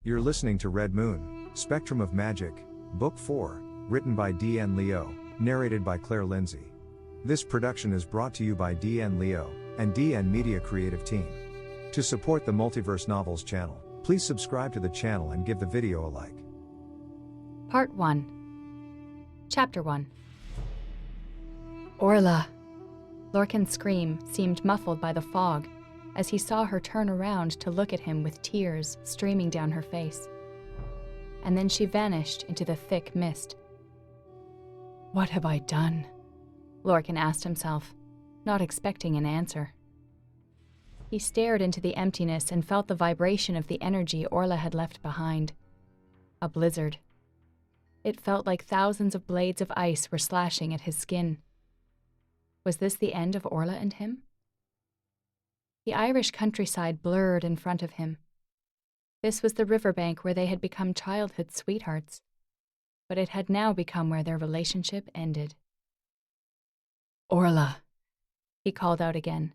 You're listening to Red Moon, Spectrum of Magic, Book 4, written by D.N. Leo, narrated by Claire Lindsay. This production is brought to you by D.N. Leo and D.N. Media Creative Team. To support the Multiverse Novels channel, please subscribe to the channel and give the video a like. Part 1. Chapter 1. Orla! Lorcan's scream seemed muffled by the fog as he saw her turn around to look at him with tears streaming down her face. And then she vanished into the thick mist. What have I done? Lorcan asked himself, not expecting an answer. He stared into the emptiness and felt the vibration of the energy Orla had left behind. A blizzard. It felt like thousands of blades of ice were slashing at his skin. Was this the end of Orla and him? The Irish countryside blurred in front of him. This was the riverbank where they had become childhood sweethearts, but it had now become where their relationship ended. Orla, he called out again,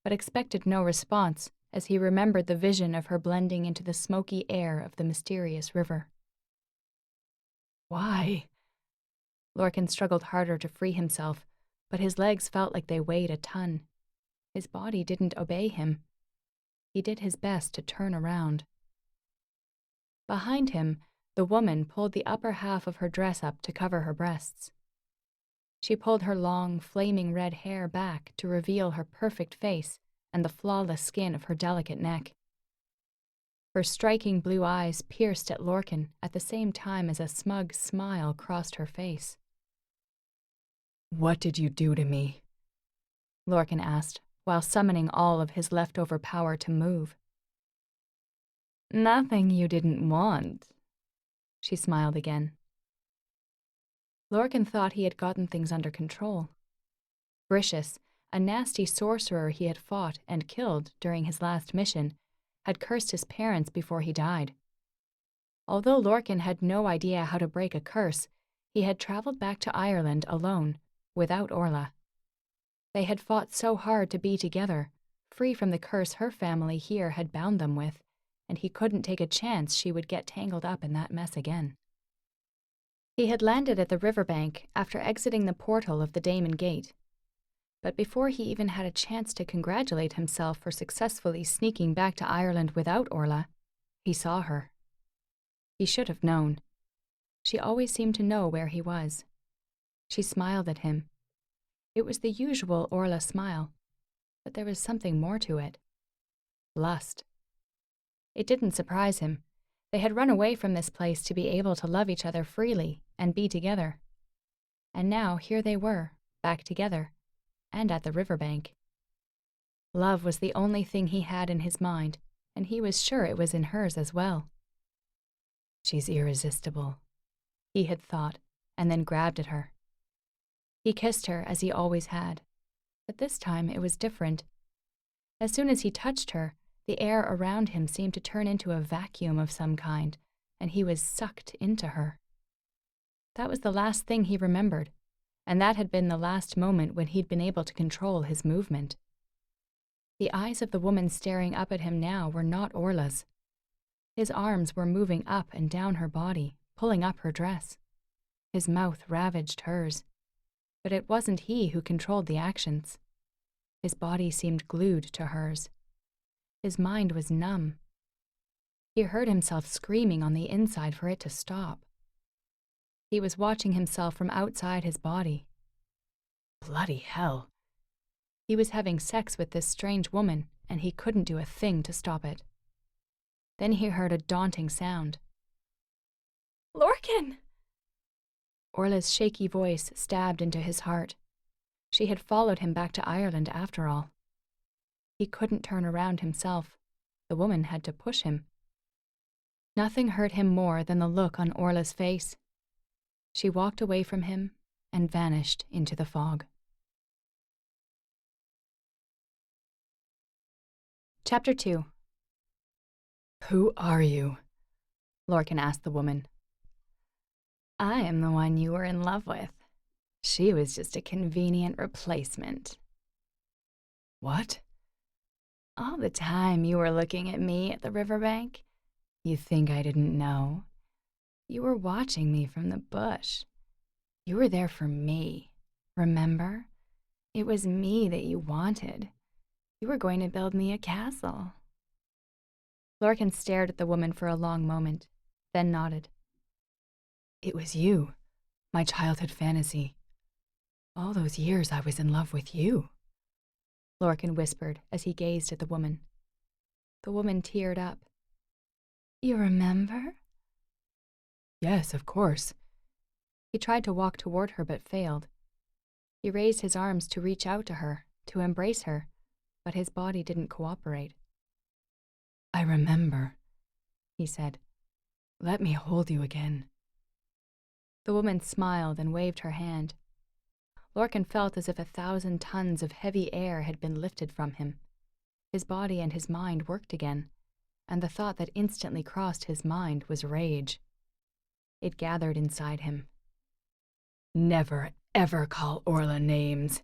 but expected no response as he remembered the vision of her blending into the smoky air of the mysterious river. Why? Lorcan struggled harder to free himself, but his legs felt like they weighed a ton. His body didn't obey him. He did his best to turn around. Behind him, the woman pulled the upper half of her dress up to cover her breasts. She pulled her long, flaming red hair back to reveal her perfect face and the flawless skin of her delicate neck. Her striking blue eyes pierced at Lorcan at the same time as a smug smile crossed her face. What did you do to me? Lorcan asked, while summoning all of his leftover power to move. Nothing you didn't want, she smiled again. Lorcan thought he had gotten things under control. Bricious, a nasty sorcerer he had fought and killed during his last mission, had cursed his parents before he died. Although Lorcan had no idea how to break a curse, he had traveled back to Ireland alone, without Orla. They had fought so hard to be together, free from the curse her family here had bound them with, and he couldn't take a chance she would get tangled up in that mess again. He had landed at the riverbank after exiting the portal of the Daemon Gate. But before he even had a chance to congratulate himself for successfully sneaking back to Ireland without Orla, he saw her. He should have known. She always seemed to know where he was. She smiled at him. It was the usual Orla smile, but there was something more to it. Lust. It didn't surprise him. They had run away from this place to be able to love each other freely and be together. And now here they were, back together, and at the riverbank. Love was the only thing he had in his mind, and he was sure it was in hers as well. She's irresistible, he had thought, and then grabbed at her. He kissed her as he always had, but this time it was different. As soon as he touched her, the air around him seemed to turn into a vacuum of some kind, and he was sucked into her. That was the last thing he remembered, and that had been the last moment when he'd been able to control his movement. The eyes of the woman staring up at him now were not Orla's. His arms were moving up and down her body, pulling up her dress. His mouth ravaged hers. But it wasn't he who controlled the actions. His body seemed glued to hers. His mind was numb. He heard himself screaming on the inside for it to stop. He was watching himself from outside his body. Bloody hell. He was having sex with this strange woman, and he couldn't do a thing to stop it. Then he heard a daunting sound. Lorcan! Orla's shaky voice stabbed into his heart. She had followed him back to Ireland after all. He couldn't turn around himself. The woman had to push him. Nothing hurt him more than the look on Orla's face. She walked away from him and vanished into the fog. Chapter 2. Who are you? Lorcan asked the woman. I am the one you were in love with. She was just a convenient replacement. What? All the time you were looking at me at the riverbank, You think I didn't know? You were watching me from the bush. You were there for me, remember? It was me that you wanted. You were going to build me a castle." Lorcan stared at the woman for a long moment, then nodded. "It was you, my childhood fantasy. All those years I was in love with you," Lorcan whispered as he gazed at the woman. The woman teared up. "You remember?" "Yes, of course." He tried to walk toward her but failed. He raised his arms to reach out to her, to embrace her, but his body didn't cooperate. "I remember," he said. "Let me hold you again." The woman smiled and waved her hand. Lorcan felt as if 1,000 tons of heavy air had been lifted from him. His body and his mind worked again, and the thought that instantly crossed his mind was rage. It gathered inside him. "Never, ever call Orla names."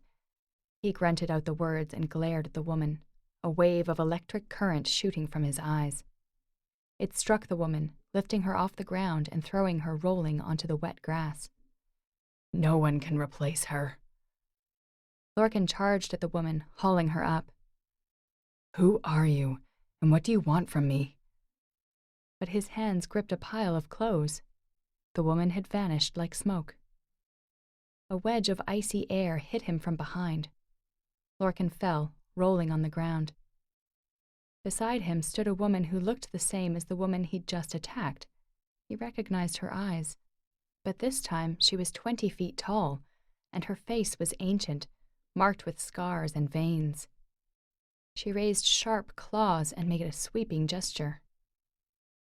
He grunted out the words and glared at the woman, a wave of electric current shooting from his eyes. It struck the woman, lifting her off the ground and throwing her rolling onto the wet grass. "No one can replace her." Lorcan charged at the woman, hauling her up. "Who are you, and what do you want from me?" But his hands gripped a pile of clothes. The woman had vanished like smoke. A wedge of icy air hit him from behind. Lorcan fell, rolling on the ground. Beside him stood a woman who looked the same as the woman he'd just attacked. He recognized her eyes. But this time she was 20 feet tall, and her face was ancient, marked with scars and veins. She raised sharp claws and made a sweeping gesture.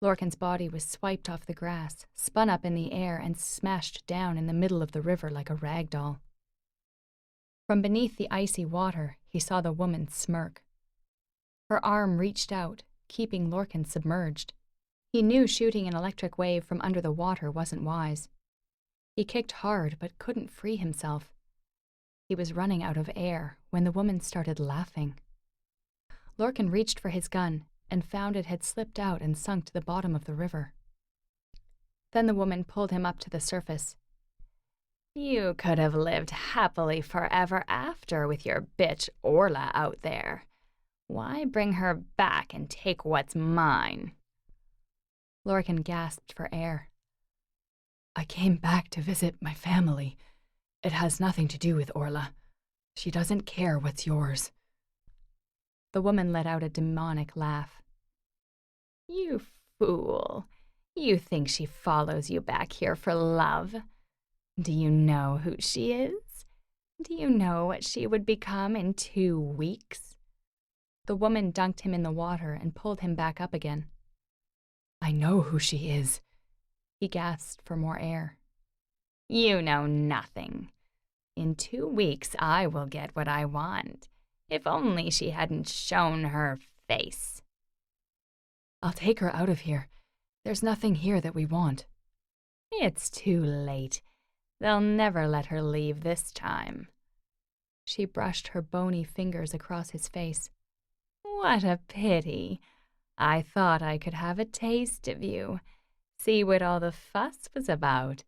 Lorcan's body was swiped off the grass, spun up in the air, and smashed down in the middle of the river like a rag doll. From beneath the icy water, he saw the woman smirk. Her arm reached out, keeping Lorcan submerged. He knew shooting an electric wave from under the water wasn't wise. He kicked hard but couldn't free himself. He was running out of air when the woman started laughing. Lorcan reached for his gun and found it had slipped out and sunk to the bottom of the river. Then the woman pulled him up to the surface. "You could have lived happily forever after with your bitch Orla out there. Why bring her back and take what's mine?" Lorcan gasped for air. "I came back to visit my family. It has nothing to do with Orla. She doesn't care what's yours." The woman let out a demonic laugh. "You fool. You think she follows you back here for love? Do you know who she is? Do you know what she would become in 2 weeks? The woman dunked him in the water and pulled him back up again. "I know who she is." He gasped for more air. "You know nothing. In 2 weeks I will get what I want. If only she hadn't shown her face." "I'll take her out of here. There's nothing here that we want." "It's too late. They'll never let her leave this time." She brushed her bony fingers across his face. "What a pity. I thought I could have a taste of you. See what all the fuss was about.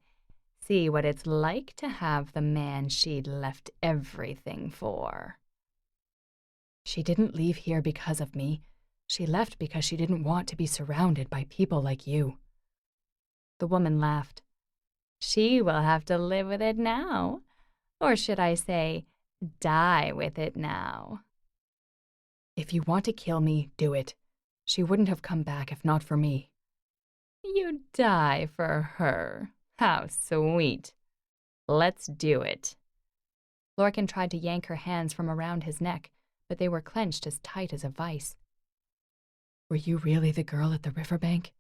See what it's like to have the man she'd left everything for." "She didn't leave here because of me. She left because she didn't want to be surrounded by people like you." The woman laughed. "She will have to live with it now. Or should I say, die with it now." "If you want to kill me, do it. She wouldn't have come back if not for me." "You'd die for her. How sweet. Let's do it." Lorcan tried to yank her hands from around his neck, but they were clenched as tight as a vice. "Were you really the girl at the riverbank?"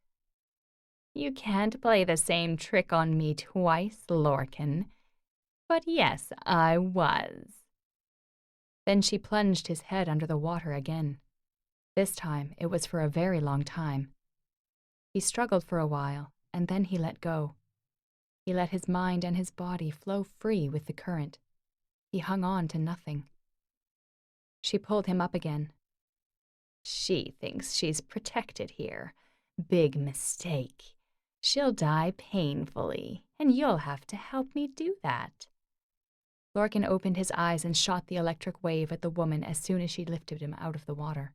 "You can't play the same trick on me twice, Lorcan. But yes, I was." Then she plunged his head under the water again. This time it was for a very long time. He struggled for a while, and then he let go. He let his mind and his body flow free with the current. He hung on to nothing. She pulled him up again. "She thinks she's protected here, Big mistake. She'll die painfully, and you'll have to help me do that. Lorcan opened his eyes and shot the electric wave at the woman as soon as she lifted him out of the water.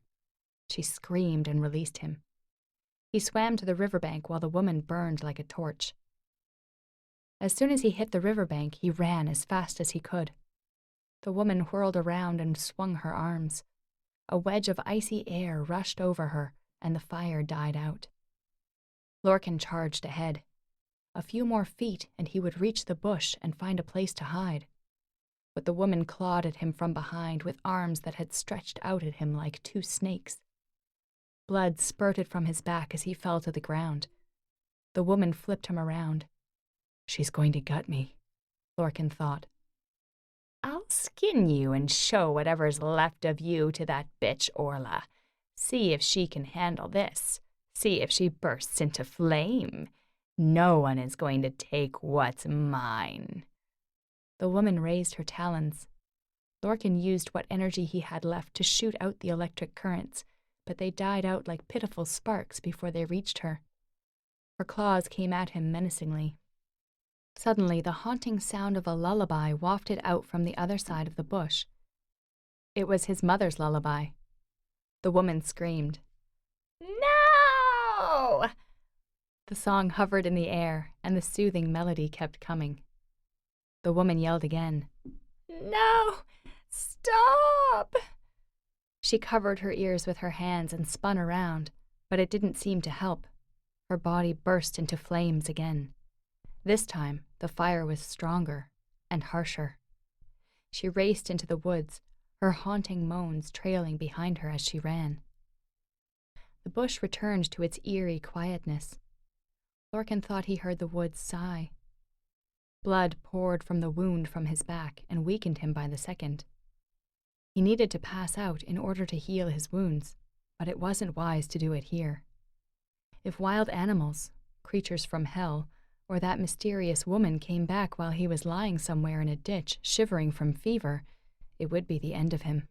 She screamed and released him. He swam to the riverbank while the woman burned like a torch. As soon as he hit the riverbank, he ran as fast as he could. The woman whirled around and swung her arms. A wedge of icy air rushed over her, and the fire died out. Lorcan charged ahead. A few more feet, and he would reach the bush and find a place to hide. But the woman clawed at him from behind with arms that had stretched out at him like two snakes. Blood spurted from his back as he fell to the ground. The woman flipped him around. She's going to gut me, Lorcan thought. I'll skin you and show whatever's left of you to that bitch Orla. See if she can handle this. See if she bursts into flame. No one is going to take what's mine. The woman raised her talons. Lorcan used what energy he had left to shoot out the electric currents, but they died out like pitiful sparks before they reached her. Her claws came at him menacingly. Suddenly, the haunting sound of a lullaby wafted out from the other side of the bush. It was his mother's lullaby. The woman screamed. No! The song hovered in the air, and the soothing melody kept coming. The woman yelled again. No! Stop! She covered her ears with her hands and spun around, but it didn't seem to help. Her body burst into flames again. This time, the fire was stronger and harsher. She raced into the woods, her haunting moans trailing behind her as she ran. The bush returned to its eerie quietness. Lorcan thought he heard the woods sigh. Blood poured from the wound from his back and weakened him by the second. He needed to pass out in order to heal his wounds, but it wasn't wise to do it here. If wild animals, creatures from hell, or that mysterious woman came back while he was lying somewhere in a ditch, shivering from fever, it would be the end of him.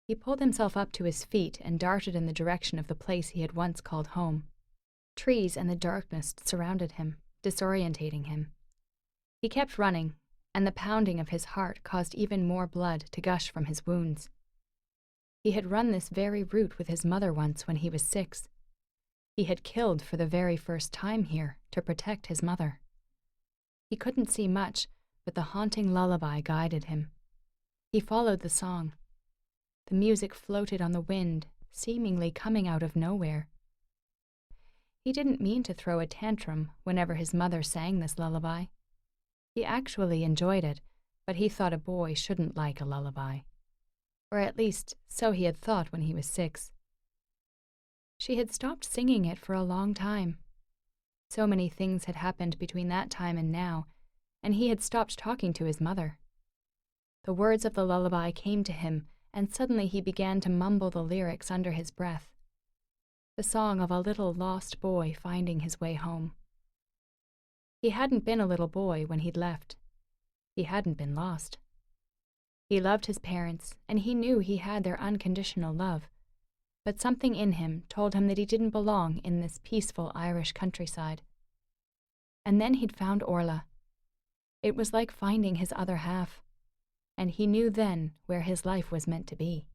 He pulled himself up to his feet and darted in the direction of the place he had once called home. Trees and the darkness surrounded him, disorientating him. He kept running, and the pounding of his heart caused even more blood to gush from his wounds. He had run this very route with his mother once when he was 6. He had killed for the very first time here to protect his mother. He couldn't see much, but the haunting lullaby guided him. He followed the song. The music floated on the wind, seemingly coming out of nowhere. He didn't mean to throw a tantrum whenever his mother sang this lullaby. He actually enjoyed it, but he thought a boy shouldn't like a lullaby. Or at least, so he had thought when he was 6. She had stopped singing it for a long time. So many things had happened between that time and now, and he had stopped talking to his mother. The words of the lullaby came to him, and suddenly he began to mumble the lyrics under his breath. The song of a little lost boy finding his way home. He hadn't been a little boy when he'd left. He hadn't been lost. He loved his parents, and he knew he had their unconditional love, but something in him told him that he didn't belong in this peaceful Irish countryside. And then he'd found Orla. It was like finding his other half, and he knew then where his life was meant to be.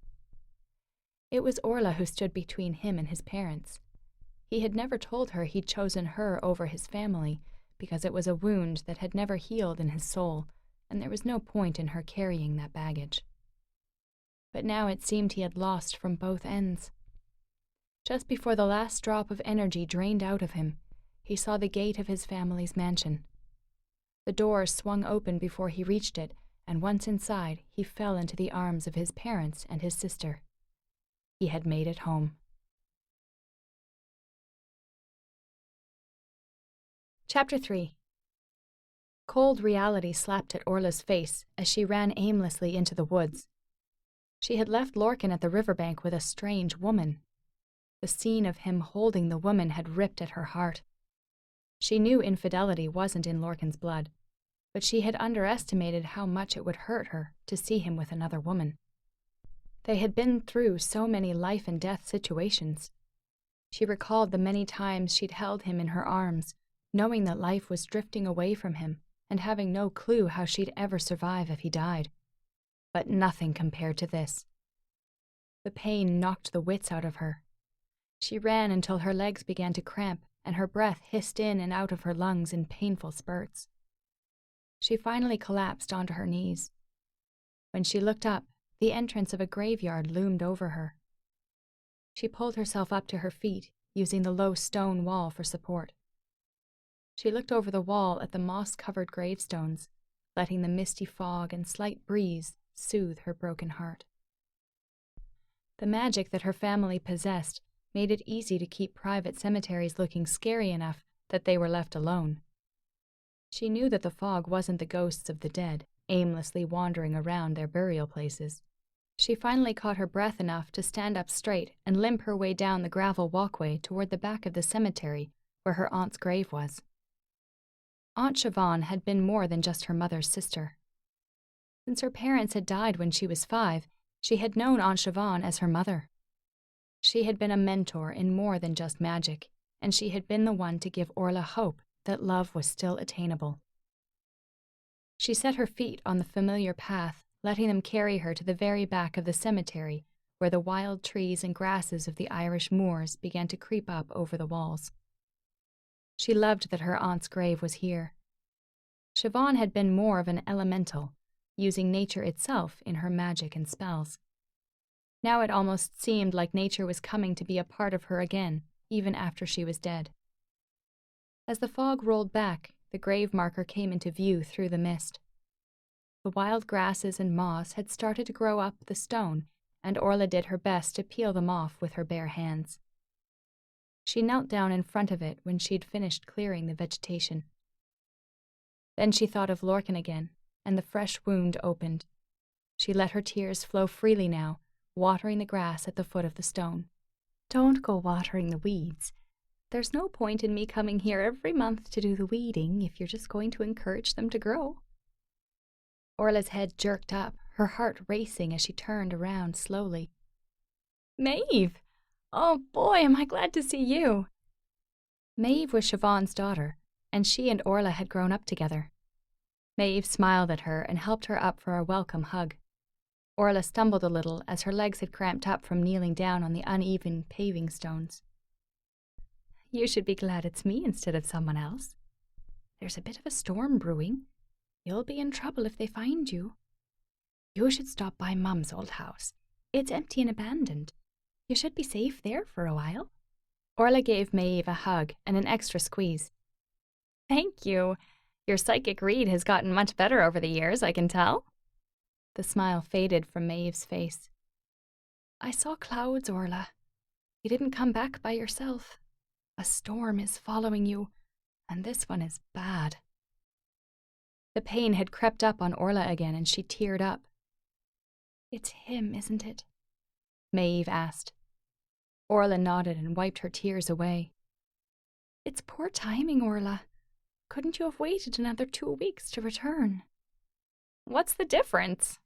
It was Orla who stood between him and his parents. He had never told her he'd chosen her over his family because it was a wound that had never healed in his soul, and there was no point in her carrying that baggage. But now it seemed he had lost from both ends. Just before the last drop of energy drained out of him, he saw the gate of his family's mansion. The door swung open before he reached it, and once inside, he fell into the arms of his parents and his sister. He had made it home. Chapter 3. Cold reality slapped at Orla's face as she ran aimlessly into the woods. She had left Lorcan at the riverbank with a strange woman. The scene of him holding the woman had ripped at her heart. She knew infidelity wasn't in Lorcan's blood, but she had underestimated how much it would hurt her to see him with another woman. They had been through so many life-and-death situations. She recalled the many times she'd held him in her arms, knowing that life was drifting away from him and having no clue how she'd ever survive if he died. But nothing compared to this. The pain knocked the wits out of her. She ran until her legs began to cramp and her breath hissed in and out of her lungs in painful spurts. She finally collapsed onto her knees. When she looked up, the entrance of a graveyard loomed over her. She pulled herself up to her feet, using the low stone wall for support. She looked over the wall at the moss-covered gravestones, letting the misty fog and slight breeze soothe her broken heart. The magic that her family possessed made it easy to keep private cemeteries looking scary enough that they were left alone. She knew that the fog wasn't the ghosts of the dead, aimlessly wandering around their burial places. She finally caught her breath enough to stand up straight and limp her way down the gravel walkway toward the back of the cemetery where her aunt's grave was. Aunt Siobhan had been more than just her mother's sister. Since her parents had died when she was 5, she had known Aunt Siobhan as her mother. She had been a mentor in more than just magic, and she had been the one to give Orla hope that love was still attainable. She set her feet on the familiar path, letting them carry her to the very back of the cemetery, where the wild trees and grasses of the Irish moors began to creep up over the walls. She loved that her aunt's grave was here. Siobhan had been more of an elemental, using nature itself in her magic and spells. Now it almost seemed like nature was coming to be a part of her again, even after she was dead. As the fog rolled back, the grave marker came into view through the mist. The wild grasses and moss had started to grow up the stone, and Orla did her best to peel them off with her bare hands. She knelt down in front of it when she'd finished clearing the vegetation. Then she thought of Lorcan again, and the fresh wound opened. She let her tears flow freely now, watering the grass at the foot of the stone. "Don't go watering the weeds. There's no point in me coming here every month to do the weeding if you're just going to encourage them to grow." Orla's head jerked up, her heart racing as she turned around slowly. "Maeve! Oh boy, am I glad to see you!" Maeve was Siobhan's daughter, and she and Orla had grown up together. Maeve smiled at her and helped her up for a welcome hug. Orla stumbled a little as her legs had cramped up from kneeling down on the uneven paving stones. "You should be glad it's me instead of someone else. There's a bit of a storm brewing. You'll be in trouble if they find you. You should stop by Mum's old house. It's empty and abandoned. You should be safe there for a while." Orla gave Maeve a hug and an extra squeeze. "Thank you. Your psychic read has gotten much better over the years, I can tell." The smile faded from Maeve's face. "I saw clouds, Orla. You didn't come back by yourself. A storm is following you, and this one is bad." The pain had crept up on Orla again, and she teared up. "It's him, isn't it?" Maeve asked. Orla nodded and wiped her tears away. "It's poor timing, Orla. Couldn't you have waited another 2 weeks to return?" "What's the difference?"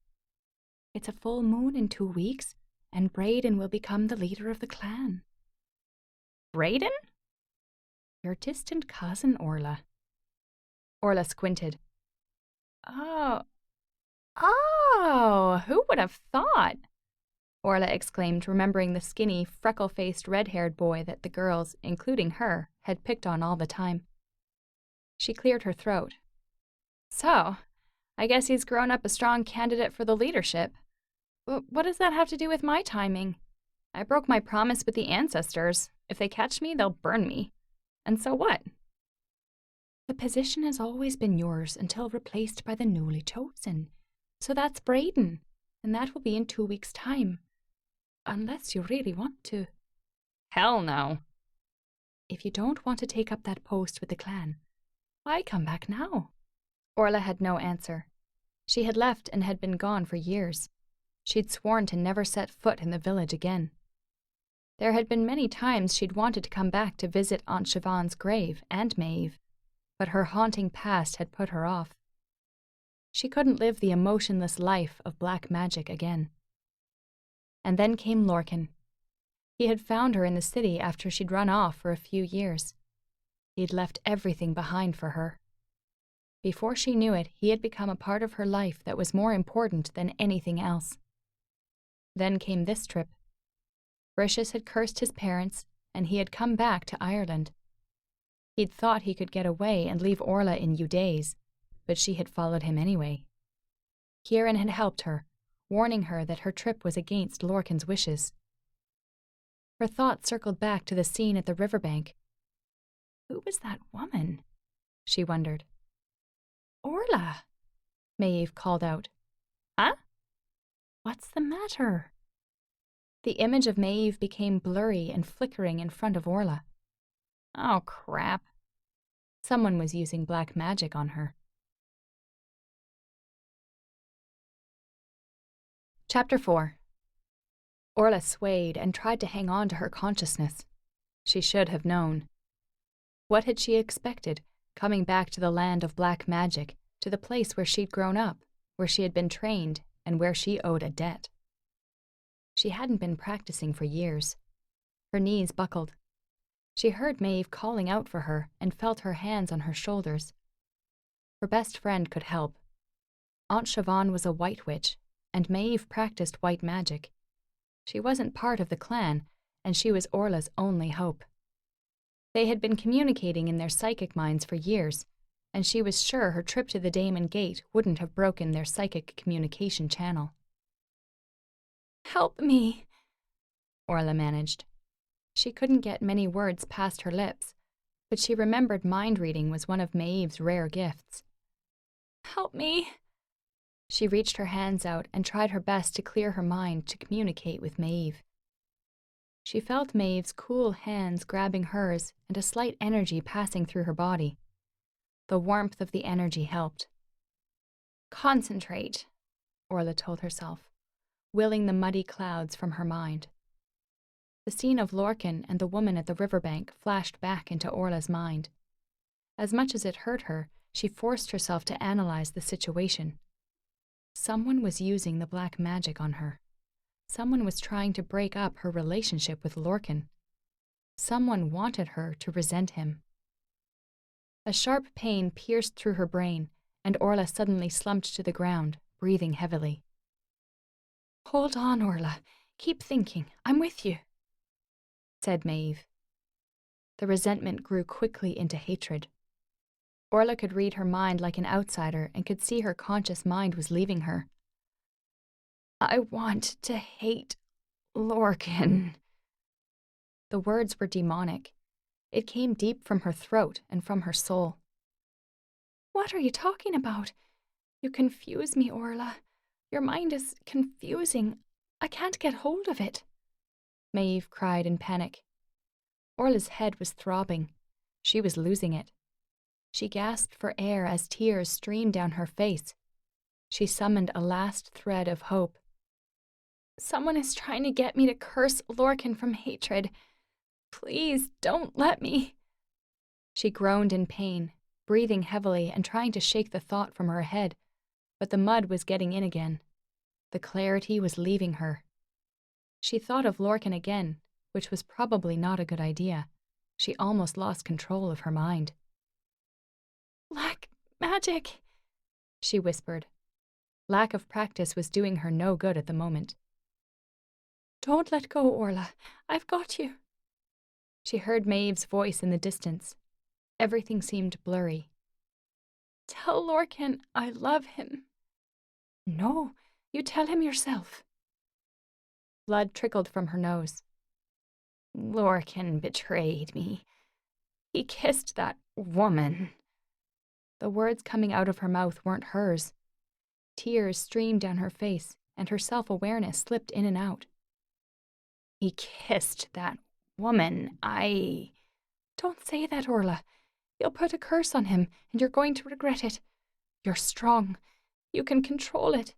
"It's a full moon in 2 weeks, and Braden will become the leader of the clan." "Braden?" "Your distant cousin, Orla." Orla squinted. Oh, who would have thought?" Orla exclaimed, remembering the skinny, freckle-faced, red-haired boy that the girls, including her, had picked on all the time. She cleared her throat. "So, I guess he's grown up a strong candidate for the leadership. What does that have to do with my timing? I broke my promise with the ancestors. If they catch me, they'll burn me. And so what?" "The position has always been yours until replaced by the newly chosen. So that's Braden, and that will be in 2 weeks' time. Unless you really want to." "Hell no." "If you don't want to take up that post with the clan, why come back now?" Orla had no answer. She had left and had been gone for years. She'd sworn to never set foot in the village again. There had been many times she'd wanted to come back to visit Aunt Siobhan's grave and Maeve, but her haunting past had put her off. She couldn't live the emotionless life of black magic again. And then came Lorcan. He had found her in the city after she'd run off for a few years. He'd left everything behind for her. Before she knew it, he had become a part of her life that was more important than anything else. Then came this trip. Britius had cursed his parents, and he had come back to Ireland. He'd thought he could get away and leave Orla in Eudays, but she had followed him anyway. Kieran had helped her, warning her that her trip was against Lorcan's wishes. Her thoughts circled back to the scene at the riverbank. Who was that woman? She wondered. Orla, Maeve called out. Huh? What's the matter? The image of Maeve became blurry and flickering in front of Orla. Oh, crap. Someone was using black magic on her. Chapter 4. Orla swayed and tried to hang on to her consciousness. She should have known. What had she expected, coming back to the land of black magic, to the place where she'd grown up, where she had been trained, and where she owed a debt? She hadn't been practicing for years. Her knees buckled. She heard Maeve calling out for her and felt her hands on her shoulders. Her best friend could help. Aunt Siobhan was a white witch, and Maeve practiced white magic. She wasn't part of the clan, and she was Orla's only hope. They had been communicating in their psychic minds for years, and she was sure her trip to the Daemon Gate wouldn't have broken their psychic communication channel. "Help me," Orla managed. She couldn't get many words past her lips, but she remembered mind reading was one of Maeve's rare gifts. "Help me." She reached her hands out and tried her best to clear her mind to communicate with Maeve. She felt Maeve's cool hands grabbing hers and a slight energy passing through her body. The warmth of the energy helped. "Concentrate," Orla told herself, willing the muddy clouds from her mind. The scene of Lorcan and the woman at the riverbank flashed back into Orla's mind. As much as it hurt her, she forced herself to analyze the situation. Someone was using the black magic on her. Someone was trying to break up her relationship with Lorcan. Someone wanted her to resent him. A sharp pain pierced through her brain, and Orla suddenly slumped to the ground, breathing heavily. "Hold on, Orla. Keep thinking. I'm with you," said Maeve. The resentment grew quickly into hatred. Orla could read her mind like an outsider and could see her conscious mind was leaving her. "I want to hate Lorcan." The words were demonic. It came deep from her throat and from her soul. "What are you talking about? You confuse me, Orla. Your mind is confusing. I can't get hold of it," Maeve cried in panic. Orla's head was throbbing. She was losing it. She gasped for air as tears streamed down her face. She summoned a last thread of hope. "Someone is trying to get me to curse Lorcan from hatred. Please don't let me." She groaned in pain, breathing heavily and trying to shake the thought from her head, but the mud was getting in again. The clarity was leaving her. She thought of Lorcan again, which was probably not a good idea. She almost lost control of her mind. "Black magic," she whispered. Lack of practice was doing her no good at the moment. "Don't let go, Orla. I've got you." She heard Maeve's voice in the distance. Everything seemed blurry. "Tell Lorcan I love him." "No, you tell him yourself." Blood trickled from her nose. "Lorcan betrayed me. He kissed that woman." The words coming out of her mouth weren't hers. Tears streamed down her face, and her self-awareness slipped in and out. "He kissed that woman. Don't say that, Orla. You'll put a curse on him, and you're going to regret it. You're strong. You can control it."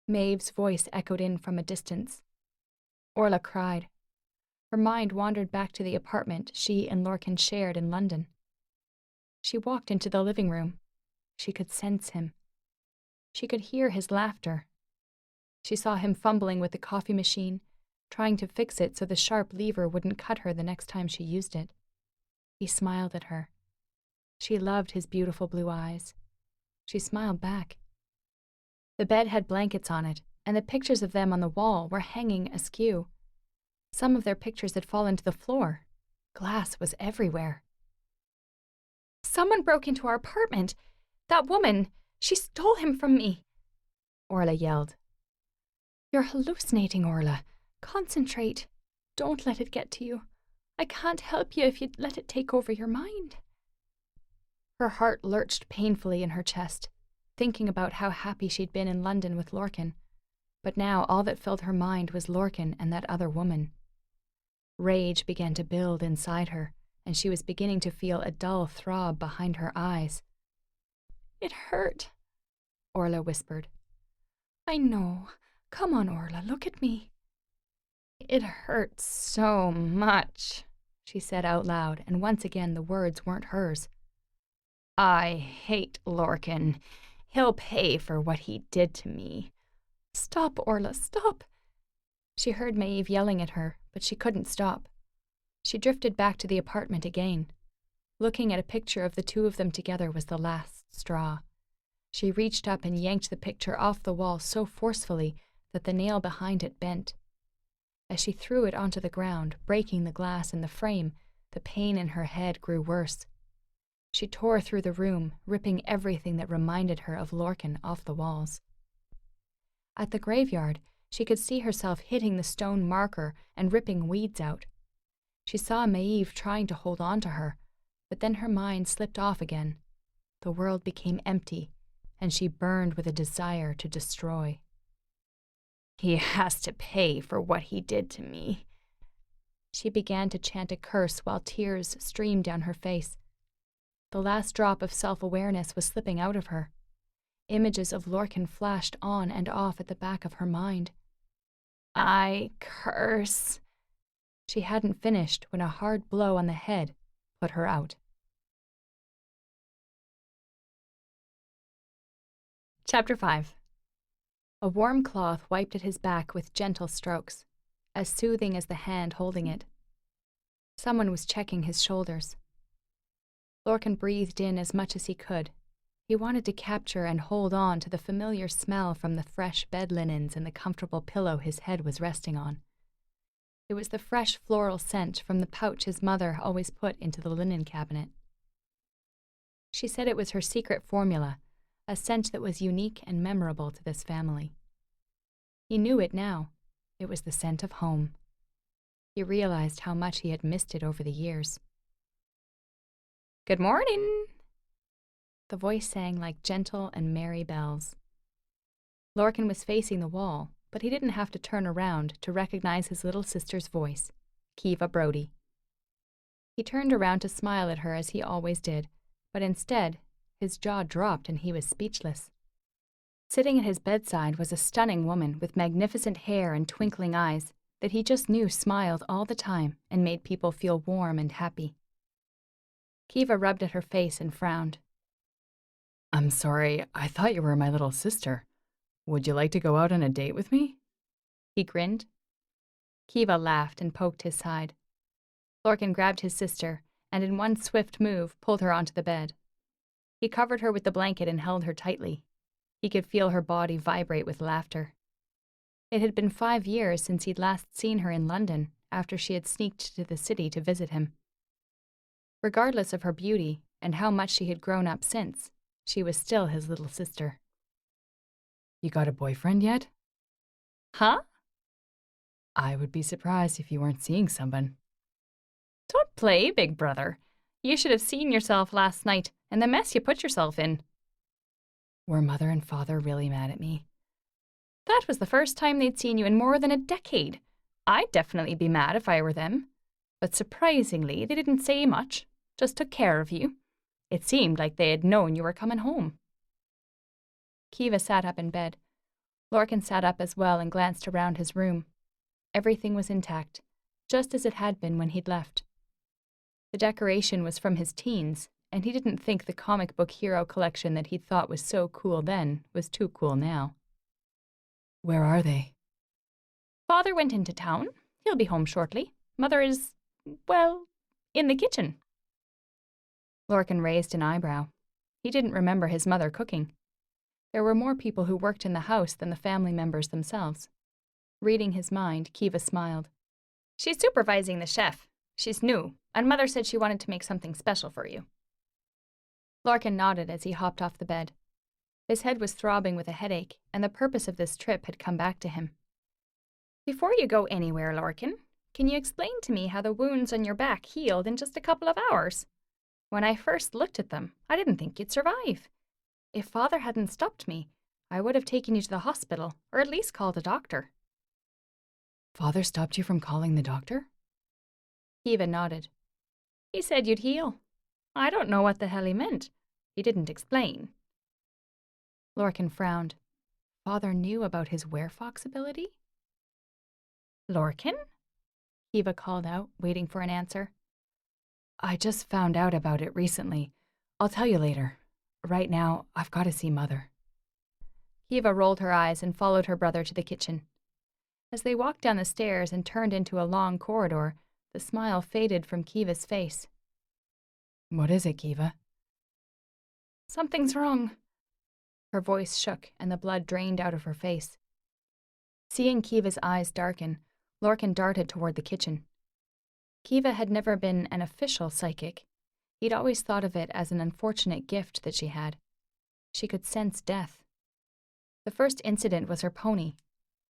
Maeve's voice echoed in from a distance. Orla cried. Her mind wandered back to the apartment she and Lorcan shared in London. She walked into the living room. She could sense him. She could hear his laughter. She saw him fumbling with the coffee machine, trying to fix it so the sharp lever wouldn't cut her the next time she used it. He smiled at her. She loved his beautiful blue eyes. She smiled back. The bed had blankets on it, and the pictures of them on the wall were hanging askew. Some of their pictures had fallen to the floor. Glass was everywhere. "Someone broke into our apartment. That woman, she stole him from me," Orla yelled. "You're hallucinating, Orla. Concentrate. Don't let it get to you. I can't help you if you let it take over your mind." Her heart lurched painfully in her chest, thinking about how happy she'd been in London with Lorcan. But now all that filled her mind was Lorcan and that other woman. Rage began to build inside her, and she was beginning to feel a dull throb behind her eyes. "It hurt," Orla whispered. "I know. Come on, Orla, look at me." "It hurts so much," she said out loud, and once again the words weren't hers. "I hate Lorcan. He'll pay for what he did to me." "Stop, Orla, stop." She heard Maeve yelling at her, but she couldn't stop. She drifted back to the apartment again. Looking at a picture of the two of them together was the last straw. She reached up and yanked the picture off the wall so forcefully that the nail behind it bent. As she threw it onto the ground, breaking the glass in the frame, the pain in her head grew worse. She tore through the room, ripping everything that reminded her of Lorcan off the walls. At the graveyard, she could see herself hitting the stone marker and ripping weeds out. She saw Maeve trying to hold on to her, but then her mind slipped off again. The world became empty, and she burned with a desire to destroy. "He has to pay for what he did to me." She began to chant a curse while tears streamed down her face. The last drop of self-awareness was slipping out of her. Images of Lorcan flashed on and off at the back of her mind. "I curse." She hadn't finished when a hard blow on the head put her out. Chapter 5. A warm cloth wiped at his back with gentle strokes, as soothing as the hand holding it. Someone was checking his shoulders. Lorcan breathed in as much as he could. He wanted to capture and hold on to the familiar smell from the fresh bed linens and the comfortable pillow his head was resting on. It was the fresh floral scent from the pouch his mother always put into the linen cabinet. She said it was her secret formula, a scent that was unique and memorable to this family. He knew it now. It was the scent of home. He realized how much he had missed it over the years. "Good morning," the voice sang like gentle and merry bells. Lorcan was facing the wall, but he didn't have to turn around to recognize his little sister's voice, Kiva Brody. He turned around to smile at her as he always did, but instead, his jaw dropped and he was speechless. Sitting at his bedside was a stunning woman with magnificent hair and twinkling eyes that he just knew smiled all the time and made people feel warm and happy. Kiva rubbed at her face and frowned. "I'm sorry, I thought you were my little sister. Would you like to go out on a date with me?" He grinned. Kiva laughed and poked his side. Lorcan grabbed his sister and in one swift move pulled her onto the bed. He covered her with the blanket and held her tightly. He could feel her body vibrate with laughter. It had been 5 years since he'd last seen her in London after she had sneaked to the city to visit him. Regardless of her beauty and how much she had grown up since, she was still his little sister. "You got a boyfriend yet?" "Huh?" "I would be surprised if you weren't seeing someone." "Don't play, big brother. You should have seen yourself last night and the mess you put yourself in." "Were Mother and Father really mad at me?" "That was the first time they'd seen you in more than a decade. I'd definitely be mad if I were them. But surprisingly, they didn't say much, just took care of you. It seemed like they had known you were coming home." Kiva sat up in bed. Lorcan sat up as well and glanced around his room. Everything was intact, just as it had been when he'd left. The decoration was from his teens, and he didn't think the comic book hero collection that he'd thought was so cool then was too cool now. "Where are they?" Father went into town. He'll be home shortly. Mother is, well, in the kitchen. Lorcan raised an eyebrow. He didn't remember his mother cooking. There were more people who worked in the house than the family members themselves. Reading his mind, Kiva smiled. She's supervising the chef. She's new, and Mother said she wanted to make something special for you. Lorcan nodded as he hopped off the bed. His head was throbbing with a headache, and the purpose of this trip had come back to him. Before you go anywhere, Lorcan, can you explain to me how the wounds on your back healed in just a couple of hours? When I first looked at them, I didn't think you'd survive. If Father hadn't stopped me, I would have taken you to the hospital, or at least called a doctor. Father stopped you from calling the doctor? Kiva nodded. He said you'd heal. I don't know what the hell he meant. He didn't explain. Lorcan frowned. Father knew about his werefox ability? Lorcan? Kiva called out, waiting for an answer. I just found out about it recently. I'll tell you later. Right now, I've got to see Mother. Kiva rolled her eyes and followed her brother to the kitchen. As they walked down the stairs and turned into a long corridor, the smile faded from Kiva's face. What is it, Kiva? Something's wrong. Her voice shook and the blood drained out of her face. Seeing Kiva's eyes darken, Lorcan darted toward the kitchen. Kiva had never been an official psychic. He'd always thought of it as an unfortunate gift that she had. She could sense death. The first incident was her pony.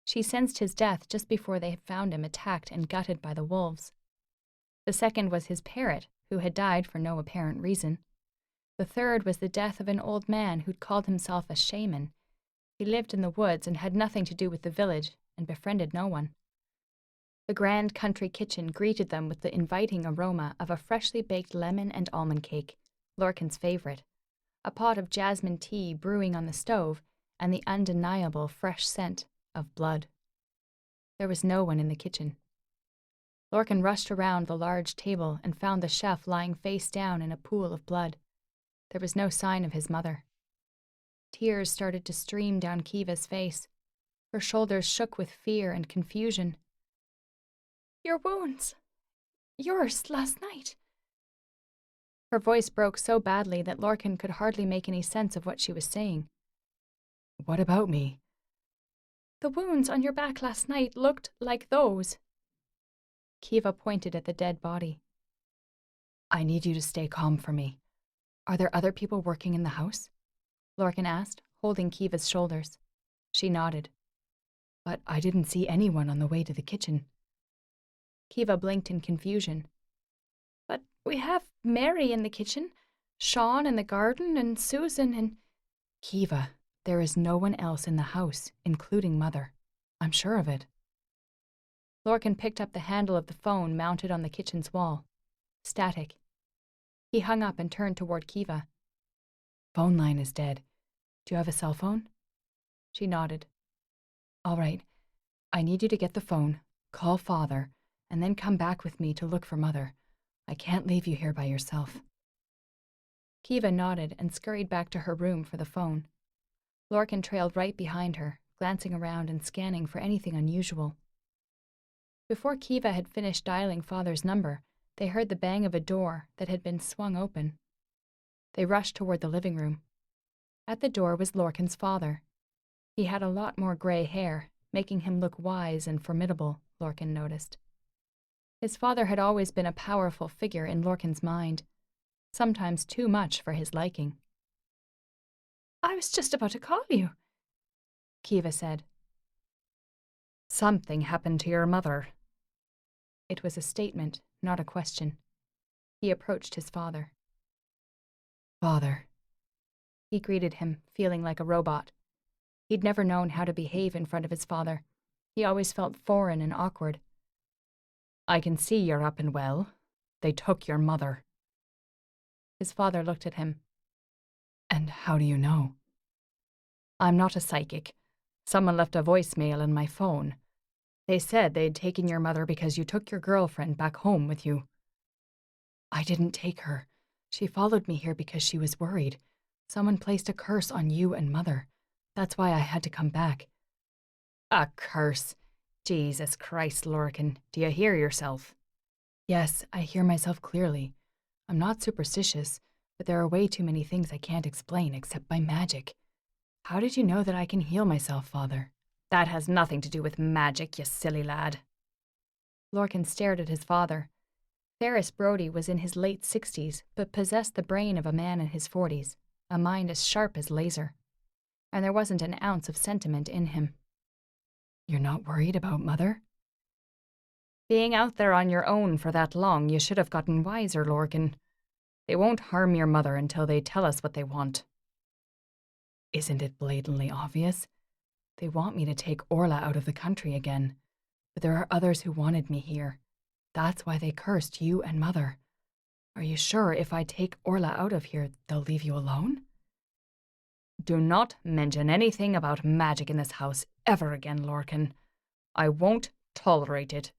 She sensed his death just before they had found him attacked and gutted by the wolves. The second was his parrot, who had died for no apparent reason. The third was the death of an old man who'd called himself a shaman. He lived in the woods and had nothing to do with the village and befriended no one. The grand country kitchen greeted them with the inviting aroma of a freshly baked lemon and almond cake, Lorcan's favorite, a pot of jasmine tea brewing on the stove, and the undeniable fresh scent of blood. There was no one in the kitchen. Lorcan rushed around the large table and found the chef lying face down in a pool of blood. There was no sign of his mother. Tears started to stream down Kiva's face. Her shoulders shook with fear and confusion. Your wounds. Yours last night. Her voice broke so badly that Lorcan could hardly make any sense of what she was saying. What about me? The wounds on your back last night looked like those. Kiva pointed at the dead body. I need you to stay calm for me. Are there other people working in the house? Lorcan asked, holding Kiva's shoulders. She nodded. But I didn't see anyone on the way to the kitchen. Kiva blinked in confusion. But we have Mary in the kitchen, Sean in the garden, and Susan and... Kiva, there is no one else in the house, including Mother. I'm sure of it. Lorcan picked up the handle of the phone mounted on the kitchen's wall. Static. He hung up and turned toward Kiva. Phone line is dead. Do you have a cell phone? She nodded. All right. I need you to get the phone, call Father, and then come back with me to look for Mother. I can't leave you here by yourself. Kiva nodded and scurried back to her room for the phone. Lorcan trailed right behind her, glancing around and scanning for anything unusual. Before Kiva had finished dialing Father's number, they heard the bang of a door that had been swung open. They rushed toward the living room. At the door was Lorcan's father. He had a lot more gray hair, making him look wise and formidable, Lorcan noticed. His father had always been a powerful figure in Lorcan's mind, sometimes too much for his liking. I was just about to call you, Kiva said. Something happened to your mother. It was a statement, not a question. He approached his father. Father. He greeted him, feeling like a robot. He'd never known how to behave in front of his father. He always felt foreign and awkward. I can see you're up and well. They took your mother. His father looked at him. And how do you know? I'm not a psychic. Someone left a voicemail on my phone. They said they'd taken your mother because you took your girlfriend back home with you. I didn't take her. She followed me here because she was worried. Someone placed a curse on you and Mother. That's why I had to come back. A curse? Jesus Christ, Lorcan, do you hear yourself? Yes, I hear myself clearly. I'm not superstitious, but there are way too many things I can't explain except by magic. How did you know that I can heal myself, Father? That has nothing to do with magic, you silly lad. Lorcan stared at his father. Ferris Brody was in his late 60s, but possessed the brain of a man in his 40s, a mind as sharp as laser. And there wasn't an ounce of sentiment in him. You're not worried about Mother? Being out there on your own for that long, you should have gotten wiser, Lorcan. They won't harm your mother until they tell us what they want. Isn't it blatantly obvious? They want me to take Orla out of the country again, but there are others who wanted me here. That's why they cursed you and Mother. Are you sure if I take Orla out of here, they'll leave you alone? Do not mention anything about magic in this house ever again, Lorcan. I won't tolerate it.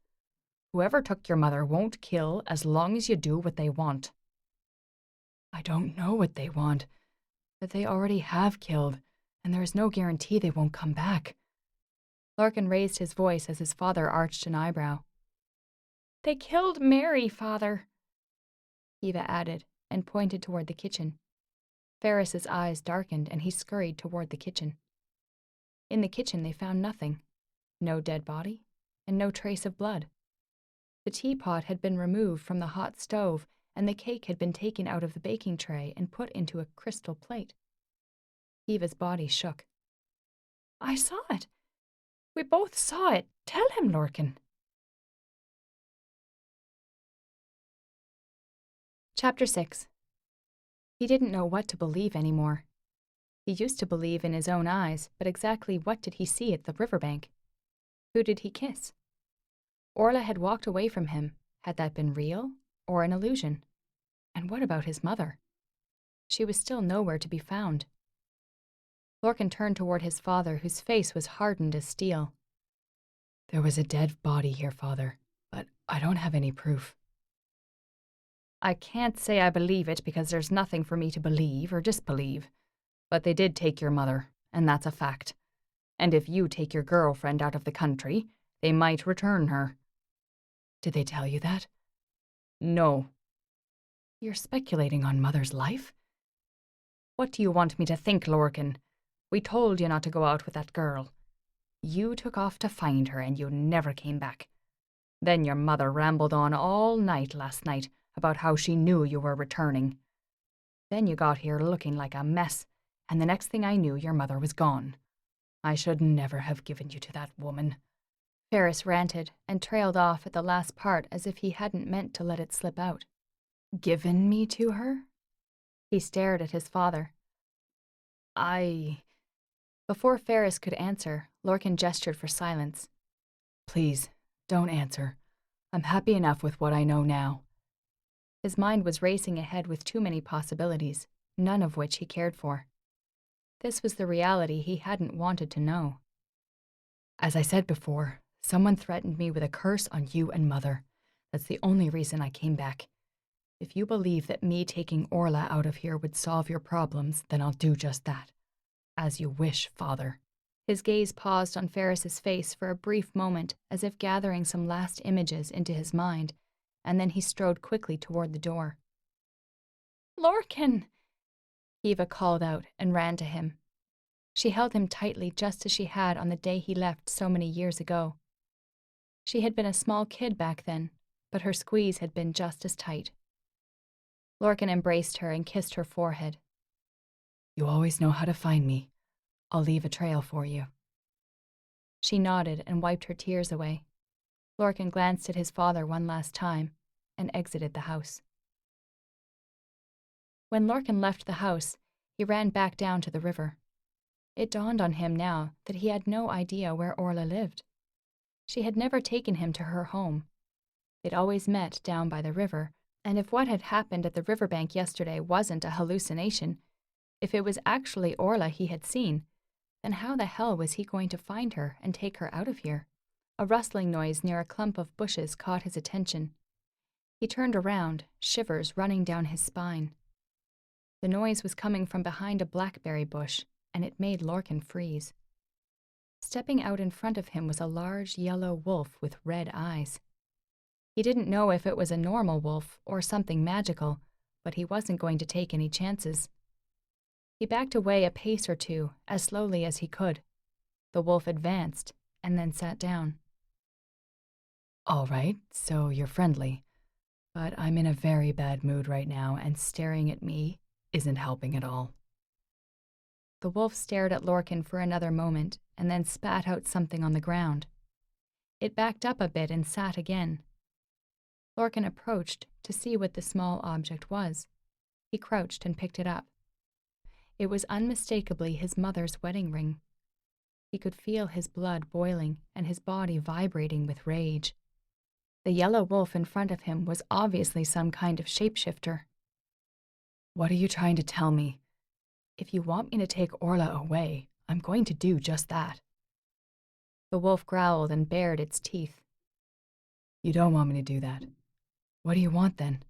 Whoever took your mother won't kill as long as you do what they want. I don't know what they want, but they already have killed, and there is no guarantee they won't come back. Lorcan raised his voice as his father arched an eyebrow. They killed Mary, Father, Eva added, and pointed toward the kitchen. Ferris's eyes darkened, and he scurried toward the kitchen. In the kitchen they found nothing. No dead body, and no trace of blood. The teapot had been removed from the hot stove, and the cake had been taken out of the baking tray and put into a crystal plate. Eva's body shook. I saw it. We both saw it. Tell him, Lorcan. Chapter 6. He didn't know what to believe anymore. He used to believe in his own eyes, but exactly what did he see at the riverbank? Who did he kiss? Orla had walked away from him. Had that been real or an illusion? And what about his mother? She was still nowhere to be found. Lorcan turned toward his father, whose face was hardened as steel. There was a dead body here, Father, but I don't have any proof. I can't say I believe it because there's nothing for me to believe or disbelieve. But they did take your mother, and that's a fact. And if you take your girlfriend out of the country, they might return her. Did they tell you that? No. You're speculating on Mother's life? What do you want me to think, Lorcan? We told you not to go out with that girl. You took off to find her, and you never came back. Then your mother rambled on all night last night about how she knew you were returning. Then you got here looking like a mess, and the next thing I knew, your mother was gone. I should never have given you to that woman. Ferris ranted and trailed off at the last part as if he hadn't meant to let it slip out. Given me to her? He stared at his father. Before Ferris could answer, Lorcan gestured for silence. Please, don't answer. I'm happy enough with what I know now. His mind was racing ahead with too many possibilities, none of which he cared for. This was the reality he hadn't wanted to know. As I said before, someone threatened me with a curse on you and Mother. That's the only reason I came back. If you believe that me taking Orla out of here would solve your problems, then I'll do just that. As you wish, Father. His gaze paused on Ferris's face for a brief moment, as if gathering some last images into his mind, and then he strode quickly toward the door. Lorcan! Eva called out and ran to him. She held him tightly just as she had on the day he left so many years ago. She had been a small kid back then, but her squeeze had been just as tight. Lorcan embraced her and kissed her forehead. You always know how to find me. I'll leave a trail for you. She nodded and wiped her tears away. Lorcan glanced at his father one last time and exited the house. When Lorcan left the house, he ran back down to the river. It dawned on him now that he had no idea where Orla lived. She had never taken him to her home. They'd always met down by the river, and if what had happened at the riverbank yesterday wasn't a hallucination, if it was actually Orla he had seen, then how the hell was he going to find her and take her out of here? A rustling noise near a clump of bushes caught his attention. He turned around, shivers running down his spine. The noise was coming from behind a blackberry bush, and it made Lorcan freeze. Stepping out in front of him was a large yellow wolf with red eyes. He didn't know if it was a normal wolf or something magical, but he wasn't going to take any chances. He backed away a pace or two, as slowly as he could. The wolf advanced, and then sat down. All right, so you're friendly. But I'm in a very bad mood right now, and staring at me isn't helping at all. The wolf stared at Lorcan for another moment, and then spat out something on the ground. It backed up a bit and sat again. Lorcan approached to see what the small object was. He crouched and picked it up. It was unmistakably his mother's wedding ring. He could feel his blood boiling and his body vibrating with rage. The yellow wolf in front of him was obviously some kind of shapeshifter. What are you trying to tell me? If you want me to take Orla away, I'm going to do just that. The wolf growled and bared its teeth. You don't want me to do that. What do you want then?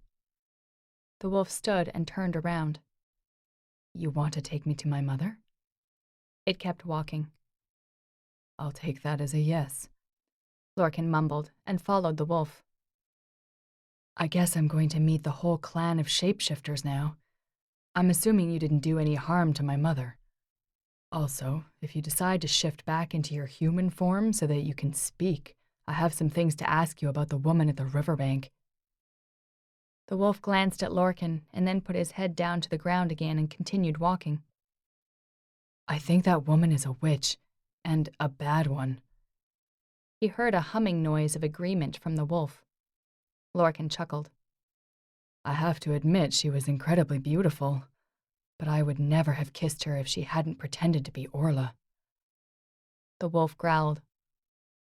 The wolf stood and turned around. You want to take me to my mother? It kept walking. I'll take that as a yes. Lorcan mumbled and followed the wolf. I guess I'm going to meet the whole clan of shapeshifters now. I'm assuming you didn't do any harm to my mother. Also, if you decide to shift back into your human form so that you can speak, I have some things to ask you about the woman at the riverbank. The wolf glanced at Lorcan and then put his head down to the ground again and continued walking. I think that woman is a witch, and a bad one. He heard a humming noise of agreement from the wolf. Lorcan chuckled. I have to admit she was incredibly beautiful, but I would never have kissed her if she hadn't pretended to be Orla. The wolf growled.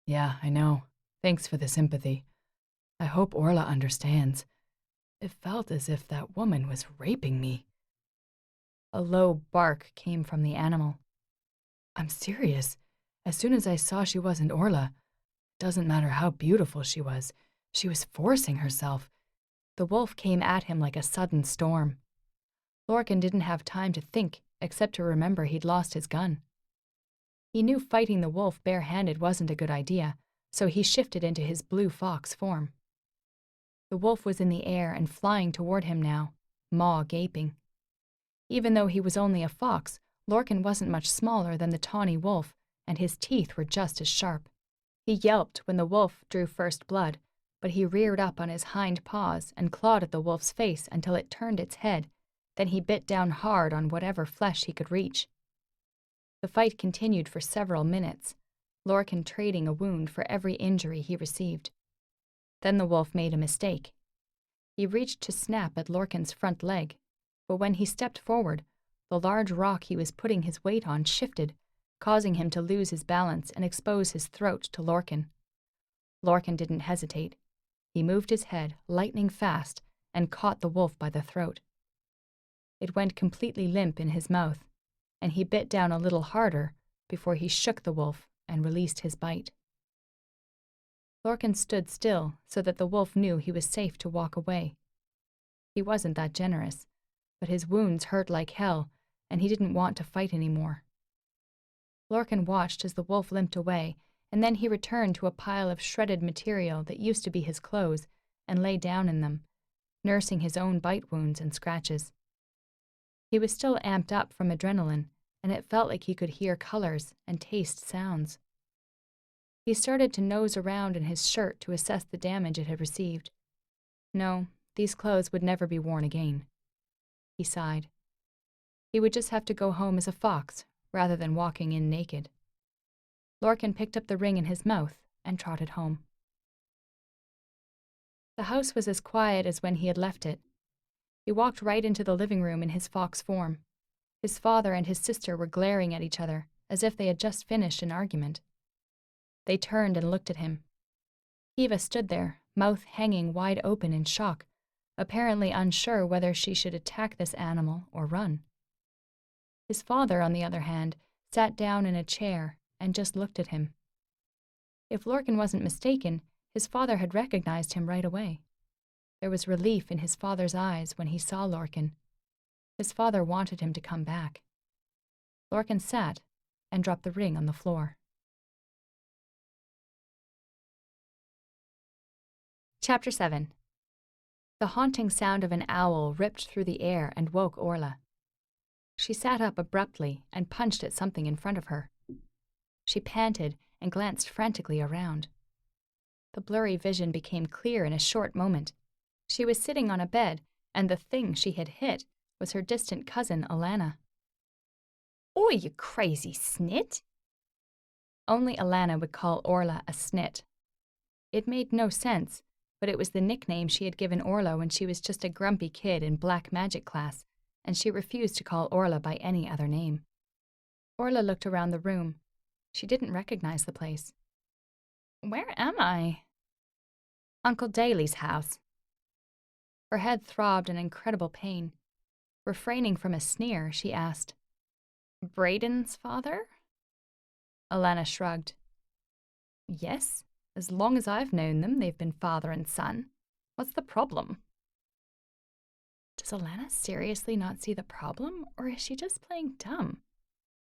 Yeah, I know. Thanks for the sympathy. I hope Orla understands. It felt as if that woman was raping me. A low bark came from the animal. I'm serious. As soon as I saw she wasn't Orla, it doesn't matter how beautiful she was forcing herself. The wolf came at him like a sudden storm. Lorcan didn't have time to think, except to remember he'd lost his gun. He knew fighting the wolf barehanded wasn't a good idea, so he shifted into his blue fox form. The wolf was in the air and flying toward him now, maw gaping. Even though he was only a fox, Lorcan wasn't much smaller than the tawny wolf, and his teeth were just as sharp. He yelped when the wolf drew first blood, but he reared up on his hind paws and clawed at the wolf's face until it turned its head. Then he bit down hard on whatever flesh he could reach. The fight continued for several minutes, Lorcan trading a wound for every injury he received. Then the wolf made a mistake. He reached to snap at Lorcan's front leg, but when he stepped forward, the large rock he was putting his weight on shifted, causing him to lose his balance and expose his throat to Lorcan. Lorcan didn't hesitate. He moved his head, lightning fast, and caught the wolf by the throat. It went completely limp in his mouth, and he bit down a little harder before he shook the wolf and released his bite. Lorcan stood still so that the wolf knew he was safe to walk away. He wasn't that generous, but his wounds hurt like hell, and he didn't want to fight anymore. Lorcan watched as the wolf limped away, and then he returned to a pile of shredded material that used to be his clothes and lay down in them, nursing his own bite wounds and scratches. He was still amped up from adrenaline, and it felt like he could hear colors and taste sounds. He started to nose around in his shirt to assess the damage it had received. No, these clothes would never be worn again. He sighed. He would just have to go home as a fox, rather than walking in naked. Lorcan picked up the ring in his mouth and trotted home. The house was as quiet as when he had left it. He walked right into the living room in his fox form. His father and his sister were glaring at each other, as if they had just finished an argument. They turned and looked at him. Eva stood there, mouth hanging wide open in shock, apparently unsure whether she should attack this animal or run. His father, on the other hand, sat down in a chair and just looked at him. If Lorcan wasn't mistaken, his father had recognized him right away. There was relief in his father's eyes when he saw Lorcan. His father wanted him to come back. Lorcan sat and dropped the ring on the floor. Chapter 7. The haunting sound of an owl ripped through the air and woke Orla. She sat up abruptly and punched at something in front of her. She panted and glanced frantically around. The blurry vision became clear in a short moment. She was sitting on a bed, and the thing she had hit was her distant cousin, Alana. "Oi, you crazy snit!" Only Alana would call Orla a snit. It made no sense, but it was the nickname she had given Orla when she was just a grumpy kid in black magic class, and she refused to call Orla by any other name. Orla looked around the room. She didn't recognize the place. "Where am I?" "Uncle Daly's house." Her head throbbed in incredible pain. Refraining from a sneer, she asked, "Braden's father?" Alana shrugged. "Yes, as long as I've known them, they've been father and son. What's the problem?" Does Alana seriously not see the problem, or is she just playing dumb?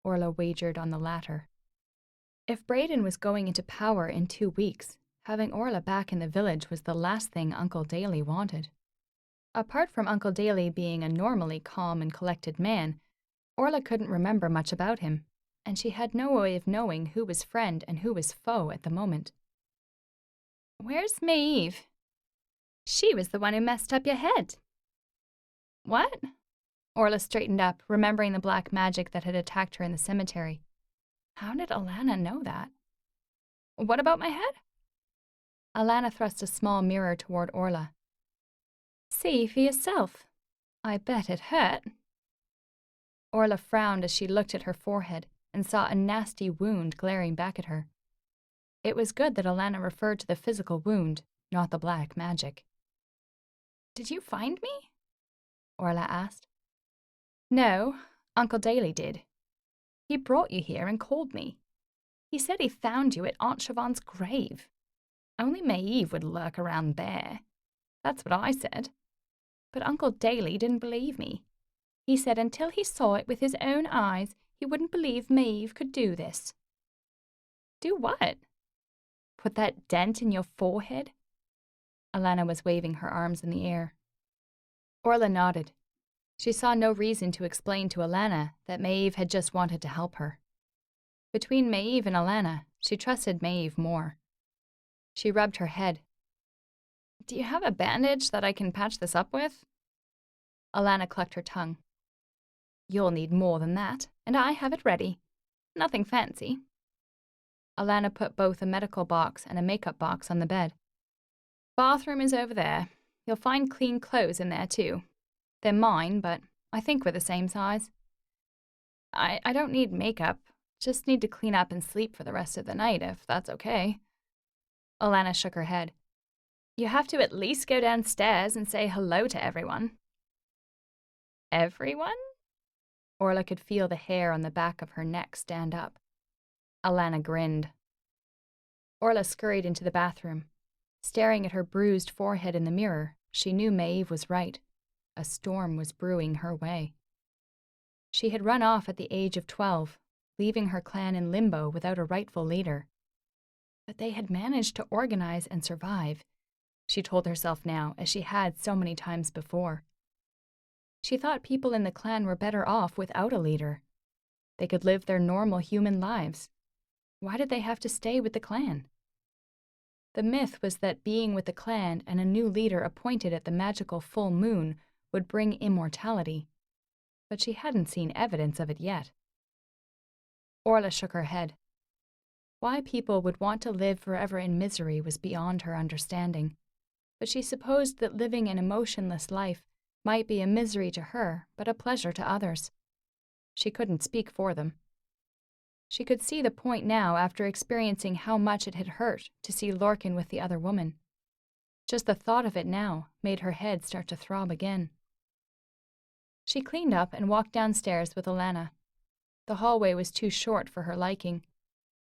Orla wagered on the latter. If Braden was going into power in 2 weeks, having Orla back in the village was the last thing Uncle Daly wanted. Apart from Uncle Daly being a normally calm and collected man, Orla couldn't remember much about him, and she had no way of knowing who was friend and who was foe at the moment. "Where's Maeve?" "She was the one who messed up your head." "What?" Orla straightened up, remembering the black magic that had attacked her in the cemetery. How did Alana know that? "What about my head?" Alana thrust a small mirror toward Orla. "See for yourself. I bet it hurt." Orla frowned as she looked at her forehead and saw a nasty wound glaring back at her. It was good that Alana referred to the physical wound, not the black magic. "Did you find me?" Orla asked. "No, Uncle Daly did. He brought you here and called me. He said he found you at Aunt Siobhan's grave. Only Maeve would lurk around there. That's what I said. But Uncle Daly didn't believe me. He said until he saw it with his own eyes, he wouldn't believe Maeve could do this." "Do what?" "Put that dent in your forehead?" Alana was waving her arms in the air. Orla nodded. She saw no reason to explain to Alana that Maeve had just wanted to help her. Between Maeve and Alana, she trusted Maeve more. She rubbed her head. "Do you have a bandage that I can patch this up with?" Alana clucked her tongue. "You'll need more than that, and I have it ready. Nothing fancy." Alana put both a medical box and a makeup box on the bed. "Bathroom is over there. You'll find clean clothes in there, too. They're mine, but I think we're the same size. I don't need makeup. Just need to clean up and sleep for the rest of the night, if that's okay." Alana shook her head. "You have to at least go downstairs and say hello to everyone." "Everyone?" Orla could feel the hair on the back of her neck stand up. Alana grinned. Orla scurried into the bathroom. Staring at her bruised forehead in the mirror, she knew Maeve was right. A storm was brewing her way. She had run off at the age of 12, leaving her clan in limbo without a rightful leader. But they had managed to organize and survive, she told herself now, as she had so many times before. She thought people in the clan were better off without a leader. They could live their normal human lives. Why did they have to stay with the clan? The myth was that being with the clan and a new leader appointed at the magical full moon would bring immortality, but she hadn't seen evidence of it yet. Orla shook her head. Why people would want to live forever in misery was beyond her understanding, but she supposed that living an emotionless life might be a misery to her, but a pleasure to others. She couldn't speak for them. She could see the point now after experiencing how much it had hurt to see Lorcan with the other woman. Just the thought of it now made her head start to throb again. She cleaned up and walked downstairs with Alana. The hallway was too short for her liking.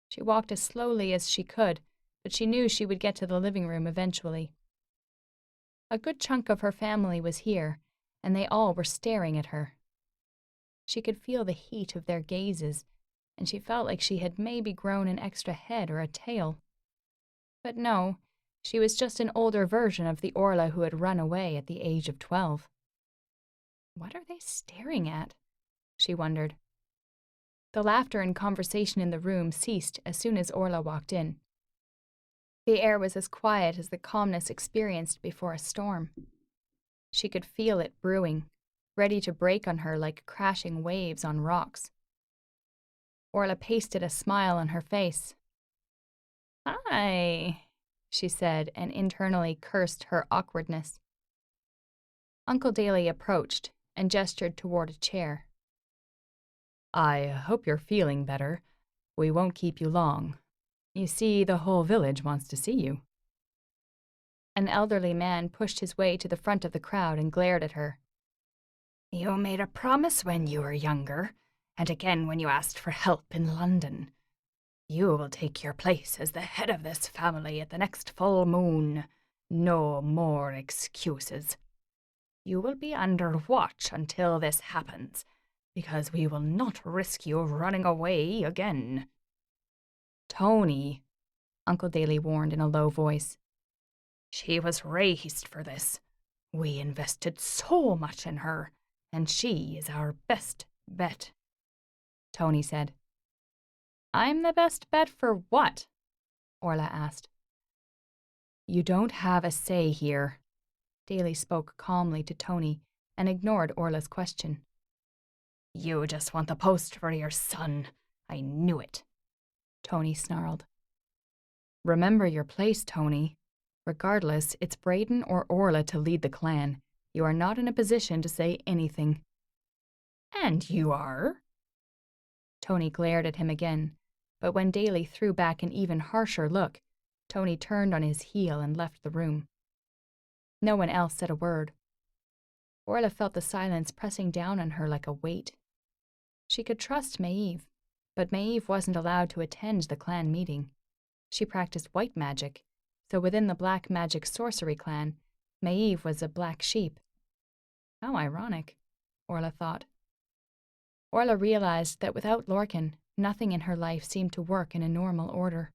She walked as slowly as she could, but she knew she would get to the living room eventually. A good chunk of her family was here, and they all were staring at her. She could feel the heat of their gazes, and she felt like she had maybe grown an extra head or a tail. But no, She was just an older version of the Orla who had run away at the age of 12. What are they staring at? She wondered. The laughter and conversation in the room ceased as soon as Orla walked in. The air was as quiet as the calmness experienced before a storm. She could feel it brewing, ready to break on her like crashing waves on rocks. Orla pasted a smile on her face. "Hi," she said, and internally cursed her awkwardness. Uncle Daly approached and gestured toward a chair. "I hope you're feeling better. We won't keep you long. You see, the whole village wants to see you." An elderly man pushed his way to the front of the crowd and glared at her. "You made a promise when you were younger, and again when you asked for help in London. You will take your place as the head of this family at the next full moon. No more excuses. You will be under watch until this happens, because we will not risk you running away again." "Tony," Uncle Daly warned in a low voice. "She was raised for this. We invested so much in her, and she is our best bet," Tony said. "I'm the best bet for what?" Orla asked. "You don't have a say here." Daly spoke calmly to Tony and ignored Orla's question. "You just want the post for your son. I knew it," Tony snarled. "Remember your place, Tony. Regardless, it's Braden or Orla to lead the clan. You are not in a position to say anything." "And you are?" Tony glared at him again, but when Daly threw back an even harsher look, Tony turned on his heel and left the room. No one else said a word. Orla felt the silence pressing down on her like a weight. She could trust Maeve, but Maeve wasn't allowed to attend the clan meeting. She practiced white magic, so within the black magic sorcery clan, Maeve was a black sheep. How ironic, Orla thought. Orla realized that without Lorcan, nothing in her life seemed to work in a normal order.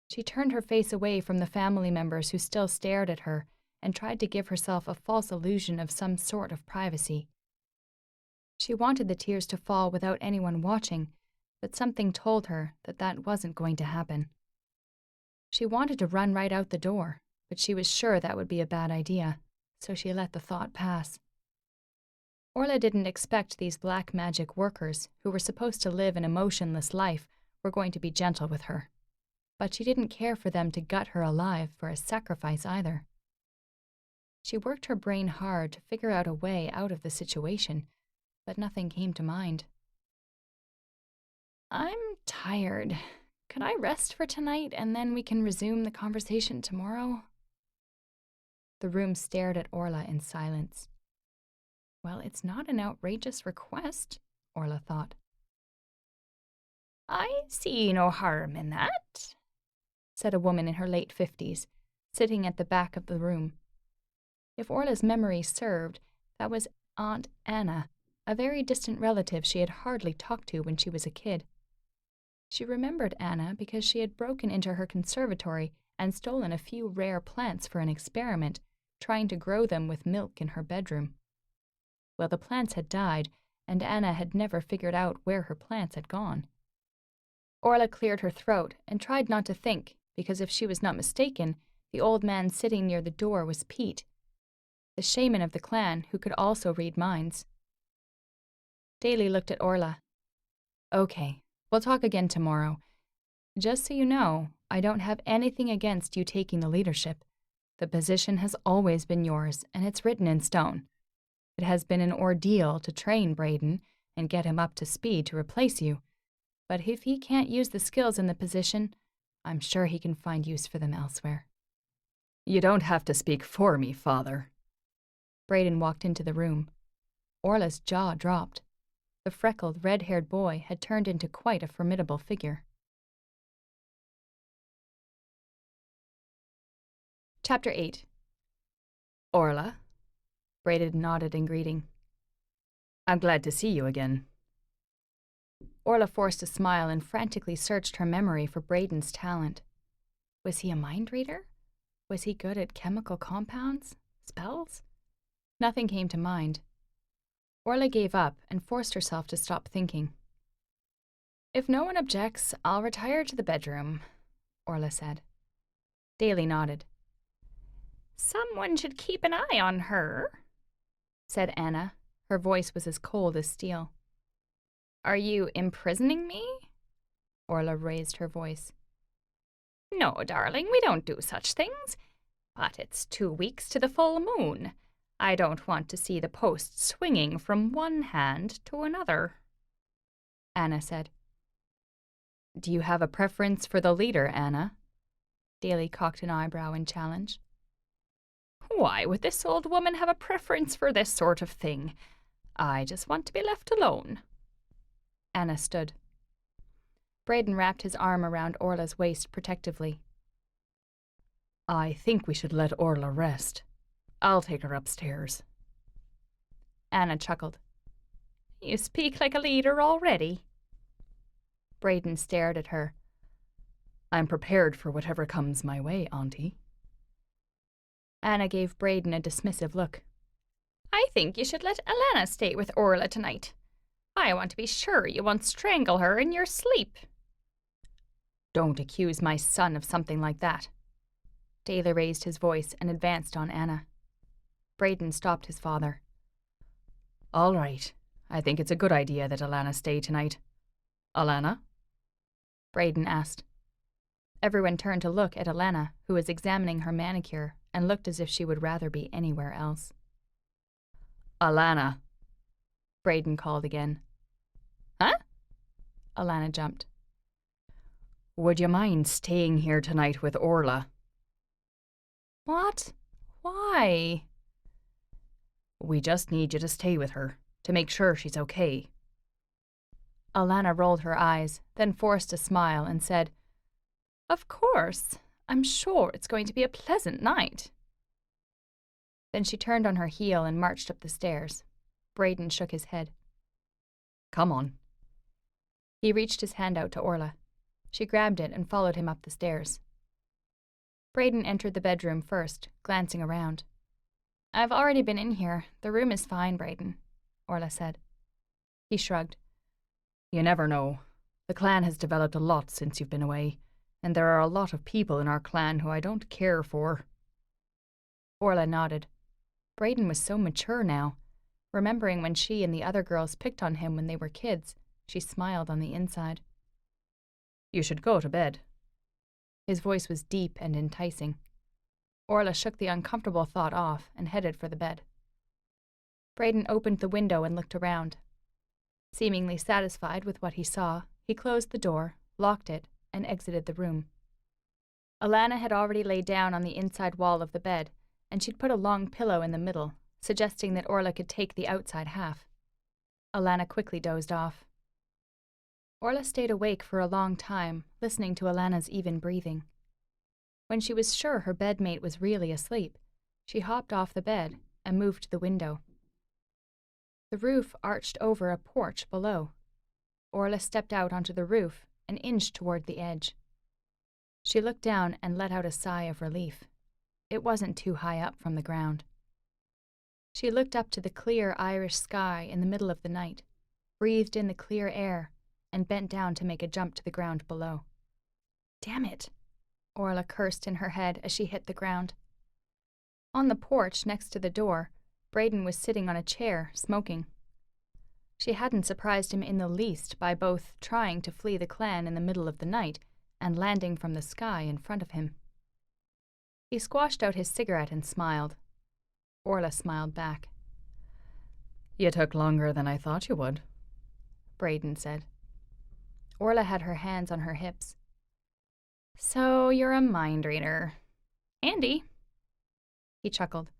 She turned her face away from the family members who still stared at her and tried to give herself a false illusion of some sort of privacy. She wanted the tears to fall without anyone watching, but something told her that that wasn't going to happen. She wanted to run right out the door, but she was sure that would be a bad idea, so she let the thought pass. Orla didn't expect these black magic workers, who were supposed to live an emotionless life, were going to be gentle with her. But she didn't care for them to gut her alive for a sacrifice either. She worked her brain hard to figure out a way out of the situation, but nothing came to mind. "I'm tired. Could I rest for tonight and then we can resume the conversation tomorrow?" The room stared at Orla in silence. Well, it's not an outrageous request, Orla thought. "I see no harm in that," said a woman in her late 50s, sitting at the back of the room. If Orla's memory served, that was Aunt Anna, a very distant relative she had hardly talked to when she was a kid. She remembered Anna because she had broken into her conservatory and stolen a few rare plants for an experiment, trying to grow them with milk in her bedroom. Well, the plants had died, and Anna had never figured out where her plants had gone. Orla cleared her throat and tried not to think, because if she was not mistaken, the old man sitting near the door was Pete, the shaman of the clan who could also read minds. Daly looked at Orla. "Okay, we'll talk again tomorrow. Just so you know, I don't have anything against you taking the leadership. The position has always been yours, and it's written in stone. It has been an ordeal to train Braden and get him up to speed to replace you, but if he can't use the skills in the position, I'm sure he can find use for them elsewhere." "You don't have to speak for me, Father." Braden walked into the room. Orla's jaw dropped. The freckled, red-haired boy had turned into quite a formidable figure. Chapter 8. "Orla?" Braden nodded in greeting. "I'm glad to see you again." Orla forced a smile and frantically searched her memory for Braden's talent. Was he a mind reader? Was he good at chemical compounds? Spells? Nothing came to mind. Orla gave up and forced herself to stop thinking. "If no one objects, I'll retire to the bedroom," Orla said. Daly nodded. "Someone should keep an eye on her," said Anna. Her voice was as cold as steel. "Are you imprisoning me?" Orla raised her voice. "No, darling, we don't do such things. But it's 2 weeks to the full moon. I don't want to see the post swinging from one hand to another," Anna said. Do you have a preference for the leader, Anna? Daly cocked an eyebrow in challenge. "Why would this old woman have a preference for this sort of thing? I just want to be left alone." Anna stood. Braden wrapped his arm around Orla's waist protectively. "I think we should let Orla rest. I'll take her upstairs." Anna chuckled. "You speak like a leader already." Braden stared at her. "I'm prepared for whatever comes my way, Auntie." Anna gave Braden a dismissive look. "I think you should let Alana stay with Orla tonight. I want to be sure you won't strangle her in your sleep." "Don't accuse my son of something like that." Daly raised his voice and advanced on Anna. Braden stopped his father. "All right. I think it's a good idea that Alana stay tonight. Alana?" Braden asked. Everyone turned to look at Alana, who was examining her manicure and looked as if she would rather be anywhere else. "Alana," Braden called again. "Huh?" Alana jumped. "Would you mind staying here tonight with Orla?" "What? Why?" "We just need you to stay with her, to make sure she's okay." Alana rolled her eyes, then forced a smile and said, "Of course. I'm sure it's going to be a pleasant night." Then she turned on her heel and marched up the stairs. Braden shook his head. "Come on." He reached his hand out to Orla. She grabbed it and followed him up the stairs. Braden entered the bedroom first, glancing around. "I've already been in here. The room is fine, Braden," Orla said. He shrugged. "You never know. The clan has developed a lot since you've been away, and there are a lot of people in our clan who I don't care for." Orla nodded. Braden was so mature now. Remembering when she and the other girls picked on him when they were kids, she smiled on the inside. "You should go to bed." His voice was deep and enticing. Orla shook the uncomfortable thought off and headed for the bed. Braden opened the window and looked around. Seemingly satisfied with what he saw, he closed the door, locked it, and exited the room. Alana had already laid down on the inside wall of the bed, and she'd put a long pillow in the middle, suggesting that Orla could take the outside half. Alana quickly dozed off. Orla stayed awake for a long time, listening to Alana's even breathing. When she was sure her bedmate was really asleep, she hopped off the bed and moved to the window. The roof arched over a porch below. Orla stepped out onto the roof and inched toward the edge. She looked down and let out a sigh of relief. It wasn't too high up from the ground. She looked up to the clear Irish sky in the middle of the night, breathed in the clear air, and bent down to make a jump to the ground below. "Damn it," Orla cursed in her head as she hit the ground. On the porch next to the door, Braden was sitting on a chair, smoking. She hadn't surprised him in the least by both trying to flee the clan in the middle of the night and landing from the sky in front of him. He squashed out his cigarette and smiled. Orla smiled back. "You took longer than I thought you would," Braden said. Orla had her hands on her hips. "So you're a mind reader. Handy." He chuckled.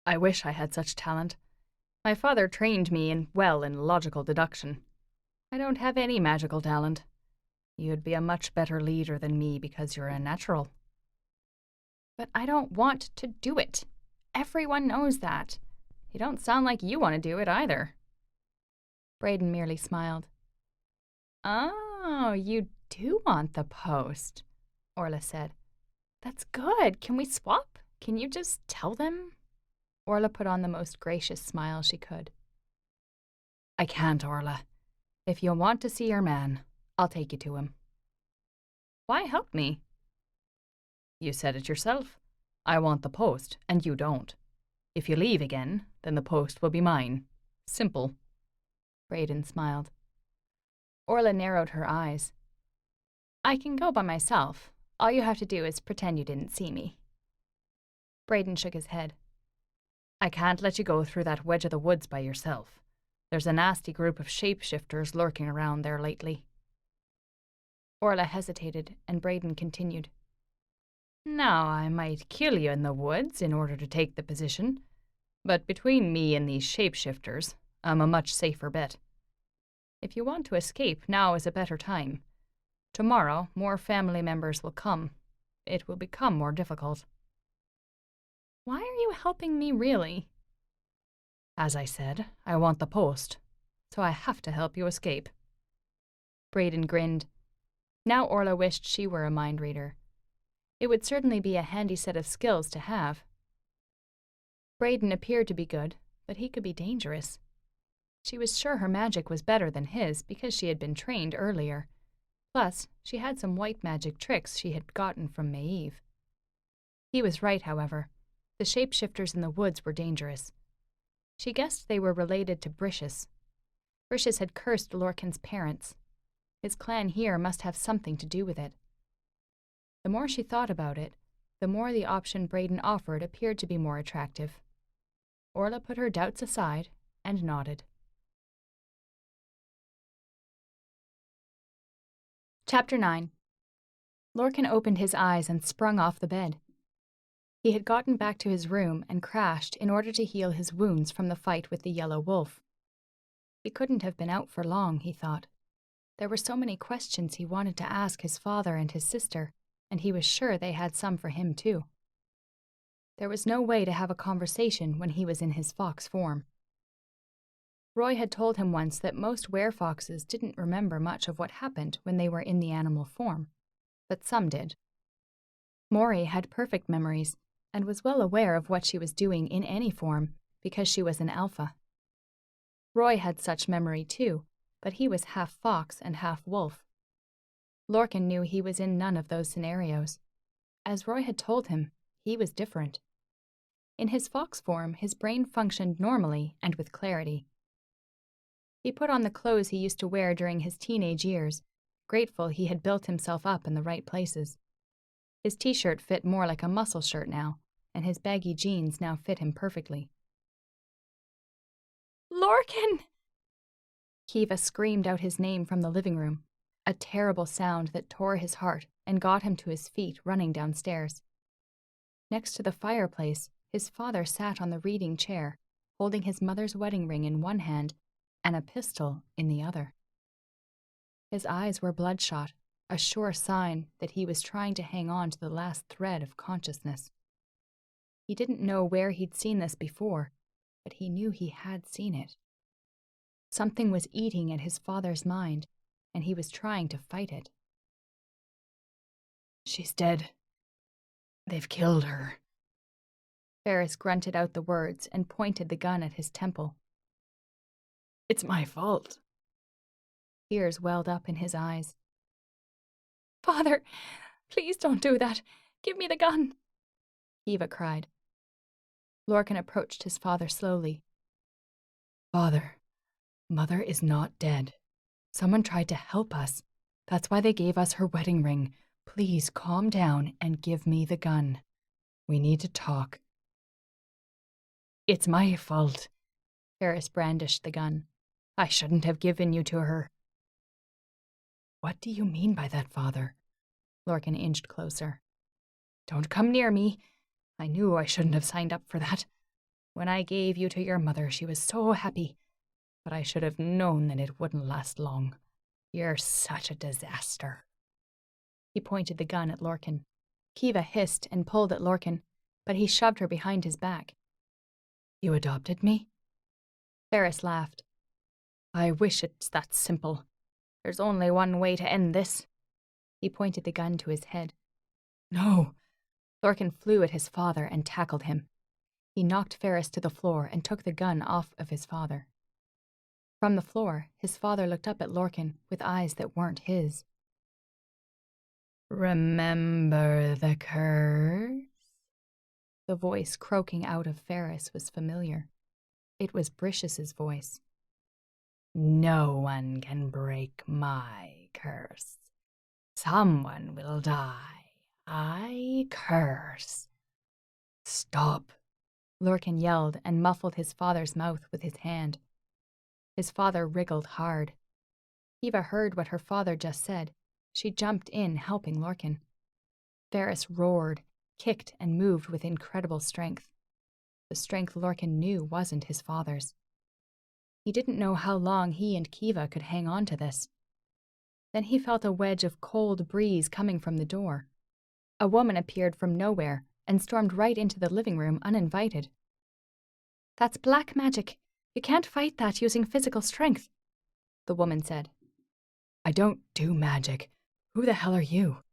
"I wish I had such talent. My father trained me in logical deduction. I don't have any magical talent. You'd be a much better leader than me because you're a natural." "But I don't want to do it. Everyone knows that. You don't sound like you want to do it either." Braden merely smiled. "Oh, you do want the post. Orla said. That's good. Can we swap? Can you just tell them? Orla put on the most gracious smile she could. I can't, Orla. If you want to see your man, I'll take you to him. Why help me? You said it yourself. I want the post, and you don't. If you leave again, then the post will be mine. Simple. Braden smiled. Orla narrowed her eyes. I can go by myself. All you have to do is pretend you didn't see me. Braden shook his head. I can't let you go through that wedge of the woods by yourself. There's a nasty group of shapeshifters lurking around there lately. Orla hesitated, and Braden continued. Now, I might kill you in the woods in order to take the position, but between me and these shapeshifters, I'm a much safer bet. If you want to escape, now is a better time. Tomorrow, more family members will come. It will become more difficult. Why are you helping me, really? As I said, I want the post, so I have to help you escape. Braden grinned. Now Orla wished she were a mind reader. It would certainly be a handy set of skills to have. Braden appeared to be good, but he could be dangerous. She was sure her magic was better than his because she had been trained earlier. Plus, she had some white magic tricks she had gotten from Maeve. He was right, however. The shapeshifters in the woods were dangerous. She guessed they were related to Brishis. Brishis had cursed Lorcan's parents. His clan here must have something to do with it. The more she thought about it, the more the option Braden offered appeared to be more attractive. Orla put her doubts aside and nodded. Chapter 9. Lorcan opened his eyes and sprung off the bed. He had gotten back to his room and crashed in order to heal his wounds from the fight with the yellow wolf. He couldn't have been out for long, he thought. There were so many questions he wanted to ask his father and his sister, and he was sure they had some for him too. There was no way to have a conversation when he was in his fox form. Roy had told him once that most werefoxes didn't remember much of what happened when they were in the animal form, but some did. Maury had perfect memories and was well aware of what she was doing in any form because she was an alpha. Roy had such memory too, but he was half fox and half wolf. Lorcan knew he was in none of those scenarios. As Roy had told him, he was different. In his fox form, his brain functioned normally and with clarity. He put on the clothes he used to wear during his teenage years, grateful he had built himself up in the right places. His t-shirt fit more like a muscle shirt now, and his baggy jeans now fit him perfectly. Lorcan! Kiva screamed out his name from the living room, a terrible sound that tore his heart and got him to his feet running downstairs. Next to the fireplace, his father sat on the reading chair, holding his mother's wedding ring in one hand and a pistol in the other. His eyes were bloodshot, a sure sign that he was trying to hang on to the last thread of consciousness. He didn't know where he'd seen this before, but he knew he had seen it. Something was eating at his father's mind, and he was trying to fight it. She's dead. They've killed her. Ferris grunted out the words and pointed the gun at his temple. It's my fault. Tears welled up in his eyes. Father, please don't do that. Give me the gun, Eva cried. Lorcan approached his father slowly. Father, Mother is not dead. Someone tried to help us. That's why they gave us her wedding ring. Please calm down and give me the gun. We need to talk. It's my fault. Ferris brandished the gun. I shouldn't have given you to her. What do you mean by that, Father? Lorcan inched closer. Don't come near me. I knew I shouldn't have signed up for that. When I gave you to your mother, she was so happy. But I should have known that it wouldn't last long. You're such a disaster. He pointed the gun at Lorcan. Kiva hissed and pulled at Lorcan, but he shoved her behind his back. You adopted me? Ferris laughed. I wish it's that simple. There's only one way to end this. He pointed the gun to his head. No. Lorcan flew at his father and tackled him. He knocked Ferris to the floor and took the gun off of his father. From the floor, his father looked up at Lorcan with eyes that weren't his. Remember the curse? The voice croaking out of Ferris was familiar. It was Brish's voice. No one can break my curse. Someone will die. I curse. Stop. Lorcan yelled and muffled his father's mouth with his hand. His father wriggled hard. Eva heard what her father just said. She jumped in, helping Lorcan. Ferris roared, kicked, and moved with incredible strength. The strength Lorcan knew wasn't his father's. He didn't know how long he and Kiva could hang on to this. Then he felt a wedge of cold breeze coming from the door. A woman appeared from nowhere and stormed right into the living room uninvited. "That's black magic. You can't fight that using physical strength," the woman said. I don't do magic. Who the hell are you?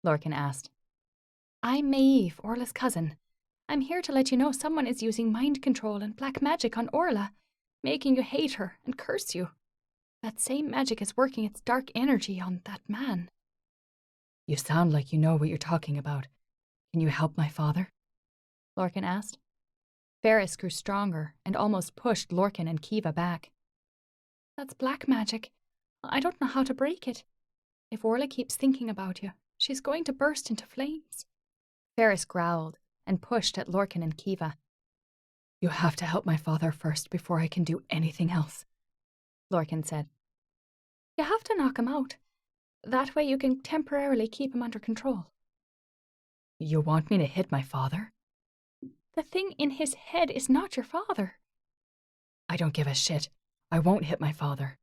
Lorcan asked. "I'm Maeve, Orla's cousin. I'm here to let you know someone is using mind control and black magic on Orla, making you hate her and curse you. That same magic is working its dark energy on that man." You sound like you know what you're talking about. Can you help my father? Lorcan asked. Ferris grew stronger and almost pushed Lorcan and Kiva back. "That's black magic. I don't know how to break it. If Orla keeps thinking about you, she's going to burst into flames." Ferris growled and pushed at Lorcan and Kiva. You have to help my father first before I can do anything else, Lorcan said. "You have to knock him out. That way you can temporarily keep him under control." You want me to hit my father? The thing in his head is not your father. I don't give a shit. I won't hit my father.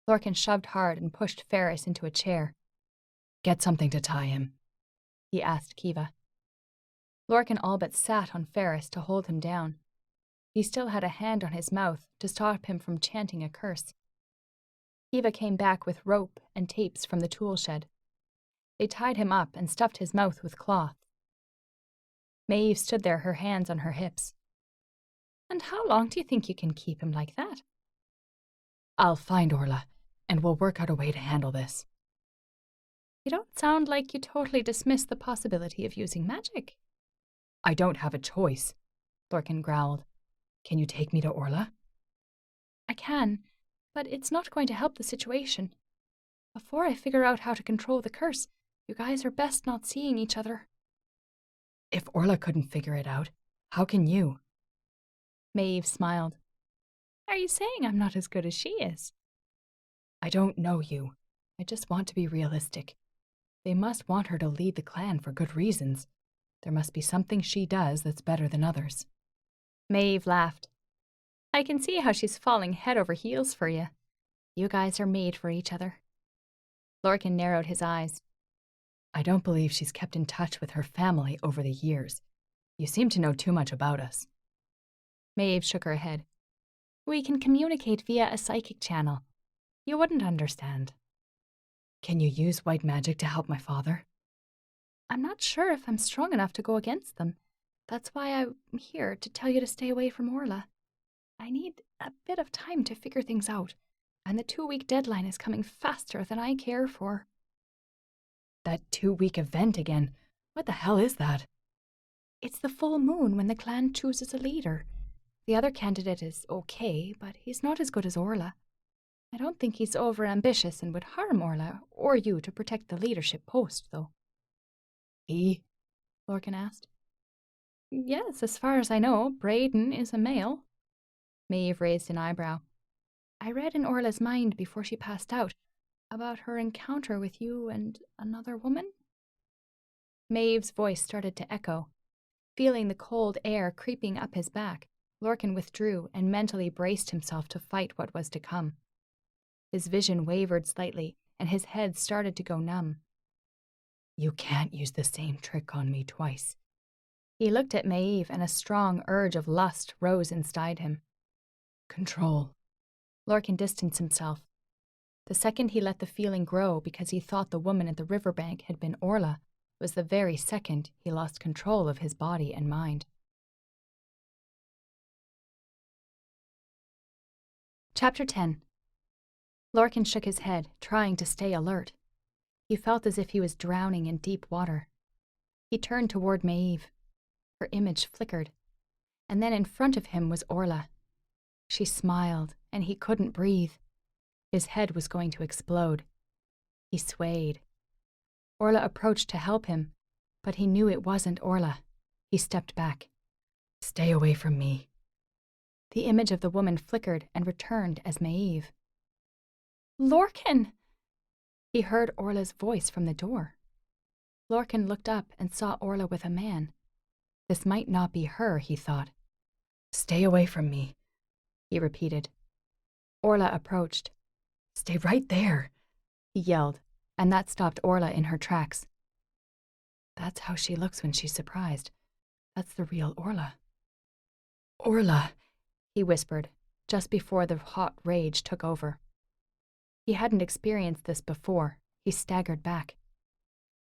Lorcan shoved hard and pushed Ferris into a chair. Get something to tie him, he asked Kiva. Lorcan all but sat on Ferris to hold him down. He still had a hand on his mouth to stop him from chanting a curse. Kiva came back with rope and tapes from the tool shed. They tied him up and stuffed his mouth with cloth. Maeve stood there, her hands on her hips. "And how long do you think you can keep him like that?" I'll find Orla, and we'll work out a way to handle this. You don't sound like you totally dismiss the possibility of using magic. I don't have a choice, Lorcan growled. Can you take me to Orla? I can, but it's not going to help the situation. Before I figure out how to control the curse, you guys are best not seeing each other. If Orla couldn't figure it out, how can you? Maeve smiled. Are you saying I'm not as good as she is? I don't know you. I just want to be realistic. They must want her to lead the clan for good reasons. There must be something she does that's better than others. Maeve laughed. I can see how she's falling head over heels for you. You guys are made for each other. Lorcan narrowed his eyes. I don't believe she's kept in touch with her family over the years. You seem to know too much about us. Maeve shook her head. We can communicate via a psychic channel. You wouldn't understand. Can you use white magic to help my father? I'm not sure if I'm strong enough to go against them. That's why I'm here to tell you to stay away from Orla. I need a bit of time to figure things out, and the 2-week deadline is coming faster than I care for. That 2-week event again. What the hell is that? It's the full moon when the clan chooses a leader. The other candidate is okay, but he's not as good as Orla. I don't think he's overambitious and would harm Orla or you to protect the leadership post, though. He? Lorcan asked. Yes, as far as I know, Braden is a male. Maeve raised an eyebrow. I read in Orla's mind before she passed out about her encounter with you and another woman. Maeve's voice started to echo. Feeling the cold air creeping up his back, Lorcan withdrew and mentally braced himself to fight what was to come. His vision wavered slightly, and his head started to go numb. You can't use the same trick on me twice. He looked at Maeve, and a strong urge of lust rose inside him. Control. Lorcan distanced himself. The second he let the feeling grow because he thought the woman at the riverbank had been Orla, was the very second he lost control of his body and mind. Chapter 10. Lorcan shook his head, trying to stay alert. He felt as if he was drowning in deep water. He turned toward Maeve. Her image flickered, and then in front of him was Orla. She smiled, and he couldn't breathe. His head was going to explode. He swayed. Orla approached to help him, but he knew it wasn't Orla. He stepped back. "Stay away from me." The image of the woman flickered and returned as Maeve. "Lorcan!" He heard Orla's voice from the door. Lorcan looked up and saw Orla with a man. This might not be her, he thought. "Stay away from me," he repeated. Orla approached. "Stay right there," he yelled, and that stopped Orla in her tracks. That's how she looks when she's surprised. That's the real Orla. "Orla," he whispered, just before the hot rage took over. He hadn't experienced this before. He staggered back.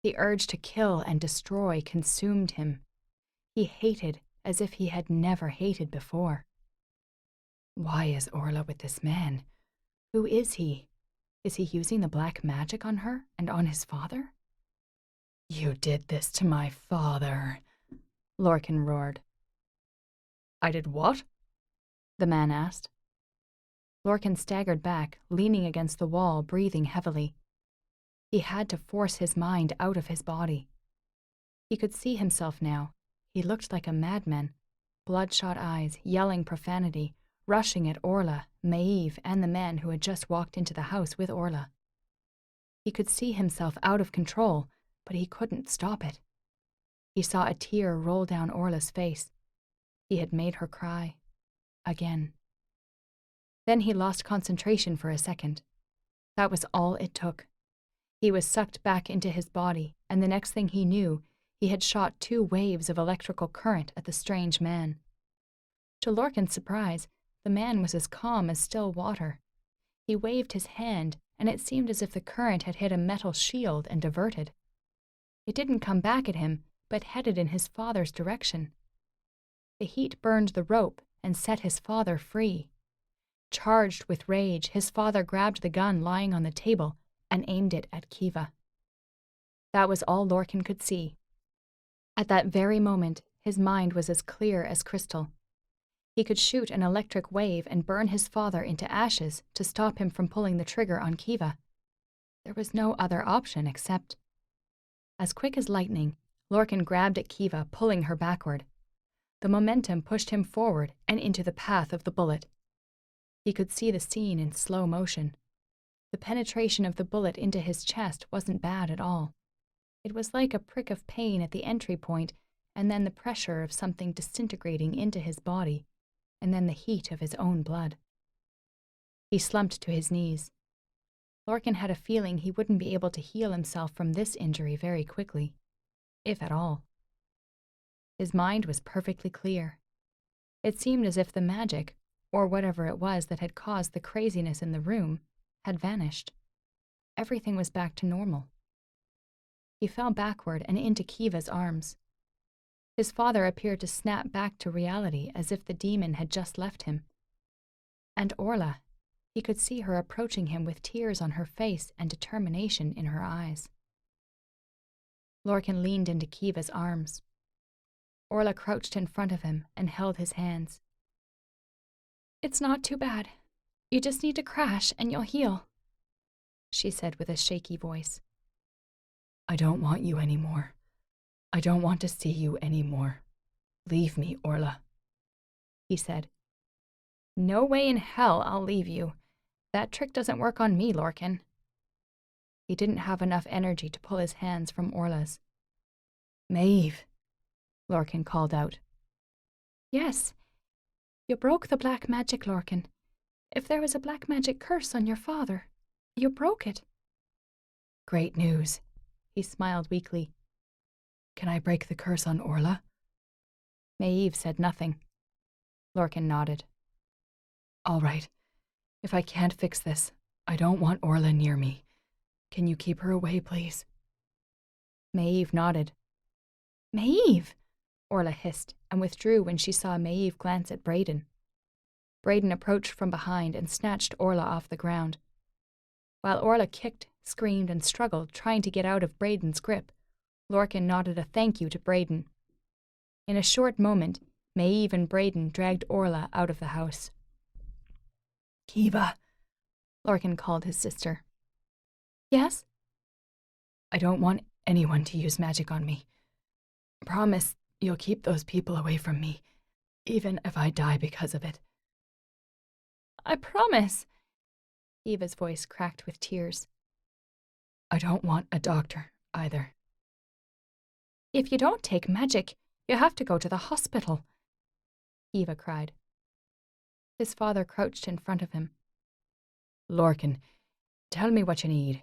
The urge to kill and destroy consumed him. He hated as if he had never hated before. Why is Orla with this man? Who is he? Is he using the black magic on her and on his father? "You did this to my father," Lorcan roared. "I did what?" the man asked. Lorcan staggered back, leaning against the wall, breathing heavily. He had to force his mind out of his body. He could see himself now. He looked like a madman, bloodshot eyes, yelling profanity, rushing at Orla, Maeve, and the man who had just walked into the house with Orla. He could see himself out of control, but he couldn't stop it. He saw a tear roll down Orla's face. He had made her cry. Again. Then he lost concentration for a second. That was all it took. He was sucked back into his body, and the next thing he knew, he had shot 2 waves of electrical current at the strange man. To Lorcan's surprise, the man was as calm as still water. He waved his hand, and it seemed as if the current had hit a metal shield and diverted. It didn't come back at him, but headed in his father's direction. The heat burned the rope and set his father free. Charged with rage, his father grabbed the gun lying on the table and aimed it at Kiva. That was all Lorcan could see. At that very moment, his mind was as clear as crystal. He could shoot an electric wave and burn his father into ashes to stop him from pulling the trigger on Kiva. There was no other option except... As quick as lightning, Lorcan grabbed at Kiva, pulling her backward. The momentum pushed him forward and into the path of the bullet. He could see the scene in slow motion. The penetration of the bullet into his chest wasn't bad at all. It was like a prick of pain at the entry point, and then the pressure of something disintegrating into his body, and then the heat of his own blood. He slumped to his knees. Lorcan had a feeling he wouldn't be able to heal himself from this injury very quickly, if at all. His mind was perfectly clear. It seemed as if the magic, or whatever it was that had caused the craziness in the room, had vanished. Everything was back to normal. He fell backward and into Kiva's arms. His father appeared to snap back to reality as if the demon had just left him. And Orla, he could see her approaching him with tears on her face and determination in her eyes. Lorcan leaned into Kiva's arms. Orla crouched in front of him and held his hands. "It's not too bad. You just need to crash and you'll heal," she said with a shaky voice. "I don't want you anymore. I don't want to see you anymore. Leave me, Orla," he said. "No way in hell I'll leave you. That trick doesn't work on me, Lorcan." He didn't have enough energy to pull his hands from Orla's. "Maeve," Lorcan called out. "Yes. You broke the black magic, Lorcan. If there was a black magic curse on your father, you broke it." "Great news," he smiled weakly. "Can I break the curse on Orla?" Maeve said nothing. Lorcan nodded. "All right. If I can't fix this, I don't want Orla near me. Can you keep her away, please?" Maeve nodded. Maeve! Orla hissed and withdrew when she saw Maeve glance at Braden. Braden approached from behind and snatched Orla off the ground. While Orla kicked, screamed, and struggled, trying to get out of Braden's grip, Lorcan nodded a thank you to Braden. In a short moment, Maeve and Braden dragged Orla out of the house. Kiva, Lorcan called his sister. Yes? I don't want anyone to use magic on me. Promise you'll keep those people away from me, even if I die because of it. I promise. Eva's voice cracked with tears. I don't want a doctor, either. If you don't take magic, you have to go to the hospital, Eva cried. His father crouched in front of him. Lorcan, tell me what you need.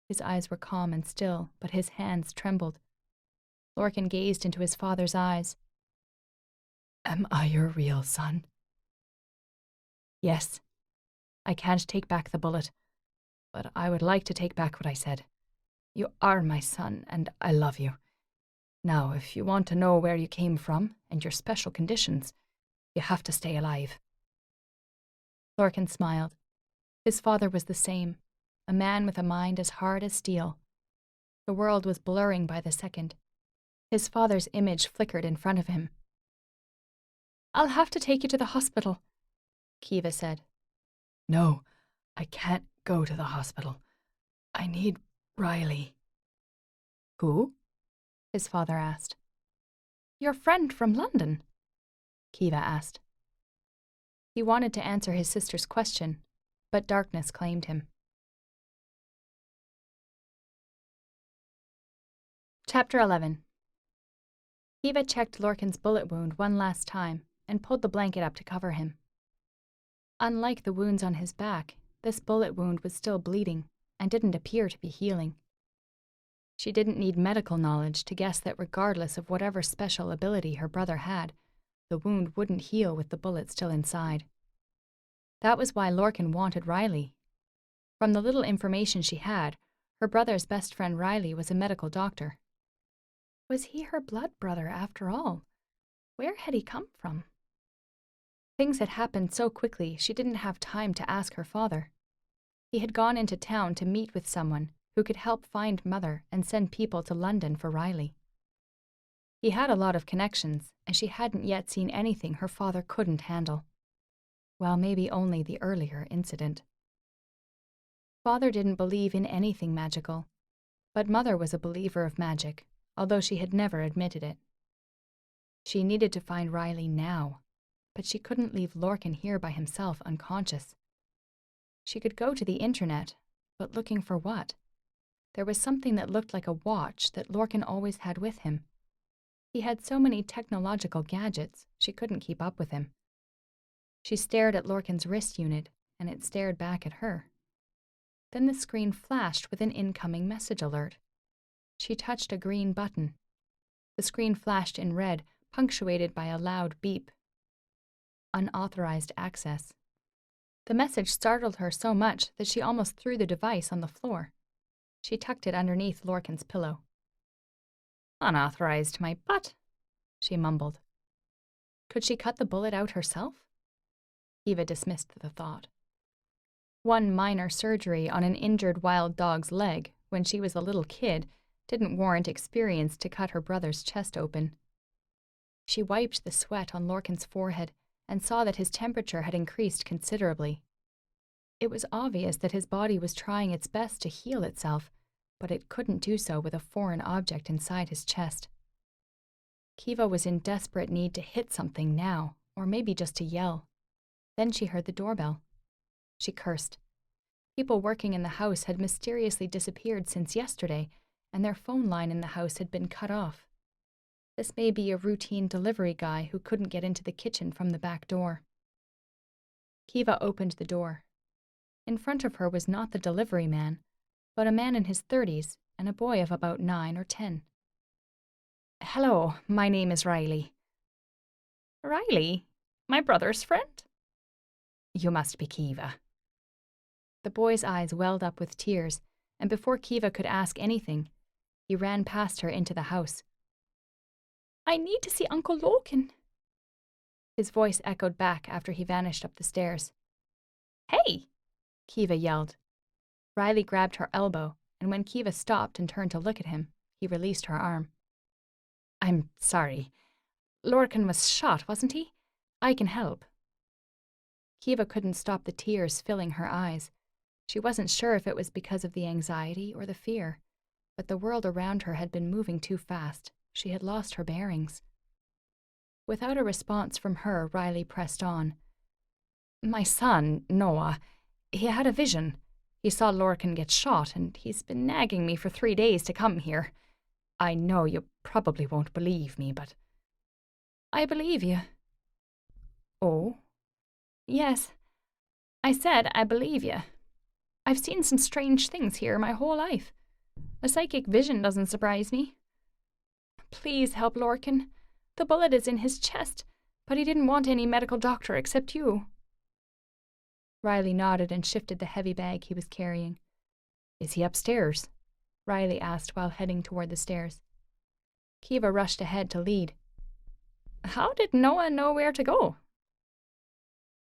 His eyes were calm and still, but his hands trembled. Lorcan gazed into his father's eyes. Am I your real son? Yes. I can't take back the bullet, but I would like to take back what I said. You are my son, and I love you. Now, if you want to know where you came from and your special conditions, you have to stay alive. Lorcan smiled. His father was the same, a man with a mind as hard as steel. The world was blurring by the second. His father's image flickered in front of him. I'll have to take you to the hospital, Kiva said. No, I can't go to the hospital. I need Riley. Who? His father asked. Your friend from London, Kiva asked. He wanted to answer his sister's question, but darkness claimed him. Chapter 11. Kiva checked Lorcan's bullet wound one last time and pulled the blanket up to cover him. Unlike the wounds on his back, this bullet wound was still bleeding and didn't appear to be healing. She didn't need medical knowledge to guess that regardless of whatever special ability her brother had, the wound wouldn't heal with the bullet still inside. That was why Lorcan wanted Riley. From the little information she had, her brother's best friend Riley was a medical doctor. Was he her blood brother after all? Where had he come from? Things had happened so quickly she didn't have time to ask her father. He had gone into town to meet with someone who could help find Mother and send people to London for Riley. He had a lot of connections, and she hadn't yet seen anything her father couldn't handle. Well, maybe only the earlier incident. Father didn't believe in anything magical, but Mother was a believer of magic, although she had never admitted it. She needed to find Riley now, but she couldn't leave Lorcan here by himself unconscious. She could go to the internet, but looking for what? There was something that looked like a watch that Lorcan always had with him. He had so many technological gadgets, she couldn't keep up with him. She stared at Lorcan's wrist unit, and it stared back at her. Then the screen flashed with an incoming message alert. She touched a green button. The screen flashed in red, punctuated by a loud beep. Unauthorized access. The message startled her so much that she almost threw the device on the floor. She tucked it underneath Lorcan's pillow. Unauthorized my butt, she mumbled. Could she cut the bullet out herself? Eva dismissed the thought. One minor surgery on an injured wild dog's leg when she was a little kid didn't warrant experience to cut her brother's chest open. She wiped the sweat on Lorcan's forehead and saw that his temperature had increased considerably. It was obvious that his body was trying its best to heal itself, but it couldn't do so with a foreign object inside his chest. Kiva was in desperate need to hit something now, or maybe just to yell. Then she heard the doorbell. She cursed. People working in the house had mysteriously disappeared since yesterday, and their phone line in the house had been cut off. This may be a routine delivery guy who couldn't get into the kitchen from the back door. Kiva opened the door. In front of her was not the delivery man, but a man in his 30s and a boy of about 9 or 10. Hello, my name is Riley. Riley? My brother's friend? You must be Kiva. The boy's eyes welled up with tears, and before Kiva could ask anything, He ran past her into the house. I need to see Uncle Lorcan. His voice echoed back after he vanished up the stairs. Hey! Kiva yelled. Riley grabbed her elbow, and when Kiva stopped and turned to look at him, he released her arm. I'm sorry. Lorcan was shot, wasn't he? I can help. Kiva couldn't stop the tears filling her eyes. She wasn't sure if it was because of the anxiety or the fear, but the world around her had been moving too fast. She had lost her bearings. Without a response from her, Riley pressed on. My son, Noah, he had a vision. He saw Lorcan get shot, and he's been nagging me for 3 days to come here. I know you probably won't believe me, but I believe you. Oh? Yes. I said I believe you. I've seen some strange things here my whole life. A psychic vision doesn't surprise me. Please help Lorcan. The bullet is in his chest, but he didn't want any medical doctor except you. Riley nodded and shifted the heavy bag he was carrying. Is he upstairs? Riley asked while heading toward the stairs. Kiva rushed ahead to lead. How did Noah know where to go?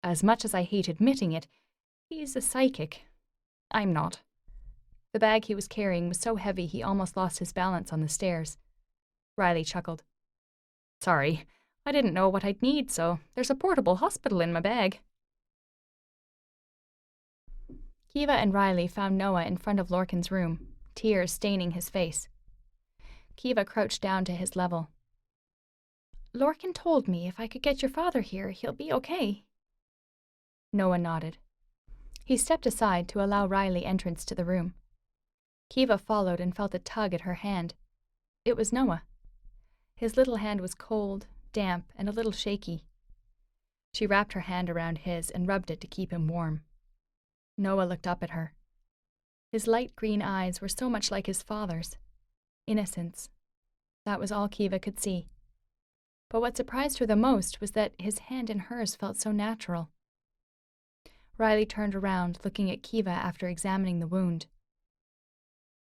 As much as I hate admitting it, he's a psychic. I'm not. The bag he was carrying was so heavy he almost lost his balance on the stairs. Riley chuckled. Sorry, I didn't know what I'd need, so there's a portable hospital in my bag. Kiva and Riley found Noah in front of Lorcan's room, tears staining his face. Kiva crouched down to his level. Lorcan told me if I could get your father here, he'll be okay. Noah nodded. He stepped aside to allow Riley entrance to the room. Kiva followed and felt a tug at her hand. It was Noah. His little hand was cold, damp, and a little shaky. She wrapped her hand around his and rubbed it to keep him warm. Noah looked up at her. His light green eyes were so much like his father's. Innocence. That was all Kiva could see. But what surprised her the most was that his hand in hers felt so natural. Riley turned around, looking at Kiva after examining the wound.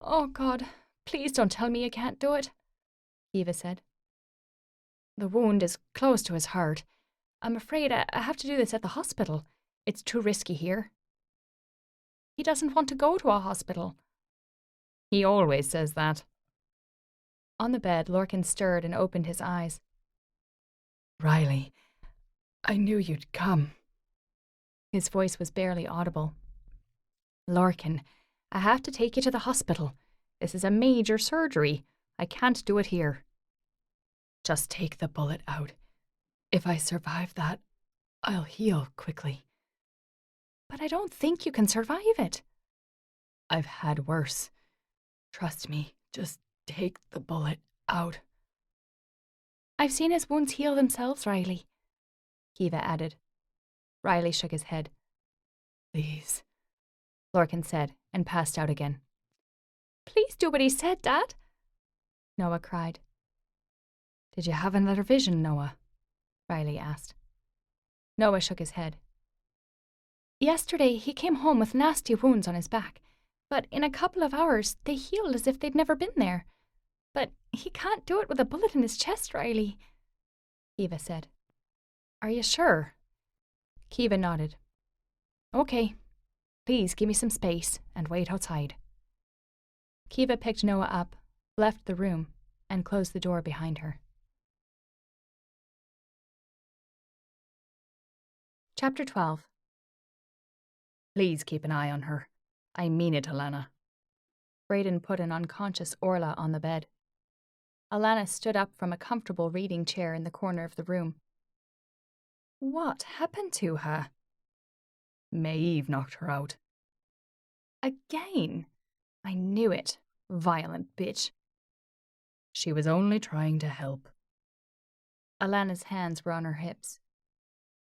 Oh, God, please don't tell me you can't do it, Kiva said. The wound is close to his heart. I'm afraid I have to do this at the hospital. It's too risky here. He doesn't want to go to a hospital. He always says that. On the bed, Lorcan stirred and opened his eyes. Riley, I knew you'd come. His voice was barely audible. Lorcan, I have to take you to the hospital. This is a major surgery. I can't do it here. Just take the bullet out. If I survive that, I'll heal quickly. But I don't think you can survive it. I've had worse. Trust me, just take the bullet out. I've seen his wounds heal themselves, Riley, Kiva added. Riley shook his head. Please, Lorcan said, and passed out again. Please do what he said, Dad, Noah cried. Did you have another vision, Noah? Riley asked. Noah shook his head. Yesterday, he came home with nasty wounds on his back, but in a couple of hours, they healed as if they'd never been there. But he can't do it with a bullet in his chest, Riley, Kiva said. Are you sure? Kiva nodded. Okay. Please give me some space and wait outside. Kiva picked Noah up, left the room, and closed the door behind her. Chapter 12. Please keep an eye on her. I mean it, Alana. Brayden put an unconscious Orla on the bed. Alana stood up from a comfortable reading chair in the corner of the room. What happened to her? Maeve knocked her out. Again? I knew it. Violent bitch. She was only trying to help. Alana's hands were on her hips.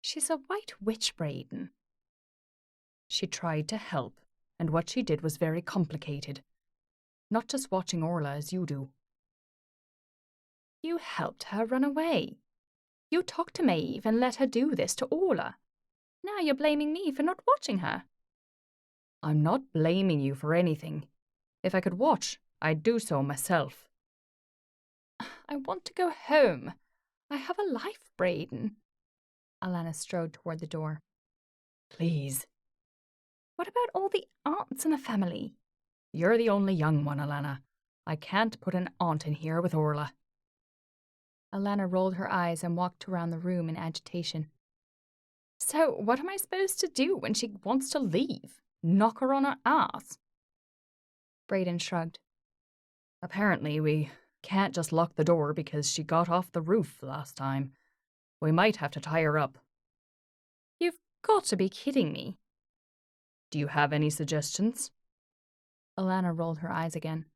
She's a white witch, Brayden. She tried to help, and what she did was very complicated. Not just watching Orla as you do. You helped her run away. You talked to Maeve and let her do this to Orla. Now you're blaming me for not watching her. I'm not blaming you for anything. If I could watch, I'd do so myself. I want to go home. I have a life, Braden. Alana strode toward the door. Please. What about all the aunts in the family? You're the only young one, Alana. I can't put an aunt in here with Orla. Alana rolled her eyes and walked around the room in agitation. So what am I supposed to do when she wants to leave? Knock her on her ass? Braden shrugged. Apparently, we can't just lock the door because she got off the roof last time. We might have to tie her up. You've got to be kidding me. Do you have any suggestions? Alana rolled her eyes again.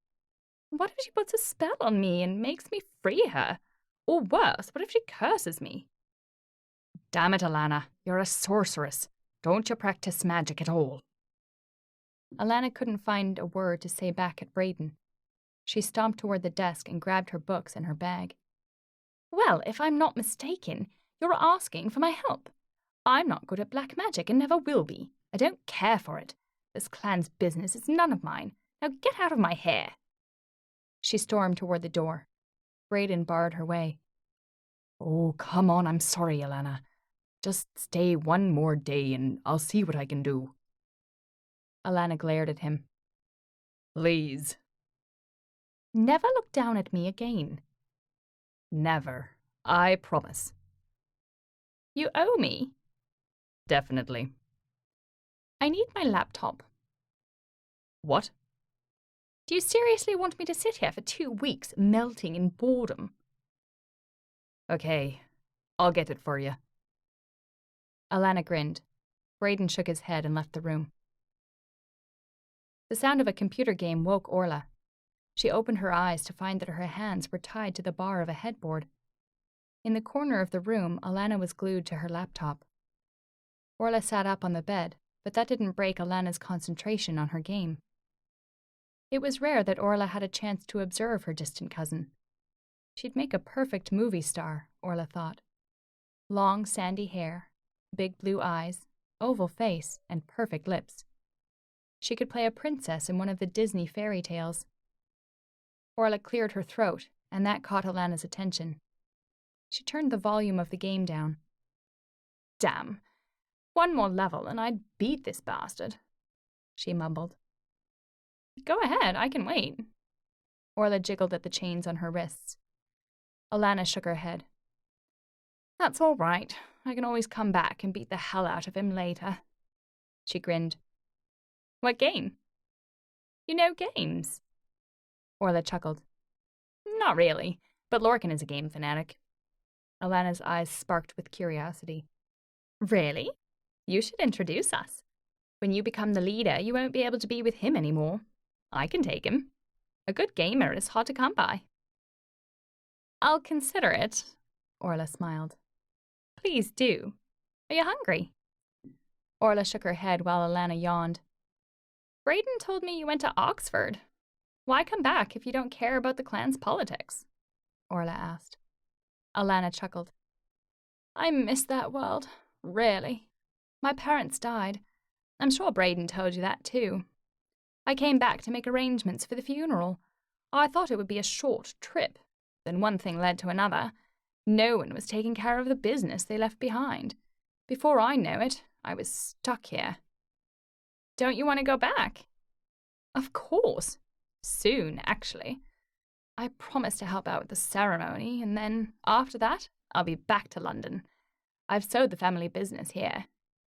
What if she puts a spell on me and makes me free her? Or worse, what if she curses me? Damn it, Alana. You're a sorceress. Don't you practice magic at all? Alana couldn't find a word to say back at Braden. She stomped toward the desk and grabbed her books and her bag. Well, if I'm not mistaken, you're asking for my help. I'm not good at black magic and never will be. I don't care for it. This clan's business is none of mine. Now get out of my hair. She stormed toward the door. Braden barred her way. Oh, come on, I'm sorry, Alana. Just stay one more day and I'll see what I can do. Alana glared at him. Please. Never look down at me again. Never. I promise. You owe me. Definitely. I need my laptop. What? Do you seriously want me to sit here for 2 weeks melting in boredom? Okay, I'll get it for you. Alana grinned. Braden shook his head and left the room. The sound of a computer game woke Orla. She opened her eyes to find that her hands were tied to the bar of a headboard. In the corner of the room, Alana was glued to her laptop. Orla sat up on the bed, but that didn't break Alana's concentration on her game. It was rare that Orla had a chance to observe her distant cousin. She'd make a perfect movie star, Orla thought. Long, sandy hair, big blue eyes, oval face, and perfect lips. She could play a princess in one of the Disney fairy tales. Orla cleared her throat, and that caught Alana's attention. She turned the volume of the game down. Damn. One more level and I'd beat this bastard, she mumbled. Go ahead, I can wait. Orla jiggled at the chains on her wrists. Alana shook her head. That's all right. I can always come back and beat the hell out of him later. She grinned. What game? You know games? Orla chuckled. Not really, but Lorcan is a game fanatic. Alana's eyes sparked with curiosity. Really? You should introduce us. When you become the leader, you won't be able to be with him anymore. I can take him. A good gamer is hard to come by. I'll consider it, Orla smiled. Please do. Are you hungry? Orla shook her head while Alana yawned. Braden told me you went to Oxford. Why come back if you don't care about the clan's politics? Orla asked. Alana chuckled. I miss that world, really. My parents died. I'm sure Braden told you that too. I came back to make arrangements for the funeral. I thought it would be a short trip. Then one thing led to another. No one was taking care of the business they left behind. Before I know it, I was stuck here. Don't you want to go back? Of course. Soon, actually. I promised to help out with the ceremony, and then, after that, I'll be back to London. I've sewed the family business here.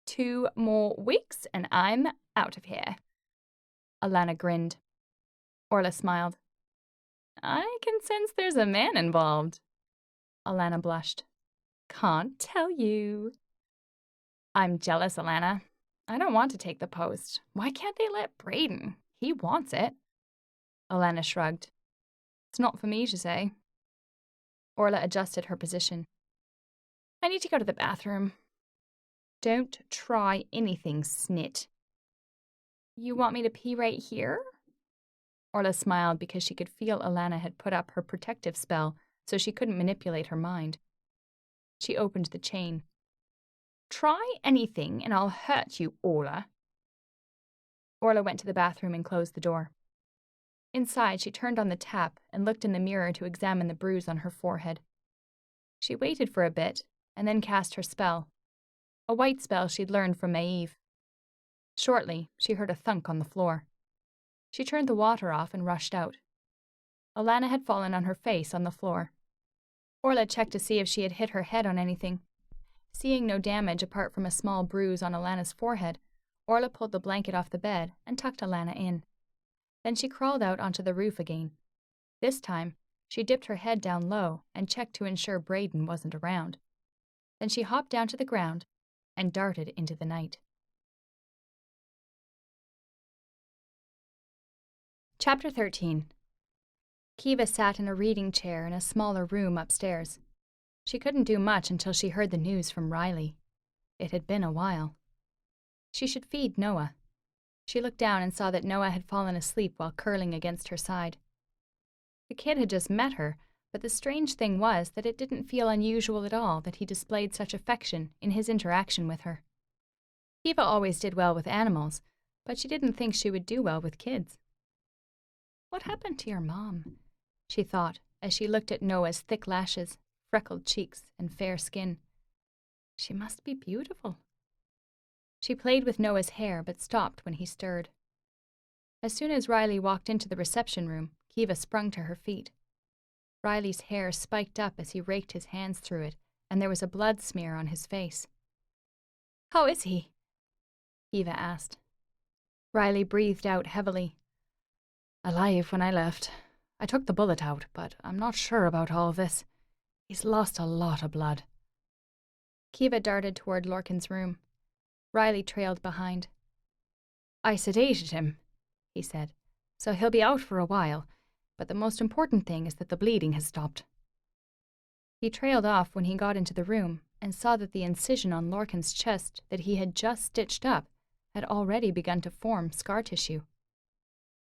2 more weeks, and I'm out of here. Alana grinned. Orla smiled. I can sense there's a man involved. Alana blushed. Can't tell you. I'm jealous, Alana. I don't want to take the post. Why can't they let Braden? He wants it. Alana shrugged. It's not for me to say. Orla adjusted her position. I need to go to the bathroom. Don't try anything, Snit. You want me to pee right here? Orla smiled because she could feel Alana had put up her protective spell, so she couldn't manipulate her mind. She opened the chain. Try anything and I'll hurt you, Orla. Orla went to the bathroom and closed the door. Inside, she turned on the tap and looked in the mirror to examine the bruise on her forehead. She waited for a bit and then cast her spell, a white spell she'd learned from Maeve. Shortly, she heard a thunk on the floor. She turned the water off and rushed out. Alana had fallen on her face on the floor. Orla checked to see if she had hit her head on anything. Seeing no damage apart from a small bruise on Alana's forehead, Orla pulled the blanket off the bed and tucked Alana in. Then she crawled out onto the roof again. This time, she dipped her head down low and checked to ensure Braden wasn't around. Then she hopped down to the ground and darted into the night. Chapter 13. Kiva sat in a reading chair in a smaller room upstairs. She couldn't do much until she heard the news from Riley. It had been a while. She should feed Noah. She looked down and saw that Noah had fallen asleep while curling against her side. The kid had just met her, but the strange thing was that it didn't feel unusual at all that he displayed such affection in his interaction with her. Kiva always did well with animals, but she didn't think she would do well with kids. "What happened to your mom?" she thought as she looked at Noah's thick lashes, freckled cheeks, and fair skin. She must be beautiful. She played with Noah's hair but stopped when he stirred. As soon as Riley walked into the reception room, Kiva sprung to her feet. Riley's hair spiked up as he raked his hands through it, and there was a blood smear on his face. "How is he?" Kiva asked. Riley breathed out heavily. "Alive when I left. I took the bullet out, but I'm not sure about all of this. He's lost a lot of blood." Kiva darted toward Lorcan's room. Riley trailed behind. "I sedated him," he said, "so he'll be out for a while, but the most important thing is that the bleeding has stopped." He trailed off when he got into the room and saw that the incision on Lorcan's chest that he had just stitched up had already begun to form scar tissue.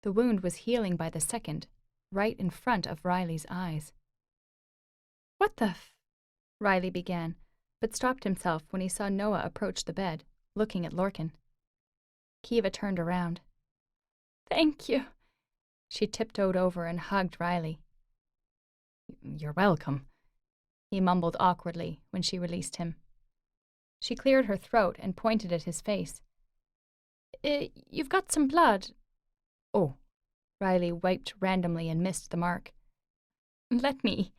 The wound was healing by the second, right in front of Riley's eyes. "What the Riley began, but stopped himself when he saw Noah approach the bed, looking at Lorcan. Kiva turned around. "Thank you." She tiptoed over and hugged Riley. "You're welcome," he mumbled awkwardly when she released him. She cleared her throat and pointed at his face. "You've got some blood." "Oh." Riley wiped randomly and missed the mark. "Let me."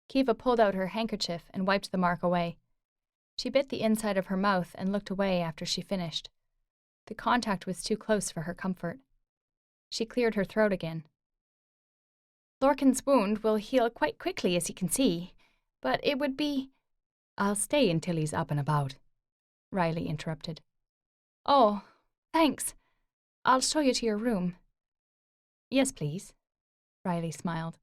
Kiva pulled out her handkerchief and wiped the mark away. She bit the inside of her mouth and looked away after she finished. The contact was too close for her comfort. She cleared her throat again. "Lorcan's wound will heal quite quickly, as you can see, but it would be—" "I'll stay until he's up and about," Riley interrupted. "Oh, thanks. I'll show you to your room." "Yes, please." Riley smiled.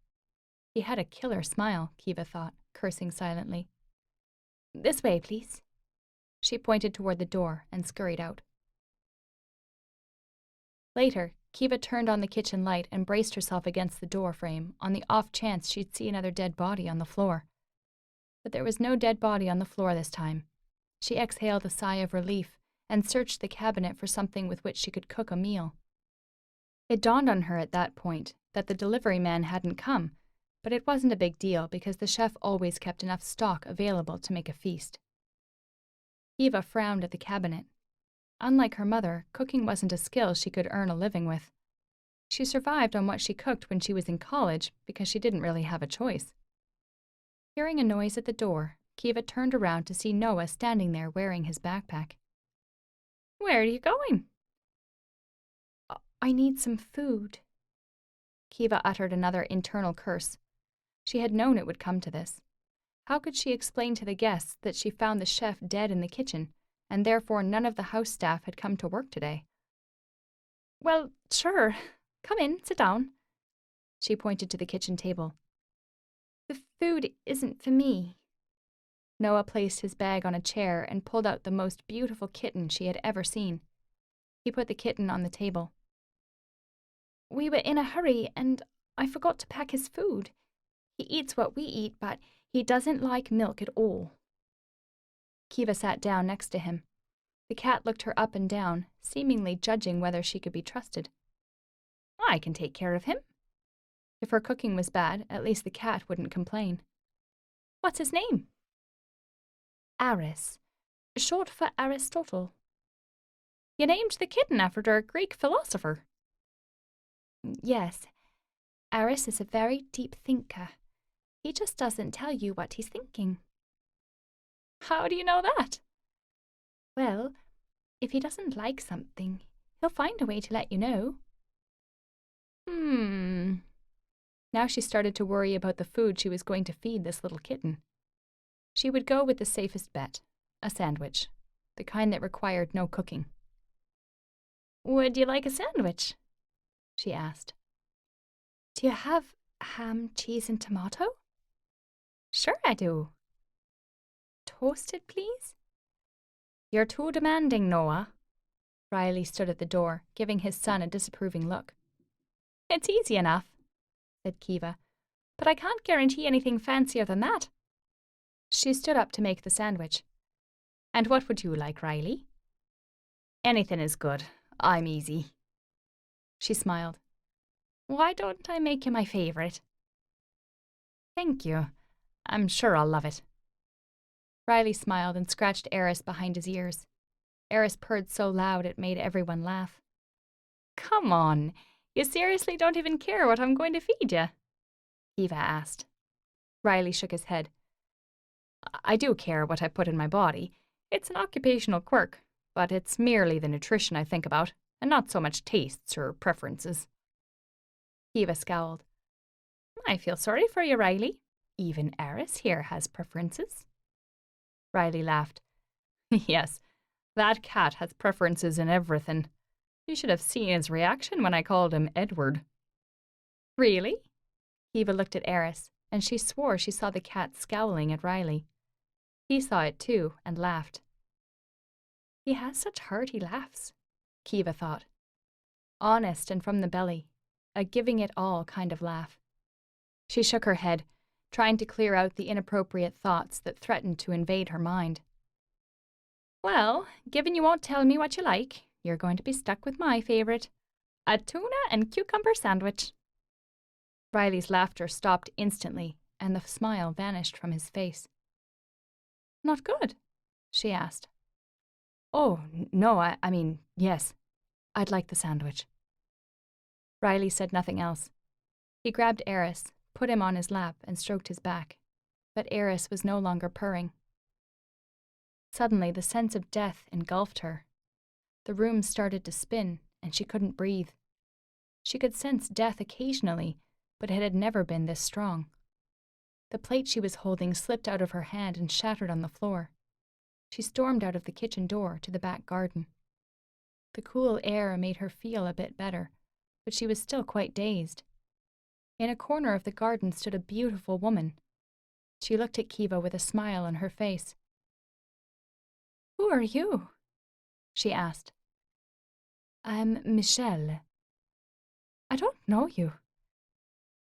He had a killer smile, Kiva thought, cursing silently. "This way, please." She pointed toward the door and scurried out. Later, Kiva turned on the kitchen light and braced herself against the door frame on the off chance she'd see another dead body on the floor. But there was no dead body on the floor this time. She exhaled a sigh of relief and searched the cabinet for something with which she could cook a meal. It dawned on her at that point that the delivery man hadn't come, but it wasn't a big deal because the chef always kept enough stock available to make a feast. Kiva frowned at the cabinet. Unlike her mother, cooking wasn't a skill she could earn a living with. She survived on what she cooked when she was in college because she didn't really have a choice. Hearing a noise at the door, Kiva turned around to see Noah standing there wearing his backpack. "Where are you going?" "I need some food." Kiva uttered another internal curse. She had known it would come to this. How could she explain to the guests that she found the chef dead in the kitchen, and therefore none of the house staff had come to work today? "Well, sure. Come in, sit down." She pointed to the kitchen table. "The food isn't for me." Noah placed his bag on a chair and pulled out the most beautiful kitten she had ever seen. He put the kitten on the table. "We were in a hurry, and I forgot to pack his food. He eats what we eat, but he doesn't like milk at all." Kiva sat down next to him. The cat looked her up and down, seemingly judging whether she could be trusted. "I can take care of him," If her cooking was bad, at least the cat wouldn't complain. What's his name? Aris, short for Aristotle. You named the kitten after a Greek philosopher. Yes, Aris is a very deep thinker. He just doesn't tell you what he's thinking. How do you know that? Well, if he doesn't like something, he'll find a way to let you know. Now she started to worry about the food she was going to feed this little kitten. She would go with the safest bet, a sandwich, the kind that required no cooking. Would you like a sandwich? She asked. Do you have ham, cheese, and tomato? Sure I do. Toasted, please? You're too demanding, Noah. Riley stood at the door, giving his son a disapproving look. It's easy enough, said Kiva. But I can't guarantee anything fancier than that. She stood up to make the sandwich. And what would you like, Riley? Anything is good. I'm easy. She smiled. Why don't I make you my favourite? Thank you. I'm sure I'll love it. Riley smiled and scratched Eris behind his ears. Eris purred so loud it made everyone laugh. Come on. You seriously don't even care what I'm going to feed you? Eva asked. Riley shook his head. I do care what I put in my body. It's an occupational quirk, but it's merely the nutrition I think about, and not so much tastes or preferences. Eva scowled. I feel sorry for you, Riley. Even Eris here has preferences. Riley laughed. Yes, that cat has preferences in everything. You should have seen his reaction when I called him Edward. Really? Eva looked at Eris, and she swore she saw the cat scowling at Riley. He saw it too, and laughed. He has such hearty laughs, Kiva thought. Honest and from the belly, a giving it all kind of laugh. She shook her head, trying to clear out the inappropriate thoughts that threatened to invade her mind. Well, given you won't tell me what you like, you're going to be stuck with my favourite, a tuna and cucumber sandwich. Riley's laughter stopped instantly, and the smile vanished from his face. Not good? She asked. Oh, no, I mean, yes. I'd like the sandwich. Riley said nothing else. He grabbed Eris, put him on his lap, and stroked his back. But Eris was no longer purring. Suddenly, the sense of death engulfed her. The room started to spin, and she couldn't breathe. She could sense death occasionally, but it had never been this strong. The plate she was holding slipped out of her hand and shattered on the floor. She stormed out of the kitchen door to the back garden. The cool air made her feel a bit better, but she was still quite dazed. In a corner of the garden stood a beautiful woman. She looked at Kiva with a smile on her face. Who are you? She asked. I'm Michelle. I don't know you.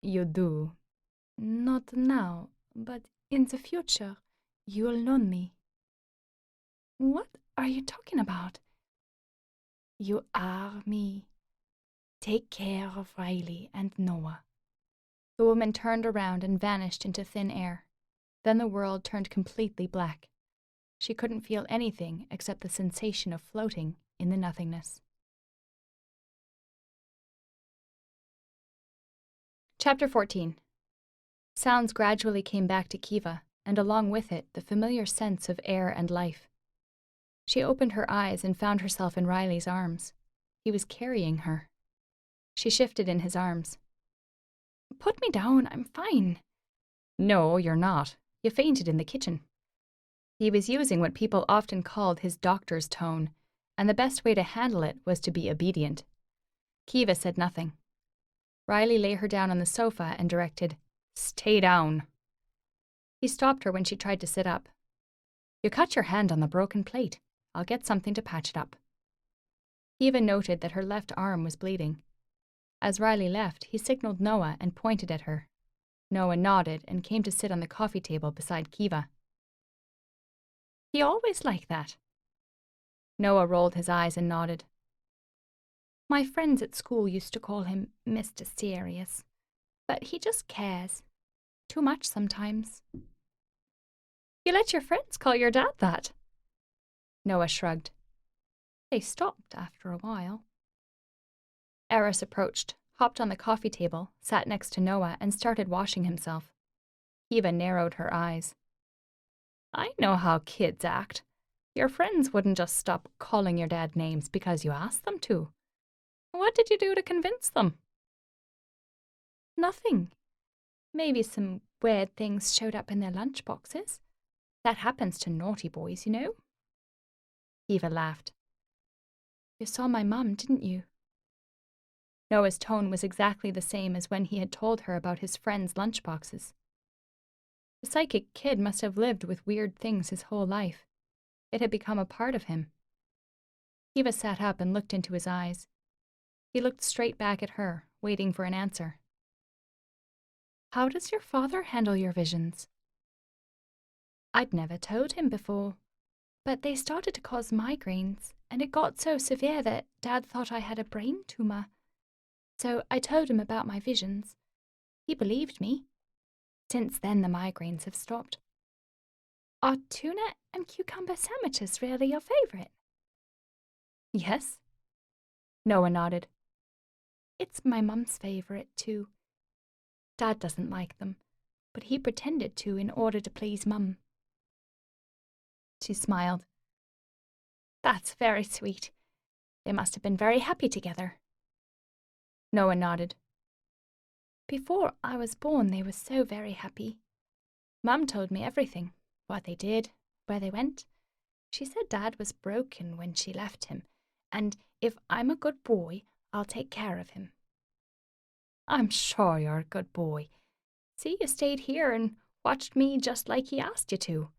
You do. Not now, but in the future, you'll know me. What are you talking about? You are me. Take care of Riley and Noah. The woman turned around and vanished into thin air. Then the world turned completely black. She couldn't feel anything except the sensation of floating in the nothingness. Chapter 14. Sounds gradually came back to Kiva, and along with it the familiar sense of air and life. She opened her eyes and found herself in Riley's arms. He was carrying her. She shifted in his arms. Put me down, I'm fine. No, you're not. You fainted in the kitchen. He was using what people often called his doctor's tone, and the best way to handle it was to be obedient. Kiva said nothing. Riley lay her down on the sofa and directed, "Stay down." He stopped her when she tried to sit up. "You cut your hand on the broken plate. I'll get something to patch it up." Kiva noted that her left arm was bleeding. As Riley left, he signaled Noah and pointed at her. Noah nodded and came to sit on the coffee table beside Kiva. He always like that. Noah rolled his eyes and nodded. My friends at school used to call him Mr. Serious. But he just cares. Too much sometimes. You let your friends call your dad that? Noah shrugged. They stopped after a while. Eris approached, hopped on the coffee table, sat next to Noah, and started washing himself. Kiva narrowed her eyes. I know how kids act. Your friends wouldn't just stop calling your dad names because you asked them to. What did you do to convince them? Nothing. Maybe some weird things showed up in their lunchboxes. That happens to naughty boys, you know. Kiva laughed. You saw my mum, didn't you? Noah's tone was exactly the same as when he had told her about his friends' lunchboxes. The psychic kid must have lived with weird things his whole life. It had become a part of him. Kiva sat up and looked into his eyes. He looked straight back at her, waiting for an answer. How does your father handle your visions? I'd never told him before, but they started to cause migraines, and it got so severe that Dad thought I had a brain tumor. So I told him about my visions. He believed me. Since then, the migraines have stopped. Are tuna and cucumber sandwiches really your favourite? Yes. Noah nodded. It's my mum's favourite, too. Dad doesn't like them, but he pretended to in order to please Mum. She smiled. That's very sweet. They must have been very happy together. Noah nodded. Before I was born, they were so very happy. Mum told me everything, what they did, where they went. She said Dad was broken when she left him, and if I'm a good boy, I'll take care of him. I'm sure you're a good boy. See, you stayed here and watched me just like he asked you to.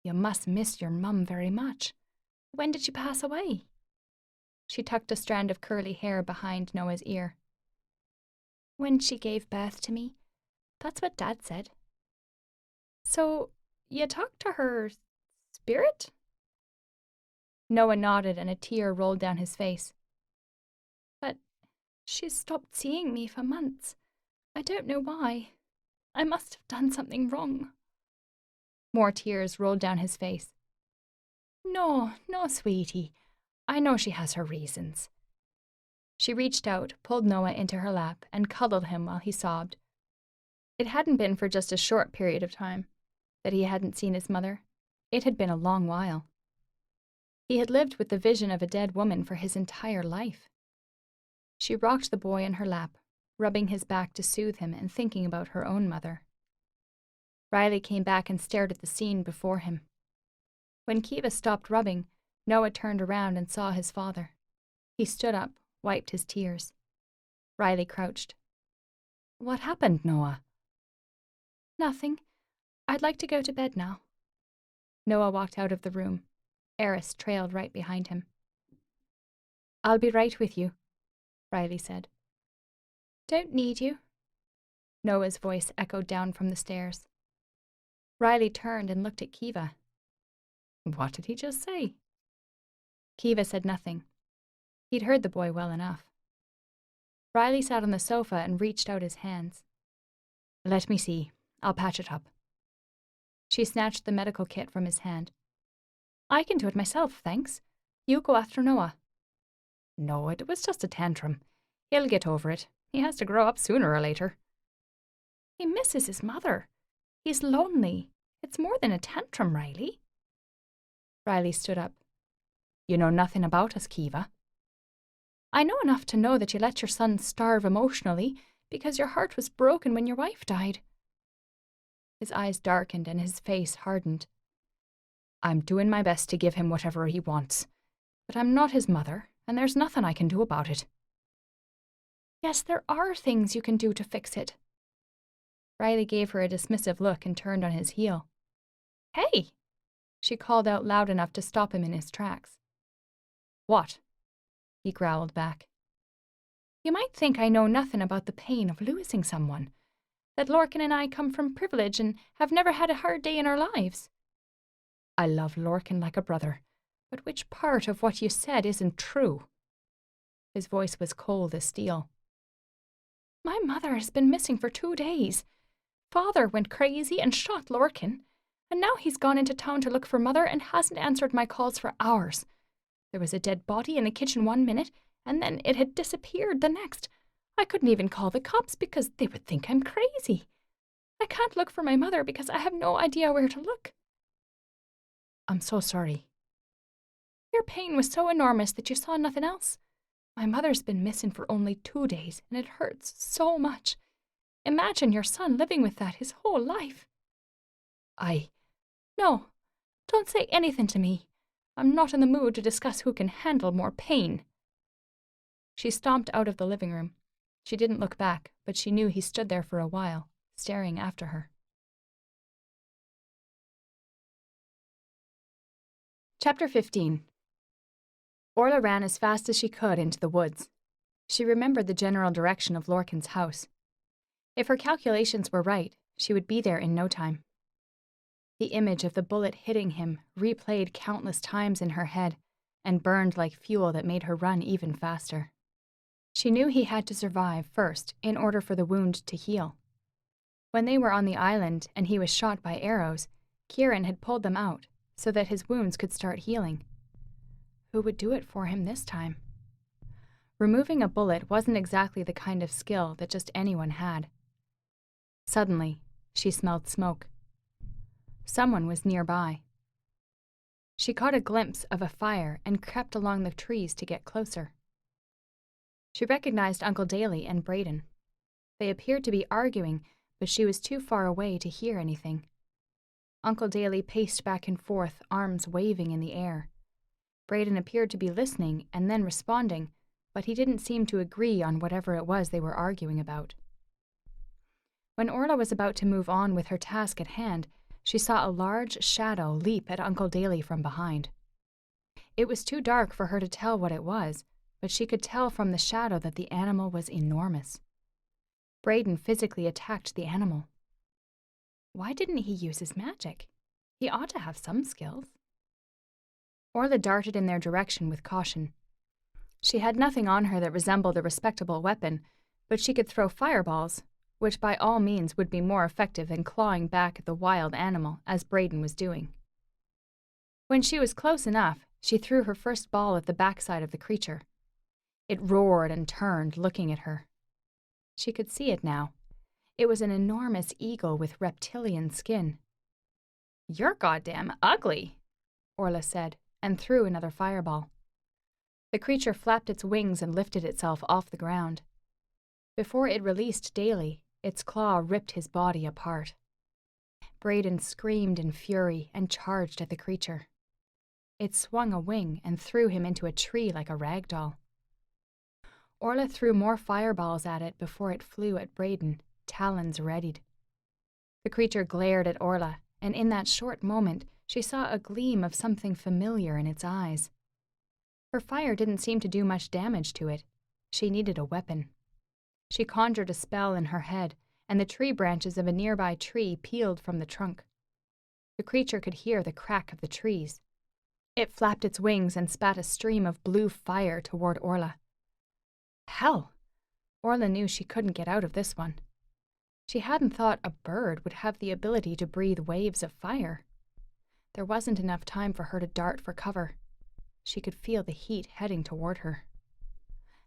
You must miss your mum very much. When did she pass away? She tucked a strand of curly hair behind Noah's ear. When she gave birth to me. That's what Dad said. So, you talked to her spirit? Noah nodded and a tear rolled down his face. But she's stopped seeing me for months. I don't know why. I must have done something wrong. More tears rolled down his face. No, sweetie. I know she has her reasons. She reached out, pulled Noah into her lap, and cuddled him while he sobbed. It hadn't been for just a short period of time that he hadn't seen his mother. It had been a long while. He had lived with the vision of a dead woman for his entire life. She rocked the boy in her lap, rubbing his back to soothe him and thinking about her own mother. Riley came back and stared at the scene before him. When Kiva stopped rubbing, Noah turned around and saw his father. He stood up, wiped his tears. Riley crouched. What happened, Noah? Nothing. I'd like to go to bed now. Noah walked out of the room. Eris trailed right behind him. I'll be right with you, Riley said. Don't need you. Noah's voice echoed down from the stairs. Riley turned and looked at Kiva. What did he just say? Kiva said nothing. He'd heard the boy well enough. Riley sat on the sofa and reached out his hands. Let me see. I'll patch it up. She snatched the medical kit from his hand. I can do it myself, thanks. You go after Noah. No, it was just a tantrum. He'll get over it. He has to grow up sooner or later. He misses his mother. He's lonely. It's more than a tantrum, Riley. Riley stood up. You know nothing about us, Kiva. I know enough to know that you let your son starve emotionally because your heart was broken when your wife died. His eyes darkened and his face hardened. I'm doing my best to give him whatever he wants, but I'm not his mother, and there's nothing I can do about it. Yes, there are things you can do to fix it. Riley gave her a dismissive look and turned on his heel. Hey! She called out loud enough to stop him in his tracks. What? He growled back. You might think I know nothing about the pain of losing someone, that Lorcan and I come from privilege and have never had a hard day in our lives. I love Lorcan like a brother, but which part of what you said isn't true? His voice was cold as steel. My mother has been missing for 2 days. Father went crazy and shot Lorcan, and now he's gone into town to look for Mother and hasn't answered my calls for hours. There was a dead body in the kitchen 1 minute, and then it had disappeared the next. I couldn't even call the cops because they would think I'm crazy. I can't look for my mother because I have no idea where to look. I'm so sorry. Your pain was so enormous that you saw nothing else. My mother's been missing for only 2 days, and it hurts so much. Imagine your son living with that his whole life. No, don't say anything to me. I'm not in the mood to discuss who can handle more pain. She stomped out of the living room. She didn't look back, but she knew he stood there for a while, staring after her. Chapter 15. Orla ran as fast as she could into the woods. She remembered the general direction of Lorcan's house. If her calculations were right, she would be there in no time. The image of the bullet hitting him replayed countless times in her head and burned like fuel that made her run even faster. She knew he had to survive first in order for the wound to heal. When they were on the island and he was shot by arrows, Kieran had pulled them out so that his wounds could start healing. Who would do it for him this time? Removing a bullet wasn't exactly the kind of skill that just anyone had. Suddenly, she smelled smoke. Someone was nearby. She caught a glimpse of a fire and crept along the trees to get closer. She recognized Uncle Daly and Braden. They appeared to be arguing, but she was too far away to hear anything. Uncle Daly paced back and forth, arms waving in the air. Braden appeared to be listening and then responding, but he didn't seem to agree on whatever it was they were arguing about. When Orla was about to move on with her task at hand, she saw a large shadow leap at Uncle Daly from behind. It was too dark for her to tell what it was, but she could tell from the shadow that the animal was enormous. Braden physically attacked the animal. Why didn't he use his magic? He ought to have some skills. Orla darted in their direction with caution. She had nothing on her that resembled a respectable weapon, but she could throw fireballs, which by all means would be more effective than clawing back at the wild animal, as Braden was doing. When she was close enough, she threw her first ball at the backside of the creature. It roared and turned, looking at her. She could see it now. It was an enormous eagle with reptilian skin. "You're goddamn ugly," Orla said, and threw another fireball. The creature flapped its wings and lifted itself off the ground. Before it released Daly, its claw ripped his body apart. Braden screamed in fury and charged at the creature. It swung a wing and threw him into a tree like a rag doll. Orla threw more fireballs at it before it flew at Braden, talons readied. The creature glared at Orla, and in that short moment, she saw a gleam of something familiar in its eyes. Her fire didn't seem to do much damage to it. She needed a weapon. She conjured a spell in her head, and the tree branches of a nearby tree peeled from the trunk. The creature could hear the crack of the trees. It flapped its wings and spat a stream of blue fire toward Orla. Hell! Orla knew she couldn't get out of this one. She hadn't thought a bird would have the ability to breathe waves of fire. There wasn't enough time for her to dart for cover. She could feel the heat heading toward her.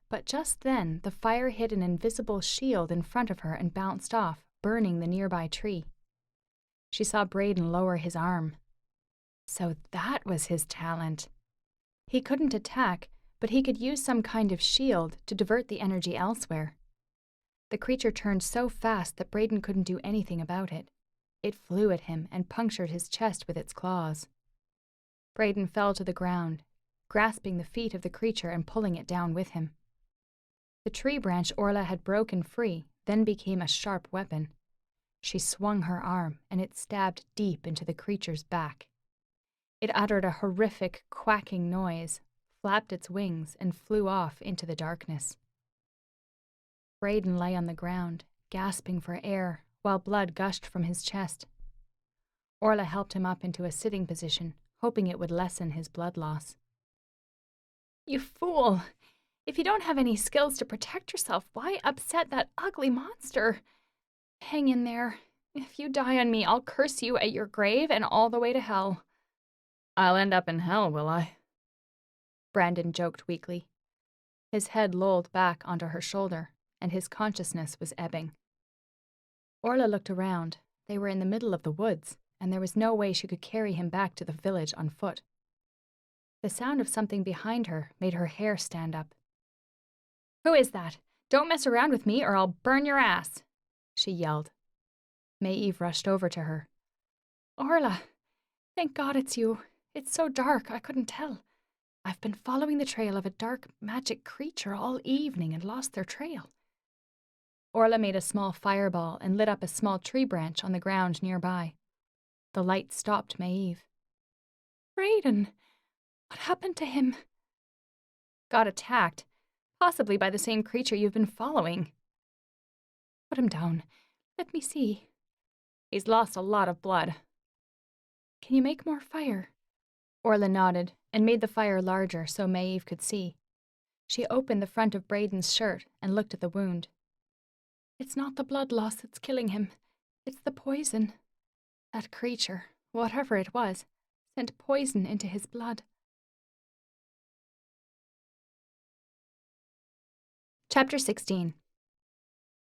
But just then, the fire hit an invisible shield in front of her and bounced off, burning the nearby tree. She saw Braden lower his arm. So that was his talent. He couldn't attack, but he could use some kind of shield to divert the energy elsewhere. The creature turned so fast that Braden couldn't do anything about it. It flew at him and punctured his chest with its claws. Braden fell to the ground, grasping the feet of the creature and pulling it down with him. The tree branch Orla had broken free then became a sharp weapon. She swung her arm, and it stabbed deep into the creature's back. It uttered a horrific, quacking noise, flapped its wings, and flew off into the darkness. Braden lay on the ground, gasping for air, while blood gushed from his chest. Orla helped him up into a sitting position, hoping it would lessen his blood loss. "You fool! If you don't have any skills to protect yourself, why upset that ugly monster? Hang in there. If you die on me, I'll curse you at your grave and all the way to hell. I'll end up in hell, will I? Brandon joked weakly. His head lolled back onto her shoulder, and his consciousness was ebbing. Orla looked around. They were in the middle of the woods, and there was no way she could carry him back to the village on foot. The sound of something behind her made her hair stand up. Who is that? Don't mess around with me or I'll burn your ass, she yelled. Maeve rushed over to her. Orla, thank God it's you. It's so dark, I couldn't tell. I've been following the trail of a dark magic creature all evening and lost their trail. Orla made a small fireball and lit up a small tree branch on the ground nearby. The light stopped Maeve. Brayden, what happened to him? Got attacked, possibly by the same creature you've been following. Put him down. Let me see. He's lost a lot of blood. Can you make more fire? Orla nodded and made the fire larger so Maeve could see. She opened the front of Brayden's shirt and looked at the wound. It's not the blood loss that's killing him. It's the poison. That creature, whatever it was, sent poison into his blood. Chapter 16.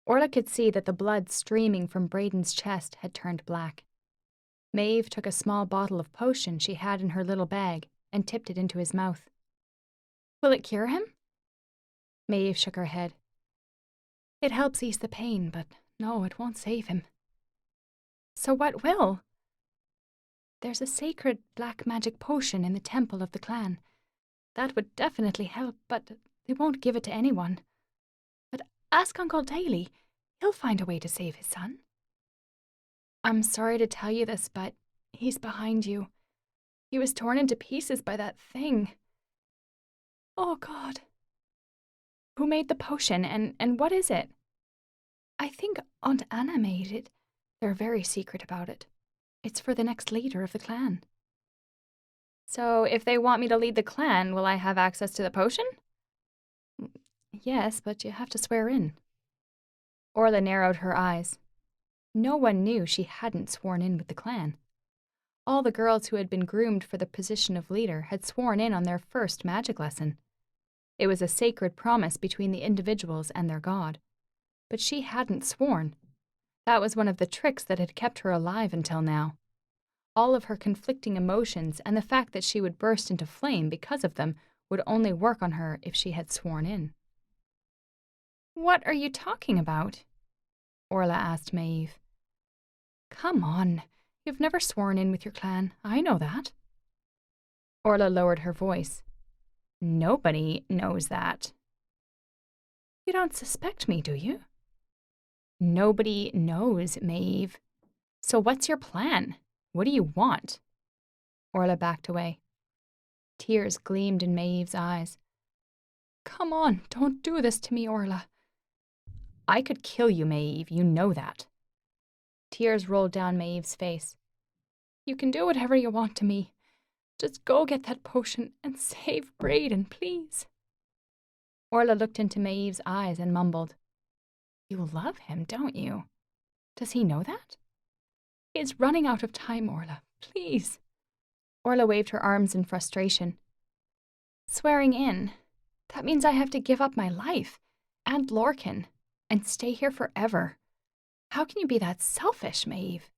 Orla could see that the blood streaming from Brayden's chest had turned black. Maeve took a small bottle of potion she had in her little bag and tipped it into his mouth. Will it cure him? Maeve shook her head. It helps ease the pain, but no, it won't save him. So what will? There's a sacred black magic potion in the temple of the clan. That would definitely help, but they won't give it to anyone. But ask Uncle Daly. He'll find a way to save his son. I'm sorry to tell you this, but he's behind you. He was torn into pieces by that thing. Oh, God. Who made the potion, and what is it? I think Aunt Anna made it. They're very secret about it. It's for the next leader of the clan. So if they want me to lead the clan, will I have access to the potion? Yes, but you have to swear in. Orla narrowed her eyes. No one knew she hadn't sworn in with the clan. All the girls who had been groomed for the position of leader had sworn in on their first magic lesson. It was a sacred promise between the individuals and their god. But she hadn't sworn. That was one of the tricks that had kept her alive until now. All of her conflicting emotions and the fact that she would burst into flame because of them would only work on her if she had sworn in. What are you talking about? Orla asked Maeve. Come on, you've never sworn in with your clan, I know that. Orla lowered her voice. Nobody knows that. You don't suspect me, do you? Nobody knows, Maeve. So what's your plan? What do you want? Orla backed away. Tears gleamed in Maeve's eyes. Come on, don't do this to me, Orla. I could kill you, Maeve, you know that. Tears rolled down Maeve's face. You can do whatever you want to me. Just go get that potion and save Brayden, please. Orla looked into Maeve's eyes and mumbled. You love him, don't you? Does he know that? He's running out of time, Orla. Please. Orla waved her arms in frustration. Swearing in. That means I have to give up my life, and Lorcan, and stay here forever. How can you be that selfish, Maeve?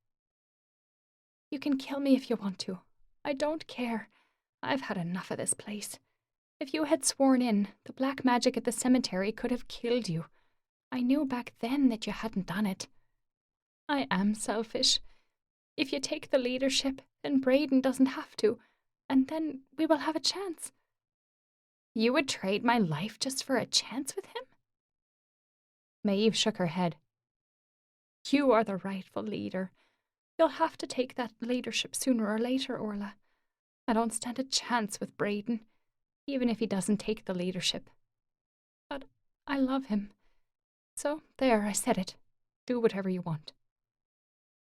You can kill me if you want to. I don't care. I've had enough of this place. If you had sworn in, the black magic at the cemetery could have killed you. I knew back then that you hadn't done it. I am selfish. If you take the leadership, then Brayden doesn't have to, and then we will have a chance. You would trade my life just for a chance with him? Maeve shook her head. You are the rightful leader. You'll have to take that leadership sooner or later, Orla. I don't stand a chance with Brayden, even if he doesn't take the leadership. But I love him. So, there, I said it. Do whatever you want.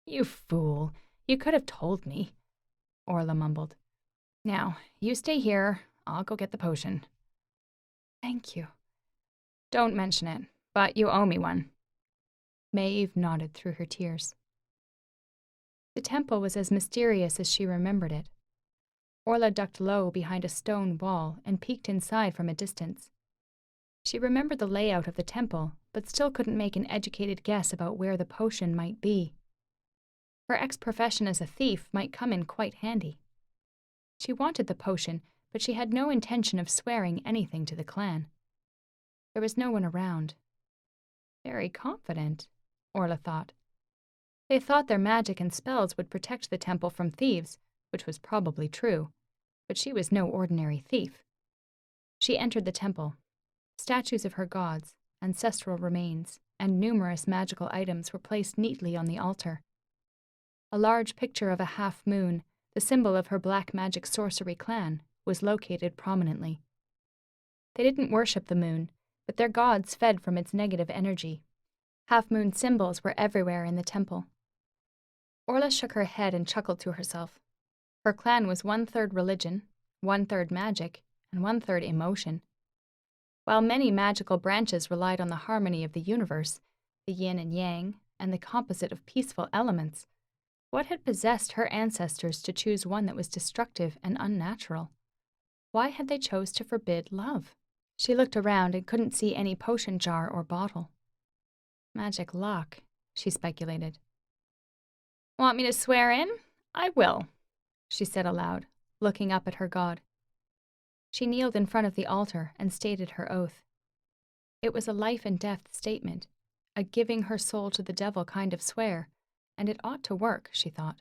You fool. You could have told me, Orla mumbled. Now, you stay here. I'll go get the potion. Thank you. Don't mention it, but you owe me one. Maeve nodded through her tears. The temple was as mysterious as she remembered it. Orla ducked low behind a stone wall and peeked inside from a distance. She remembered the layout of the temple, but still couldn't make an educated guess about where the potion might be. Her ex-profession as a thief might come in quite handy. She wanted the potion, but she had no intention of swearing anything to the clan. There was no one around. Very confident, Orla thought. They thought their magic and spells would protect the temple from thieves, which was probably true, but she was no ordinary thief. She entered the temple. Statues of her gods, ancestral remains, and numerous magical items were placed neatly on the altar. A large picture of a half-moon, the symbol of her black magic sorcery clan, was located prominently. They didn't worship the moon, but their gods fed from its negative energy. Half-moon symbols were everywhere in the temple. Orla shook her head and chuckled to herself. Her clan was 1/3 religion, 1/3 magic, and 1/3 emotion. While many magical branches relied on the harmony of the universe, the yin and yang, and the composite of peaceful elements, what had possessed her ancestors to choose one that was destructive and unnatural? Why had they chose to forbid love? She looked around and couldn't see any potion jar or bottle. Magic lock, she speculated. Want me to swear in? I will, she said aloud, looking up at her god. She kneeled in front of the altar and stated her oath. It was a life-and-death statement, a giving her soul to the devil kind of swear, and it ought to work, she thought.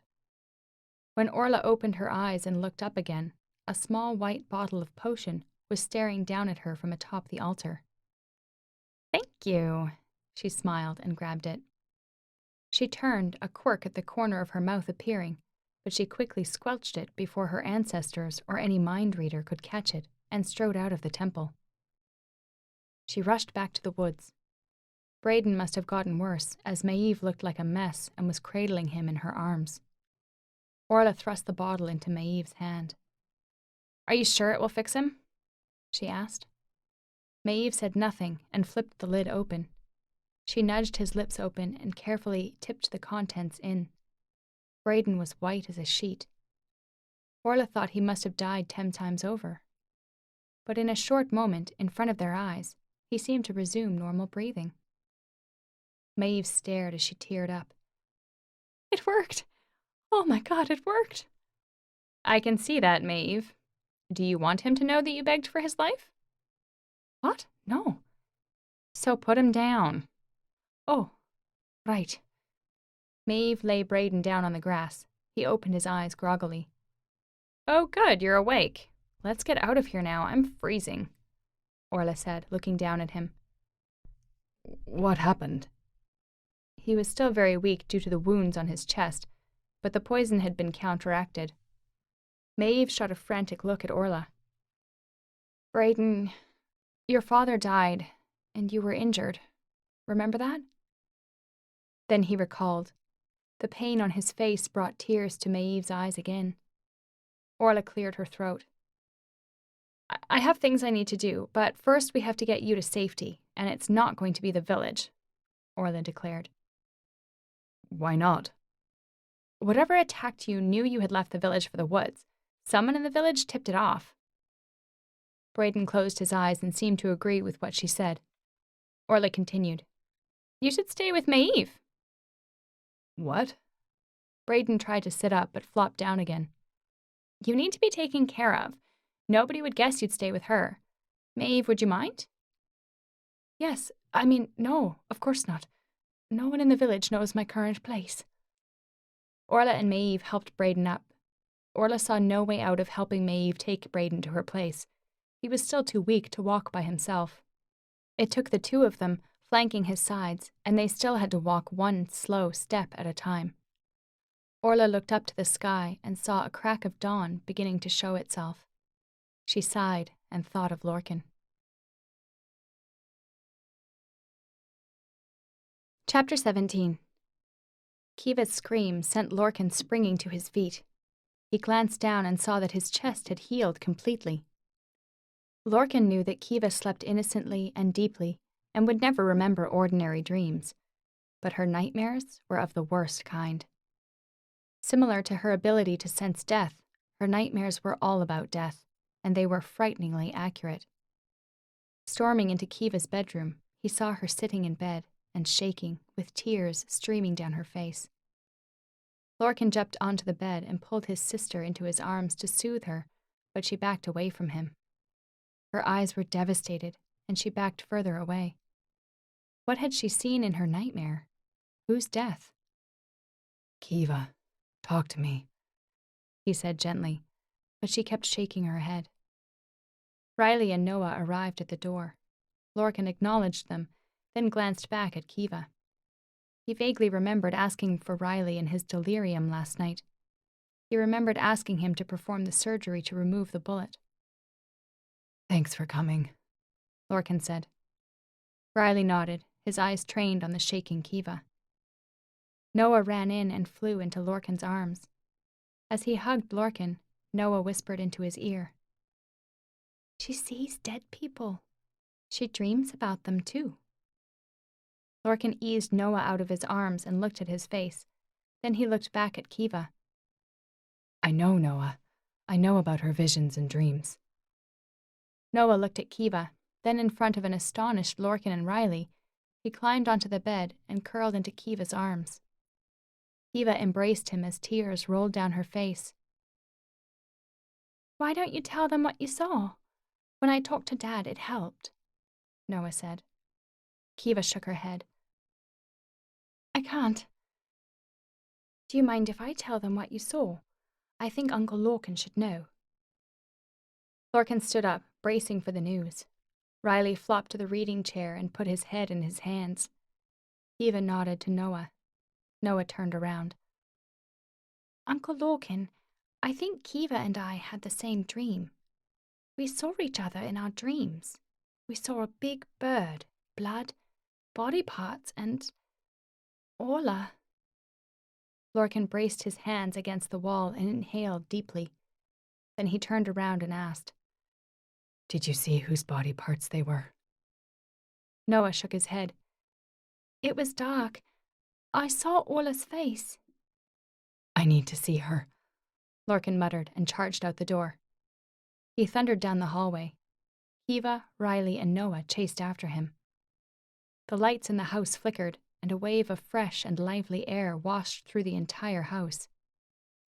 When Orla opened her eyes and looked up again, a small white bottle of potion was staring down at her from atop the altar. Thank you, she smiled and grabbed it. She turned, a quirk at the corner of her mouth appearing, but she quickly squelched it before her ancestors or any mind reader could catch it, and strode out of the temple. She rushed back to the woods. Braden must have gotten worse, as Maeve looked like a mess and was cradling him in her arms. Orla thrust the bottle into Maeve's hand. Are you sure it will fix him? She asked. Maeve said nothing and flipped the lid open. She nudged his lips open and carefully tipped the contents in. Braden was white as a sheet. Orla thought he must have died 10 times over. But in a short moment, in front of their eyes, he seemed to resume normal breathing. Maeve stared as she teared up. It worked! Oh my God, it worked! I can see that, Maeve. Do you want him to know that you begged for his life? What? No. So put him down. Oh, right. Maeve lay Braden down on the grass. He opened his eyes groggily. Oh, good, you're awake. Let's get out of here now. I'm freezing, Orla said, looking down at him. What happened? He was still very weak due to the wounds on his chest, but the poison had been counteracted. Maeve shot a frantic look at Orla. Braden, your father died, and you were injured. Remember that? Then he recalled. The pain on his face brought tears to Maeve's eyes again. Orla cleared her throat. I have things I need to do, but first we have to get you to safety, and it's not going to be the village, Orla declared. Why not? Whatever attacked you knew you had left the village for the woods. Someone in the village tipped it off. Braden closed his eyes and seemed to agree with what she said. Orla continued. You should stay with Maeve. What? Braden tried to sit up but flopped down again. You need to be taken care of. Nobody would guess you'd stay with her. Maeve, would you mind? Yes, no, of course not. No one in the village knows my current place. Orla and Maeve helped Braden up. Orla saw no way out of helping Maeve take Braden to her place. He was still too weak to walk by himself. It took the two of them, flanking his sides, and they still had to walk one slow step at a time. Orla looked up to the sky and saw a crack of dawn beginning to show itself. She sighed and thought of Lorcan. Chapter 17. Kiva's scream sent Lorcan springing to his feet. He glanced down and saw that his chest had healed completely. Lorcan knew that Kiva slept innocently and deeply, and would never remember ordinary dreams, but her nightmares were of the worst kind. Similar to her ability to sense death, her nightmares were all about death, and they were frighteningly accurate. Storming into Kiva's bedroom, he saw her sitting in bed and shaking, with tears streaming down her face. Lorcan jumped onto the bed and pulled his sister into his arms to soothe her, but she backed away from him. Her eyes were devastated, and she backed further away. What had she seen in her nightmare? Whose death? Kiva, talk to me, he said gently, but she kept shaking her head. Riley and Noah arrived at the door. Lorcan acknowledged them, then glanced back at Kiva. He vaguely remembered asking for Riley in his delirium last night. He remembered asking him to perform the surgery to remove the bullet. Thanks for coming, Lorcan said. Riley nodded, his eyes trained on the shaking Kiva. Noah ran in and flew into Lorcan's arms. As he hugged Lorcan, Noah whispered into his ear. She sees dead people. She dreams about them too. Lorcan eased Noah out of his arms and looked at his face. Then he looked back at Kiva. I know, Noah. I know about her visions and dreams. Noah looked at Kiva, then in front of an astonished Lorcan and Riley, he climbed onto the bed and curled into Kiva's arms. Kiva embraced him as tears rolled down her face. Why don't you tell them what you saw? When I talked to Dad, it helped, Noah said. Kiva shook her head. I can't. Do you mind if I tell them what you saw? I think Uncle Lorcan should know. Lorcan stood up, bracing for the news. Riley flopped to the reading chair and put his head in his hands. Kiva nodded to Noah. Noah turned around. Uncle Lorcan, I think Kiva and I had the same dream. We saw each other in our dreams. We saw a big bird, blood, body parts, and Orla. Lorcan braced his hands against the wall and inhaled deeply. Then he turned around and asked, Did you see whose body parts they were? Noah shook his head. It was dark. I saw Orla's face. I need to see her, Lorcan muttered and charged out the door. He thundered down the hallway. Kiva, Riley, and Noah chased after him. The lights in the house flickered, and a wave of fresh and lively air washed through the entire house.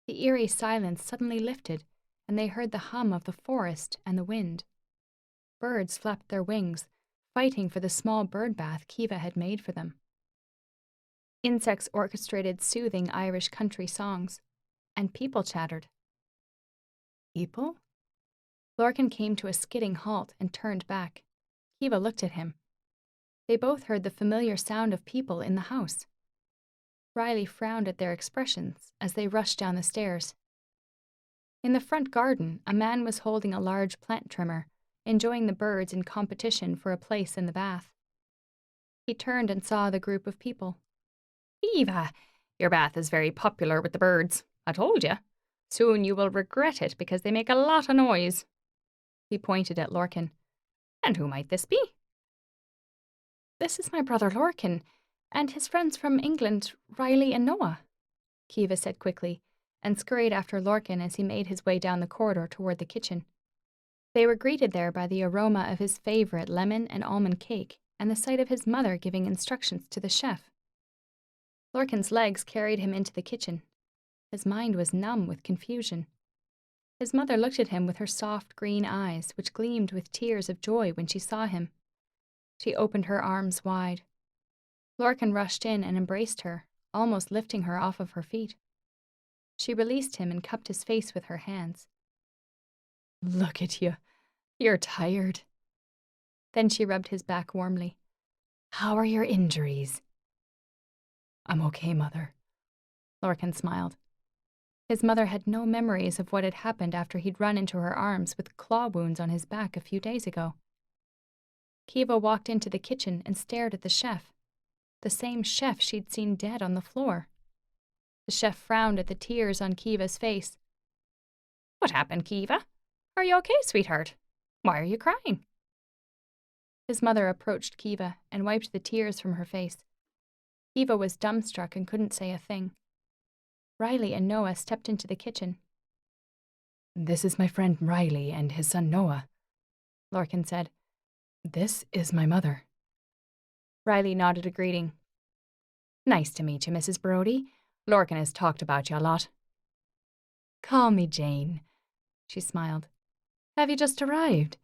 The eerie silence suddenly lifted, and they heard the hum of the forest and the wind. Birds flapped their wings, fighting for the small bird bath Kiva had made for them. Insects orchestrated soothing Irish country songs, and people chattered. People? Lorcan came to a skidding halt and turned back. Kiva looked at him. They both heard the familiar sound of people in the house. Riley frowned at their expressions as they rushed down the stairs. In the front garden, a man was holding a large plant trimmer, enjoying the birds in competition for a place in the bath. He turned and saw the group of people. Kiva, your bath is very popular with the birds. I told you. Soon you will regret it because they make a lot of noise. He pointed at Lorcan. And who might this be? This is my brother Lorcan, and his friends from England, Riley and Noah, Kiva said quickly, and scurried after Lorcan as he made his way down the corridor toward the kitchen. They were greeted there by the aroma of his favorite lemon and almond cake and the sight of his mother giving instructions to the chef. Lorcan's legs carried him into the kitchen. His mind was numb with confusion. His mother looked at him with her soft green eyes, which gleamed with tears of joy when she saw him. She opened her arms wide. Lorcan rushed in and embraced her, almost lifting her off of her feet. She released him and cupped his face with her hands. Look at you. You're tired. Then she rubbed his back warmly. How are your injuries? I'm okay, Mother. Lorcan smiled. His mother had no memories of what had happened after he'd run into her arms with claw wounds on his back a few days ago. Kiva walked into the kitchen and stared at the chef, the same chef she'd seen dead on the floor. The chef frowned at the tears on Kiva's face. What happened, Kiva? Are you okay, sweetheart? Why are you crying? His mother approached Kiva and wiped the tears from her face. Kiva was dumbstruck and couldn't say a thing. Riley and Noah stepped into the kitchen. "This is my friend Riley and his son Noah," Lorcan said. "This is my mother." Riley nodded a greeting. "Nice to meet you, Mrs. Brody. Lorcan has talked about you a lot." "Call me Jane," she smiled. "Have you just arrived?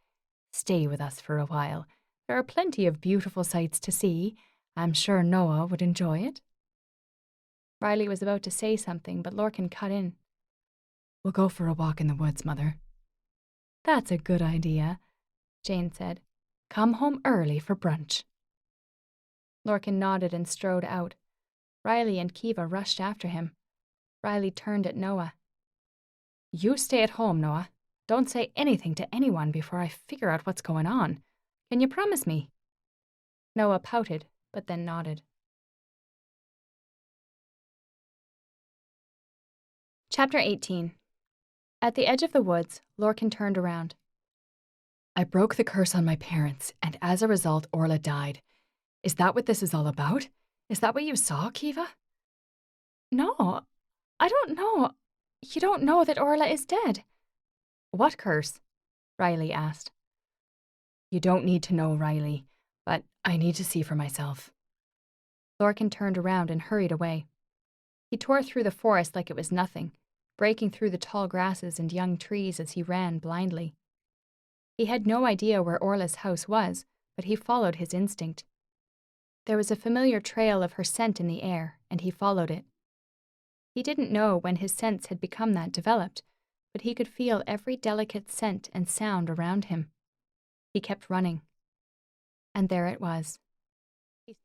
Stay with us for a while. There are plenty of beautiful sights to see. I'm sure Noah would enjoy it." Riley was about to say something, but Lorcan cut in. "We'll go for a walk in the woods, Mother." "That's a good idea," Jane said. "Come home early for brunch." Lorcan nodded and strode out. Riley and Kiva rushed after him. Riley turned at Noah. "You stay at home, Noah. Don't say anything to anyone before I figure out what's going on. Can you promise me?" Noah pouted, but then nodded. Chapter 18. At the edge of the woods, Lorcan turned around. "I broke the curse on my parents, and as a result, Orla died. Is that what this is all about? Is that what you saw, Kiva?" "No, I don't know. You don't know that Orla is dead." "What curse?" Riley asked. "You don't need to know, Riley, but I need to see for myself." Lorcan turned around and hurried away. He tore through the forest like it was nothing, breaking through the tall grasses and young trees as he ran blindly. He had no idea where Orla's house was, but he followed his instinct. There was a familiar trail of her scent in the air, and he followed it. He didn't know when his sense had become that developed, but he could feel every delicate scent and sound around him. He kept running. And there it was.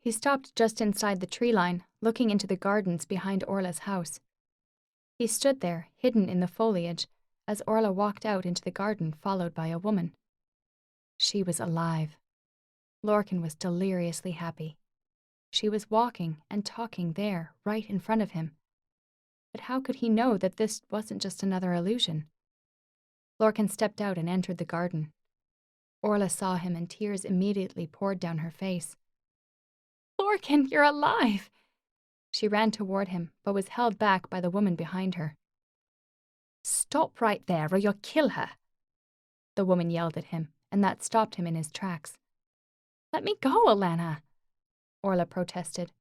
He stopped just inside the tree line, looking into the gardens behind Orla's house. He stood there, hidden in the foliage, as Orla walked out into the garden followed by a woman. She was alive. Lorcan was deliriously happy. She was walking and talking there, right in front of him. But how could he know that this wasn't just another illusion? Lorcan stepped out and entered the garden. Orla saw him and tears immediately poured down her face. "Lorcan, you're alive!" She ran toward him, but was held back by the woman behind her. "Stop right there or you'll kill her," the woman yelled at him, and that stopped him in his tracks. "Let me go, Alana," Orla protested.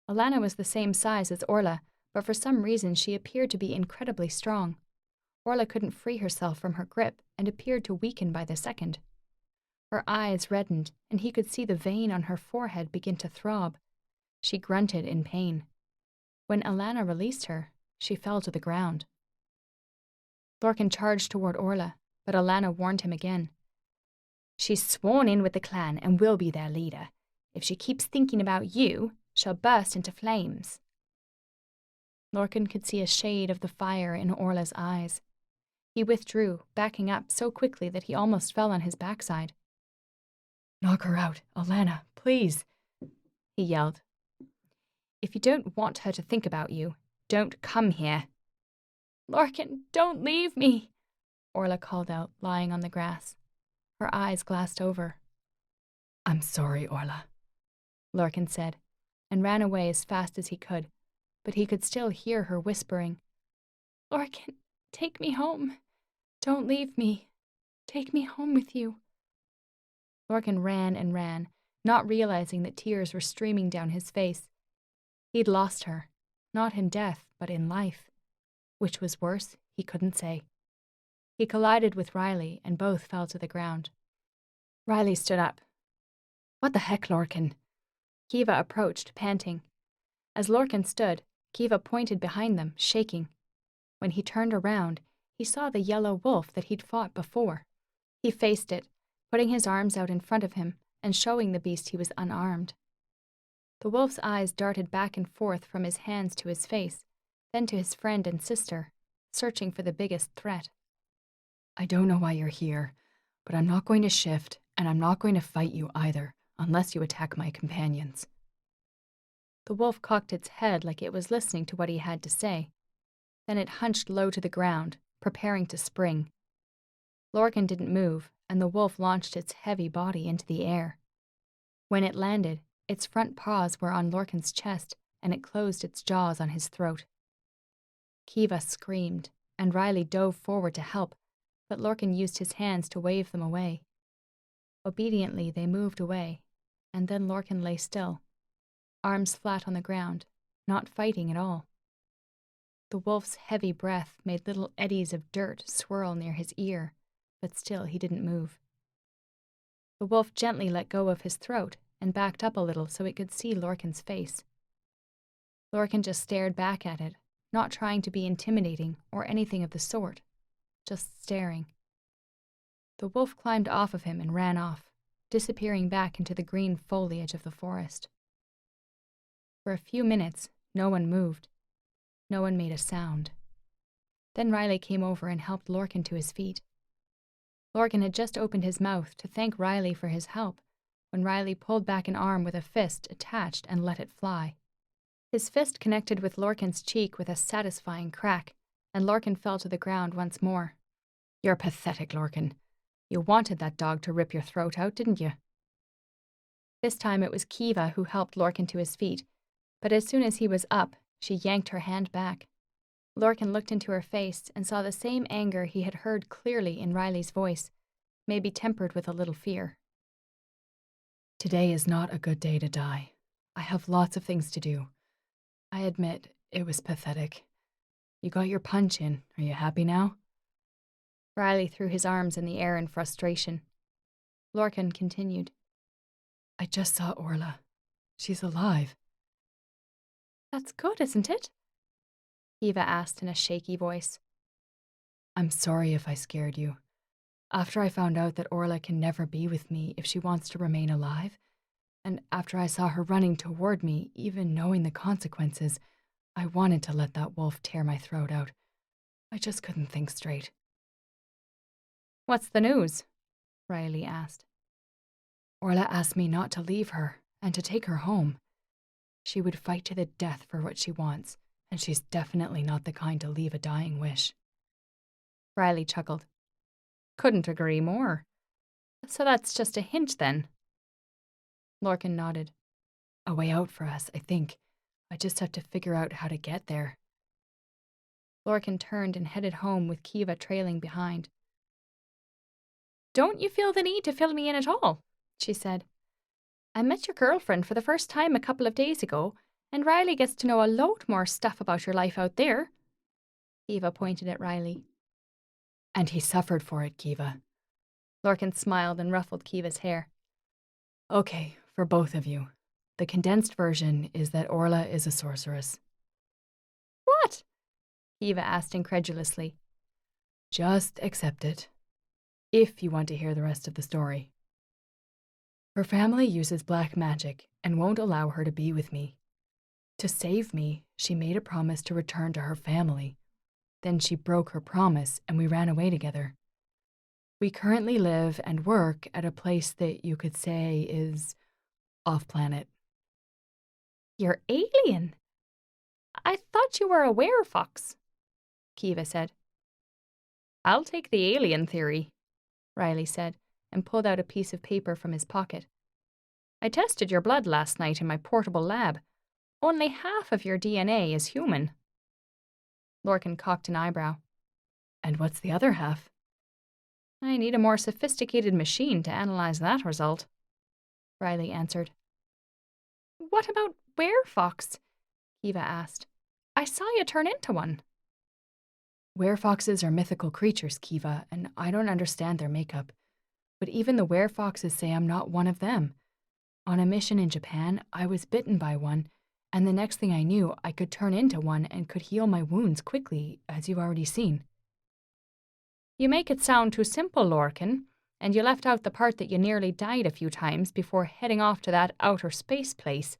Alana was the same size as Orla, but for some reason she appeared to be incredibly strong. Orla couldn't free herself from her grip and appeared to weaken by the second. Her eyes reddened, and he could see the vein on her forehead begin to throb. She grunted in pain. When Alana released her, she fell to the ground. Lorcan charged toward Orla, but Alana warned him again. "She's sworn in with the clan and will be their leader. If she keeps thinking about you, she'll burst into flames." Lorcan could see a shade of the fire in Orla's eyes. He withdrew, backing up so quickly that he almost fell on his backside. "Knock her out, Alana, please," he yelled. "If you don't want her to think about you, don't come here." "Lorcan, don't leave me," Orla called out, lying on the grass. Her eyes glassed over. "I'm sorry, Orla," Lorcan said, and ran away as fast as he could, but he could still hear her whispering. "Lorcan, take me home. Don't leave me. Take me home with you." Lorcan ran and ran, not realizing that tears were streaming down his face. He'd lost her, not in death, but in life. Which was worse, he couldn't say. He collided with Riley, and both fell to the ground. Riley stood up. "What the heck, Lorcan?" Kiva approached, panting. As Lorcan stood, Kiva pointed behind them, shaking. When he turned around, he saw the yellow wolf that he'd fought before. He faced it, putting his arms out in front of him and showing the beast he was unarmed. The wolf's eyes darted back and forth from his hands to his face, then to his friend and sister, searching for the biggest threat. "I don't know why you're here, but I'm not going to shift, and I'm not going to fight you either, unless you attack my companions." The wolf cocked its head like it was listening to what he had to say. Then it hunched low to the ground, preparing to spring. Lorcan didn't move, and the wolf launched its heavy body into the air. When it landed, its front paws were on Lorcan's chest, and it closed its jaws on his throat. Kiva screamed, and Riley dove forward to help, but Lorcan used his hands to wave them away. Obediently, they moved away, and then Lorcan lay still, arms flat on the ground, not fighting at all. The wolf's heavy breath made little eddies of dirt swirl near his ear, but still he didn't move. The wolf gently let go of his throat and backed up a little so it could see Lorcan's face. Lorcan just stared back at it, not trying to be intimidating or anything of the sort, just staring. The wolf climbed off of him and ran off, disappearing back into the green foliage of the forest. For a few minutes, no one moved. No one made a sound. Then Riley came over and helped Lorcan to his feet. Lorcan had just opened his mouth to thank Riley for his help when Riley pulled back an arm with a fist attached and let it fly. His fist connected with Lorcan's cheek with a satisfying crack, and Lorcan fell to the ground once more. "You're pathetic, Lorcan. You wanted that dog to rip your throat out, didn't you?" This time it was Kiva who helped Lorcan to his feet, but as soon as he was up, she yanked her hand back. Lorcan looked into her face and saw the same anger he had heard clearly in Riley's voice, maybe tempered with a little fear. "Today is not a good day to die. I have lots of things to do. I admit, it was pathetic. You got your punch in. Are you happy now?" Riley threw his arms in the air in frustration. Lorcan continued. "I just saw Orla. She's alive." "That's good, isn't it?" Kiva asked in a shaky voice. "I'm sorry if I scared you. After I found out that Orla can never be with me if she wants to remain alive, and after I saw her running toward me, even knowing the consequences, I wanted to let that wolf tear my throat out. I just couldn't think straight." "What's the news?" Riley asked. Orla asked me not to leave her and to take her home. She would fight to the death for what she wants, and she's definitely not the kind to leave a dying wish. Riley chuckled. "Couldn't agree more. So that's just a hint then?" Lorcan nodded. "A way out for us, I think. I just have to figure out how to get there." Lorcan turned and headed home with Kiva trailing behind. "Don't you feel the need to fill me in at all?" she said. "I met your girlfriend for the first time a couple of days ago, and Riley gets to know a load more stuff about your life out there." Kiva pointed at Riley. "And he suffered for it, Kiva." Lorcan smiled and ruffled Kiva's hair. "Okay, for both of you. The condensed version is that Orla is a sorceress." "What?" Kiva asked incredulously. "Just accept it, if you want to hear the rest of the story. Her family uses black magic and won't allow her to be with me. To save me, she made a promise to return to her family. Then she broke her promise and we ran away together. We currently live and work at a place that you could say is off-planet." "You're alien. I thought you were a werefox," Kiva said. "I'll take the alien theory," Riley said, and pulled out a piece of paper from his pocket. "I tested your blood last night in my portable lab. Only half of your DNA is human." Lorcan cocked an eyebrow. "And what's the other half?" "I need a more sophisticated machine to analyze that result," Riley answered. "What about werefox?" Kiva asked. "I saw you turn into one." Werefoxes are mythical creatures, Kiva, and I don't understand their makeup. But even the werefoxes say I'm not one of them. On a mission in Japan, I was bitten by one, and the next thing I knew, I could turn into one and could heal my wounds quickly, as you've already seen. "You make it sound too simple, Lorcan, and you left out the part that you nearly died a few times before heading off to that outer space place,"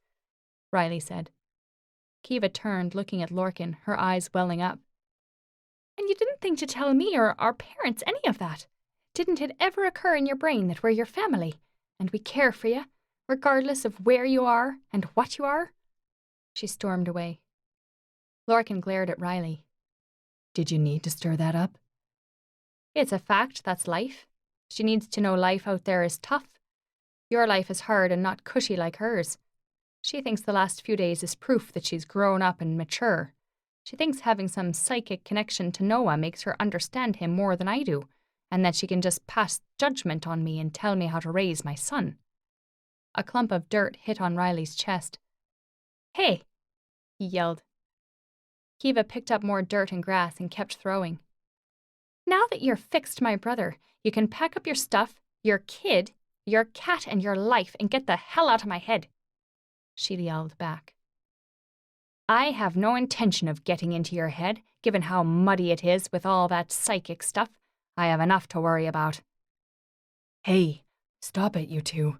Riley said. Kiva turned, looking at Lorcan, her eyes welling up. "And you didn't think to tell me or our parents any of that? Didn't it ever occur in your brain that we're your family, and we care for you, regardless of where you are and what you are?" She stormed away. Lorcan glared at Riley. "Did you need to stir that up?" "It's a fact, that's life. She needs to know life out there is tough. Your life is hard and not cushy like hers. She thinks the last few days is proof that she's grown up and mature. She thinks having some psychic connection to Noah makes her understand him more than I do, and that she can just pass judgment on me and tell me how to raise my son. A clump of dirt hit on Riley's chest. "Hey!" he yelled. Kiva picked up more dirt and grass and kept throwing. "Now that you're fixed my brother, you can pack up your stuff, your kid, your cat, and your life and get the hell out of my head," she yelled back. "I have no intention of getting into your head, given how muddy it is with all that psychic stuff. I have enough to worry about." Hey, stop it, you two.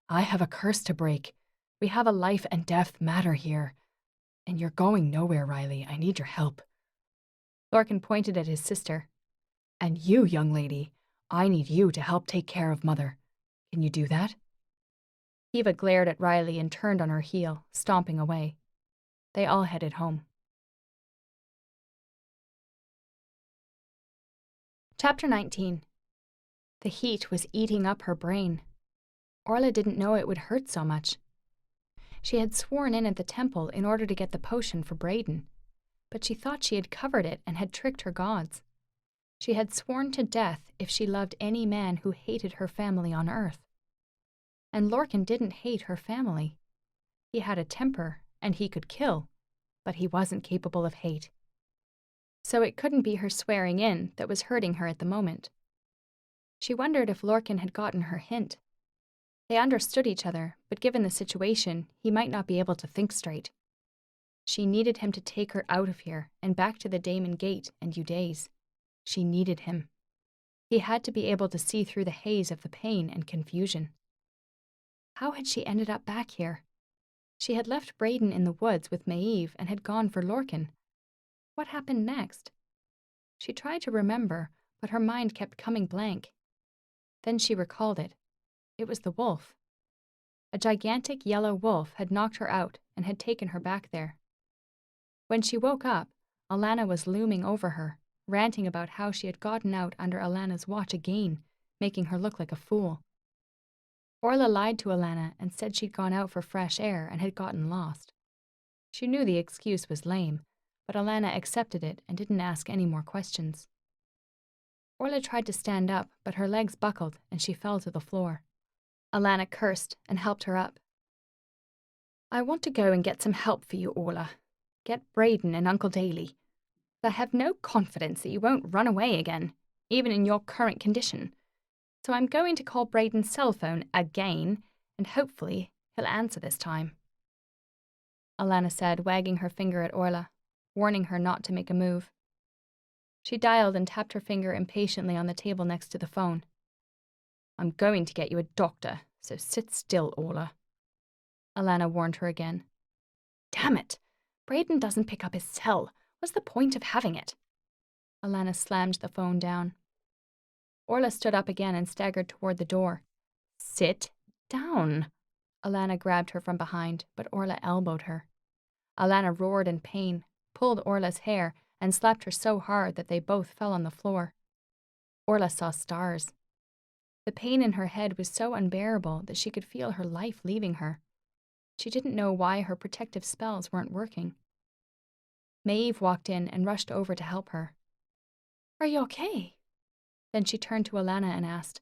I have a curse to break. We have a life and death matter here. And you're going nowhere, Riley. I need your help. Lorcan pointed at his sister. And you, young lady, I need you to help take care of Mother. Can you do that? Kiva glared at Riley and turned on her heel, stomping away. They all headed home. Chapter 19. The heat was eating up her brain. Orla didn't know it would hurt so much. She had sworn in at the temple in order to get the potion for Braden, but she thought she had covered it and had tricked her gods. She had sworn to death if she loved any man who hated her family on earth. And Lorcan didn't hate her family. He had a temper, and he could kill, but he wasn't capable of hate. So it couldn't be her swearing in that was hurting her at the moment. She wondered if Lorcan had gotten her hint. They understood each other, but given the situation, he might not be able to think straight. She needed him to take her out of here and back to the Damon Gate and Eudace. She needed him. He had to be able to see through the haze of the pain and confusion. How had she ended up back here? She had left Braden in the woods with Maeve and had gone for Lorcan. What happened next? She tried to remember, but her mind kept coming blank. Then she recalled it. It was the wolf. A gigantic yellow wolf had knocked her out and had taken her back there. When she woke up, Alana was looming over her, ranting about how she had gotten out under Alana's watch again, making her look like a fool. Orla lied to Alana and said she'd gone out for fresh air and had gotten lost. She knew the excuse was lame, but Alana accepted it and didn't ask any more questions. Orla tried to stand up, but her legs buckled and she fell to the floor. Alana cursed and helped her up. "I want to go and get some help for you, Orla. Get Braden and Uncle Daly. I have no confidence that you won't run away again, even in your current condition. So I'm going to call Braden's cell phone again, and hopefully he'll answer this time," Alana said, wagging her finger at Orla, warning her not to make a move. She dialed and tapped her finger impatiently on the table next to the phone. "I'm going to get you a doctor, so sit still, Orla," Alana warned her again. "Damn it! Braden doesn't pick up his cell. What's the point of having it?" Alana slammed the phone down. Orla stood up again and staggered toward the door. "Sit down." Alana grabbed her from behind, but Orla elbowed her. Alana roared in pain, pulled Orla's hair, and slapped her so hard that they both fell on the floor. Orla saw stars. The pain in her head was so unbearable that she could feel her life leaving her. She didn't know why her protective spells weren't working. Maeve walked in and rushed over to help her. "Are you okay?" Then she turned to Alana and asked,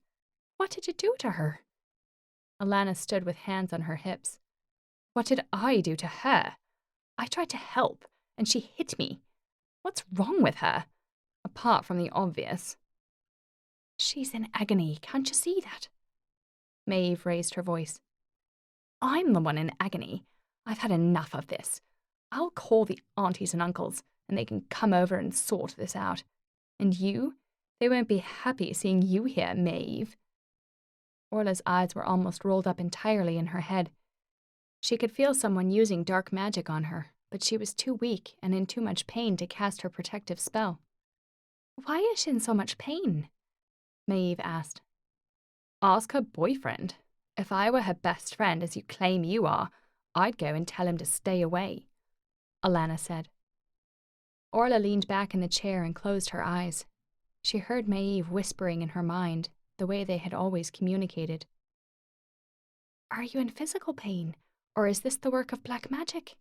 "What did you do to her?" Alana stood with hands on her hips. "What did I do to her? I tried to help, and she hit me. What's wrong with her? Apart from the obvious." "She's in agony, can't you see that?" Maeve raised her voice. "I'm the one in agony. I've had enough of this. I'll call the aunties and uncles, and they can come over and sort this out. And you? They won't be happy seeing you here, Maeve." Orla's eyes were almost rolled up entirely in her head. She could feel someone using dark magic on her, but she was too weak and in too much pain to cast her protective spell. "Why is she in so much pain?" Maeve asked. "Ask her boyfriend. If I were her best friend, as you claim you are, I'd go and tell him to stay away," Alana said. Orla leaned back in the chair and closed her eyes. She heard Maeve whispering in her mind, the way they had always communicated. Are you in physical pain, or is this the work of black magic?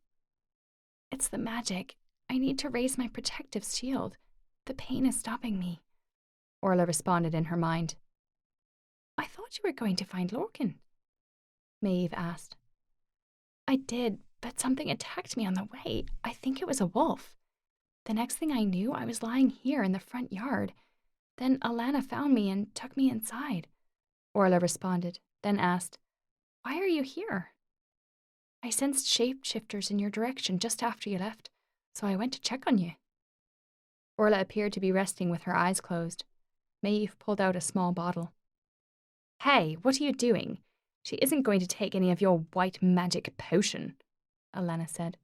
It's the magic. I need to raise my protective shield. The pain is stopping me, Orla responded in her mind. I thought you were going to find Lorcan, Maeve asked. I did, but something attacked me on the way. I think it was a wolf. The next thing I knew, I was lying here in the front yard. Then Alana found me and took me inside, Orla responded, then asked, Why are you here? I sensed shapeshifters in your direction just after you left, so I went to check on you. Orla appeared to be resting with her eyes closed. Maeve pulled out a small bottle. Hey, what are you doing? She isn't going to take any of your white magic potion, Alana said.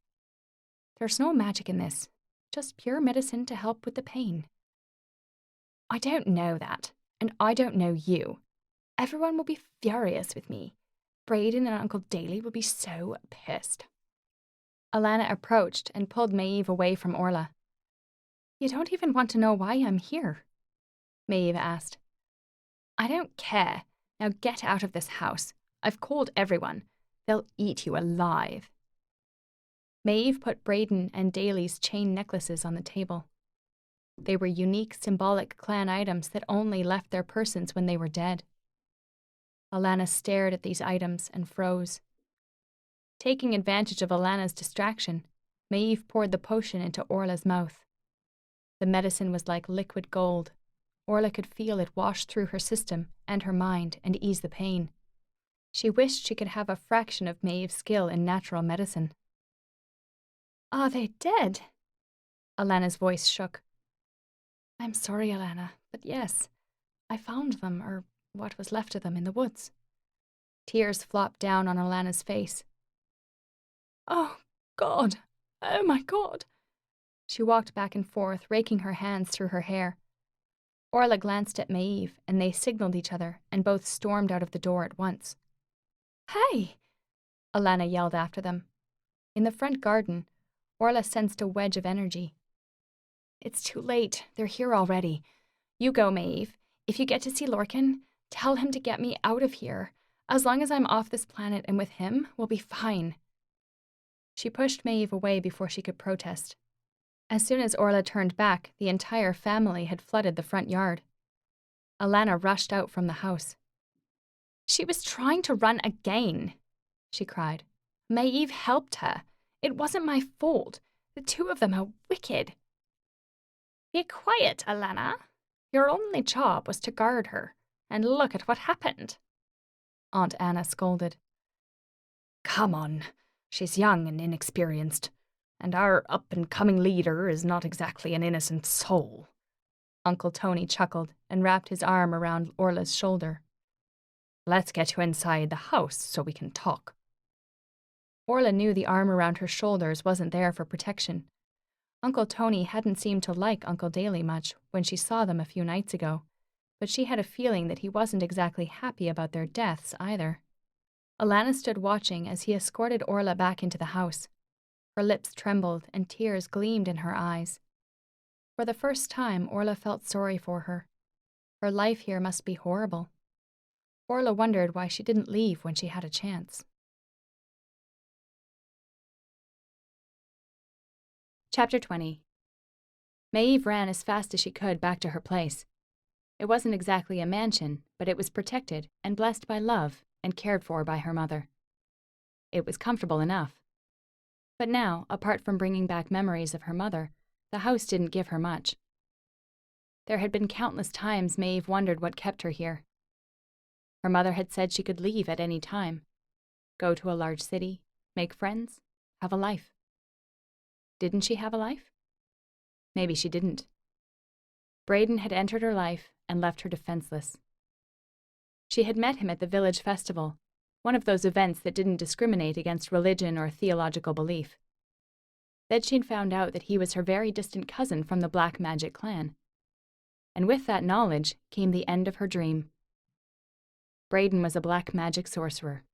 There's no magic in this, just pure medicine to help with the pain. I don't know that, and I don't know you. Everyone will be furious with me. Braden and Uncle Daly will be so pissed. Alana approached and pulled Maeve away from Orla. You don't even want to know why I'm here? Maeve asked. I don't care. Now get out of this house. I've called everyone. They'll eat you alive. Maeve put Braden and Daly's chain necklaces on the table. They were unique symbolic clan items that only left their persons when they were dead. Alana stared at these items and froze. Taking advantage of Alana's distraction, Maeve poured the potion into Orla's mouth. The medicine was like liquid gold. Orla could feel it wash through her system and her mind and ease the pain. She wished she could have a fraction of Maeve's skill in natural medicine. Are they dead? Alana's voice shook. I'm sorry, Alana, but yes, I found them, or what was left of them, in the woods. Tears flopped down on Alana's face. Oh, God! Oh, my God! She walked back and forth, raking her hands through her hair. Orla glanced at Maeve, and they signaled each other, and both stormed out of the door at once. Hey! Alana yelled after them. In the front garden, Orla sensed a wedge of energy. It's too late. They're here already. You go, Maeve. If you get to see Lorcan, tell him to get me out of here. As long as I'm off this planet and with him, we'll be fine. She pushed Maeve away before she could protest. As soon as Orla turned back, the entire family had flooded the front yard. Alana rushed out from the house. She was trying to run again, she cried. Maeve helped her. It wasn't my fault. The two of them are wicked. Be quiet, Alana. Your only job was to guard her, and look at what happened. Aunt Anna scolded. Come on, she's young and inexperienced, and our up-and-coming leader is not exactly an innocent soul. Uncle Tony chuckled and wrapped his arm around Orla's shoulder. Let's get you inside the house so we can talk. Orla knew the arm around her shoulders wasn't there for protection. Uncle Tony hadn't seemed to like Uncle Daly much when she saw them a few nights ago, but she had a feeling that he wasn't exactly happy about their deaths either. Alana stood watching as he escorted Orla back into the house. Her lips trembled and tears gleamed in her eyes. For the first time, Orla felt sorry for her. Her life here must be horrible. Orla wondered why she didn't leave when she had a chance. Chapter 20. Maeve ran as fast as she could back to her place. It wasn't exactly a mansion, but it was protected and blessed by love and cared for by her mother. It was comfortable enough. But now, apart from bringing back memories of her mother, the house didn't give her much. There had been countless times Maeve wondered what kept her here. Her mother had said she could leave at any time. Go to a large city, make friends, have a life. Didn't she have a life? Maybe she didn't. Braden had entered her life and left her defenseless. She had met him at the village festival, one of those events that didn't discriminate against religion or theological belief. Then she'd found out that he was her very distant cousin from the Black Magic clan. And with that knowledge came the end of her dream. Braden was a black magic sorcerer.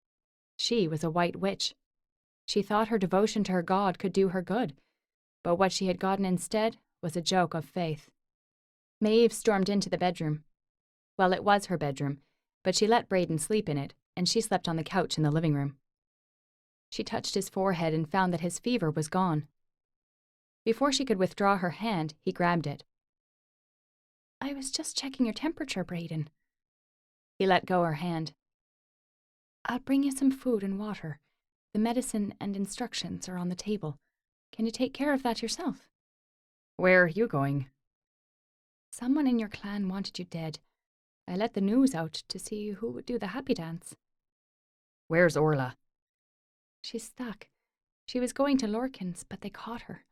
She was a white witch. She thought her devotion to her god could do her good, but what she had gotten instead was a joke of faith. Maeve stormed into the bedroom. Well, it was her bedroom, but she let Braden sleep in it, and she slept on the couch in the living room. She touched his forehead and found that his fever was gone. Before she could withdraw her hand, he grabbed it. I was just checking your temperature, Braden. He let go her hand. I'll bring you some food and water. The medicine and instructions are on the table. Can you take care of that yourself? Where are you going? Someone in your clan wanted you dead. I let the news out to see who would do the happy dance. Where's Orla? She's stuck. She was going to Lorcan's, but they caught her.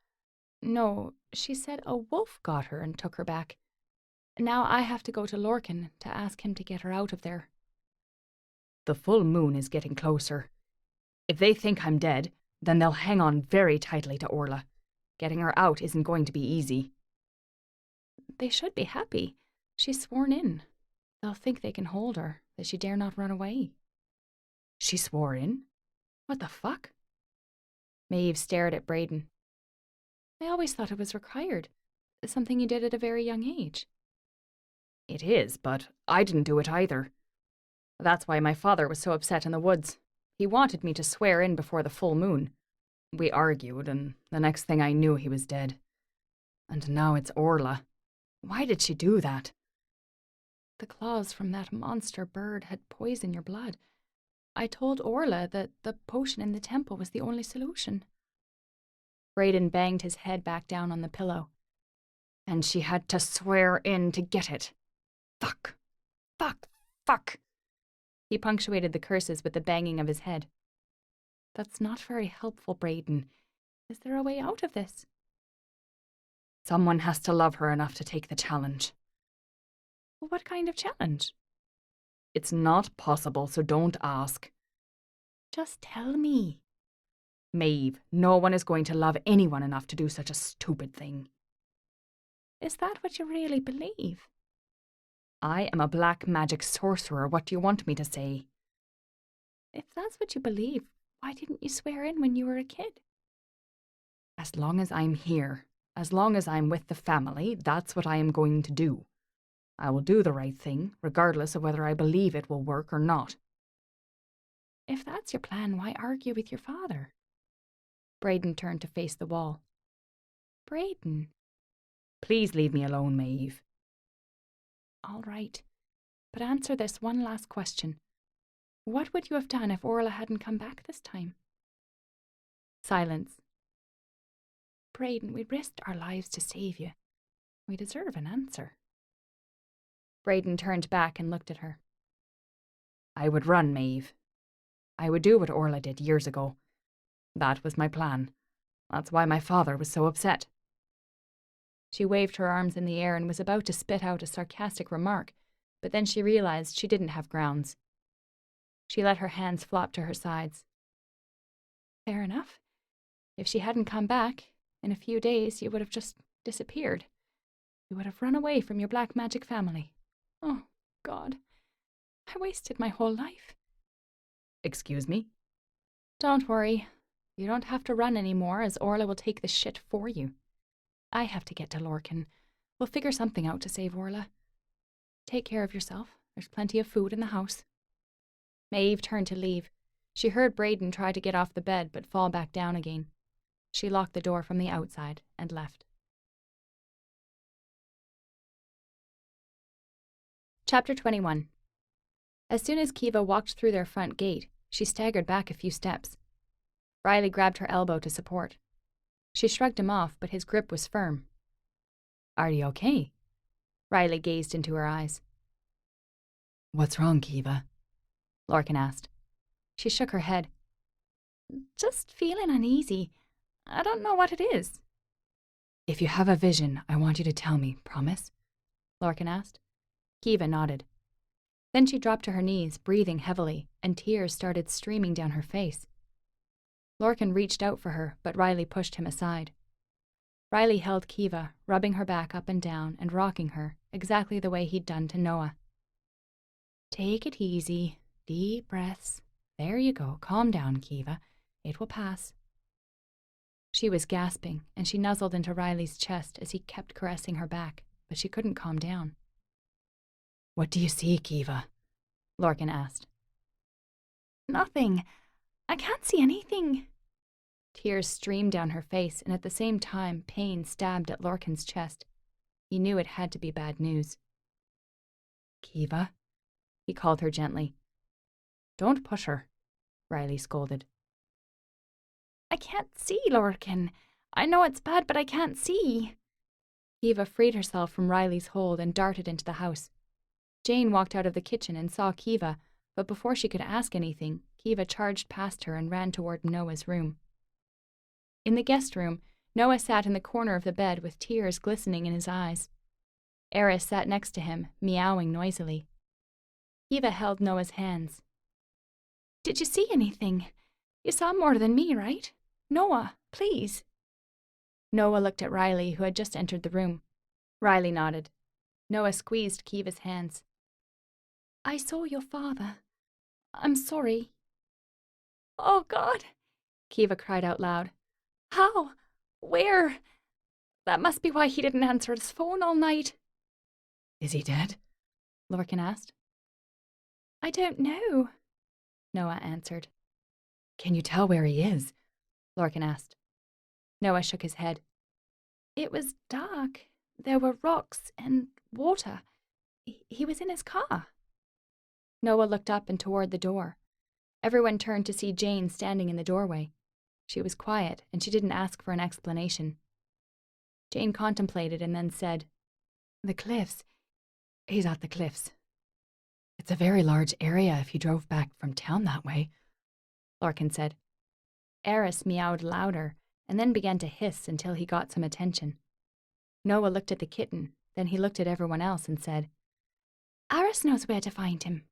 No, she said a wolf got her and took her back. Now I have to go to Lorcan to ask him to get her out of there. The full moon is getting closer. If they think I'm dead, then they'll hang on very tightly to Orla. Getting her out isn't going to be easy. They should be happy. She's sworn in. They'll think they can hold her, that she dare not run away. She swore in? What the fuck? Maeve stared at Braden. I always thought it was required. Something you did at a very young age. It is, but I didn't do it either. That's why my father was so upset in the woods. He wanted me to swear in before the full moon. We argued, and the next thing I knew he was dead. And now it's Orla. Why did she do that? The claws from that monster bird had poisoned your blood. I told Orla that the potion in the temple was the only solution. Braden banged his head back down on the pillow. And she had to swear in to get it. Fuck. Fuck. Fuck. He punctuated the curses with the banging of his head. That's not very helpful, Braden. Is there a way out of this? Someone has to love her enough to take the challenge. What kind of challenge? It's not possible, so don't ask. Just tell me. Maeve, no one is going to love anyone enough to do such a stupid thing. Is that what you really believe? I am a black magic sorcerer. What do you want me to say? If that's what you believe, why didn't you swear in when you were a kid? As long as I'm here, as long as I'm with the family, that's what I am going to do. I will do the right thing, regardless of whether I believe it will work or not. If that's your plan, why argue with your father? Braden turned to face the wall. Braden. Please leave me alone, Maeve. All right, but answer this one last question. What would you have done if Orla hadn't come back this time? Silence. Braden, we risked our lives to save you. We deserve an answer. Braden turned back and looked at her. I would run, Maeve. I would do what Orla did years ago. That was my plan. That's why my father was so upset. She waved her arms in the air and was about to spit out a sarcastic remark, but then she realized she didn't have grounds. She let her hands flop to her sides. Fair enough. If she hadn't come back, in a few days you would have just disappeared. You would have run away from your black magic family. Oh, God. I wasted my whole life. Excuse me? Don't worry. You don't have to run anymore, as Orla will take the shit for you. I have to get to Lorcan. We'll figure something out to save Orla. Take care of yourself. There's plenty of food in the house. Maeve turned to leave. She heard Braden try to get off the bed but fall back down again. She locked the door from the outside and left. Chapter 21. As soon as Kiva walked through their front gate, she staggered back a few steps. Riley grabbed her elbow to support. She shrugged him off, but his grip was firm. Are you okay? Riley gazed into her eyes. What's wrong, Kiva? Lorcan asked. She shook her head. Just feeling uneasy. I don't know what it is. If you have a vision, I want you to tell me, promise? Lorcan asked. Kiva nodded. Then she dropped to her knees, breathing heavily, and tears started streaming down her face. Lorcan reached out for her, but Riley pushed him aside. Riley held Kiva, rubbing her back up and down and rocking her, exactly the way he'd done to Noah. Take it easy. Deep breaths. There you go. Calm down, Kiva. It will pass. She was gasping, and she nuzzled into Riley's chest as he kept caressing her back, but she couldn't calm down. What do you see, Kiva? Lorcan asked. Nothing. I can't see anything. Tears streamed down her face, and at the same time pain stabbed at Lorcan's chest. He knew it had to be bad news. Kiva? He called her gently. Don't push her, Riley scolded. I can't see, Lorcan. I know it's bad, but I can't see. Kiva freed herself from Riley's hold and darted into the house. Jane walked out of the kitchen and saw Kiva, but before she could ask anything, Kiva charged past her and ran toward Noah's room. In the guest room, Noah sat in the corner of the bed with tears glistening in his eyes. Eris sat next to him, meowing noisily. Kiva held Noah's hands. Did you see anything? You saw more than me, right? Noah, please. Noah looked at Riley, who had just entered the room. Riley nodded. Noah squeezed Kiva's hands. I saw your father. I'm sorry. Oh, God, Kiva cried out loud. How? Where? That must be why he didn't answer his phone all night. Is he dead? Lorcan asked. I don't know, Noah answered. Can you tell where he is? Lorcan asked. Noah shook his head. It was dark. There were rocks and water. He was in his car. Noah looked up and toward the door. Everyone turned to see Jane standing in the doorway. She was quiet, and she didn't ask for an explanation. Jane contemplated and then said, The cliffs. He's at the cliffs. It's a very large area if you drove back from town that way, Lorcan said. Eris meowed louder and then began to hiss until he got some attention. Noah looked at the kitten, then he looked at everyone else and said, Eris knows where to find him.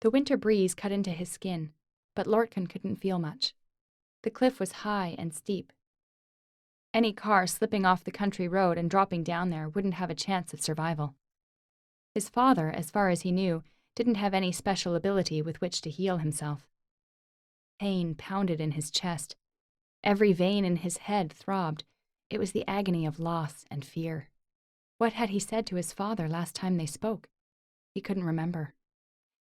The winter breeze cut into his skin, but Lorcan couldn't feel much. The cliff was high and steep. Any car slipping off the country road and dropping down there wouldn't have a chance of survival. His father, as far as he knew, didn't have any special ability with which to heal himself. Pain pounded in his chest. Every vein in his head throbbed. It was the agony of loss and fear. What had he said to his father last time they spoke? He couldn't remember.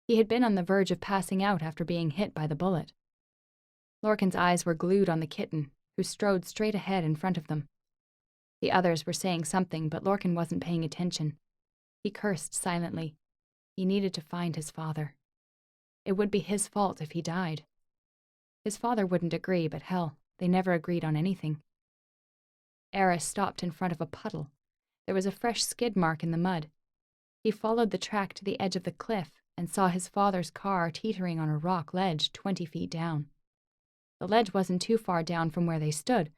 He had been on the verge of passing out after being hit by the bullet. Lorcan's eyes were glued on the kitten, who strode straight ahead in front of them. The others were saying something, but Lorcan wasn't paying attention. He cursed silently. He needed to find his father. It would be his fault if he died. His father wouldn't agree, but hell, they never agreed on anything. Eris stopped in front of a puddle. There was a fresh skid mark in the mud. He followed the track to the edge of the cliff and saw his father's car teetering on a rock ledge 20 feet down. The ledge wasn't too far down from where they stood,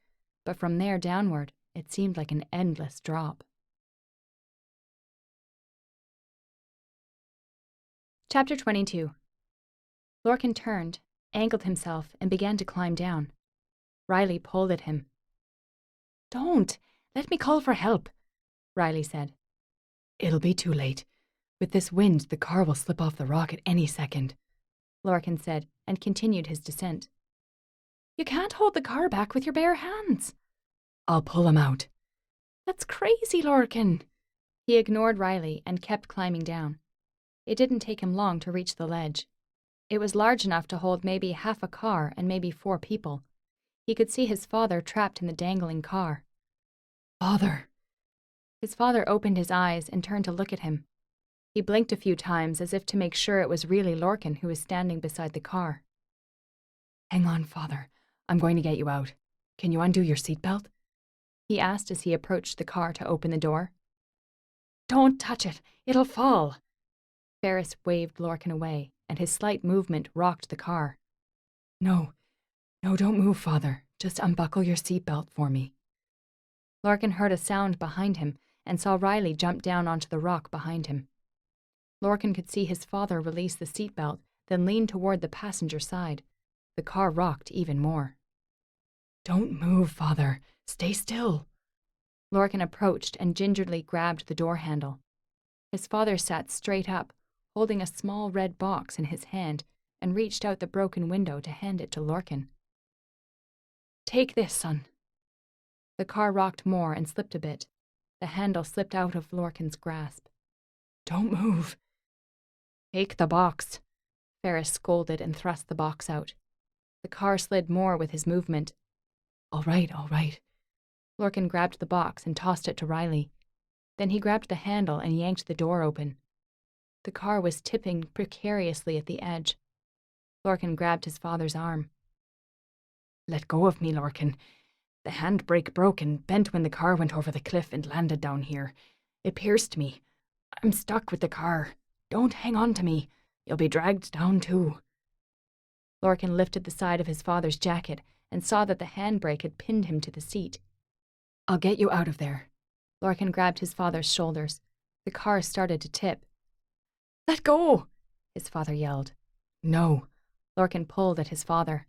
but from there downward, it seemed like an endless drop. Chapter 22. Lorcan turned, angled himself, and began to climb down. Riley pulled at him. Don't! Let me call for help, Riley said. It'll be too late. With this wind, the car will slip off the rock at any second, Lorcan said, and continued his descent. You can't hold the car back with your bare hands. I'll pull him out. That's crazy, Lorcan. He ignored Riley and kept climbing down. It didn't take him long to reach the ledge. It was large enough to hold maybe half a car and maybe 4 people. He could see his father trapped in the dangling car. Father! His father opened his eyes and turned to look at him. He blinked a few times as if to make sure it was really Lorcan who was standing beside the car. Hang on, Father. I'm going to get you out. Can you undo your seatbelt? He asked as he approached the car to open the door. Don't touch it. It'll fall. Ferris waved Lorcan away, and his slight movement rocked the car. No, don't move, Father. Just unbuckle your seatbelt for me. Lorcan heard a sound behind him and saw Riley jump down onto the rock behind him. Lorcan could see his father release the seatbelt, then lean toward the passenger side. The car rocked even more. Don't move, Father. Stay still. Lorcan approached and gingerly grabbed the door handle. His father sat straight up, holding a small red box in his hand, and reached out the broken window to hand it to Lorcan. Take this, son. The car rocked more and slipped a bit. The handle slipped out of Lorcan's grasp. Don't move. Take the box. Ferris scolded and thrust the box out. The car slid more with his movement. All right, all right. Lorcan grabbed the box and tossed it to Riley. Then he grabbed the handle and yanked the door open. The car was tipping precariously at the edge. Lorcan grabbed his father's arm. Let go of me, Lorcan. The handbrake broke and bent when the car went over the cliff and landed down here. It pierced me. I'm stuck with the car. Don't hang on to me. You'll be dragged down too. Lorcan lifted the side of his father's jacket and saw that the handbrake had pinned him to the seat. I'll get you out of there. Lorcan grabbed his father's shoulders. The car started to tip. Let go! His father yelled. No. Lorcan pulled at his father.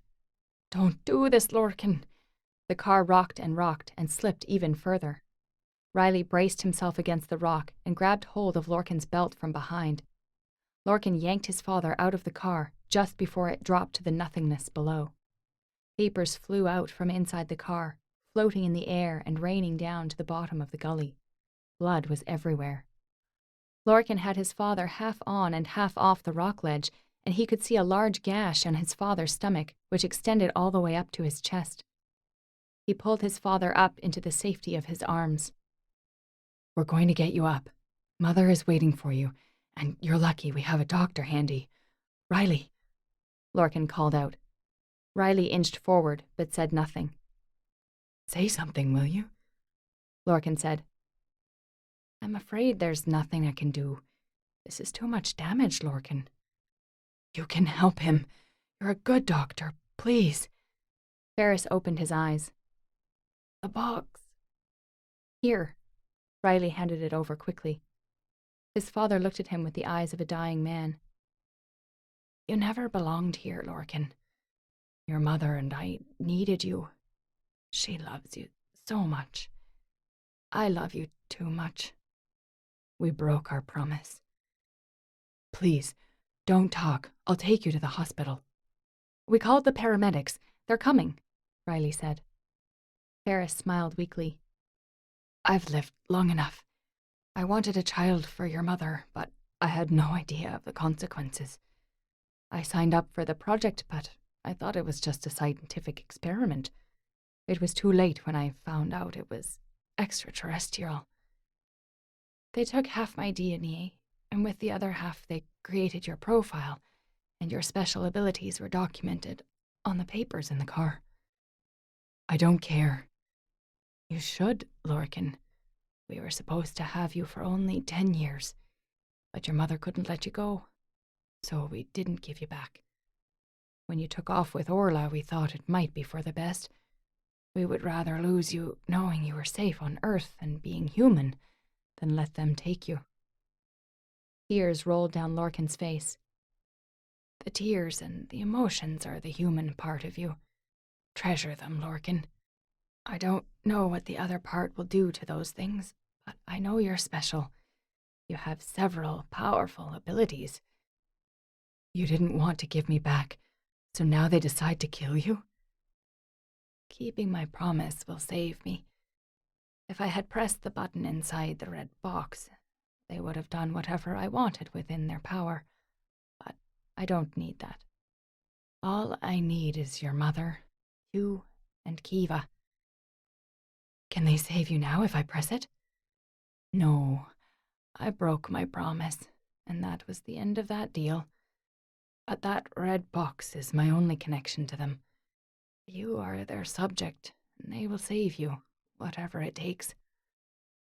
Don't do this, Lorcan. The car rocked and slipped even further. Riley braced himself against the rock and grabbed hold of Lorcan's belt from behind. Lorcan yanked his father out of the car just before it dropped to the nothingness below. Papers flew out from inside the car, floating in the air and raining down to the bottom of the gully. Blood was everywhere. Lorcan had his father half on and half off the rock ledge, and he could see a large gash on his father's stomach, which extended all the way up to his chest. He pulled his father up into the safety of his arms. We're going to get you up. Mother is waiting for you, and you're lucky we have a doctor handy. Riley! Lorcan called out. Riley inched forward, but said nothing. Say something, will you? Lorcan said. I'm afraid there's nothing I can do. This is too much damage, Lorcan. You can help him. You're a good doctor, please. Ferris opened his eyes. The box. Here. Riley handed it over quickly. His father looked at him with the eyes of a dying man. You never belonged here, Lorcan. Your mother and I needed you. She loves you so much. I love you too much. We broke our promise. Please, don't talk. I'll take you to the hospital. We called the paramedics. They're coming, Riley said. Ferris smiled weakly. I've lived long enough. I wanted a child for your mother, but I had no idea of the consequences. I signed up for the project, but I thought it was just a scientific experiment. It was too late when I found out it was extraterrestrial. They took half my DNA, and with the other half they created your profile, and your special abilities were documented on the papers in the car. I don't care. You should, Lorcan. We were supposed to have you for only 10 years, but your mother couldn't let you go, so we didn't give you back. When you took off with Orla, we thought it might be for the best. We would rather lose you knowing you were safe on Earth and being human than let them take you. Tears rolled down Lorcan's face. The tears and the emotions are the human part of you. Treasure them, Lorcan. I don't know what the other part will do to those things, but I know you're special. You have several powerful abilities. You didn't want to give me back, so now they decide to kill you? Keeping my promise will save me. If I had pressed the button inside the red box, they would have done whatever I wanted within their power. But I don't need that. All I need is your mother, you, and Kiva. Can they save you now if I press it? No, I broke my promise, and that was the end of that deal. But that red box is my only connection to them. You are their subject, and they will save you, whatever it takes.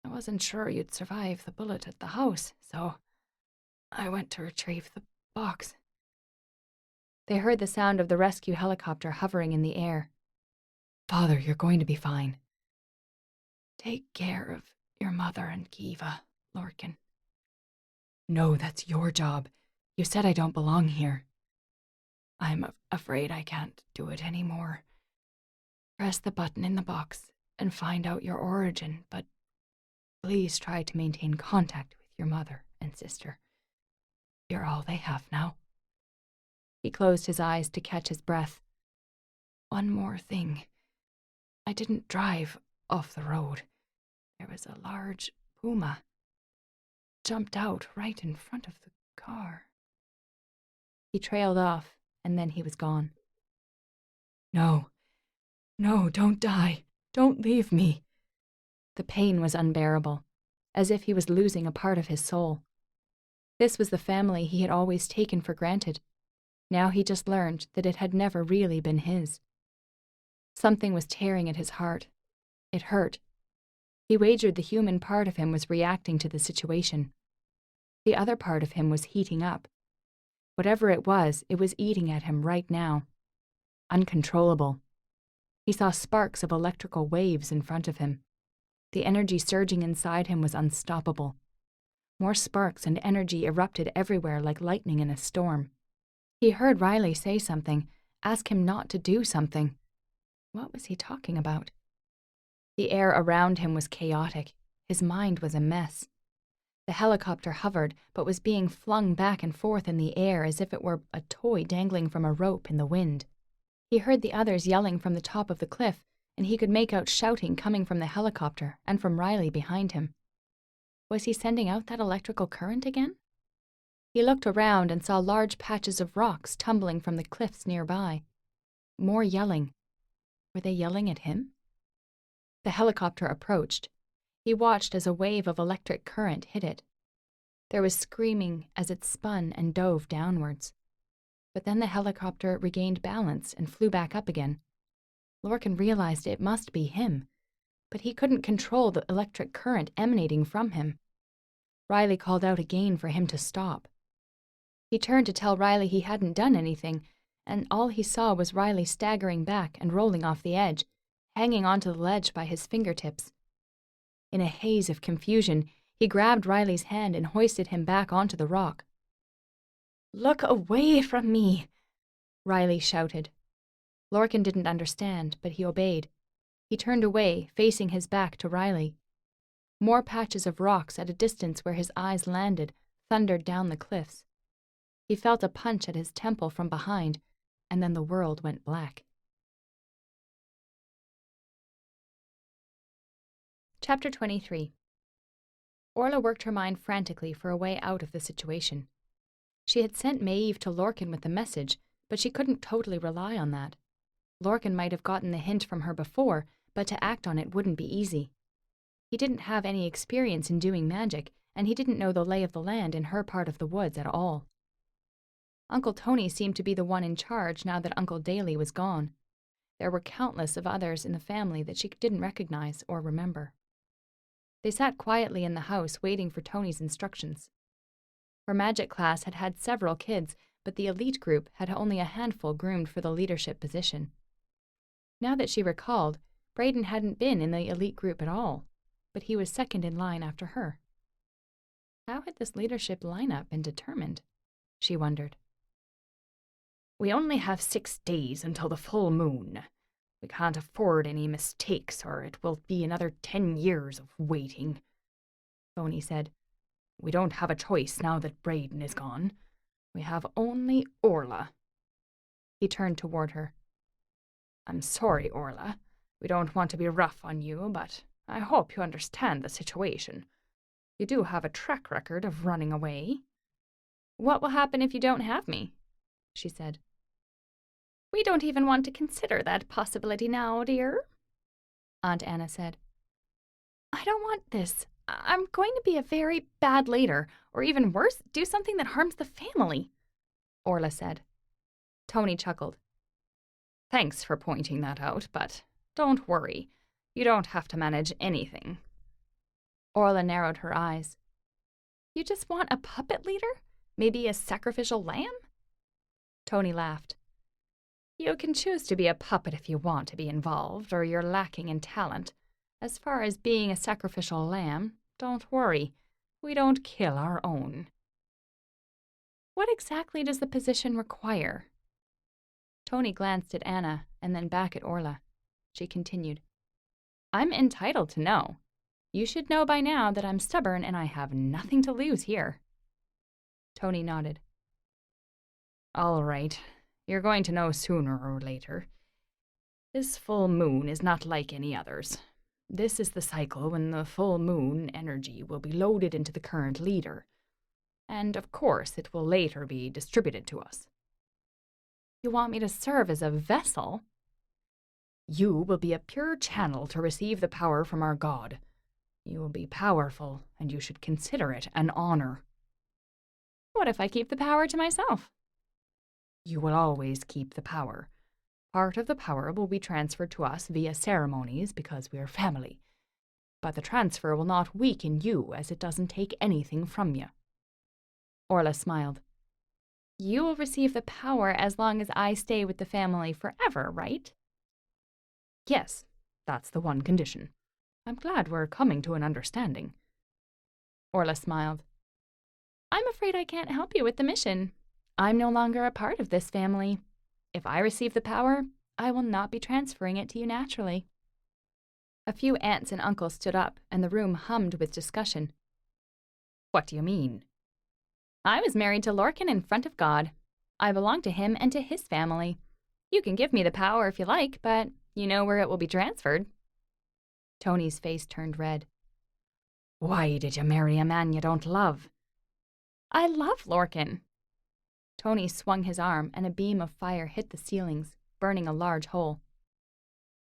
I wasn't sure you'd survive the bullet at the house, so I went to retrieve the box. They heard the sound of the rescue helicopter hovering in the air. Father, you're going to be fine. Take care of your mother and Kiva, Lorcan. No, that's your job. You said I don't belong here. I'm afraid I can't do it anymore. Press the button in the box and find out your origin, but please try to maintain contact with your mother and sister. You're all they have now. He closed his eyes to catch his breath. One more thing. I didn't drive off the road. There was a large puma. jumped out right in front of the car. He trailed off, and then he was gone. No, don't die. Don't leave me. The pain was unbearable, as if he was losing a part of his soul. This was the family he had always taken for granted. Now he just learned that it had never really been his. Something was tearing at his heart. It hurt. He wagered the human part of him was reacting to the situation. The other part of him was heating up. Whatever it was eating at him right now. Uncontrollable. He saw sparks of electrical waves in front of him. The energy surging inside him was unstoppable. More sparks and energy erupted everywhere like lightning in a storm. He heard Riley say something, ask him not to do something. What was he talking about? The air around him was chaotic. His mind was a mess. The helicopter hovered, but was being flung back and forth in the air as if it were a toy dangling from a rope in the wind. He heard the others yelling from the top of the cliff, and he could make out shouting coming from the helicopter and from Riley behind him. Was he sending out that electrical current again? He looked around and saw large patches of rocks tumbling from the cliffs nearby. More yelling. Were they yelling at him? The helicopter approached. He watched as a wave of electric current hit it. There was screaming as it spun and dove downwards. But then the helicopter regained balance and flew back up again. Lorcan realized it must be him, but he couldn't control the electric current emanating from him. Riley called out again for him to stop. He turned to tell Riley he hadn't done anything, and all he saw was Riley staggering back and rolling off the edge, hanging onto the ledge by his fingertips. In a haze of confusion, he grabbed Riley's hand and hoisted him back onto the rock. "Look away from me!" Riley shouted. Lorcan didn't understand, but he obeyed. He turned away, facing his back to Riley. More patches of rocks at a distance where his eyes landed thundered down the cliffs. He felt a punch at his temple from behind, and then the world went black. Chapter 23. Orla worked her mind frantically for a way out of the situation. She had sent Maeve to Lorcan with the message, but she couldn't totally rely on that. Lorcan might have gotten the hint from her before, but to act on it wouldn't be easy. He didn't have any experience in doing magic, and he didn't know the lay of the land in her part of the woods at all. Uncle Tony seemed to be the one in charge now that Uncle Daly was gone. There were countless of others in the family that she didn't recognize or remember. They sat quietly in the house waiting for Tony's instructions. Her magic class had had several kids, but the elite group had only a handful groomed for the leadership position. Now that she recalled, Braden hadn't been in the elite group at all, but he was second in line after her. How had this leadership lineup been determined? She wondered. "We only have 6 days until the full moon. We can't afford any mistakes, or it will be another 10 years of waiting," Tony said. "We don't have a choice now that Braden is gone. We have only Orla." He turned toward her. "I'm sorry, Orla. We don't want to be rough on you, but I hope you understand the situation. You do have a track record of running away." "What will happen if you don't have me?" she said. "We don't even want to consider that possibility now, dear," Aunt Anna said. "I don't want this. I'm going to be a very bad leader, or even worse, do something that harms the family," Orla said. Tony chuckled. "Thanks for pointing that out, but don't worry. You don't have to manage anything." Orla narrowed her eyes. "You just want a puppet leader? Maybe a sacrificial lamb?" Tony laughed. "You can choose to be a puppet if you want to be involved, or you're lacking in talent. As far as being a sacrificial lamb, don't worry. We don't kill our own." "What exactly does the position require?" Tony glanced at Anna and then back at Orla. She continued. "I'm entitled to know. You should know by now that I'm stubborn and I have nothing to lose here." Tony nodded. "All right. You're going to know sooner or later. This full moon is not like any others. This is the cycle when the full moon energy will be loaded into the current leader. And of course, it will later be distributed to us. You want me to serve as a vessel? You will be a pure channel to receive the power from our God. You will be powerful, and you should consider it an honor. What if I keep the power to myself? You will always keep the power. Part of the power will be transferred to us via ceremonies because we are family. But the transfer will not weaken you as it doesn't take anything from you. Orla smiled. You will receive the power as long as I stay with the family forever, right? Yes, that's the one condition. I'm glad we're coming to an understanding. Orla smiled. I'm afraid I can't help you with the mission. I'm no longer a part of this family. If I receive the power, I will not be transferring it to you naturally. A few aunts and uncles stood up, and the room hummed with discussion. What do you mean? I was married to Lorcan in front of God. I belong to him and to his family. You can give me the power if you like, but you know where it will be transferred. Tony's face turned red. Why did you marry a man you don't love? I love Lorcan. Tony swung his arm, and a beam of fire hit the ceilings, burning a large hole.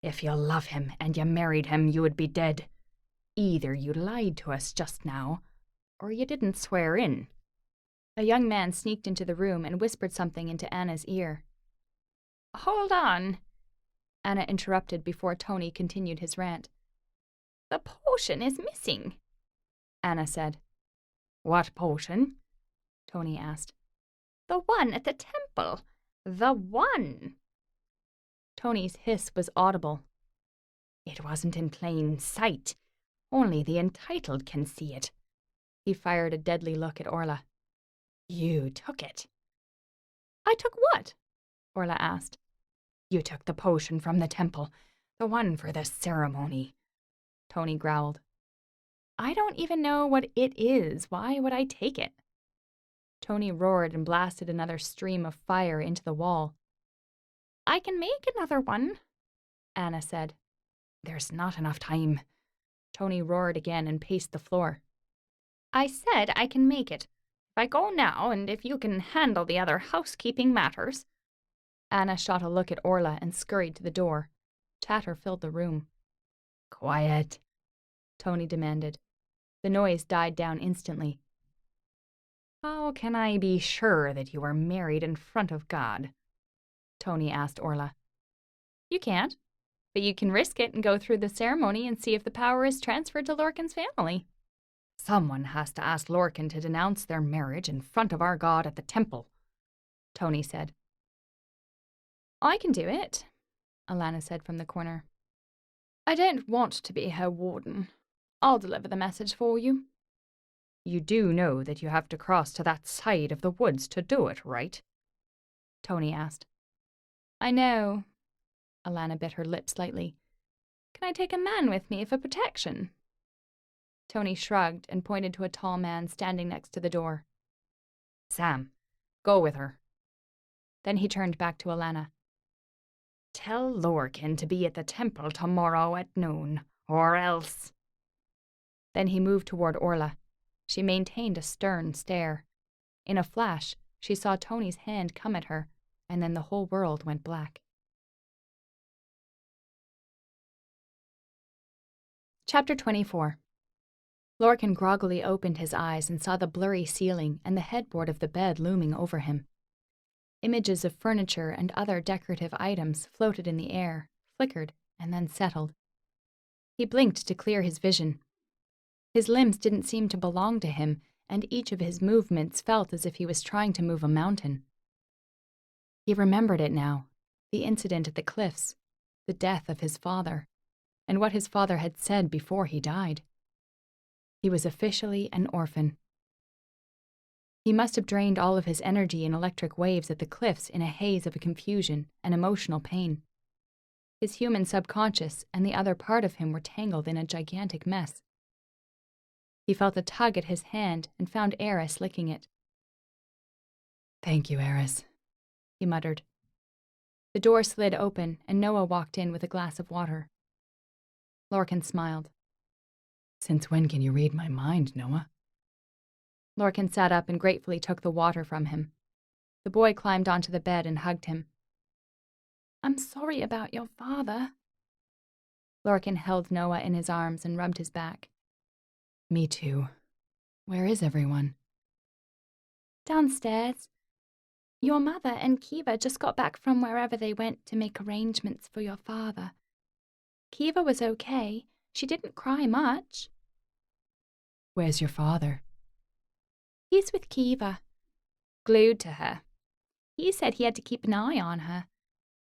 If you love him and you married him, you would be dead. Either you lied to us just now, or you didn't swear in. A young man sneaked into the room and whispered something into Anna's ear. Hold on, Anna interrupted before Tony continued his rant. The potion is missing, Anna said. What potion? Tony asked. The one at the temple. The one. Tony's hiss was audible. It wasn't in plain sight. Only the entitled can see it. He fired a deadly look at Orla. You took it. I took what? Orla asked. You took the potion from the temple, the one for the ceremony. Tony growled. I don't even know what it is. Why would I take it? Tony roared and blasted another stream of fire into the wall. I can make another one, Anna said. There's not enough time. Tony roared again and paced the floor. I said I can make it. If I go now, and if you can handle the other housekeeping matters. Anna shot a look at Orla and scurried to the door. Chatter filled the room. Quiet, Tony demanded. The noise died down instantly. How can I be sure that you are married in front of God? Tony asked Orla. You can't, but you can risk it and go through the ceremony and see if the power is transferred to Lorcan's family. Someone has to ask Lorcan to denounce their marriage in front of our God at the temple, Tony said. I can do it, Alana said from the corner. I don't want to be her warden. I'll deliver the message for you. You do know that you have to cross to that side of the woods to do it, right? Tony asked. I know. Alana bit her lip slightly. Can I take a man with me for protection? Tony shrugged and pointed to a tall man standing next to the door. Sam, go with her. Then he turned back to Alana. Tell Lorcan to be at the temple tomorrow at noon, or else. Then he moved toward Orla. She maintained a stern stare. In a flash, she saw Tony's hand come at her, and then the whole world went black. Chapter 24. Lorcan groggily opened his eyes and saw the blurry ceiling and the headboard of the bed looming over him. Images of furniture and other decorative items floated in the air, flickered, and then settled. He blinked to clear his vision. His limbs didn't seem to belong to him, and each of his movements felt as if he was trying to move a mountain. He remembered it now, the incident at the cliffs, the death of his father, and what his father had said before he died. He was officially an orphan. He must have drained all of his energy in electric waves at the cliffs in a haze of confusion and emotional pain. His human subconscious and the other part of him were tangled in a gigantic mess. He felt a tug at his hand and found Eris licking it. Thank you, Eris, he muttered. The door slid open and Noah walked in with a glass of water. Lorcan smiled. Since when can you read my mind, Noah? Lorcan sat up and gratefully took the water from him. The boy climbed onto the bed and hugged him. I'm sorry about your father. Lorcan held Noah in his arms and rubbed his back. Me too. Where is everyone? Downstairs. Your mother and Kiva just got back from wherever they went to make arrangements for your father. Kiva was okay. She didn't cry much. Where's your father? He's with Kiva, glued to her. He said he had to keep an eye on her,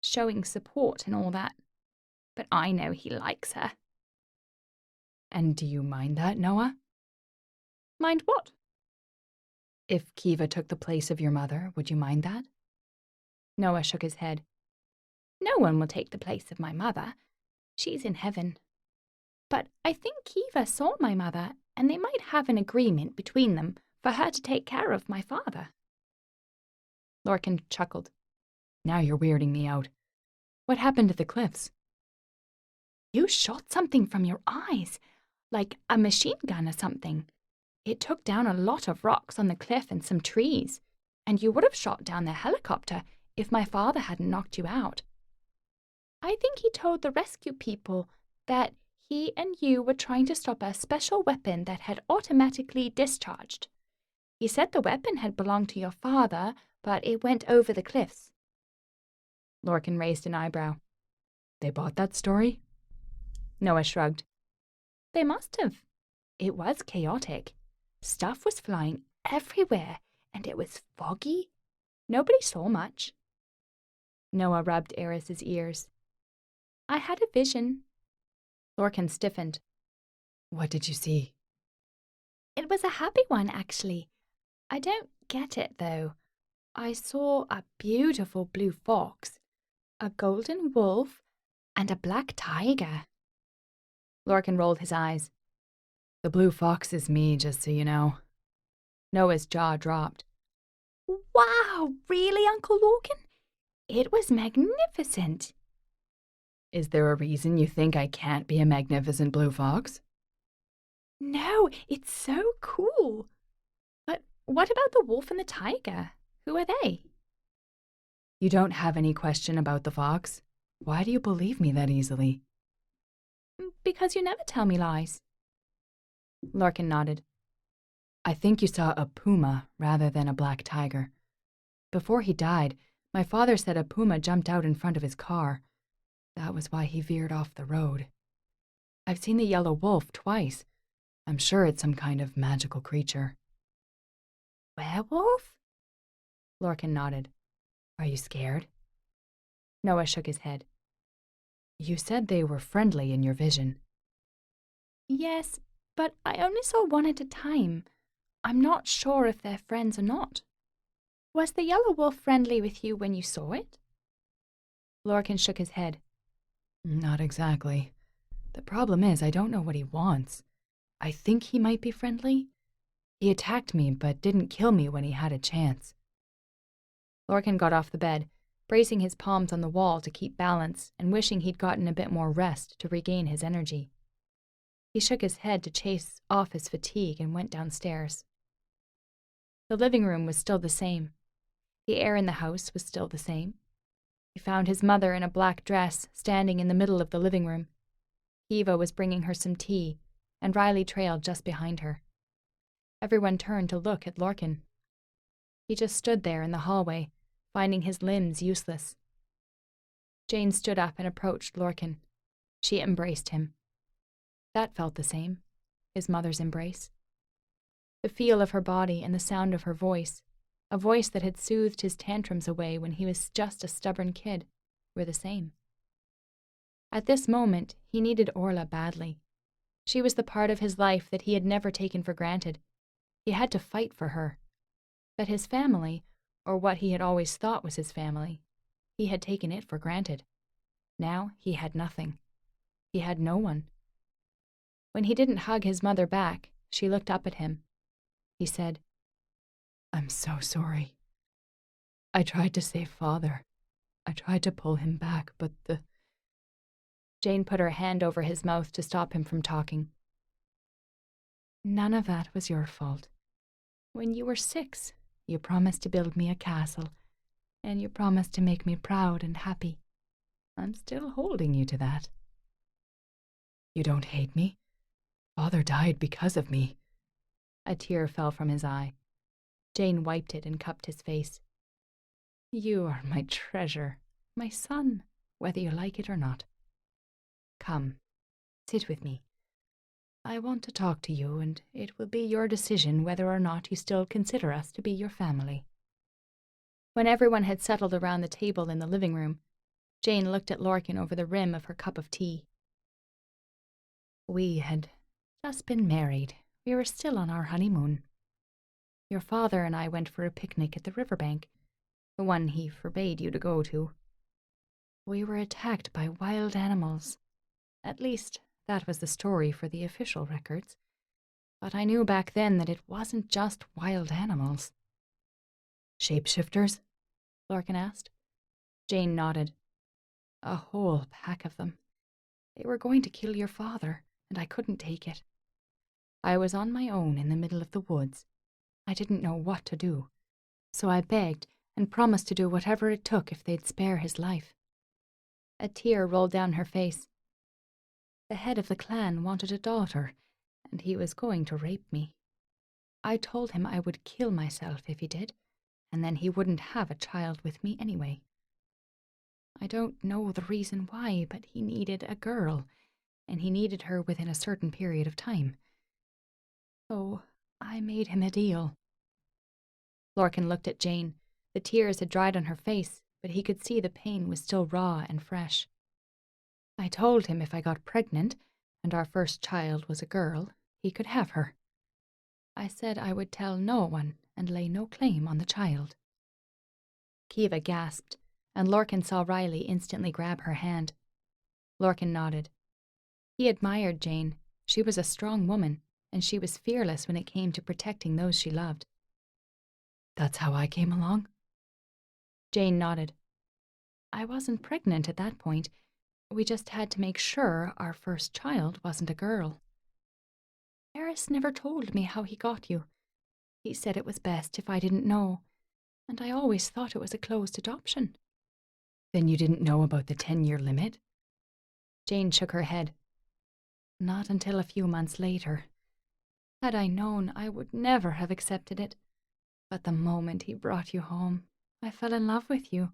showing support and all that. But I know he likes her. And do you mind that, Noah? Mind what? If Kiva took the place of your mother, would you mind that? Noah shook his head. No one will take the place of my mother. She's in heaven. But I think Kiva saw my mother, and they might have an agreement between them for her to take care of my father. Lorcan chuckled. Now you're weirding me out. What happened at the cliffs? You shot something from your eyes, like a machine gun or something. It took down a lot of rocks on the cliff and some trees, and you would have shot down the helicopter if my father hadn't knocked you out. I think he told the rescue people that he and you were trying to stop a special weapon that had automatically discharged. He said the weapon had belonged to your father, but it went over the cliffs. Lorcan raised an eyebrow. They bought that story? Noah shrugged. They must have. It was chaotic. Stuff was flying everywhere, and it was foggy. Nobody saw much. Noah rubbed Eris's ears. I had a vision. Lorcan stiffened. What did you see? It was a happy one, actually. I don't get it, though. I saw a beautiful blue fox, a golden wolf, and a black tiger. Lorcan rolled his eyes. The blue fox is me, just so you know. Noah's jaw dropped. Wow, really, Uncle Lorcan? It was magnificent. Is there a reason you think I can't be a magnificent blue fox? No, it's so cool. But what about the wolf and the tiger? Who are they? You don't have any question about the fox? Why do you believe me that easily? Because you never tell me lies. Lorcan nodded. I think you saw a puma rather than a black tiger. Before he died, my father said a puma jumped out in front of his car. That was why he veered off the road. I've seen the yellow wolf twice. I'm sure it's some kind of magical creature. Werewolf? Lorcan nodded. Are you scared? Noah shook his head. You said they were friendly in your vision. Yes, but I only saw one at a time. I'm not sure if they're friends or not. Was the yellow wolf friendly with you when you saw it? Lorcan shook his head. Not exactly. The problem is I don't know what he wants. I think he might be friendly. He attacked me but didn't kill me when he had a chance. Lorcan got off the bed, bracing his palms on the wall to keep balance and wishing he'd gotten a bit more rest to regain his energy. He shook his head to chase off his fatigue and went downstairs. The living room was still the same. The air in the house was still the same. He found his mother in a black dress standing in the middle of the living room. Kiva was bringing her some tea, and Riley trailed just behind her. Everyone turned to look at Lorcan. He just stood there in the hallway, finding his limbs useless. Jane stood up and approached Lorcan. She embraced him. That felt the same, his mother's embrace. The feel of her body and the sound of her voice, a voice that had soothed his tantrums away when he was just a stubborn kid, were the same. At this moment, he needed Orla badly. She was the part of his life that he had never taken for granted. He had to fight for her. But his family, or what he had always thought was his family, he had taken it for granted. Now he had nothing. He had no one. When he didn't hug his mother back, she looked up at him. He said, I'm so sorry. I tried to save Father. I tried to pull him back, but Jane put her hand over his mouth to stop him from talking. None of that was your fault. When you were 6, you promised to build me a castle, and you promised to make me proud and happy. I'm still holding you to that. You don't hate me? Father died because of me. A tear fell from his eye. Jane wiped it and cupped his face. You are my treasure, my son, whether you like it or not. Come, sit with me. I want to talk to you, and it will be your decision whether or not you still consider us to be your family. When everyone had settled around the table in the living room, Jane looked at Lorcan over the rim of her cup of tea. We had just been married. We were still on our honeymoon. Your father and I went for a picnic at the riverbank, the one he forbade you to go to. We were attacked by wild animals. At least, that was the story for the official records. But I knew back then that it wasn't just wild animals. Shapeshifters? Lorcan asked. Jane nodded. A whole pack of them. They were going to kill your father, and I couldn't take it. I was on my own in the middle of the woods. I didn't know what to do, so I begged and promised to do whatever it took if they'd spare his life. A tear rolled down her face. The head of the clan wanted a daughter, and he was going to rape me. I told him I would kill myself if he did, and then he wouldn't have a child with me anyway. I don't know the reason why, but he needed a girl, and he needed her within a certain period of time. So I made him a deal. Lorcan looked at Jane. The tears had dried on her face, but he could see the pain was still raw and fresh. I told him if I got pregnant, and our first child was a girl, he could have her. I said I would tell no one and lay no claim on the child. Kiva gasped, and Lorcan saw Riley instantly grab her hand. Lorcan nodded. He admired Jane. She was a strong woman, and she was fearless when it came to protecting those she loved. That's how I came along? Jane nodded. I wasn't pregnant at that point. We just had to make sure our first child wasn't a girl. Eris never told me how he got you. He said it was best if I didn't know, and I always thought it was a closed adoption. Then you didn't know about the 10-year limit? Jane shook her head. Not until a few months later. Had I known, I would never have accepted it. But the moment he brought you home, I fell in love with you.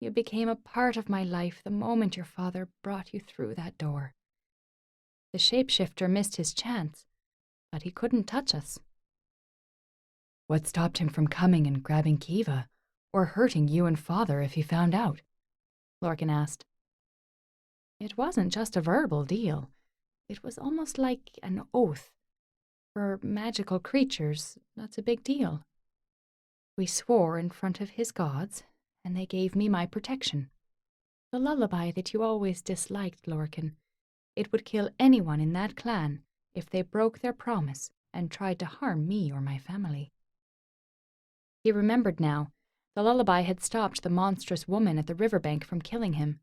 You became a part of my life the moment your father brought you through that door. The shapeshifter missed his chance, but he couldn't touch us. What stopped him from coming and grabbing Kiva, or hurting you and father if he found out? Lorcan asked. It wasn't just a verbal deal. It was almost like an oath. For magical creatures, that's a big deal. We swore in front of his gods, and they gave me my protection. The lullaby that you always disliked, Lorcan. It would kill anyone in that clan if they broke their promise and tried to harm me or my family. He remembered now. The lullaby had stopped the monstrous woman at the riverbank from killing him.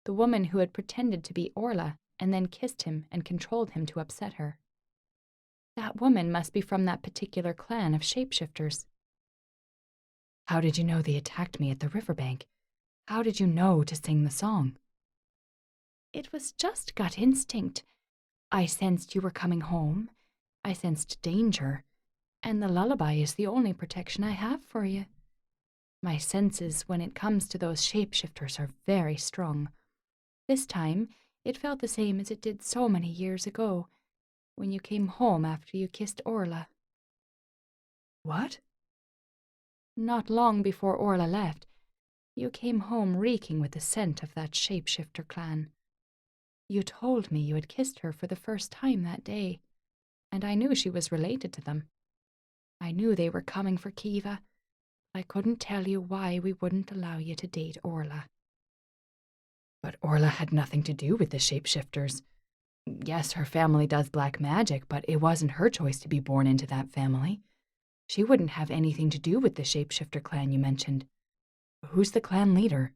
The woman who had pretended to be Orla and then kissed him and controlled him to upset her. That woman must be from that particular clan of shapeshifters. How did you know they attacked me at the riverbank? How did you know to sing the song? It was just gut instinct. I sensed you were coming home. I sensed danger. And the lullaby is the only protection I have for you. My senses when it comes to those shapeshifters are very strong. This time, it felt the same as it did so many years ago, when you came home after you kissed Orla. What? Not long before Orla left, you came home reeking with the scent of that shapeshifter clan. You told me you had kissed her for the first time that day, and I knew she was related to them. I knew they were coming for Kiva. I couldn't tell you why we wouldn't allow you to date Orla. But Orla had nothing to do with the shapeshifters. Yes, her family does black magic, but it wasn't her choice to be born into that family. She wouldn't have anything to do with the shapeshifter clan you mentioned. Who's the clan leader?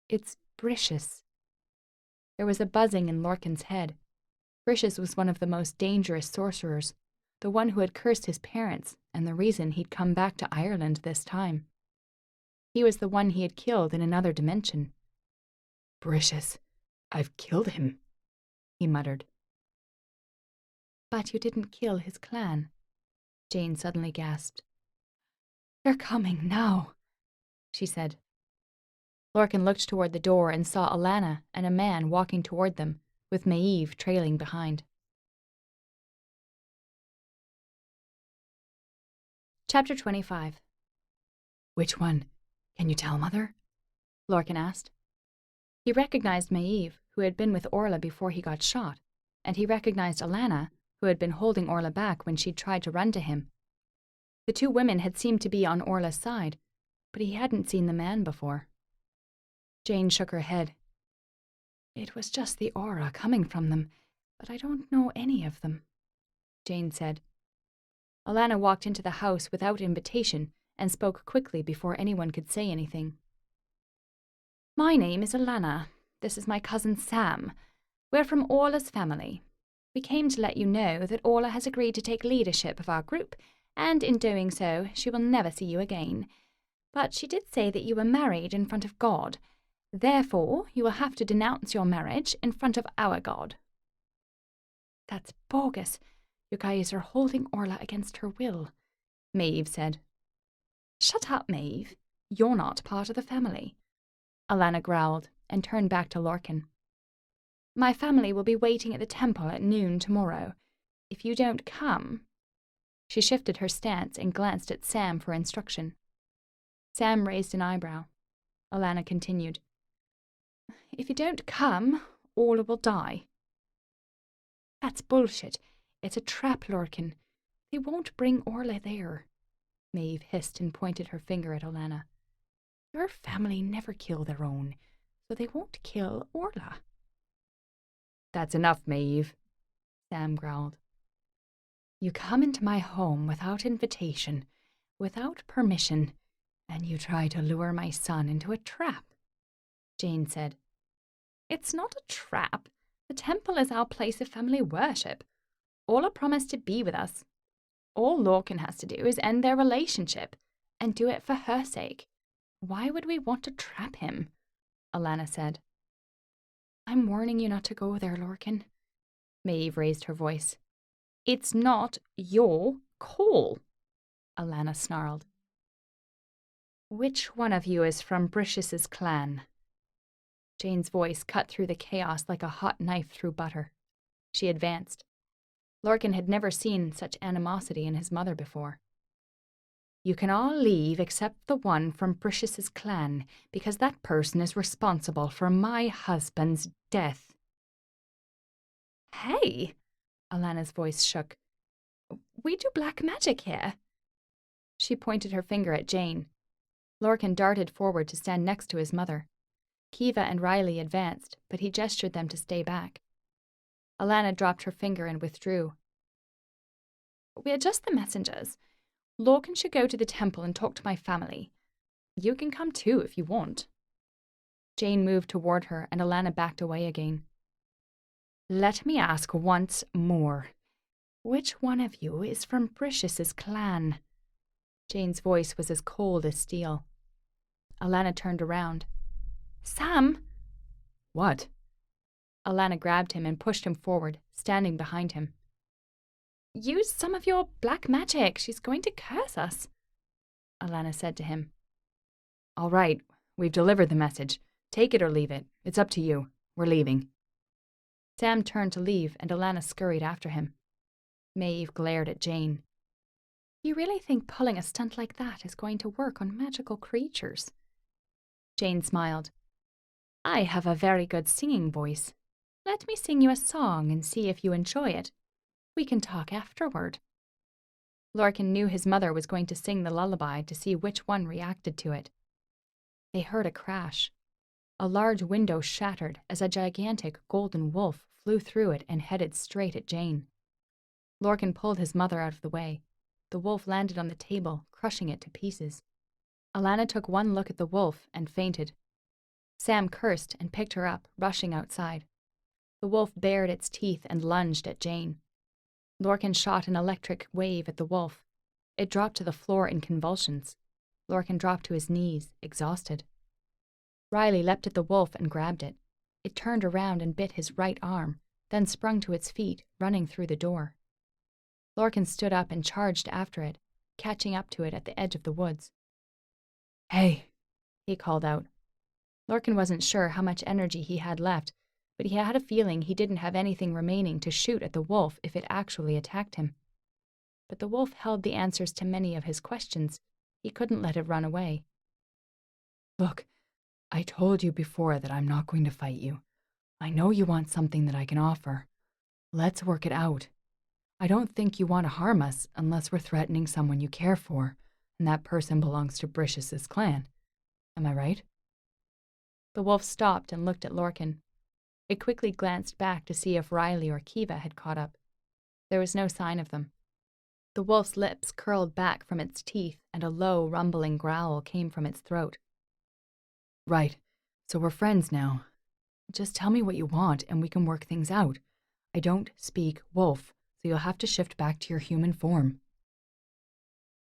It's Bricious. There was a buzzing in Lorcan's head. Britius was one of the most dangerous sorcerers, the one who had cursed his parents, and the reason he'd come back to Ireland this time. He was the one he had killed in another dimension. Britius, I've killed him, he muttered. But you didn't kill his clan, Jane suddenly gasped. They're coming now, she said. Lorcan looked toward the door and saw Alana and a man walking toward them, with Maeve trailing behind. Chapter 25. Which one? Can you tell, Mother? Lorcan asked. He recognized Maeve, who had been with Orla before he got shot, and he recognized Alana, who had been holding Orla back when she'd tried to run to him. The two women had seemed to be on Orla's side, but he hadn't seen the man before. Jane shook her head. It was just the aura coming from them, but I don't know any of them, Jane said. Alana walked into the house without invitation and spoke quickly before anyone could say anything. My name is Alana. This is my cousin Sam. We're from Orla's family. We came to let you know that Orla has agreed to take leadership of our group, and in doing so, she will never see you again. But she did say that you were married in front of God. Therefore, you will have to denounce your marriage in front of our God. That's bogus. You guys are holding Orla against her will, Maeve said. Shut up, Maeve. You're not part of the family, Alana growled and turned back to Lorcan. My family will be waiting at the temple at noon tomorrow. If you don't come... She shifted her stance and glanced at Sam for instruction. Sam raised an eyebrow. Alana continued. If you don't come, Orla will die. That's bullshit. It's a trap, Lorcan. They won't bring Orla there. Maeve hissed and pointed her finger at Alana. Your family never kill their own, so they won't kill Orla. That's enough, Maeve, Sam growled. You come into my home without invitation, without permission, and you try to lure my son into a trap, Jane said. It's not a trap. The temple is our place of family worship. Orla promised to be with us. All Lorcan has to do is end their relationship, and do it for her sake. Why would we want to trap him? Alana said. I'm warning you not to go there, Lorcan. Maeve raised her voice. It's not your call, Alana snarled. Which one of you is from Britius's clan? Jane's voice cut through the chaos like a hot knife through butter. She advanced. Lorcan had never seen such animosity in his mother before. You can all leave except the one from Britius's clan, because that person is responsible for my husband's death. Hey! Alana's voice shook. We do black magic here. She pointed her finger at Jane. Lorcan darted forward to stand next to his mother. Kiva and Riley advanced, but he gestured them to stay back. Alana dropped her finger and withdrew. We're just the messengers. Lorcan should go to the temple and talk to my family. You can come too if you want. Jane moved toward her and Alana backed away again. Let me ask once more. Which one of you is from Britius's clan? Jane's voice was as cold as steel. Alana turned around. Sam! What? Alana grabbed him and pushed him forward, standing behind him. Use some of your black magic. She's going to curse us, Alana said to him. All right, we've delivered the message. Take it or leave it. It's up to you. We're leaving. Sam turned to leave and Alana scurried after him. Maeve glared at Jane. You really think pulling a stunt like that is going to work on magical creatures? Jane smiled. I have a very good singing voice. Let me sing you a song and see if you enjoy it. We can talk afterward. Lorcan knew his mother was going to sing the lullaby to see which one reacted to it. They heard a crash. A large window shattered as a gigantic golden wolf flew through it and headed straight at Jane. Lorcan pulled his mother out of the way. The wolf landed on the table, crushing it to pieces. Alana took one look at the wolf and fainted. Sam cursed and picked her up, rushing outside. The wolf bared its teeth and lunged at Jane. Lorcan shot an electric wave at the wolf. It dropped to the floor in convulsions. Lorcan dropped to his knees, exhausted. Riley leapt at the wolf and grabbed it. It turned around and bit his right arm, then sprung to its feet, running through the door. Lorcan stood up and charged after it, catching up to it at the edge of the woods. Hey, he called out. Lorcan wasn't sure how much energy he had left, but he had a feeling he didn't have anything remaining to shoot at the wolf if it actually attacked him. But the wolf held the answers to many of his questions. He couldn't let it run away. Look, I told you before that I'm not going to fight you. I know you want something that I can offer. Let's work it out. I don't think you want to harm us unless we're threatening someone you care for, and that person belongs to Brish's clan. Am I right? The wolf stopped and looked at Lorcan. It quickly glanced back to see if Riley or Kiva had caught up. There was no sign of them. The wolf's lips curled back from its teeth, and a low, rumbling growl came from its throat. Right, so we're friends now. Just tell me what you want and we can work things out. I don't speak wolf, so you'll have to shift back to your human form.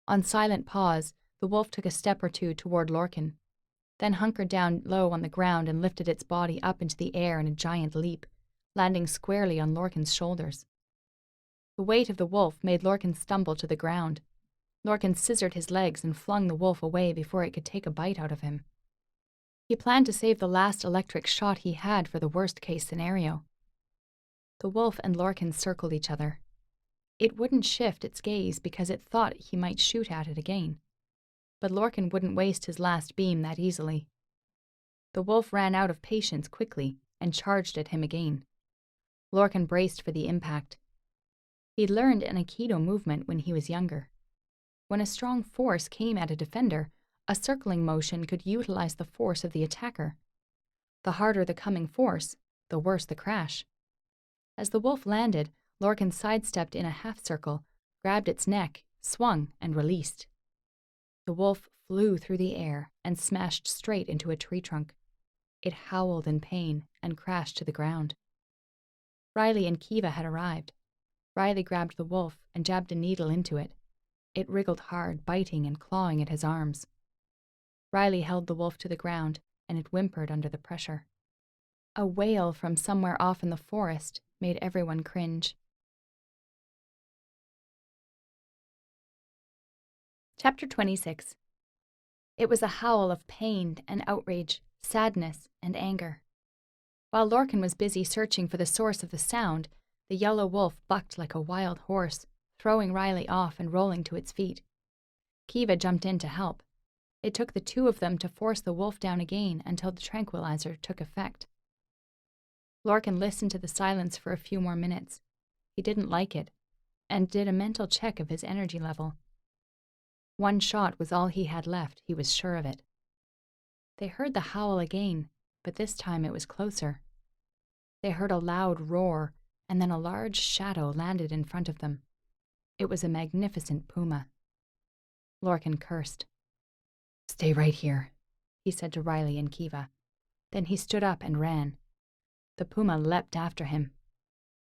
On silent pause, the wolf took a step or two toward Lorcan, then hunkered down low on the ground and lifted its body up into the air in a giant leap, landing squarely on Lorcan's shoulders. The weight of the wolf made Lorcan stumble to the ground. Lorcan scissored his legs and flung the wolf away before it could take a bite out of him. He planned to save the last electric shot he had for the worst-case scenario. The wolf and Lorcan circled each other. It wouldn't shift its gaze because it thought he might shoot at it again. But Lorcan wouldn't waste his last beam that easily. The wolf ran out of patience quickly and charged at him again. Lorcan braced for the impact. He'd learned an Aikido movement when he was younger. When a strong force came at a defender, a circling motion could utilize the force of the attacker. The harder the coming force, the worse the crash. As the wolf landed, Lorcan sidestepped in a half-circle, grabbed its neck, swung, and released. The wolf flew through the air and smashed straight into a tree trunk. It howled in pain and crashed to the ground. Riley and Kiva had arrived. Riley grabbed the wolf and jabbed a needle into it. It wriggled hard, biting and clawing at his arms. Riley held the wolf to the ground, and it whimpered under the pressure. A wail from somewhere off in the forest made everyone cringe. Chapter 26. It was a howl of pain and outrage, sadness and anger. While Lorcan was busy searching for the source of the sound, the yellow wolf bucked like a wild horse, throwing Riley off and rolling to its feet. Kiva jumped in to help. It took the two of them to force the wolf down again until the tranquilizer took effect. Lorcan listened to the silence for a few more minutes. He didn't like it, and did a mental check of his energy level. One shot was all he had left, he was sure of it. They heard the howl again, but this time it was closer. They heard a loud roar, and then a large shadow landed in front of them. It was a magnificent puma. Lorcan cursed. Stay right here, he said to Riley and Kiva. Then he stood up and ran. The puma leapt after him.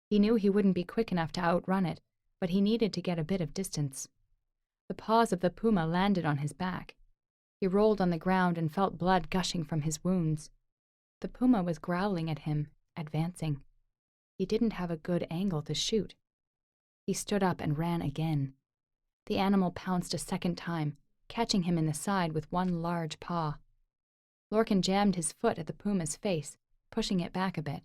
He knew he wouldn't be quick enough to outrun it, but he needed to get a bit of distance. The paws of the puma landed on his back. He rolled on the ground and felt blood gushing from his wounds. The puma was growling at him, advancing. He didn't have a good angle to shoot. He stood up and ran again. The animal pounced a second time, catching him in the side with one large paw. Lorcan jammed his foot at the puma's face, pushing it back a bit.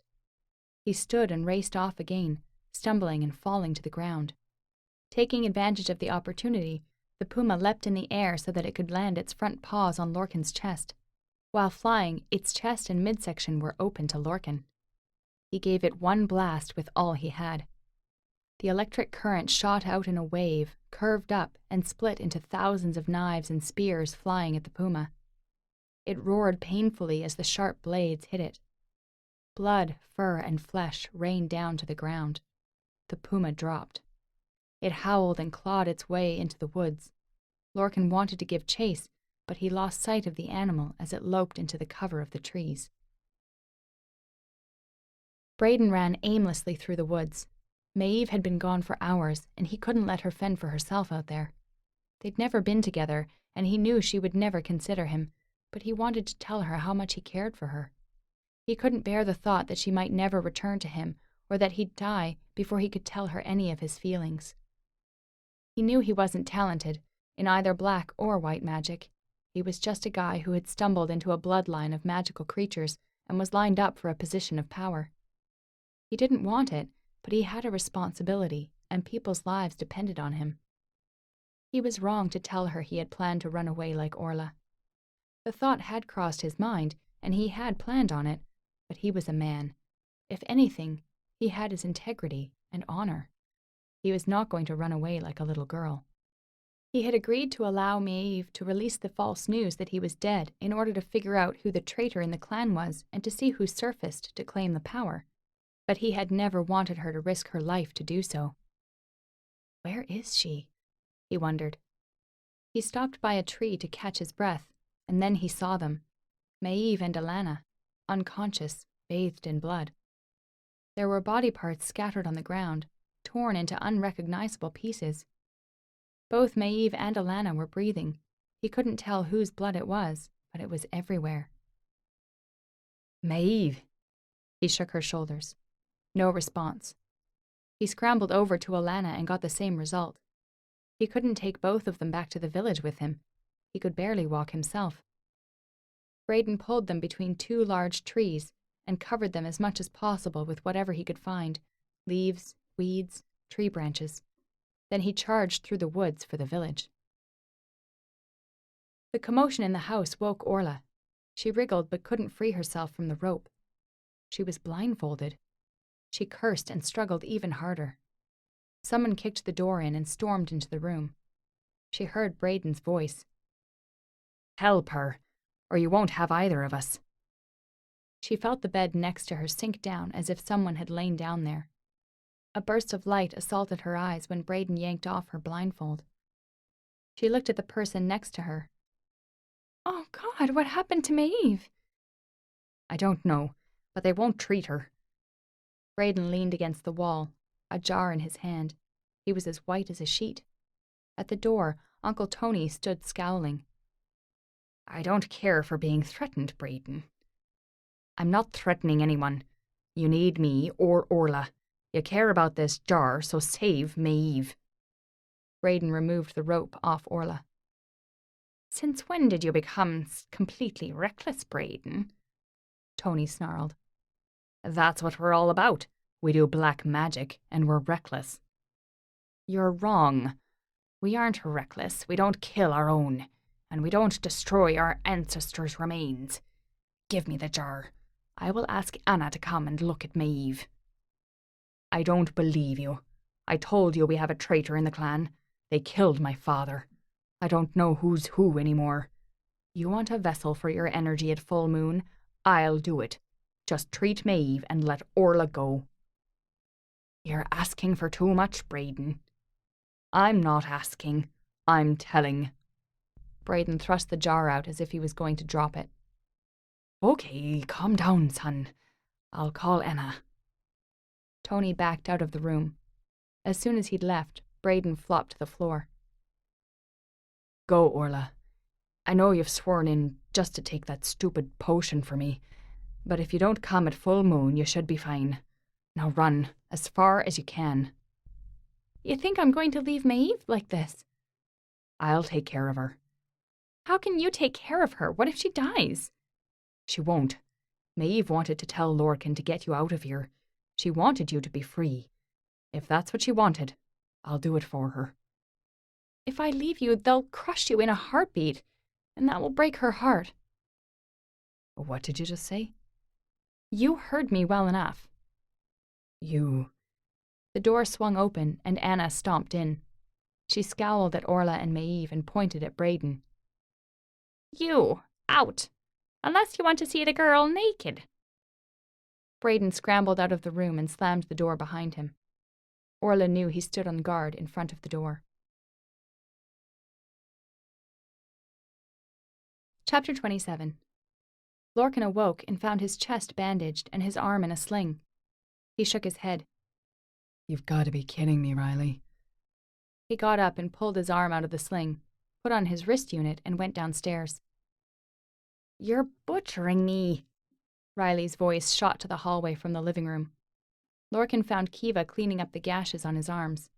He stood and raced off again, stumbling and falling to the ground. Taking advantage of the opportunity, the puma leapt in the air so that it could land its front paws on Lorcan's chest. While flying, its chest and midsection were open to Lorcan. He gave it one blast with all he had. The electric current shot out in a wave, curved up, and split into thousands of knives and spears flying at the puma. It roared painfully as the sharp blades hit it. Blood, fur, and flesh rained down to the ground. The puma dropped. It howled and clawed its way into the woods. Lorcan wanted to give chase, but he lost sight of the animal as it loped into the cover of the trees. Braden ran aimlessly through the woods. Maeve had been gone for hours, and he couldn't let her fend for herself out there. They'd never been together, and he knew she would never consider him, but he wanted to tell her how much he cared for her. He couldn't bear the thought that she might never return to him, or that he'd die before he could tell her any of his feelings. He knew he wasn't talented in either black or white magic. He was just a guy who had stumbled into a bloodline of magical creatures and was lined up for a position of power. He didn't want it, but he had a responsibility, and people's lives depended on him. He was wrong to tell her he had planned to run away like Orla. The thought had crossed his mind, and he had planned on it, but he was a man. If anything, he had his integrity and honor. He was not going to run away like a little girl. He had agreed to allow Maeve to release the false news that he was dead in order to figure out who the traitor in the clan was and to see who surfaced to claim the power. But he had never wanted her to risk her life to do so. Where is she? He wondered. He stopped by a tree to catch his breath, and then he saw them, Maeve and Alana, unconscious, bathed in blood. There were body parts scattered on the ground, torn into unrecognizable pieces. Both Maeve and Alana were breathing. He couldn't tell whose blood it was, but it was everywhere. Maeve. He shook her shoulders. No response. He scrambled over to Alana and got the same result. He couldn't take both of them back to the village with him. He could barely walk himself. Braden pulled them between two large trees and covered them as much as possible with whatever he could find, leaves, weeds, tree branches. Then he charged through the woods for the village. The commotion in the house woke Orla. She wriggled but couldn't free herself from the rope. She was blindfolded. She cursed and struggled even harder. Someone kicked the door in and stormed into the room. She heard Braden's voice. Help her, or you won't have either of us. She felt the bed next to her sink down as if someone had lain down there. A burst of light assaulted her eyes when Braden yanked off her blindfold. She looked at the person next to her. Oh God, what happened to Maeve? I don't know, but they won't treat her. Braden leaned against the wall, a jar in his hand. He was as white as a sheet. At the door, Uncle Tony stood scowling. I don't care for being threatened, Braden. I'm not threatening anyone. You need me or Orla. You care about this jar, so save Maeve. Braden removed the rope off Orla. Since when did you become completely reckless, Braden? Tony snarled. That's what we're all about. We do black magic, and we're reckless. You're wrong. We aren't reckless. We don't kill our own. And we don't destroy our ancestors' remains. Give me the jar. I will ask Anna to come and look at Maeve. I don't believe you. I told you we have a traitor in the clan. They killed my father. I don't know who's who anymore. You want a vessel for your energy at full moon? I'll do it. Just treat Maeve and let Orla go. You're asking for too much, Braden. I'm not asking. I'm telling. Braden thrust the jar out as if he was going to drop it. Okay, calm down, son. I'll call Anna. Tony backed out of the room. As soon as he'd left, Braden flopped to the floor. Go, Orla. I know you've sworn in just to take that stupid potion for me, but if you don't come at full moon, you should be fine. Now run, as far as you can. You think I'm going to leave Maeve like this? I'll take care of her. How can you take care of her? What if she dies? She won't. Maeve wanted to tell Lorcan to get you out of here. She wanted you to be free. If that's what she wanted, I'll do it for her. If I leave you, they'll crush you in a heartbeat, and that will break her heart. What did you just say? You heard me well enough. You... The door swung open, and Anna stomped in. She scowled at Orla and Maeve and pointed at Braden. You, out! Unless you want to see the girl naked. Braden scrambled out of the room and slammed the door behind him. Orla knew he stood on guard in front of the door. Chapter 27. Lorcan awoke and found his chest bandaged and his arm in a sling. He shook his head. You've got to be kidding me, Riley. He got up and pulled his arm out of the sling, put on his wrist unit, and went downstairs. You're butchering me. Riley's voice shot to the hallway from the living room. Lorcan found Kiva cleaning up the gashes on his arms.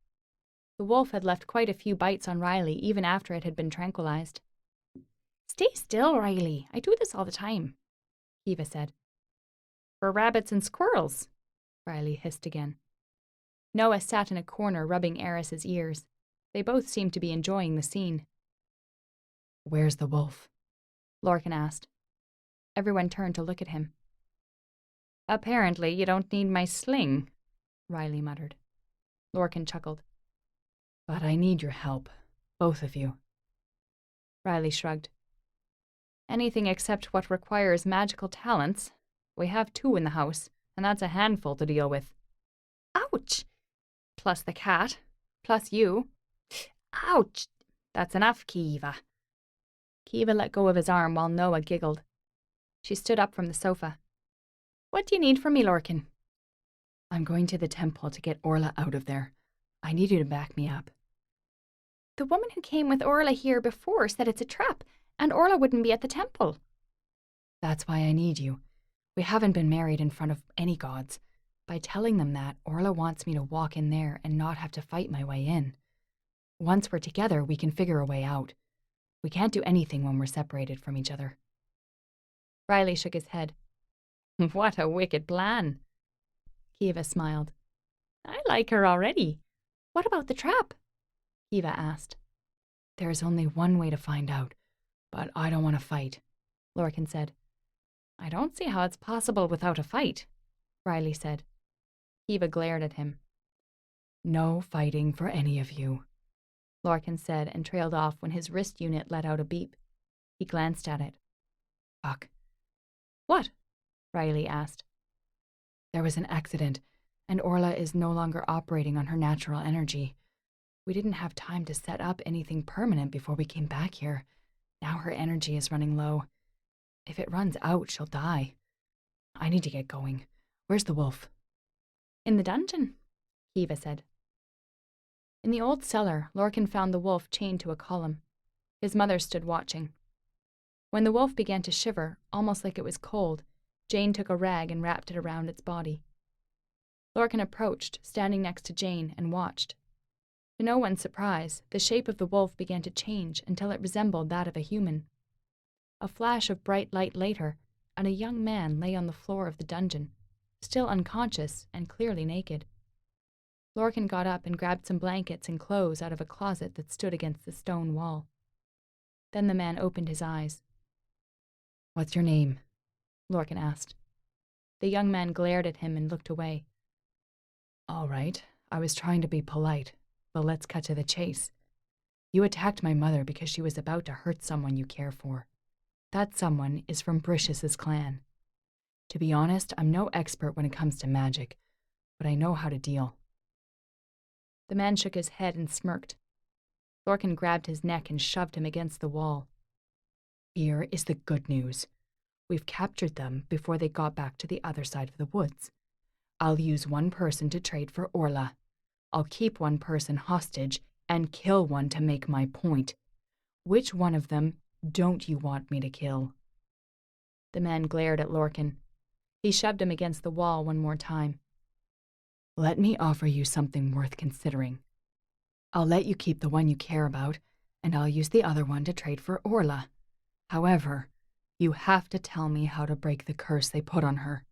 The wolf had left quite a few bites on Riley even after it had been tranquilized. Stay still, Riley. I do this all the time, Kiva said. For rabbits and squirrels, Riley hissed again. Noah sat in a corner rubbing Eris's ears. They both seemed to be enjoying the scene. Where's the wolf? Lorcan asked. Everyone turned to look at him. Apparently you don't need my sling, Riley muttered. Lorcan chuckled. But I need your help, both of you. Riley shrugged. Anything except what requires magical talents. We have 2 in the house, and that's a handful to deal with. Ouch! Plus the cat, plus you. Ouch! That's enough, Kiva. Kiva let go of his arm while Noah giggled. She stood up from the sofa. What do you need from me, Lorcan? I'm going to the temple to get Orla out of there. I need you to back me up. The woman who came with Orla here before said it's a trap, and Orla wouldn't be at the temple. That's why I need you. We haven't been married in front of any gods. By telling them that, Orla wants me to walk in there and not have to fight my way in. Once we're together, we can figure a way out. We can't do anything when we're separated from each other. Riley shook his head. What a wicked plan. Kiva smiled. I like her already. What about the trap? Kiva asked. There's only one way to find out, but I don't want to fight, Lorcan said. I don't see how it's possible without a fight, Riley said. Kiva glared at him. No fighting for any of you, Lorcan said and trailed off when his wrist unit let out a beep. He glanced at it. Fuck. What? Riley asked. There was an accident, and Orla is no longer operating on her natural energy. We didn't have time to set up anything permanent before we came back here. Now her energy is running low. If it runs out, she'll die. I need to get going. Where's the wolf? In the dungeon, Kiva said. In the old cellar, Lorcan found the wolf chained to a column. His mother stood watching. When the wolf began to shiver, almost like it was cold, Jane took a rag and wrapped it around its body. Lorcan approached, standing next to Jane, and watched. To no one's surprise, the shape of the wolf began to change until it resembled that of a human. A flash of bright light later, and a young man lay on the floor of the dungeon, still unconscious and clearly naked. Lorcan got up and grabbed some blankets and clothes out of a closet that stood against the stone wall. Then the man opened his eyes. What's your name? Lorcan asked. The young man glared at him and looked away. All right, I was trying to be polite, but let's cut to the chase. You attacked my mother because she was about to hurt someone you care for. That someone is from Brish's clan. To be honest, I'm no expert when it comes to magic, but I know how to deal. The man shook his head and smirked. Lorcan grabbed his neck and shoved him against the wall. Here is the good news. We've captured them before they got back to the other side of the woods. I'll use one person to trade for Orla. I'll keep one person hostage and kill one to make my point. Which one of them don't you want me to kill? The man glared at Lorcan. He shoved him against the wall one more time. Let me offer you something worth considering. I'll let you keep the one you care about, and I'll use the other one to trade for Orla. However, you have to tell me how to break the curse they put on her.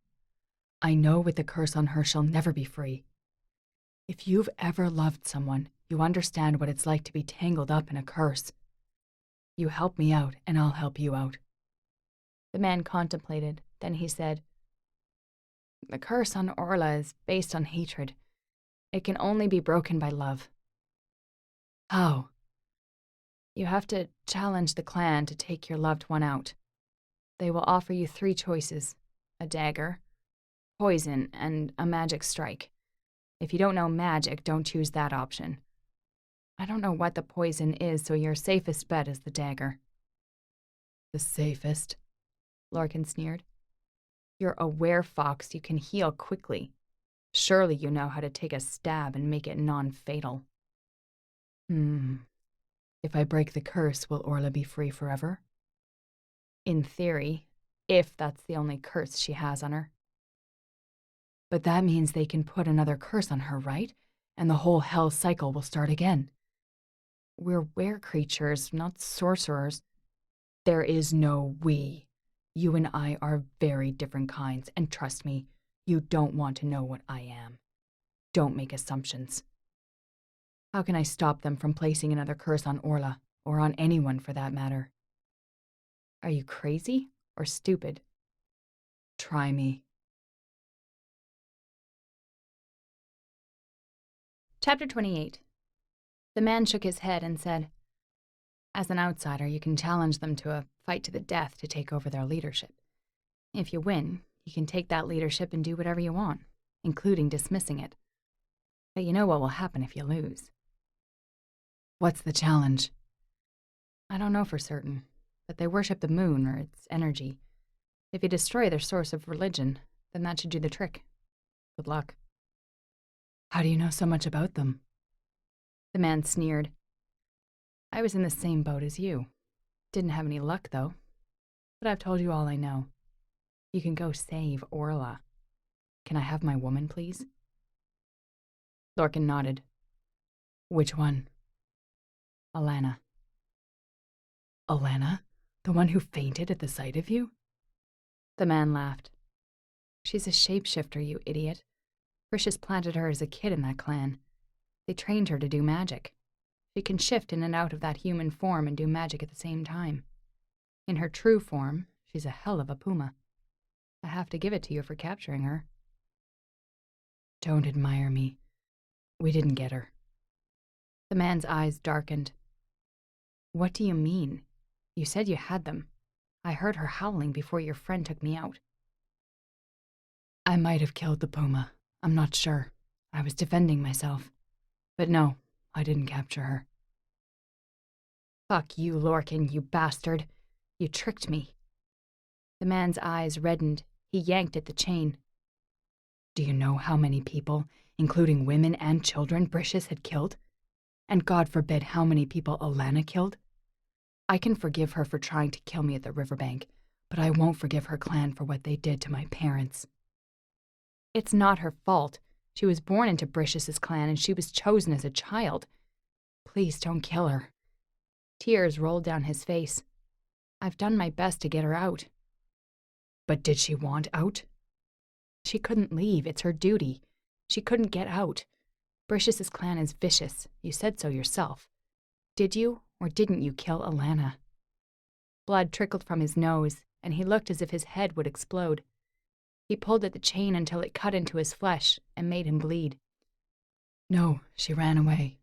I know with the curse on her, she'll never be free. If you've ever loved someone, you understand what it's like to be tangled up in a curse. You help me out, and I'll help you out. The man contemplated. Then he said, The curse on Orla is based on hatred. It can only be broken by love. How? You have to challenge the clan to take your loved one out. They will offer you 3 choices: a dagger, poison, and a magic strike. If you don't know magic, don't choose that option. I don't know what the poison is, so your safest bet is the dagger. The safest? Lorcan sneered. You're a werefox. You can heal quickly. Surely you know how to take a stab and make it non-fatal. If I break the curse, will Orla be free forever? In theory, if that's the only curse she has on her. But that means they can put another curse on her, right? And the whole hell cycle will start again. We're were-creatures, not sorcerers. There is no we. You and I are very different kinds, and trust me, you don't want to know what I am. Don't make assumptions. How can I stop them from placing another curse on Orla, or on anyone for that matter? Are you crazy or stupid? Try me. Chapter 28. The man shook his head and said, "As an outsider, you can challenge them to a fight to the death to take over their leadership. If you win, you can take that leadership and do whatever you want, including dismissing it. But you know what will happen if you lose." What's the challenge? "I don't know for certain, but they worship the moon or its energy. If you destroy their source of religion, then that should do the trick. Good luck." How do you know so much about them? The man sneered. "I was in the same boat as you. Didn't have any luck, though. But I've told you all I know. You can go save Orla. Can I have my woman, please?" Lorcan nodded. Which one? "Alana." Alana? The one who fainted at the sight of you? The man laughed. "She's a shapeshifter, you idiot. British planted her as a kid in that clan. They trained her to do magic. She can shift in and out of that human form and do magic at the same time. In her true form, she's a hell of a puma. I have to give it to you for capturing her." Don't admire me. We didn't get her. The man's eyes darkened. "What do you mean? You said you had them. I heard her howling before your friend took me out." I might have killed the puma. I'm not sure. I was defending myself. But no, I didn't capture her. "Fuck you, Lorcan, you bastard. You tricked me." The man's eyes reddened. He yanked at the chain. Do you know how many people, including women and children, British had killed? And God forbid how many people Alana killed? I can forgive her for trying to kill me at the riverbank, but I won't forgive her clan for what they did to my parents. "It's not her fault. She was born into British's clan and she was chosen as a child. Please don't kill her." Tears rolled down his face. "I've done my best to get her out." But did she want out? "She couldn't leave. It's her duty. She couldn't get out. British's clan is vicious. You said so yourself. Did you or didn't you kill Alana?" Blood trickled from his nose, and he looked as if his head would explode. He pulled at the chain until it cut into his flesh and made him bleed. No, she ran away.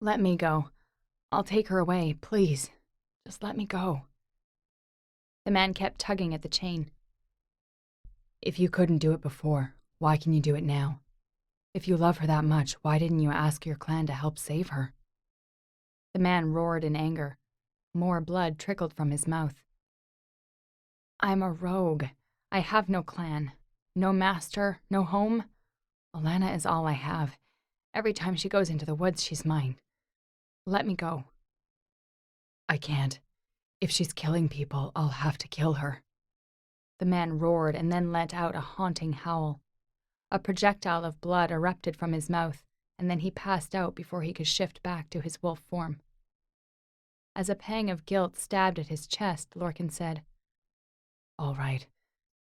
"Let me go. I'll take her away, please. Just let me go." The man kept tugging at the chain. If you couldn't do it before, why can you do it now? If you love her that much, why didn't you ask your clan to help save her? The man roared in anger. More blood trickled from his mouth. "I'm a rogue. I have no clan. No master, no home. Alana is all I have. Every time she goes into the woods, she's mine. Let me go." I can't. If she's killing people, I'll have to kill her. The man roared and then let out a haunting howl. A projectile of blood erupted from his mouth, and then he passed out before he could shift back to his wolf form. As a pang of guilt stabbed at his chest, Lorcan said, "All right.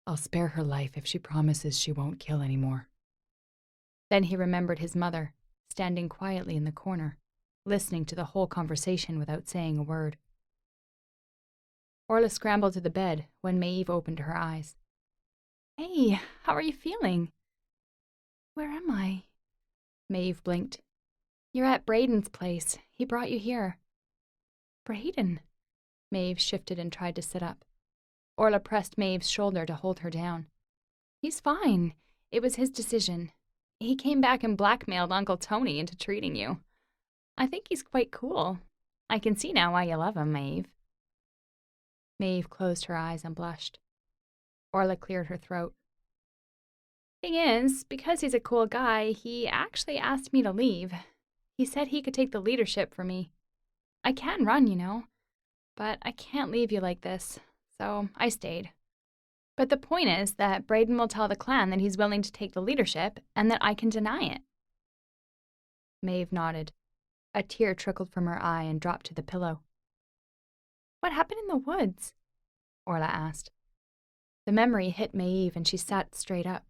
I'll spare her life if she promises she won't kill anymore." Then he remembered his mother, standing quietly in the corner, listening to the whole conversation without saying a word. Orla scrambled to the bed when Maeve opened her eyes. "Hey, how are you feeling?" "Where am I?" Maeve blinked. "You're at Braden's place. He brought you here." "Braden?" Maeve shifted and tried to sit up. Orla pressed Maeve's shoulder to hold her down. "He's fine. It was his decision. He came back and blackmailed Uncle Tony into treating you. I think he's quite cool. I can see now why you love him, Maeve." Maeve closed her eyes and blushed. Orla cleared her throat. Thing is, because he's a cool guy, he actually asked me to leave. He said he could take the leadership for me. I can run, you know, but I can't leave you like this, so I stayed. But the point is that Braden will tell the clan that he's willing to take the leadership and that I can deny it. Maeve nodded. A tear trickled from her eye and dropped to the pillow. What happened in the woods? Orla asked. The memory hit Maeve and she sat straight up.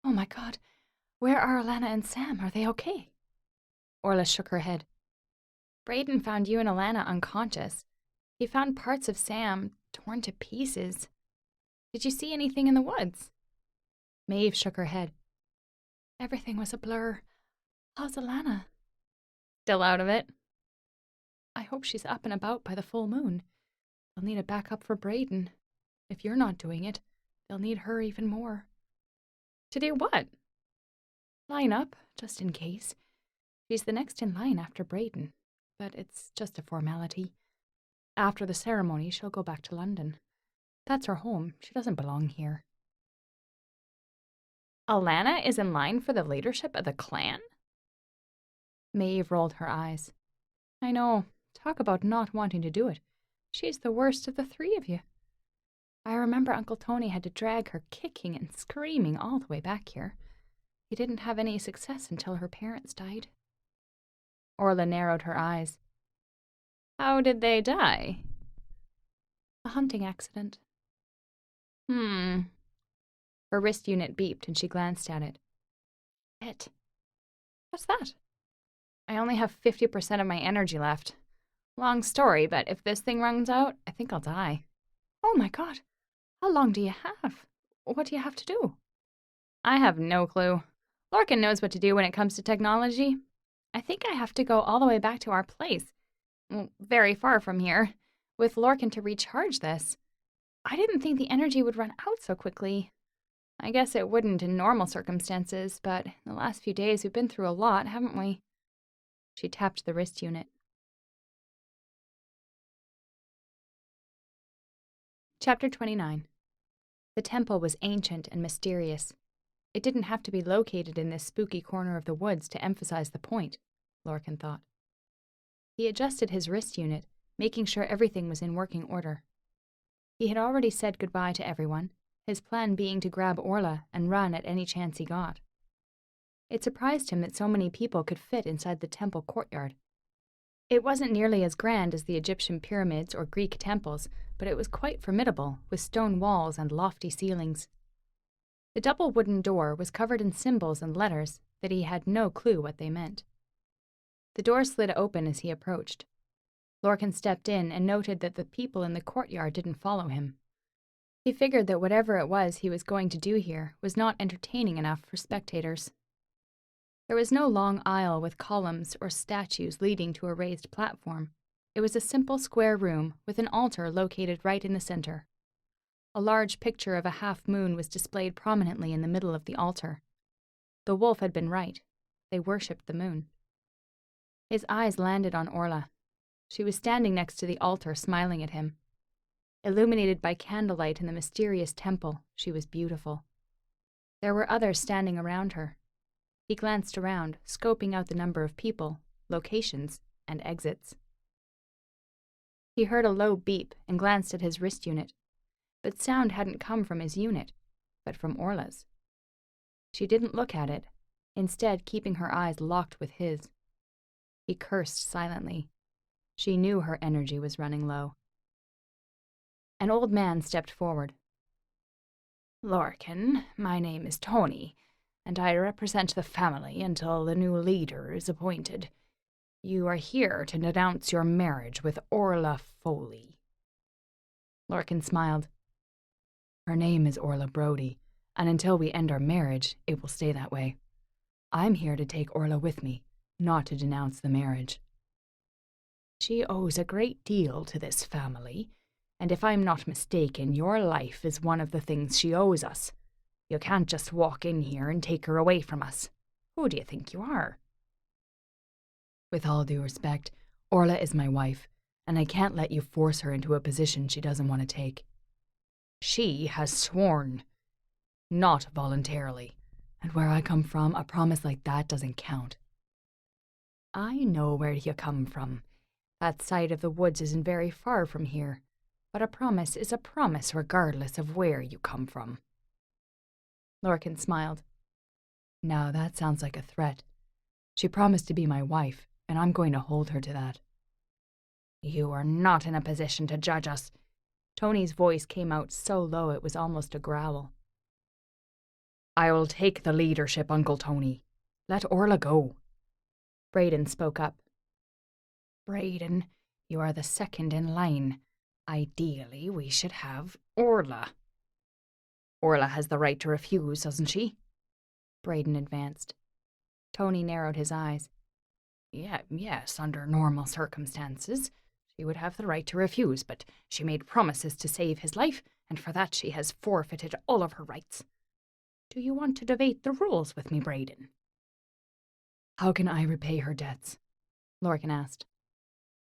Oh my God, where are Alana and Sam? Are they okay? Orla shook her head. Braden found you and Alana unconscious. He found parts of Sam torn to pieces. Did you see anything in the woods? Maeve shook her head. Everything was a blur. How's Alana? Still out of it? I hope she's up and about by the full moon. They'll need a backup for Braden. If you're not doing it, they'll need her even more. To do what? Line up, just in case. She's the next in line after Braden, but it's just a formality. After the ceremony, she'll go back to London. That's her home. She doesn't belong here. Alana is in line for the leadership of the clan? Maeve rolled her eyes. I know. Talk about not wanting to do it. She's the worst of the three of you. I remember Uncle Tony had to drag her kicking and screaming all the way back here. He didn't have any success until her parents died. Orla narrowed her eyes. How did they die? A hunting accident. Her wrist unit beeped and she glanced at it. Shit. What's that? I only have 50% of my energy left. Long story, but if this thing runs out, I think I'll die. Oh my God. How long do you have? What do you have to do? I have no clue. Lorcan knows what to do when it comes to technology. I think I have to go all the way back to our place. Well, very far from here, with Lorcan to recharge this. I didn't think the energy would run out so quickly. I guess it wouldn't in normal circumstances, but in the last few days we've been through a lot, haven't we? She tapped the wrist unit. Chapter 29. The temple was ancient and mysterious. It didn't have to be located in this spooky corner of the woods to emphasize the point, Lorcan thought. He adjusted his wrist unit, making sure everything was in working order. He had already said goodbye to everyone, his plan being to grab Orla and run at any chance he got. It surprised him that so many people could fit inside the temple courtyard. It wasn't nearly as grand as the Egyptian pyramids or Greek temples, but it was quite formidable, with stone walls and lofty ceilings. The double wooden door was covered in symbols and letters that he had no clue what they meant. The door slid open as he approached. Lorcan stepped in and noted that the people in the courtyard didn't follow him. He figured that whatever it was he was going to do here was not entertaining enough for spectators. There was no long aisle with columns or statues leading to a raised platform. It was a simple square room with an altar located right in the center. A large picture of a half-moon was displayed prominently in the middle of the altar. The wolf had been right. They worshipped the moon. His eyes landed on Orla. She was standing next to the altar, smiling at him. Illuminated by candlelight in the mysterious temple, she was beautiful. There were others standing around her. He glanced around, scoping out the number of people, locations, and exits. He heard a low beep and glanced at his wrist unit, but sound hadn't come from his unit, but from Orla's. She didn't look at it, instead keeping her eyes locked with his. He cursed silently. She knew her energy was running low. An old man stepped forward. Lorcan, my name is Tony, and I represent the family until the new leader is appointed. You are here to denounce your marriage with Orla Foley. Lorcan smiled. Her name is Orla Brody, and until we end our marriage, it will stay that way. I'm here to take Orla with me, not to denounce the marriage. She owes a great deal to this family, and if I'm not mistaken, your life is one of the things she owes us. You can't just walk in here and take her away from us. Who do you think you are? With all due respect, Orla is my wife, and I can't let you force her into a position she doesn't want to take. She has sworn. Not voluntarily. And where I come from, a promise like that doesn't count. I know where you come from. That side of the woods isn't very far from here, but a promise is a promise regardless of where you come from. Lorcan smiled. Now that sounds like a threat. She promised to be my wife, and I'm going to hold her to that. You are not in a position to judge us. Tony's voice came out so low it was almost a growl. I will take the leadership, Uncle Tony. Let Orla go. Braden spoke up. Braden, you are the second in line. Ideally, we should have Orla. Orla has the right to refuse, doesn't she? Braden advanced. Tony narrowed his eyes. Yes, under normal circumstances, she would have the right to refuse, but she made promises to save his life, and for that she has forfeited all of her rights. Do you want to debate the rules with me, Braden? How can I repay her debts? Lorcan asked.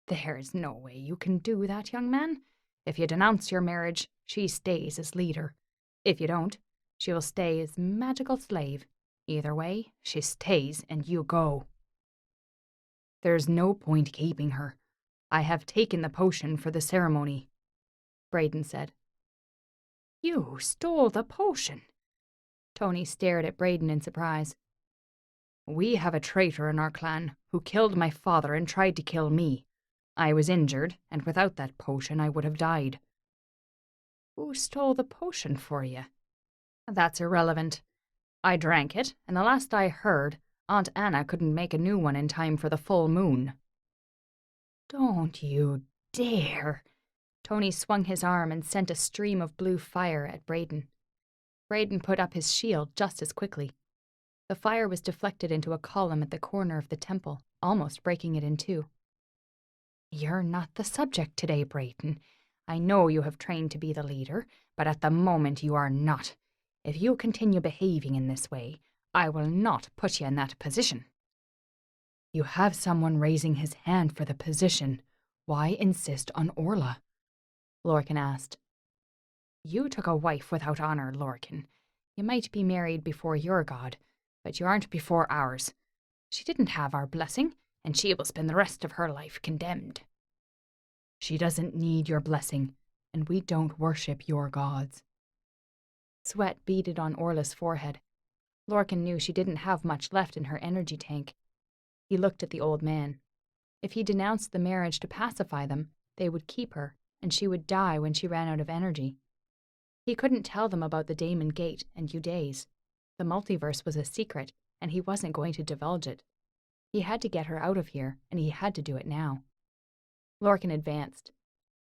There's no way you can do that, young man. If you denounce your marriage, she stays as leader. If you don't, she will stay as magical slave. Either way, she stays and you go. There's no point keeping her. I have taken the potion for the ceremony, Braden said. You stole the potion? Tony stared at Braden in surprise. We have a traitor in our clan who killed my father and tried to kill me. I was injured, and without that potion I would have died. Who stole the potion for you? That's irrelevant. I drank it, and the last I heard, Aunt Anna couldn't make a new one in time for the full moon. Don't you dare! Tony swung his arm and sent a stream of blue fire at Braden. Braden put up his shield just as quickly. The fire was deflected into a column at the corner of the temple, almost breaking it in two. You're not the subject today, Braden. I know you have trained to be the leader, but at the moment you are not. If you continue behaving in this way, I will not put you in that position. You have someone raising his hand for the position. Why insist on Orla? Lorcan asked. You took a wife without honor, Lorcan. You might be married before your god, but you aren't before ours. She didn't have our blessing, and she will spend the rest of her life condemned. She doesn't need your blessing, and we don't worship your gods. Sweat beaded on Orla's forehead. Lorcan knew she didn't have much left in her energy tank. He looked at the old man. If he denounced the marriage to pacify them, they would keep her, and she would die when she ran out of energy. He couldn't tell them about the Daemon Gate and Eudays. The multiverse was a secret, and he wasn't going to divulge it. He had to get her out of here, and he had to do it now. Lorcan advanced.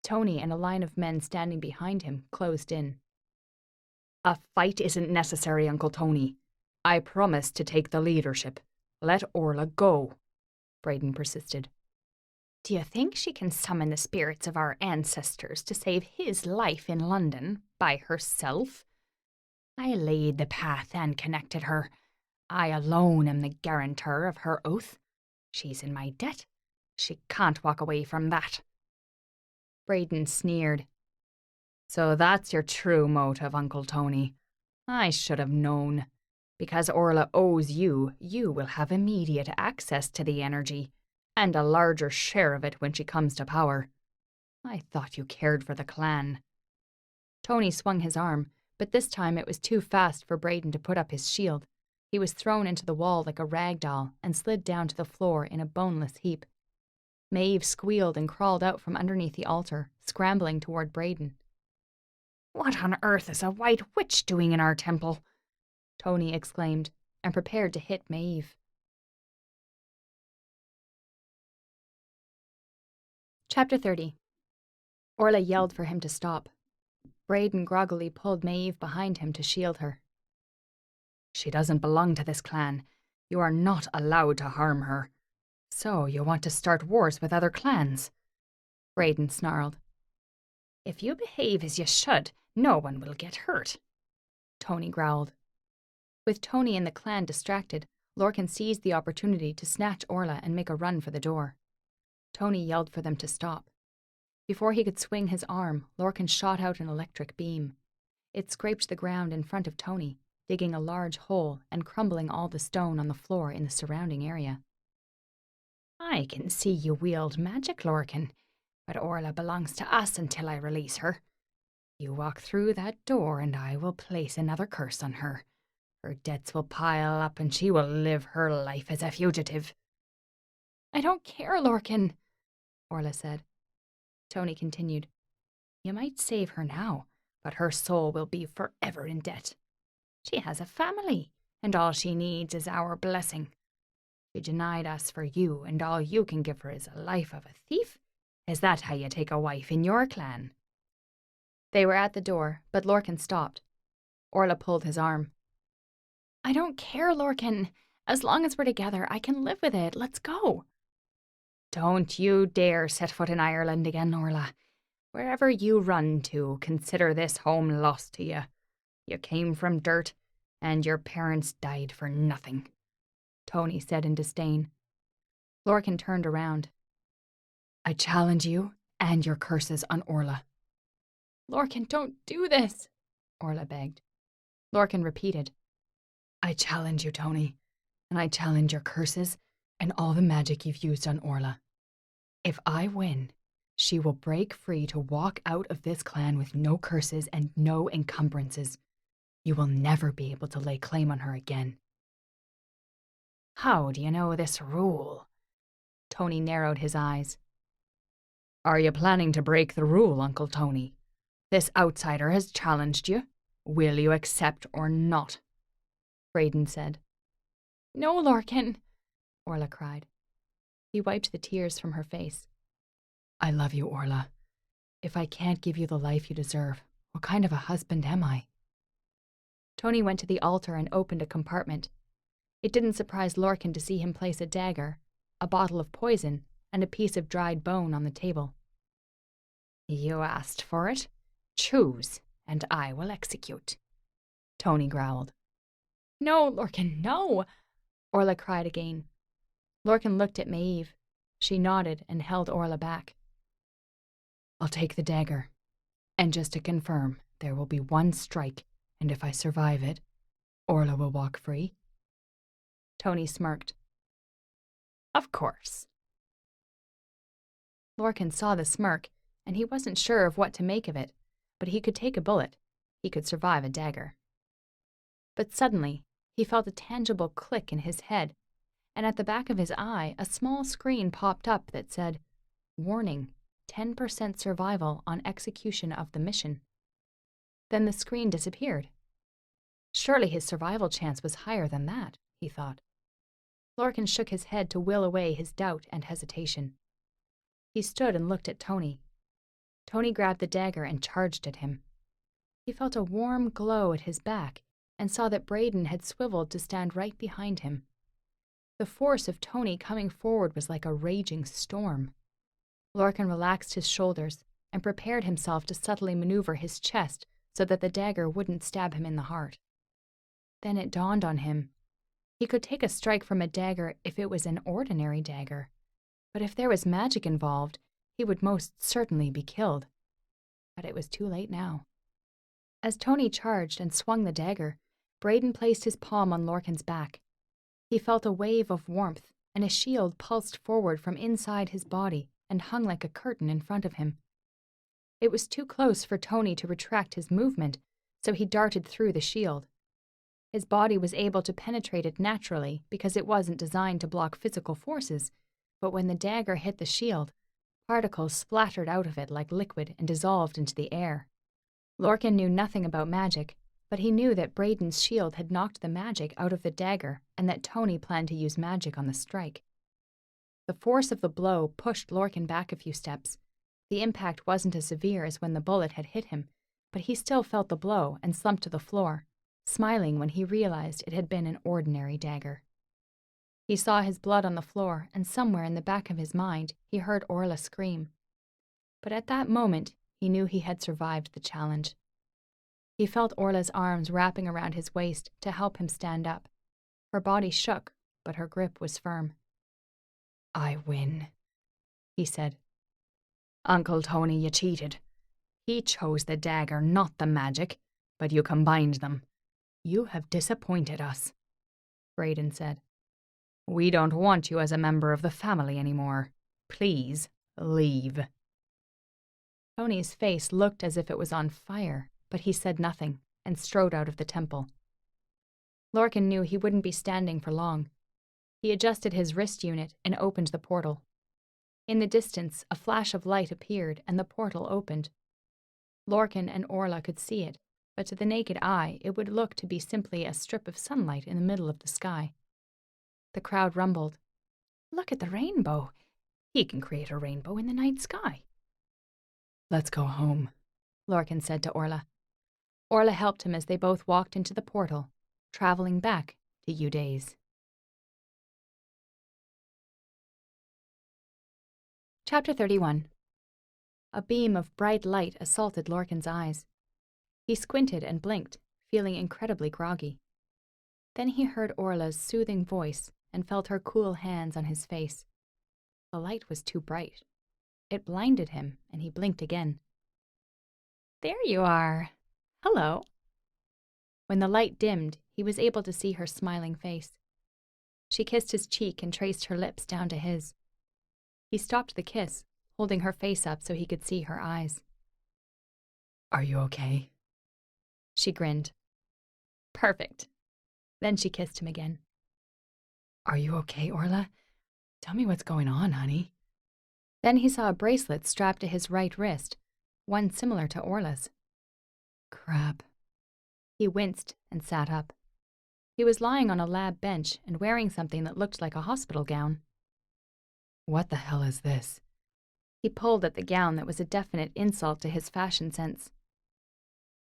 Tony and a line of men standing behind him closed in. A fight isn't necessary, Uncle Tony. I promised to take the leadership. Let Orla go, Braden persisted. Do you think she can summon the spirits of our ancestors to save his life in London by herself? I laid the path and connected her. I alone am the guarantor of her oath. She's in my debt. She can't walk away from that. Braden sneered. So that's your true motive, Uncle Tony. I should have known. Because Orla owes you, you will have immediate access to the energy, and a larger share of it when she comes to power. I thought you cared for the clan. Tony swung his arm, but this time it was too fast for Braden to put up his shield. He was thrown into the wall like a rag doll and slid down to the floor in a boneless heap. Maeve squealed and crawled out from underneath the altar, scrambling toward Braden. What on earth is a white witch doing in our temple? Tony exclaimed, and prepared to hit Maeve. Chapter 30. Orla yelled for him to stop. Braden groggily pulled Maeve behind him to shield her. She doesn't belong to this clan. You are not allowed to harm her. So you want to start wars with other clans? Braden snarled. If you behave as you should, no one will get hurt. Tony growled. With Tony and the clan distracted, Lorcan seized the opportunity to snatch Orla and make a run for the door. Tony yelled for them to stop. Before he could swing his arm, Lorcan shot out an electric beam. It scraped the ground in front of Tony, digging a large hole and crumbling all the stone on the floor in the surrounding area. I can see you wield magic, Lorcan, but Orla belongs to us until I release her. You walk through that door and I will place another curse on her. Her debts will pile up and she will live her life as a fugitive. I don't care, Lorcan, Orla said. Tony continued. You might save her now, but her soul will be forever in debt. She has a family, and all she needs is our blessing. She denied us for you, and all you can give her is a life of a thief? Is that how you take a wife in your clan? They were at the door, but Lorcan stopped. Orla pulled his arm. I don't care, Lorcan. As long as we're together, I can live with it. Let's go. Don't you dare set foot in Ireland again, Orla. Wherever you run to, consider this home lost to you. You came from dirt, and your parents died for nothing, Tony said in disdain. Lorcan turned around. I challenge you and your curses on Orla. Lorcan, don't do this, Orla begged. Lorcan repeated. I challenge you, Tony, and I challenge your curses and all the magic you've used on Orla. If I win, she will break free to walk out of this clan with no curses and no encumbrances. You will never be able to lay claim on her again. How do you know this rule? Tony narrowed his eyes. Are you planning to break the rule, Uncle Tony? This outsider has challenged you. Will you accept or not? Braden said. No, Lorcan, Orla cried. He wiped the tears from her face. I love you, Orla. If I can't give you the life you deserve, what kind of a husband am I? Tony went to the altar and opened a compartment. It didn't surprise Lorcan to see him place a dagger, a bottle of poison, and a piece of dried bone on the table. You asked for it. Choose, and I will execute, Tony growled. No, Lorcan, no, Orla cried again. Lorcan looked at Maeve. She nodded and held Orla back. I'll take the dagger. And just to confirm, there will be one strike, and if I survive it, Orla will walk free. Tony smirked. Of course. Lorcan saw the smirk, and he wasn't sure of what to make of it, but he could take a bullet. He could survive a dagger. But suddenly, he felt a tangible click in his head, and at the back of his eye, a small screen popped up that said, "Warning, 10% survival on execution of the mission." Then the screen disappeared. Surely his survival chance was higher than that, he thought. Lorcan shook his head to will away his doubt and hesitation. He stood and looked at Tony. Tony grabbed the dagger and charged at him. He felt a warm glow at his back and saw that Braden had swiveled to stand right behind him. The force of Tony coming forward was like a raging storm. Lorcan relaxed his shoulders and prepared himself to subtly maneuver his chest so that the dagger wouldn't stab him in the heart. Then it dawned on him. He could take a strike from a dagger if it was an ordinary dagger, but if there was magic involved, he would most certainly be killed. But it was too late now. As Tony charged and swung the dagger, Braden placed his palm on Lorcan's back. He felt a wave of warmth, and a shield pulsed forward from inside his body and hung like a curtain in front of him. It was too close for Tony to retract his movement, so he darted through the shield. His body was able to penetrate it naturally because it wasn't designed to block physical forces, but when the dagger hit the shield, particles splattered out of it like liquid and dissolved into the air. Lorcan knew nothing about magic, but he knew that Braden's shield had knocked the magic out of the dagger and that Tony planned to use magic on the strike. The force of the blow pushed Lorcan back a few steps. The impact wasn't as severe as when the bullet had hit him, but he still felt the blow and slumped to the floor, smiling when he realized it had been an ordinary dagger. He saw his blood on the floor, and somewhere in the back of his mind, he heard Orla scream. But at that moment, he knew he had survived the challenge. He felt Orla's arms wrapping around his waist to help him stand up. Her body shook, but her grip was firm. I win, he said. Uncle Tony, you cheated. He chose the dagger, not the magic, but you combined them. You have disappointed us, Braden said. We don't want you as a member of the family anymore. Please, leave. Tony's face looked as if it was on fire, but he said nothing and strode out of the temple. Lorcan knew he wouldn't be standing for long. He adjusted his wrist unit and opened the portal. In the distance, a flash of light appeared and the portal opened. Lorcan and Orla could see it, but to the naked eye it would look to be simply a strip of sunlight in the middle of the sky. The crowd rumbled. Look at the rainbow. He can create a rainbow in the night sky. Let's go home, Lorcan said to Orla. Orla helped him as they both walked into the portal, traveling back to Eudays. Chapter 31. A beam of bright light assaulted Lorcan's eyes. He squinted and blinked, feeling incredibly groggy. Then he heard Orla's soothing voice and felt her cool hands on his face. The light was too bright. It blinded him, and he blinked again. There you are. Hello. When the light dimmed, he was able to see her smiling face. She kissed his cheek and traced her lips down to his. He stopped the kiss, holding her face up so he could see her eyes. Are you okay? She grinned. Perfect. Then she kissed him again. Are you okay, Orla? Tell me what's going on, honey. Then he saw a bracelet strapped to his right wrist, one similar to Orla's. Crap. He winced and sat up. He was lying on a lab bench and wearing something that looked like a hospital gown. What the hell is this? He pulled at the gown that was a definite insult to his fashion sense.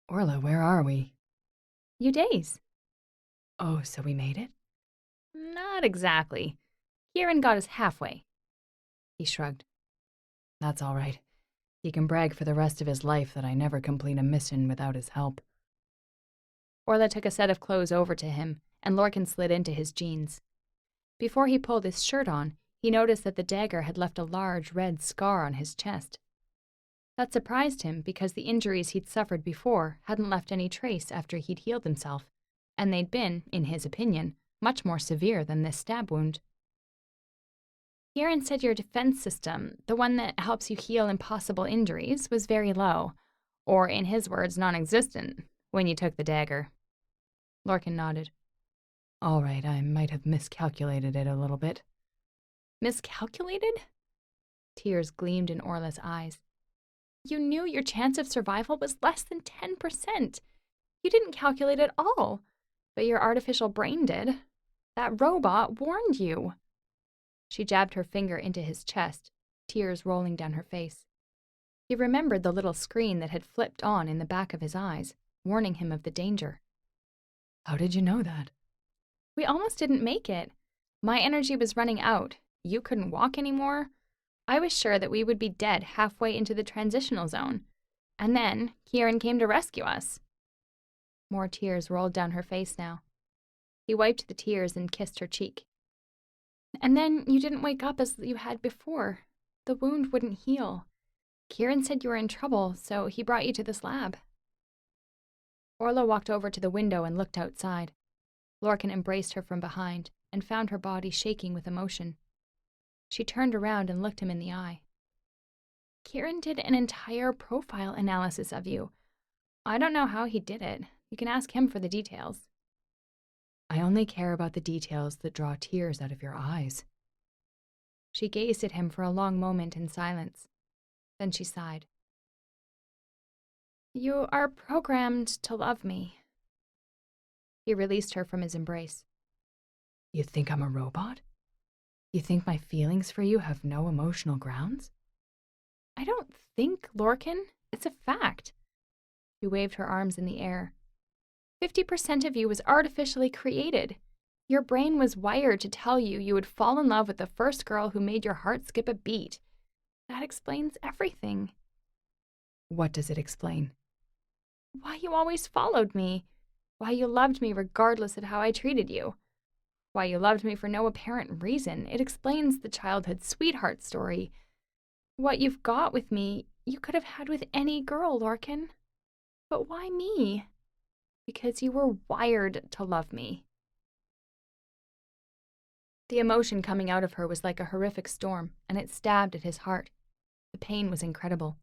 Orla, where are we? Eudays. Oh, so we made it? Not exactly. Kieran got us halfway. He shrugged. That's all right. He can brag for the rest of his life that I never complete a mission without his help. Orla took a set of clothes over to him, and Lorcan slid into his jeans. Before he pulled his shirt on, he noticed that the dagger had left a large red scar on his chest. That surprised him because the injuries he'd suffered before hadn't left any trace after he'd healed himself, and they'd been, in his opinion, much more severe than this stab wound. Kieran said your defense system, the one that helps you heal impossible injuries, was very low, or in his words, non-existent, when you took the dagger. Lorcan nodded. All right, I might have miscalculated it a little bit. Miscalculated? Tears gleamed in Orla's eyes. You knew your chance of survival was less than 10%. You didn't calculate at all, but your artificial brain did. That robot warned you. She jabbed her finger into his chest, tears rolling down her face. He remembered the little screen that had flipped on in the back of his eyes, warning him of the danger. How did you know that? We almost didn't make it. My energy was running out. You couldn't walk anymore. I was sure that we would be dead halfway into the transitional zone. And then Kieran came to rescue us. More tears rolled down her face now. He wiped the tears and kissed her cheek. And then you didn't wake up as you had before. The wound wouldn't heal. Kieran said you were in trouble, so he brought you to this lab. Orla walked over to the window and looked outside. Lorcan embraced her from behind and found her body shaking with emotion. She turned around and looked him in the eye. Kieran did an entire profile analysis of you. I don't know how he did it. You can ask him for the details. I only care about the details that draw tears out of your eyes. She gazed at him for a long moment in silence. Then she sighed. You are programmed to love me. He released her from his embrace. You think I'm a robot? You think my feelings for you have no emotional grounds? I don't think, Lorcan. It's a fact. She waved her arms in the air. 50% of you was artificially created. Your brain was wired to tell you you would fall in love with the first girl who made your heart skip a beat. That explains everything. What does it explain? Why you always followed me. Why you loved me regardless of how I treated you. Why you loved me for no apparent reason. It explains the childhood sweetheart story. What you've got with me, you could have had with any girl, Lorcan. But why me? Because you were wired to love me. The emotion coming out of her was like a horrific storm, and it stabbed at his heart. The pain was incredible.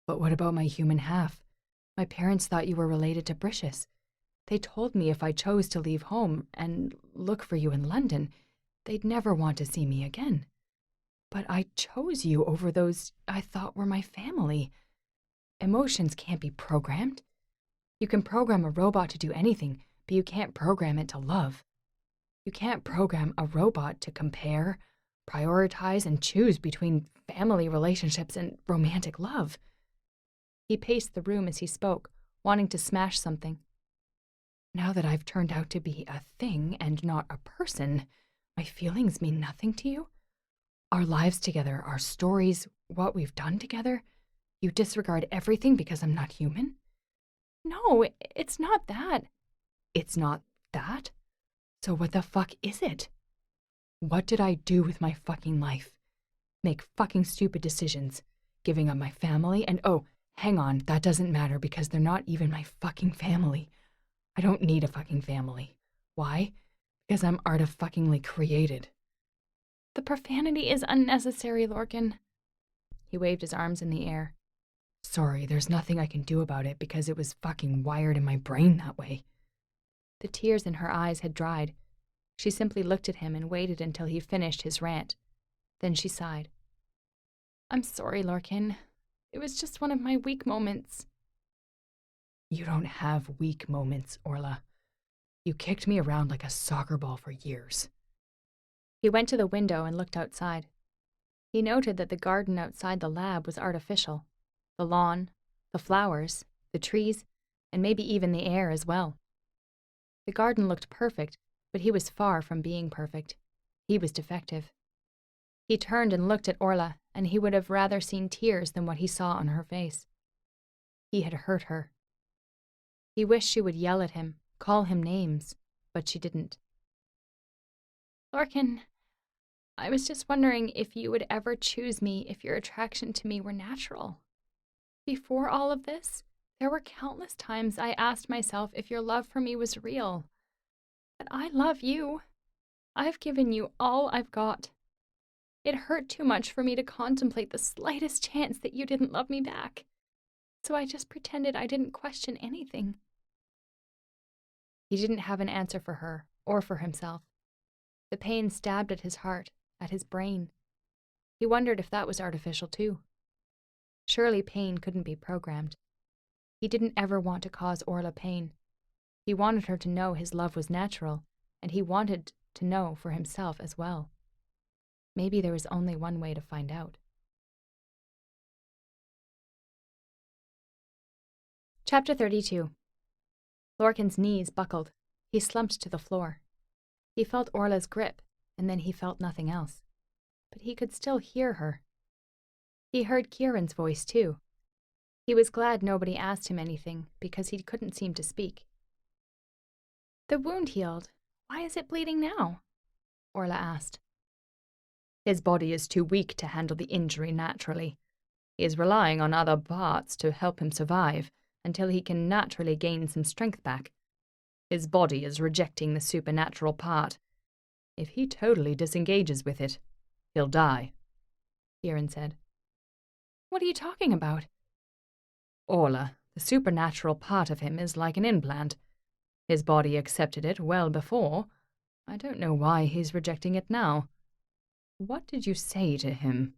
But what about my human half? My parents thought you were related to British. They told me if I chose to leave home and look for you in London, they'd never want to see me again. But I chose you over those I thought were my family. Emotions can't be programmed. You can program a robot to do anything, but you can't program it to love. You can't program a robot to compare, prioritize, and choose between family relationships and romantic love. He paced the room as he spoke, wanting to smash something. Now that I've turned out to be a thing and not a person, my feelings mean nothing to you? Our lives together, our stories, what we've done together, you disregard everything because I'm not human? No, it's not that. It's not that? So what the fuck is it? What did I do with my fucking life? Make fucking stupid decisions, giving up my family, and oh, hang on, that doesn't matter because they're not even my fucking family. I don't need a fucking family. Why? Because I'm art-fuckingly created. The profanity is unnecessary, Lorcan. He waved his arms in the air. Sorry, there's nothing I can do about it because it was fucking wired in my brain that way. The tears in her eyes had dried. She simply looked at him and waited until he finished his rant. Then she sighed. I'm sorry, Lorcan. It was just one of my weak moments. You don't have weak moments, Orla. You kicked me around like a soccer ball for years. He went to the window and looked outside. He noted that the garden outside the lab was artificial. The lawn, the flowers, the trees, and maybe even the air as well. The garden looked perfect, but he was far from being perfect. He was defective. He turned and looked at Orla, and he would have rather seen tears than what he saw on her face. He had hurt her. He wished she would yell at him, call him names, but she didn't. Lorcan, I was just wondering if you would ever choose me if your attraction to me were natural. Before all of this, there were countless times I asked myself if your love for me was real. But I love you. I've given you all I've got. It hurt too much for me to contemplate the slightest chance that you didn't love me back. So I just pretended I didn't question anything. He didn't have an answer for her, or for himself. The pain stabbed at his heart, at his brain. He wondered if that was artificial too. Surely pain couldn't be programmed. He didn't ever want to cause Orla pain. He wanted her to know his love was natural, and he wanted to know for himself as well. Maybe there was only one way to find out. Chapter 32. Lorcan's knees buckled. He slumped to the floor. He felt Orla's grip, and then he felt nothing else. But he could still hear her. He heard Kieran's voice, too. He was glad nobody asked him anything, because he couldn't seem to speak. The wound healed. Why is it bleeding now? Orla asked. His body is too weak to handle the injury naturally. He is relying on other parts to help him survive until he can naturally gain some strength back. His body is rejecting the supernatural part. If he totally disengages with it, he'll die, Kieran said. What are you talking about? Orla, the supernatural part of him is like an implant. His body accepted it well before. I don't know why he's rejecting it now. What did you say to him?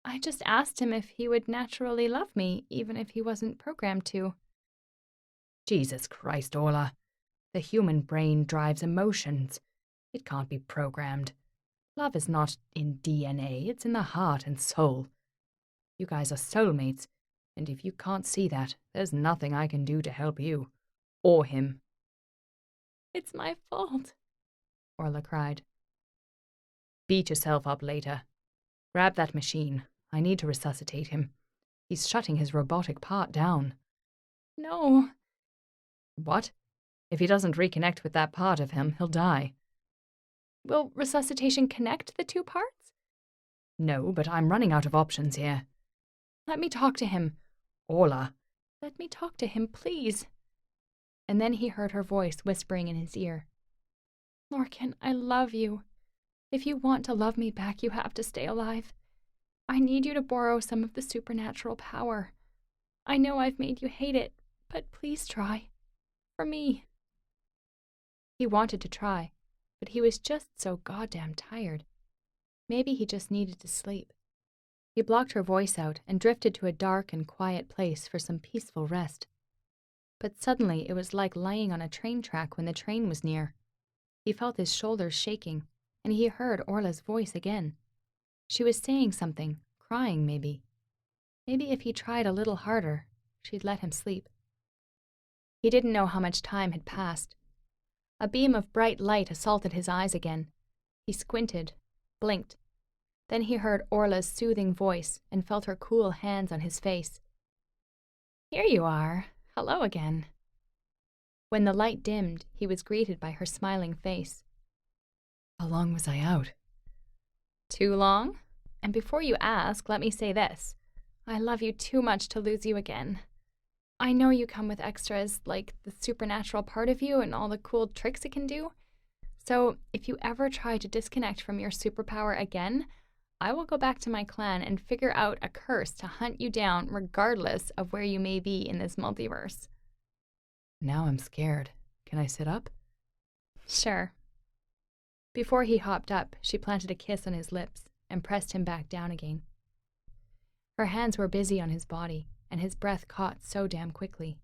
I just asked him if he would naturally love me, even if he wasn't programmed to. Jesus Christ, Orla. The human brain drives emotions. It can't be programmed. Love is not in DNA, it's in the heart and soul. You guys are soulmates, and if you can't see that, there's nothing I can do to help you. Or him. It's my fault, Orla cried. Beat yourself up later. Grab that machine. I need to resuscitate him. He's shutting his robotic part down. No. What? If he doesn't reconnect with that part of him, he'll die. Will resuscitation connect the two parts? No, but I'm running out of options here. Let me talk to him. Orla, Let me talk to him, please. And then he heard her voice whispering in his ear. Lorcan, I love you. If you want to love me back, you have to stay alive. I need you to borrow some of the supernatural power. I know I've made you hate it, but please try. For me. He wanted to try, but he was just so goddamn tired. Maybe he just needed to sleep. He blocked her voice out and drifted to a dark and quiet place for some peaceful rest. But suddenly it was like lying on a train track when the train was near. He felt his shoulders shaking, and he heard Orla's voice again. She was saying something, crying maybe. Maybe if he tried a little harder, she'd let him sleep. He didn't know how much time had passed. A beam of bright light assaulted his eyes again. He squinted, blinked. Then he heard Orla's soothing voice and felt her cool hands on his face. Here you are. Hello again. When the light dimmed, he was greeted by her smiling face. How long was I out? Too long? And before you ask, let me say this. I love you too much to lose you again. I know you come with extras, like the supernatural part of you and all the cool tricks it can do. So if you ever try to disconnect from your superpower again, I will go back to my clan and figure out a curse to hunt you down regardless of where you may be in this multiverse. Now I'm scared. Can I sit up? Sure. Before he hopped up, she planted a kiss on his lips and pressed him back down again. Her hands were busy on his body, and his breath caught so damn quickly.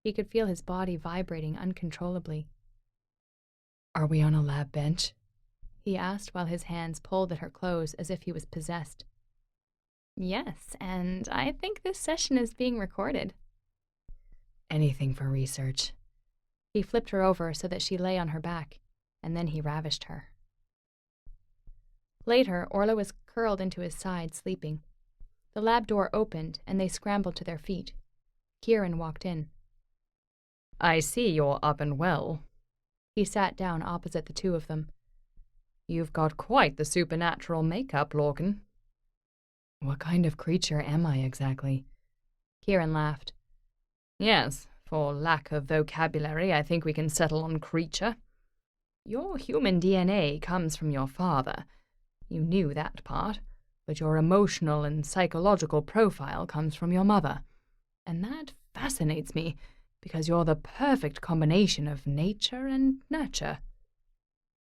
He could feel his body vibrating uncontrollably. Are we on a lab bench? He asked while his hands pulled at her clothes as if he was possessed. Yes, and I think this session is being recorded. Anything for research. He flipped her over so that she lay on her back, and then he ravished her. Later, Orla was curled into his side, sleeping. The lab door opened, and they scrambled to their feet. Kieran walked in. I see you're up and well. He sat down opposite the two of them. You've got quite the supernatural makeup, Lorcan. What kind of creature am I exactly? Kieran laughed. Yes, for lack of vocabulary, I think we can settle on creature. Your human DNA comes from your father. You knew that part. But your emotional and psychological profile comes from your mother. And that fascinates me, because you're the perfect combination of nature and nurture.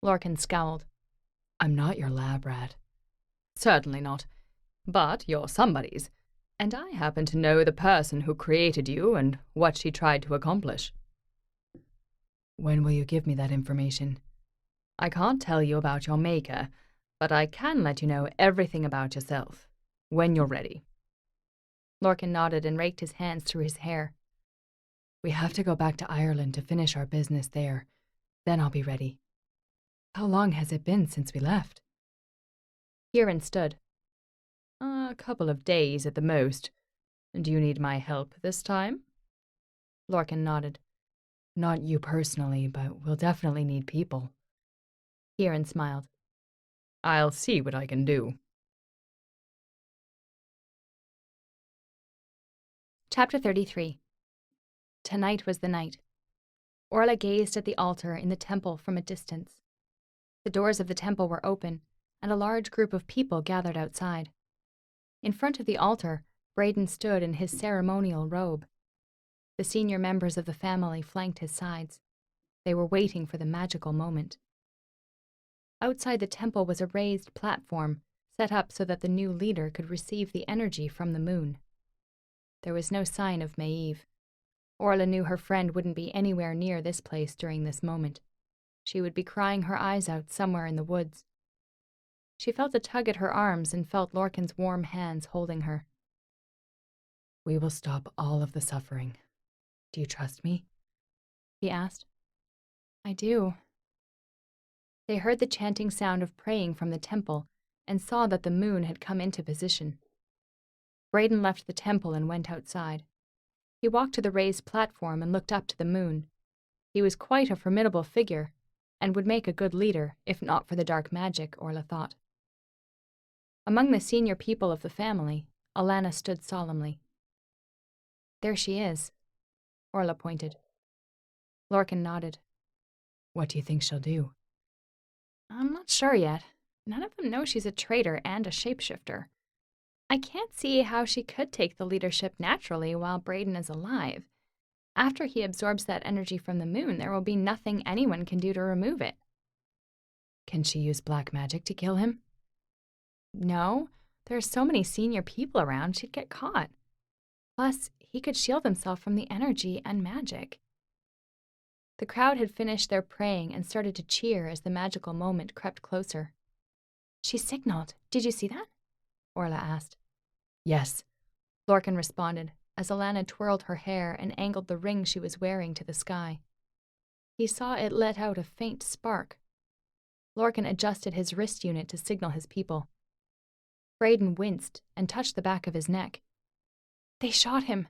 Lorcan scowled. I'm not your lab rat. Certainly not. But you're somebody's. And I happen to know the person who created you and what she tried to accomplish. When will you give me that information? I can't tell you about your maker, but I can let you know everything about yourself, when you're ready. Lorcan nodded and raked his hands through his hair. We have to go back to Ireland to finish our business there. Then I'll be ready. How long has it been since we left? Kieran stood. A couple of days at the most. Do you need my help this time? Lorcan nodded. Not you personally, but we'll definitely need people. Kieran smiled. I'll see what I can do. Chapter 33. Tonight was the night. Orla gazed at the altar in the temple from a distance. The doors of the temple were open, and a large group of people gathered outside. In front of the altar, Braden stood in his ceremonial robe. The senior members of the family flanked his sides. They were waiting for the magical moment. Outside the temple was a raised platform, set up so that the new leader could receive the energy from the moon. There was no sign of Maeve. Orla knew her friend wouldn't be anywhere near this place during this moment. She would be crying her eyes out somewhere in the woods. She felt a tug at her arms and felt Lorcan's warm hands holding her. We will stop all of the suffering. Do you trust me? He asked. I do. They heard the chanting sound of praying from the temple and saw that the moon had come into position. Braden left the temple and went outside. He walked to the raised platform and looked up to the moon. He was quite a formidable figure and would make a good leader, if not for the dark magic, Orla thought. Among the senior people of the family, Alana stood solemnly. There she is. Orla pointed. Lorcan nodded. What do you think she'll do? I'm not sure yet. None of them know she's a traitor and a shapeshifter. I can't see how she could take the leadership naturally while Braden is alive. After he absorbs that energy from the moon, there will be nothing anyone can do to remove it. Can she use black magic to kill him? No, there are so many senior people around, she'd get caught. Plus, he could shield himself from the energy and magic. The crowd had finished their praying and started to cheer as the magical moment crept closer. She signaled. Did you see that? Orla asked. Yes, Lorcan responded as Alana twirled her hair and angled the ring she was wearing to the sky. He saw it let out a faint spark. Lorcan adjusted his wrist unit to signal his people. Braden winced and touched the back of his neck. They shot him,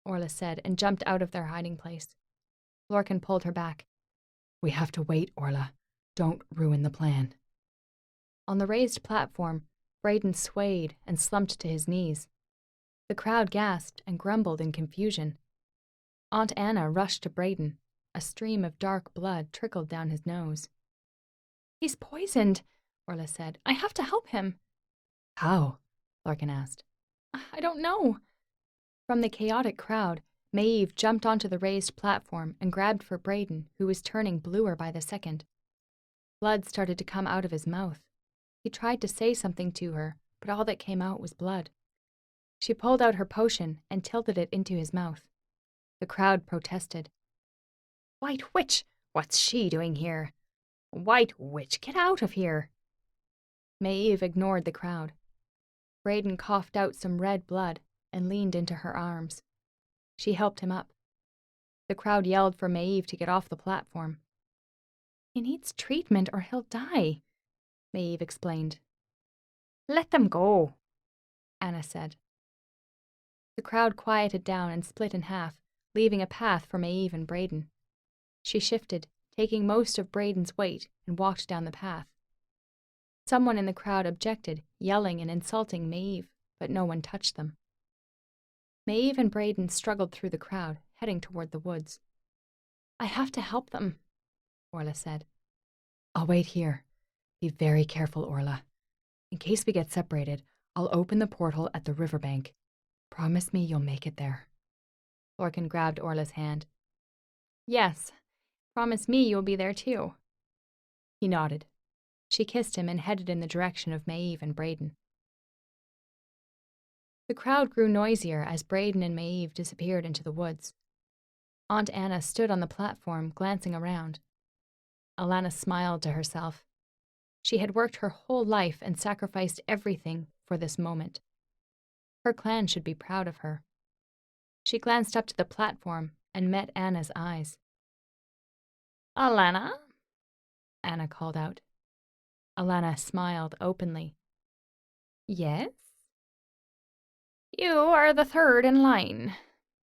Orla said, and jumped out of their hiding place. Lorcan pulled her back. We have to wait, Orla. Don't ruin the plan. On the raised platform, Braden swayed and slumped to his knees. The crowd gasped and grumbled in confusion. Aunt Anna rushed to Braden. A stream of dark blood trickled down his nose. He's poisoned, Orla said. I have to help him. How? Lorcan asked. I don't know. From the chaotic crowd, Maeve jumped onto the raised platform and grabbed for Braden, who was turning bluer by the second. Blood started to come out of his mouth. He tried to say something to her, but all that came out was blood. She pulled out her potion and tilted it into his mouth. The crowd protested. White Witch! What's she doing here? White Witch, get out of here! Maeve ignored the crowd. Braden coughed out some red blood and leaned into her arms. She helped him up. The crowd yelled for Maeve to get off the platform. He needs treatment or he'll die, Maeve explained. Let them go, Anna said. The crowd quieted down and split in half, leaving a path for Maeve and Braden. She shifted, taking most of Braden's weight, and walked down the path. Someone in the crowd objected, yelling and insulting Maeve, but no one touched them. Maeve and Braden struggled through the crowd, heading toward the woods. I have to help them, Orla said. I'll wait here. Be very careful, Orla. In case we get separated, I'll open the portal at the riverbank. Promise me you'll make it there. Lorcan grabbed Orla's hand. Yes. Promise me you'll be there too. He nodded. She kissed him and headed in the direction of Maeve and Braden. The crowd grew noisier as Braden and Maeve disappeared into the woods. Aunt Anna stood on the platform, glancing around. Alana smiled to herself. She had worked her whole life and sacrificed everything for this moment. Her clan should be proud of her. She glanced up to the platform and met Anna's eyes. Alana? Anna called out. Alana smiled openly. Yes? You are the third in line.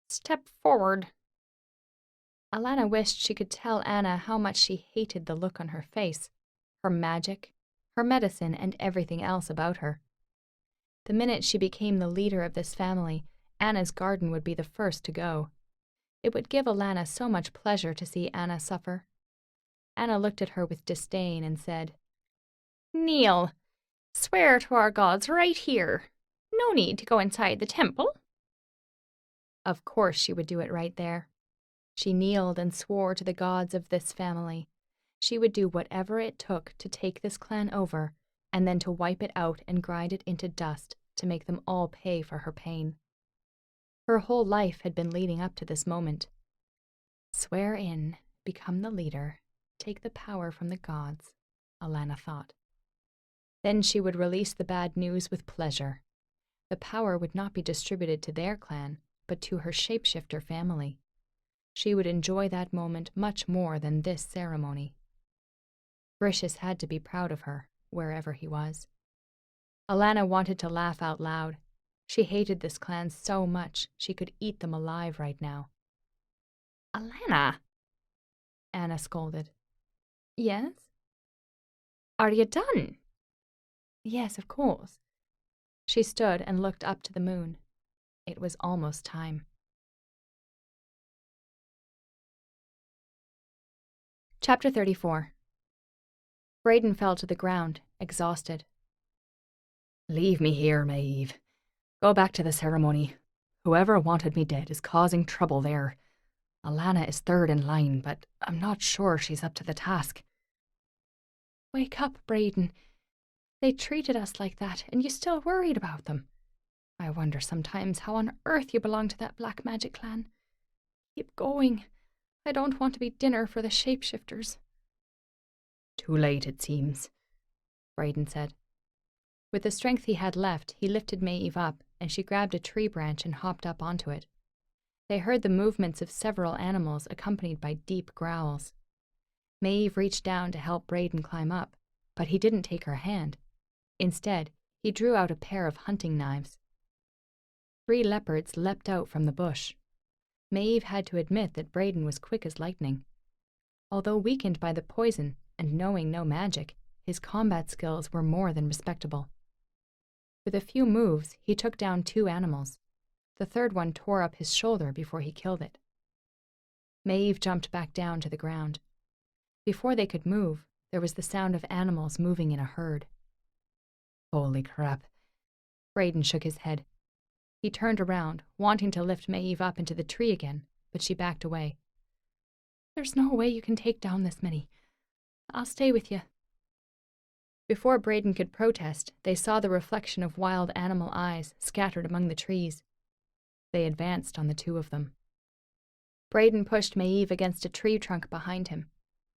Step forward. Alana wished she could tell Anna how much she hated the look on her face, her magic, her medicine, and everything else about her. The minute she became the leader of this family, Anna's garden would be the first to go. It would give Alana so much pleasure to see Anna suffer. Anna looked at her with disdain and said, Kneel. Swear to our gods right here. No need to go inside the temple. Of course she would do it right there. She kneeled and swore to the gods of this family. She would do whatever it took to take this clan over, and then to wipe it out and grind it into dust to make them all pay for her pain. Her whole life had been leading up to this moment. Swear in, become the leader, take the power from the gods, Alana thought. Then she would release the bad news with pleasure. The power would not be distributed to their clan, but to her shapeshifter family. She would enjoy that moment much more than this ceremony. Bricious had to be proud of her, wherever he was. Alana wanted to laugh out loud. She hated this clan so much she could eat them alive right now. Alana, Anna scolded. Yes? Are you done? Yes, of course. She stood and looked up to the moon. It was almost time. Chapter 34. Braden fell to the ground, exhausted. Leave me here, Maeve. Go back to the ceremony. Whoever wanted me dead is causing trouble there. Alana is third in line, but I'm not sure she's up to the task. Wake up, Braden. They treated us like that, and you still worried about them. I wonder sometimes how on earth you belong to that black magic clan. Keep going. I don't want to be dinner for the shapeshifters. Too late, it seems, Braden said. With the strength he had left, he lifted Maeve up, and she grabbed a tree branch and hopped up onto it. They heard the movements of several animals accompanied by deep growls. Maeve reached down to help Braden climb up, but he didn't take her hand. Instead, he drew out a pair of hunting knives. 3 leopards leapt out from the bush. Maeve had to admit that Braden was quick as lightning. Although weakened by the poison and knowing no magic, his combat skills were more than respectable. With a few moves, he took down 2 animals. The third one tore up his shoulder before he killed it. Maeve jumped back down to the ground. Before they could move, there was the sound of animals moving in a herd. Holy crap. Braden shook his head. He turned around, wanting to lift Maeve up into the tree again, but she backed away. There's no way you can take down this many. I'll stay with you. Before Braden could protest, they saw the reflection of wild animal eyes scattered among the trees. They advanced on the 2 of them. Braden pushed Maeve against a tree trunk behind him.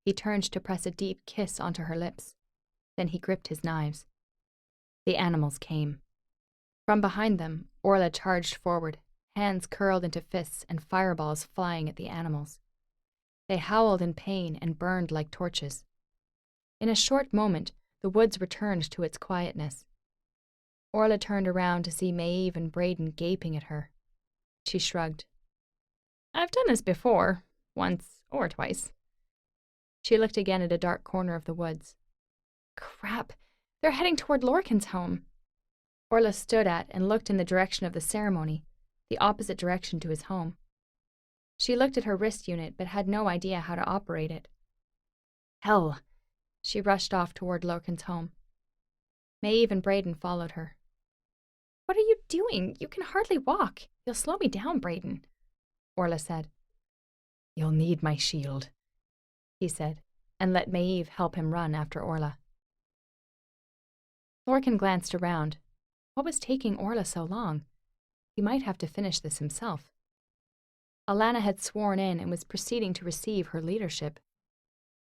He turned to press a deep kiss onto her lips. Then he gripped his knives. The animals came. From behind them, Orla charged forward, hands curled into fists and fireballs flying at the animals. They howled in pain and burned like torches. In a short moment, the woods returned to its quietness. Orla turned around to see Maeve and Braden gaping at her. She shrugged. I've done this before, once or twice. She looked again at a dark corner of the woods. Crap, they're heading toward Lorcan's home. Orla stood at and looked in the direction of the ceremony, the opposite direction to his home. She looked at her wrist unit but had no idea how to operate it. Hell! She rushed off toward Lorcan's home. Maeve and Braden followed her. What are you doing? You can hardly walk. You'll slow me down, Braden, Orla said. You'll need my shield, he said, and let Maeve help him run after Orla. Lorcan glanced around. What was taking Orla so long? He might have to finish this himself. Alana had sworn in and was proceeding to receive her leadership.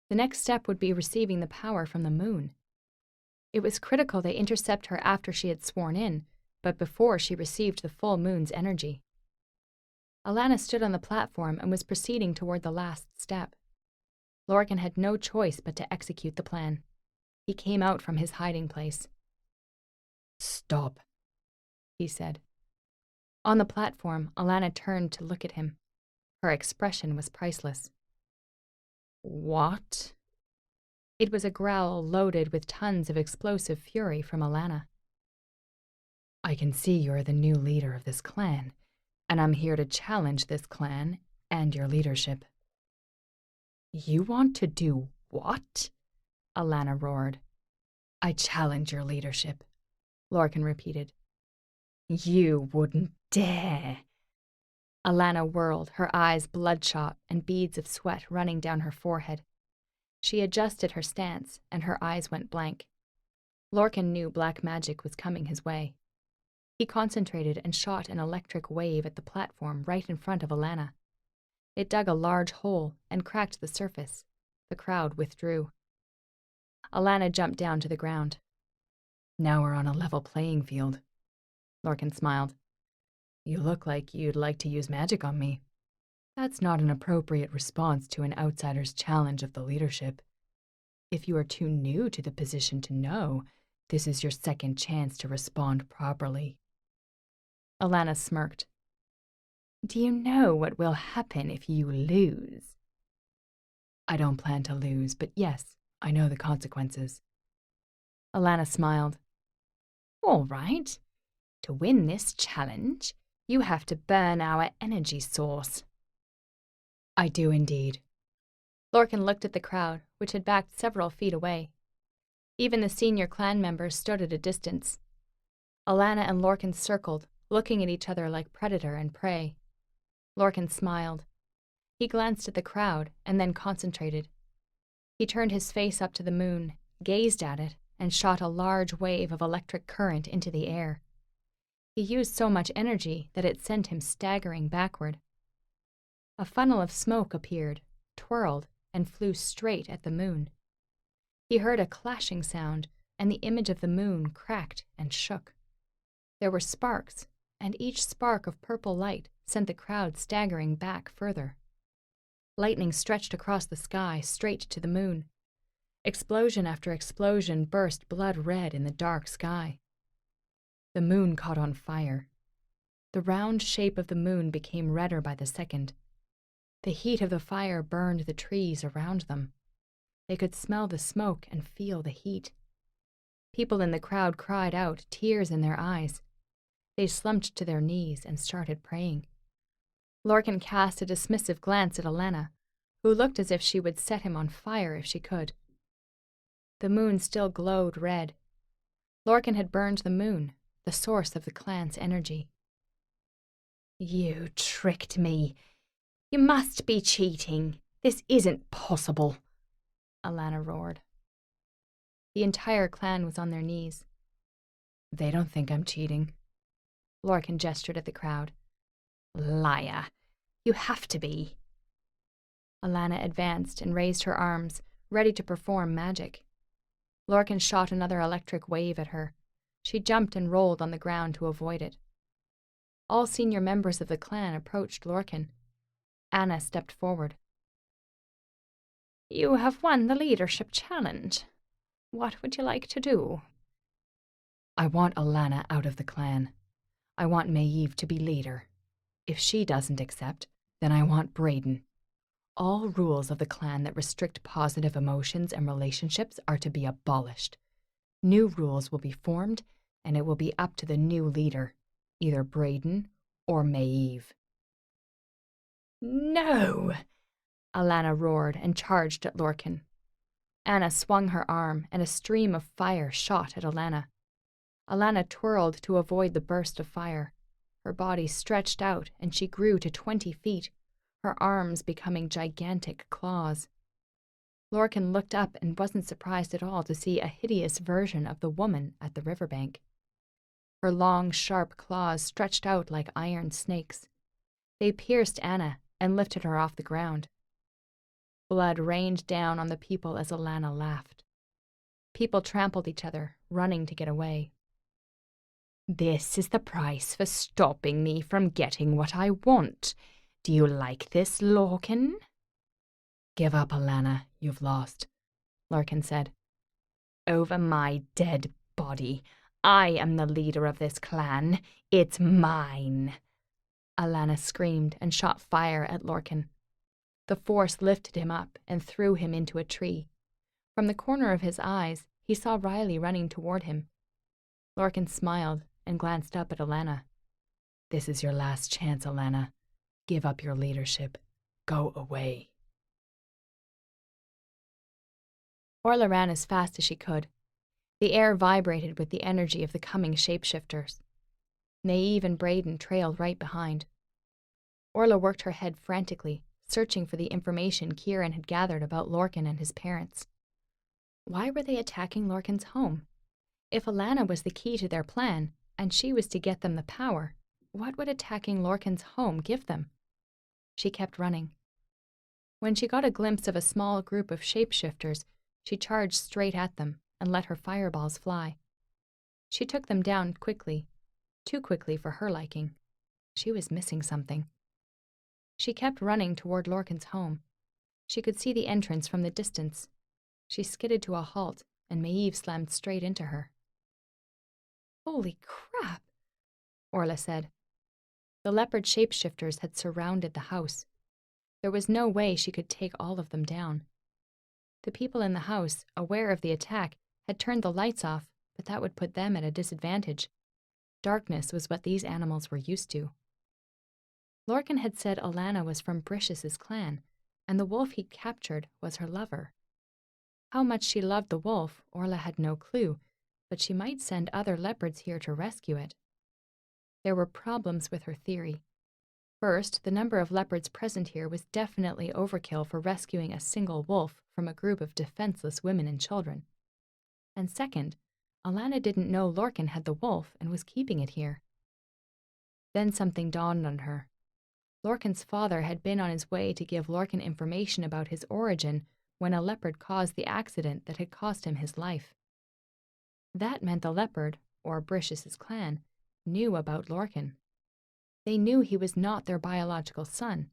The next step would be receiving the power from the moon. It was critical they intercept her after she had sworn in, but before she received the full moon's energy. Alana stood on the platform and was proceeding toward the last step. Lorcan had no choice but to execute the plan. He came out from his hiding place. Stop, he said. On the platform, Alana turned to look at him. Her expression was priceless. What? It was a growl loaded with tons of explosive fury from Alana. I can see you're the new leader of this clan, and I'm here to challenge this clan and your leadership. You want to do what? Alana roared. I challenge your leadership, Lorcan repeated. You wouldn't dare. Alana whirled, her eyes bloodshot and beads of sweat running down her forehead. She adjusted her stance, and her eyes went blank. Lorcan knew black magic was coming his way. He concentrated and shot an electric wave at the platform right in front of Alana. It dug a large hole and cracked the surface. The crowd withdrew. Alana jumped down to the ground. Now we're on a level playing field. Lorcan smiled. You look like you'd like to use magic on me. That's not an appropriate response to an outsider's challenge of the leadership. If you are too new to the position to know, this is your second chance to respond properly. Alana smirked. Do you know what will happen if you lose? I don't plan to lose, but yes, I know the consequences. Alana smiled. All right. To win this challenge, you have to burn our energy source. I do indeed. Lorcan looked at the crowd, which had backed several feet away. Even the senior clan members stood at a distance. Alana and Lorcan circled, looking at each other like predator and prey. Lorcan smiled. He glanced at the crowd and then concentrated. He turned his face up to the moon, gazed at it, and shot a large wave of electric current into the air. He used so much energy that it sent him staggering backward. A funnel of smoke appeared, twirled, and flew straight at the moon. He heard a clashing sound, and the image of the moon cracked and shook. There were sparks, and each spark of purple light sent the crowd staggering back further. Lightning stretched across the sky straight to the moon. Explosion after explosion burst blood red in the dark sky. The moon caught on fire. The round shape of the moon became redder by the second. The heat of the fire burned the trees around them. They could smell the smoke and feel the heat. People in the crowd cried out, tears in their eyes. They slumped to their knees and started praying. Lorcan cast a dismissive glance at Alana, who looked as if she would set him on fire if she could. The moon still glowed red. Lorcan had burned the moon, the source of the clan's energy. You tricked me. You must be cheating. This isn't possible, Alana roared. The entire clan was on their knees. They don't think I'm cheating. Lorcan gestured at the crowd. Liar. You have to be. Alana advanced and raised her arms, ready to perform magic. Lorcan shot another electric wave at her. She jumped and rolled on the ground to avoid it. All senior members of the clan approached Lorcan. Anna stepped forward. You have won the leadership challenge. What would you like to do? I want Alana out of the clan. I want Maeve to be leader. If she doesn't accept, then I want Braden. All rules of the clan that restrict positive emotions and relationships are to be abolished. New rules will be formed, and it will be up to the new leader, either Braden or Maeve. No! Alana roared and charged at Lorcan. Anna swung her arm, and a stream of fire shot at Alana. Alana twirled to avoid the burst of fire. Her body stretched out, and she grew to 20 feet, her arms becoming gigantic claws. Lorcan looked up and wasn't surprised at all to see a hideous version of the woman at the riverbank. Her long, sharp claws stretched out like iron snakes. They pierced Anna and lifted her off the ground. Blood rained down on the people as Alana laughed. People trampled each other, running to get away. This is the price for stopping me from getting what I want. Do you like this, Lorcan? Give up, Alana. You've lost, Lorcan said. Over my dead body. I am the leader of this clan. It's mine. Alana screamed and shot fire at Lorcan. The force lifted him up and threw him into a tree. From the corner of his eyes, he saw Riley running toward him. Lorcan smiled and glanced up at Alana. This is your last chance, Alana. Give up your leadership. Go away. Orla ran as fast as she could. The air vibrated with the energy of the coming shapeshifters. Maeve and Braden trailed right behind. Orla worked her head frantically, searching for the information Kieran had gathered about Lorcan and his parents. Why were they attacking Lorcan's home? If Alana was the key to their plan, and she was to get them the power, what would attacking Lorcan's home give them? She kept running. When she got a glimpse of a small group of shapeshifters, she charged straight at them and let her fireballs fly. She took them down quickly, too quickly for her liking. She was missing something. She kept running toward Lorcan's home. She could see the entrance from the distance. She skidded to a halt, and Maeve slammed straight into her. Holy crap, Orla said. The leopard shapeshifters had surrounded the house. There was no way she could take all of them down. The people in the house, aware of the attack, had turned the lights off, but that would put them at a disadvantage. Darkness was what these animals were used to. Lorcan had said Alana was from Brish's clan, and the wolf he'd captured was her lover. How much she loved the wolf, Orla had no clue, but she might send other leopards here to rescue it. There were problems with her theory. First, the number of leopards present here was definitely overkill for rescuing a single wolf from a group of defenseless women and children. And second, Alana didn't know Lorcan had the wolf and was keeping it here. Then something dawned on her. Lorcan's father had been on his way to give Lorcan information about his origin when a leopard caused the accident that had cost him his life. That meant the leopard, or Brish's clan, knew about Lorcan. They knew he was not their biological son,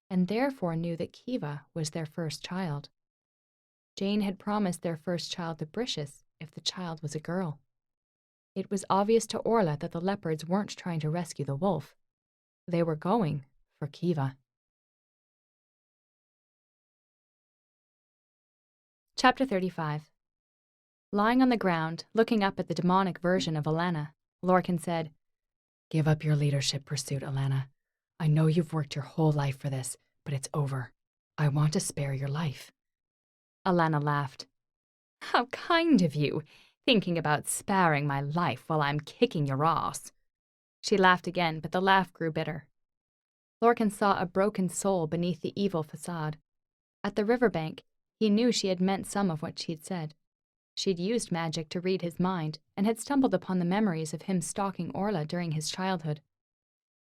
and therefore knew that Kiva was their first child. Jane had promised their first child to Brishis if the child was a girl. It was obvious to Orla that the leopards weren't trying to rescue the wolf. They were going for Kiva. Chapter 35. Lying on the ground, looking up at the demonic version of Alana, Lorcan said, "Give up your leadership pursuit, Alana. I know you've worked your whole life for this, but it's over. I want to spare your life." Alana laughed. "How kind of you, thinking about sparing my life while I'm kicking your ass." She laughed again, but the laugh grew bitter. Lorcan saw a broken soul beneath the evil facade. At the riverbank, he knew she had meant some of what she'd said. She'd used magic to read his mind and had stumbled upon the memories of him stalking Orla during his childhood.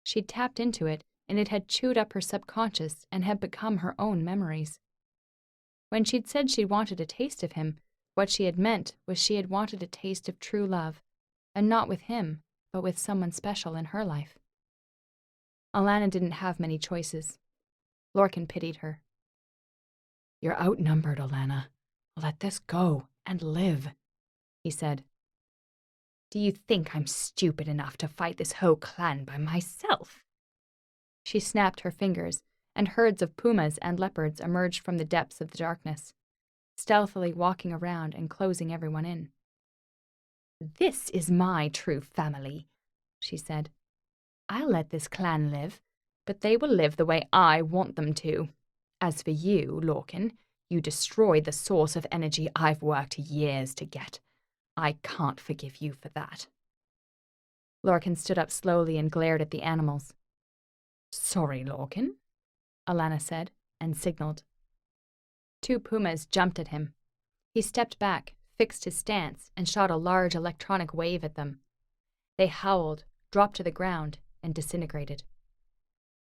She'd tapped into it, and it had chewed up her subconscious and had become her own memories. When she'd said she wanted a taste of him, what she had meant was she had wanted a taste of true love, and not with him, but with someone special in her life. Alana didn't have many choices. Lorcan pitied her. "You're outnumbered, Alana. Let this go and live," he said. "Do you think I'm stupid enough to fight this whole clan by myself?" She snapped her fingers, and herds of pumas and leopards emerged from the depths of the darkness, stealthily walking around and closing everyone in. "This is my true family," she said. "I'll let this clan live, but they will live the way I want them to. As for you, Lorcan, you destroyed the source of energy I've worked years to get. I can't forgive you for that." Lorcan stood up slowly and glared at the animals. "Sorry, Lorcan," Alana said, and signaled. 2 pumas jumped at him. He stepped back, fixed his stance, and shot a large electronic wave at them. They howled, dropped to the ground, and disintegrated.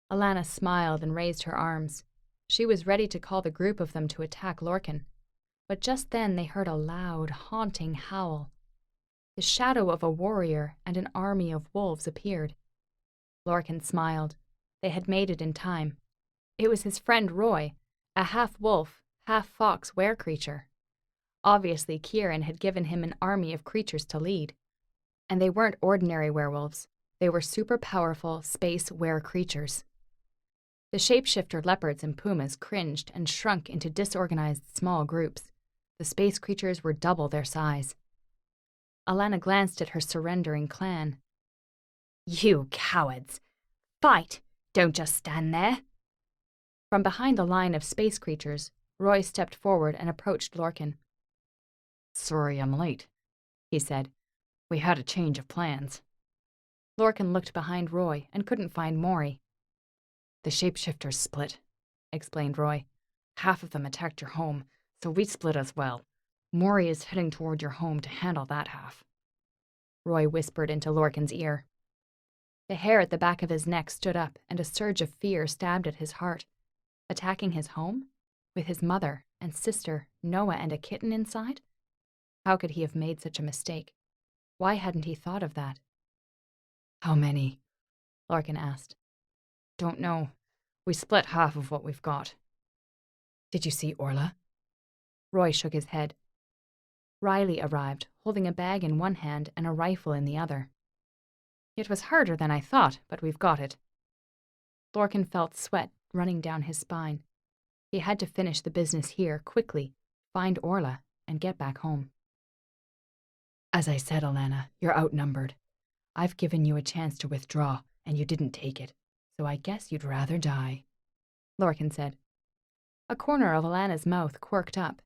Alana smiled and raised her arms. She was ready to call the group of them to attack Lorcan. But just then they heard a loud, haunting howl. The shadow of a warrior and an army of wolves appeared. Lorcan smiled. They had made it in time. It was his friend Roy, a half-wolf, half-fox were-creature. Obviously, Kieran had given him an army of creatures to lead. And they weren't ordinary werewolves. They were super-powerful space were-creatures. The shapeshifter leopards and pumas cringed and shrunk into disorganized small groups. The space creatures were double their size. Alana glanced at her surrendering clan. "You cowards! Fight! Don't just stand there!" From behind the line of space creatures, Roy stepped forward and approached Lorcan. "Sorry I'm late," he said. "We had a change of plans." Lorcan looked behind Roy and couldn't find Maury. "The shapeshifters split," explained Roy. "Half of them attacked your home, so we split as well. Maury is heading toward your home to handle that half." Roy whispered into Lorcan's ear. The hair at the back of his neck stood up, and a surge of fear stabbed at his heart. Attacking his home? With his mother and sister, Noah, and a kitten inside? How could he have made such a mistake? Why hadn't he thought of that? "How many?" Lorcan asked. "Don't know. We split half of what we've got." "Did you see Orla?" Roy shook his head. Riley arrived, holding a bag in one hand and a rifle in the other. "It was harder than I thought, but we've got it." Lorcan felt sweat running down his spine. He had to finish the business here quickly, find Orla, and get back home. "As I said, Alana, you're outnumbered. I've given you a chance to withdraw, and you didn't take it, so I guess you'd rather die," Lorcan said. A corner of Alana's mouth quirked up.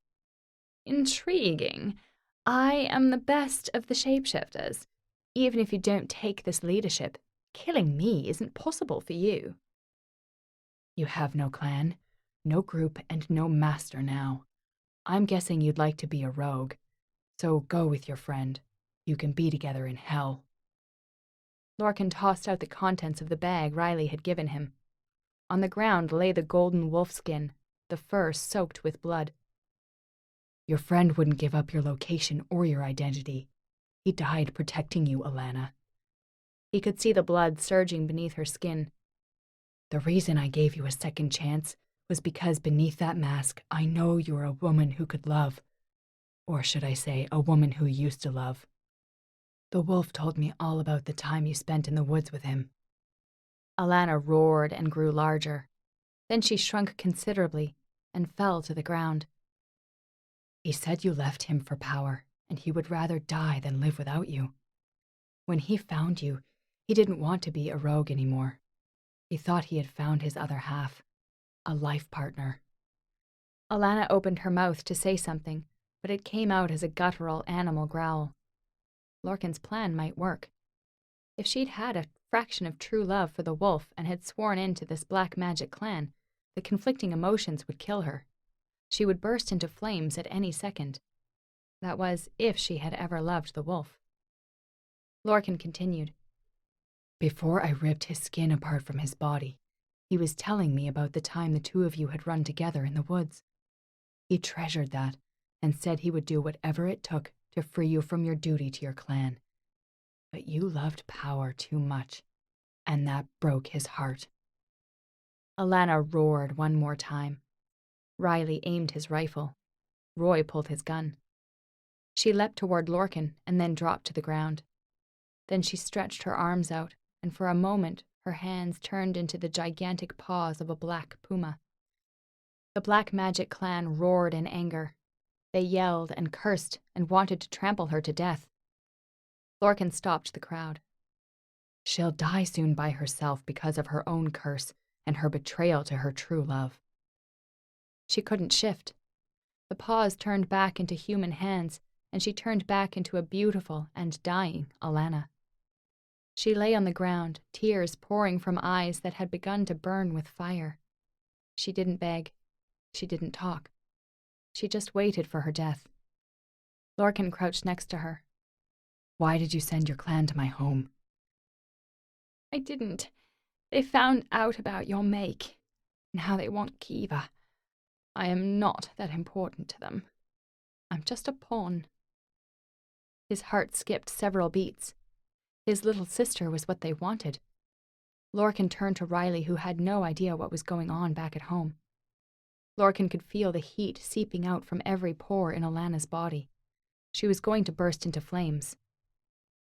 Intriguing. I am the best of the shapeshifters. Even if you don't take this leadership, killing me isn't possible for you. You have no clan, no group, and no master now. I'm guessing you'd like to be a rogue. So go with your friend. You can be together in hell. Lorcan tossed out the contents of the bag Riley had given him. On the ground lay the golden wolf skin, the fur soaked with blood. Your friend wouldn't give up your location or your identity. He died protecting you, Alana. He could see the blood surging beneath her skin. The reason I gave you a second chance was because beneath that mask, I know you're a woman who could love. Or should I say, a woman who used to love. The wolf told me all about the time you spent in the woods with him. Alana roared and grew larger. Then she shrunk considerably and fell to the ground. He said you left him for power, and he would rather die than live without you. When he found you, he didn't want to be a rogue anymore. He thought he had found his other half, a life partner. Alana opened her mouth to say something, but it came out as a guttural animal growl. Lorcan's plan might work. If she'd had a fraction of true love for the wolf and had sworn into this black magic clan, the conflicting emotions would kill her. She would burst into flames at any second. That was, if she had ever loved the wolf. Lorcan continued. Before I ripped his skin apart from his body, he was telling me about the time the two of you had run together in the woods. He treasured that and said he would do whatever it took to free you from your duty to your clan. But you loved power too much, and that broke his heart. Alana roared one more time. Riley aimed his rifle. Roy pulled his gun. She leapt toward Lorcan and then dropped to the ground. Then she stretched her arms out, and for a moment her hands turned into the gigantic paws of a black puma. The Black Magic clan roared in anger. They yelled and cursed and wanted to trample her to death. Lorcan stopped the crowd. She'll die soon by herself because of her own curse and her betrayal to her true love. She couldn't shift. The paws turned back into human hands, and she turned back into a beautiful and dying Alana. She lay on the ground, tears pouring from eyes that had begun to burn with fire. She didn't beg. She didn't talk. She just waited for her death. Lorcan crouched next to her. Why did you send your clan to my home? I didn't. They found out about your make, and how they want Kiva. I am not that important to them. I'm just a pawn. His heart skipped several beats. His little sister was what they wanted. Lorcan turned to Riley, who had no idea what was going on back at home. Lorcan could feel the heat seeping out from every pore in Alana's body. She was going to burst into flames.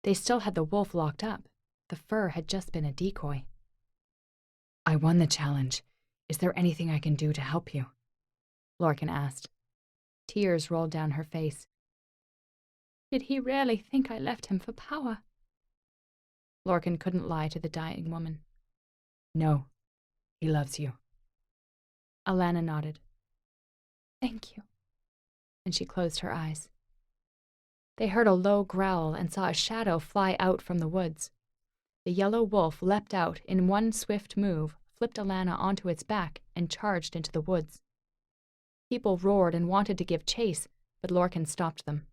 They still had the wolf locked up. The fur had just been a decoy. I won the challenge. Is there anything I can do to help you? Lorcan asked. Tears rolled down her face. Did he really think I left him for power? Lorcan couldn't lie to the dying woman. No, he loves you. Alana nodded. Thank you. And she closed her eyes. They heard a low growl and saw a shadow fly out from the woods. The yellow wolf leapt out in one swift move, flipped Alana onto its back, and charged into the woods. People roared and wanted to give chase, but Lorcan stopped them.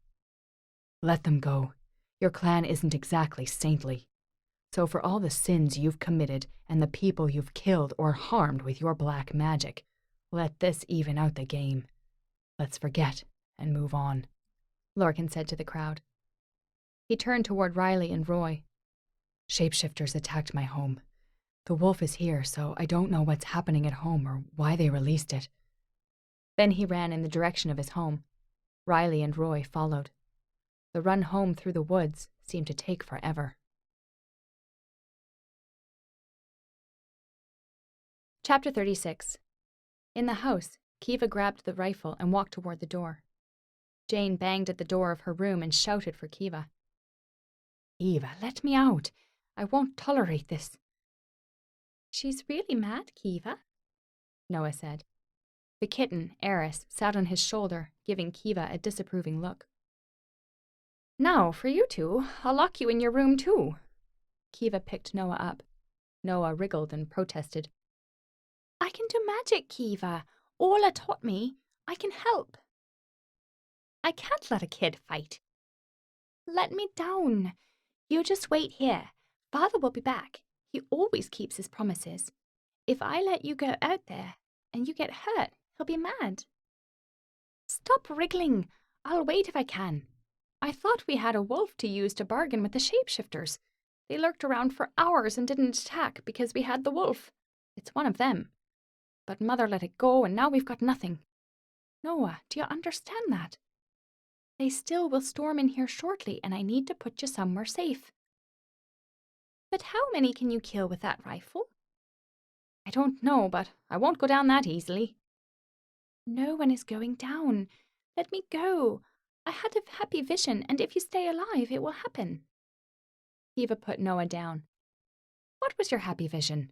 Let them go. Your clan isn't exactly saintly. So for all the sins you've committed and the people you've killed or harmed with your black magic, let this even out the game. Let's forget and move on, Lorcan said to the crowd. He turned toward Riley and Roy. Shapeshifters attacked my home. The wolf is here, so I don't know what's happening at home or why they released it. Then he ran in the direction of his home. Riley and Roy followed. The run home through the woods seemed to take forever. Chapter 36. In the house, Kiva grabbed the rifle and walked toward the door. Jane banged at the door of her room and shouted for Kiva. Kiva, let me out. I won't tolerate this. She's really mad, Kiva, Noah said. The kitten, Eris, sat on his shoulder, giving Kiva a disapproving look. Now, for you two, I'll lock you in your room too. Kiva picked Noah up. Noah wriggled and protested. I can do magic, Kiva. Orla taught me. I can help. I can't let a kid fight. Let me down. You just wait here. Father will be back. He always keeps his promises. If I let you go out there and you get hurt, he'll be mad. Stop wriggling. I'll wait if I can. I thought we had a wolf to use to bargain with the shapeshifters. They lurked around for hours and didn't attack because we had the wolf. It's one of them. But Mother let it go, and now we've got nothing. Noah, do you understand that? They still will storm in here shortly, and I need to put you somewhere safe. But how many can you kill with that rifle? I don't know, but I won't go down that easily. No one is going down. Let me go. I had a happy vision, and if you stay alive, it will happen. Kiva put Noah down. What was your happy vision?